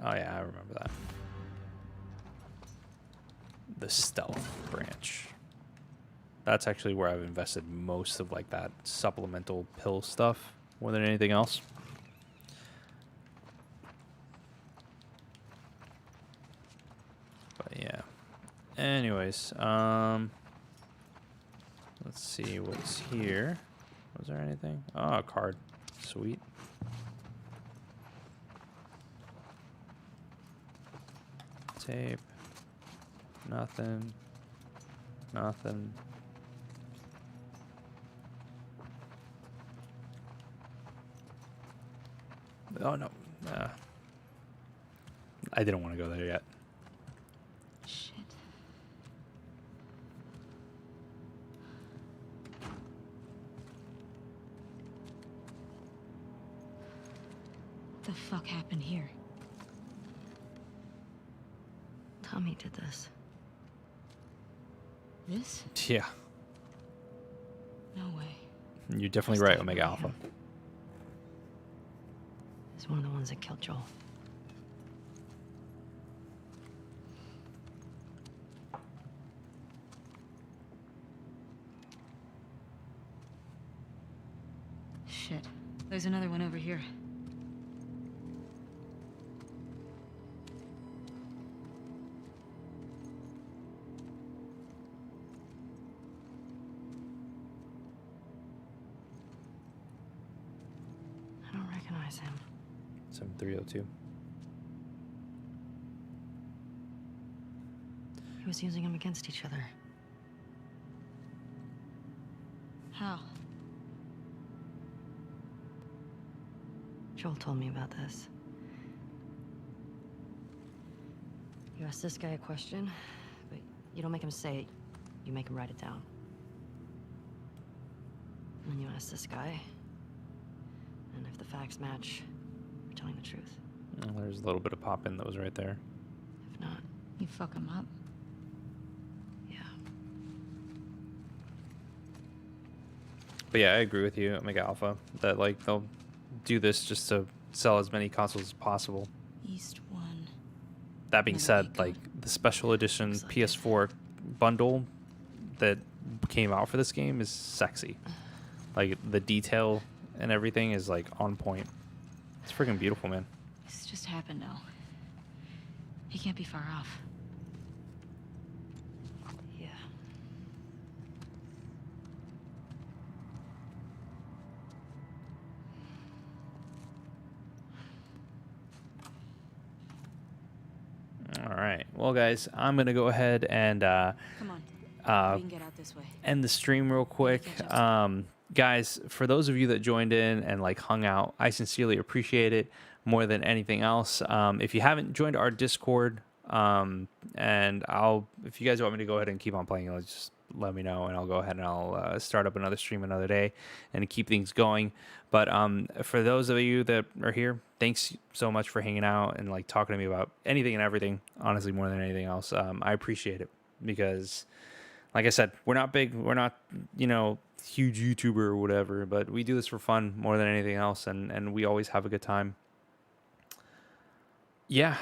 [SPEAKER 1] Oh yeah, I remember that. The stealth branch. That's actually where I've invested most of like that supplemental pill stuff more than anything else. But yeah. Anyways, let's see what's here. Was there anything? Oh, a card. Sweet. Tape. Nothing. Nothing. Oh no. I didn't want to go there yet.
[SPEAKER 9] Shit. What the fuck happened here?
[SPEAKER 3] Tommy did this.
[SPEAKER 9] This?
[SPEAKER 1] Yeah.
[SPEAKER 9] No way.
[SPEAKER 1] You're definitely right, Omega Alpha.
[SPEAKER 3] He's one of the ones that killed Joel.
[SPEAKER 9] Shit. There's another one over here.
[SPEAKER 3] recognize him.
[SPEAKER 1] 7302.
[SPEAKER 3] He was using them against each other.
[SPEAKER 9] How?
[SPEAKER 3] Joel told me about this. You ask this guy a question, but you don't make him say it. You make him write it down. And then you ask this guy, and if the facts match, you're telling the truth.
[SPEAKER 1] Well, there's a little bit of pop in those right there.
[SPEAKER 3] If not,
[SPEAKER 9] You fuck him up.
[SPEAKER 3] yeah.
[SPEAKER 1] But yeah, I agree with you, Omega Alpha, that like they'll do this just to sell as many consoles as possible.
[SPEAKER 9] East 1.
[SPEAKER 1] That being
[SPEAKER 9] Never
[SPEAKER 1] said,
[SPEAKER 9] mind.
[SPEAKER 1] like the special edition
[SPEAKER 3] Looks like
[SPEAKER 1] PS4 bundle that came out for this game is sexy. Like the detail and everything is like on point. It's freaking beautiful, man.
[SPEAKER 9] This just happened now. He can't be far off.
[SPEAKER 3] Yeah.
[SPEAKER 1] All right. Well, guys, I'm going to go ahead and
[SPEAKER 9] Come on. We can get out this way.
[SPEAKER 1] end the stream real quick.
[SPEAKER 9] catch up
[SPEAKER 1] Guys, for those of you that joined in and like hung out, I sincerely appreciate it more than anything else. If you haven't joined our Discord, and if you guys want me to go ahead and keep on playing, just let me know and I'll go ahead and I'll start up another stream another day and keep things going. But for those of you that are here, thanks so much for hanging out and like talking to me about anything and everything. Honestly, more than anything else, I appreciate it because, like I said, we're not big, we're not huge YouTuber or whatever, but we do this for fun more than anything else, and we always have a good time. Yeah,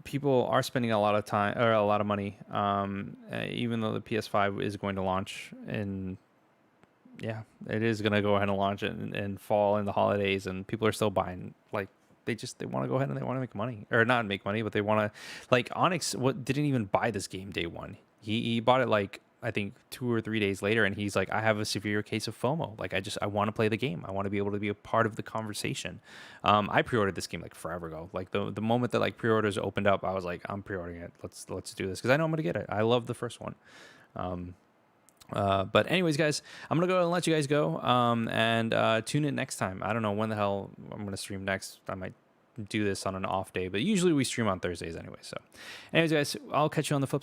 [SPEAKER 1] people are spending a lot of time or a lot of money, even though the PS5 is going to launch in, yeah, it is going to go ahead and launch in fall in the holidays, and people are still buying. Like they want to go ahead and they want to make money, or not make money, but they want to. Like Onix, didn't even buy this game day one. He bought it like I think 2 or 3 days later, and he's like, I have a severe case of FOMO. Like I want to play the game. I want to be able to be a part of the conversation. I pre-ordered this game like forever ago. Like the moment that like pre-orders opened up, I was like, I'm pre-ordering it. Let's do this because I know I'm gonna get it. I love the first one. But anyways, guys, I'm gonna go and let you guys go. And tune in next time. I don't know when the hell I'm gonna stream next. I might do this on an off day, but usually we stream on Thursdays anyway. So, anyways, guys, I'll catch you on the flip side.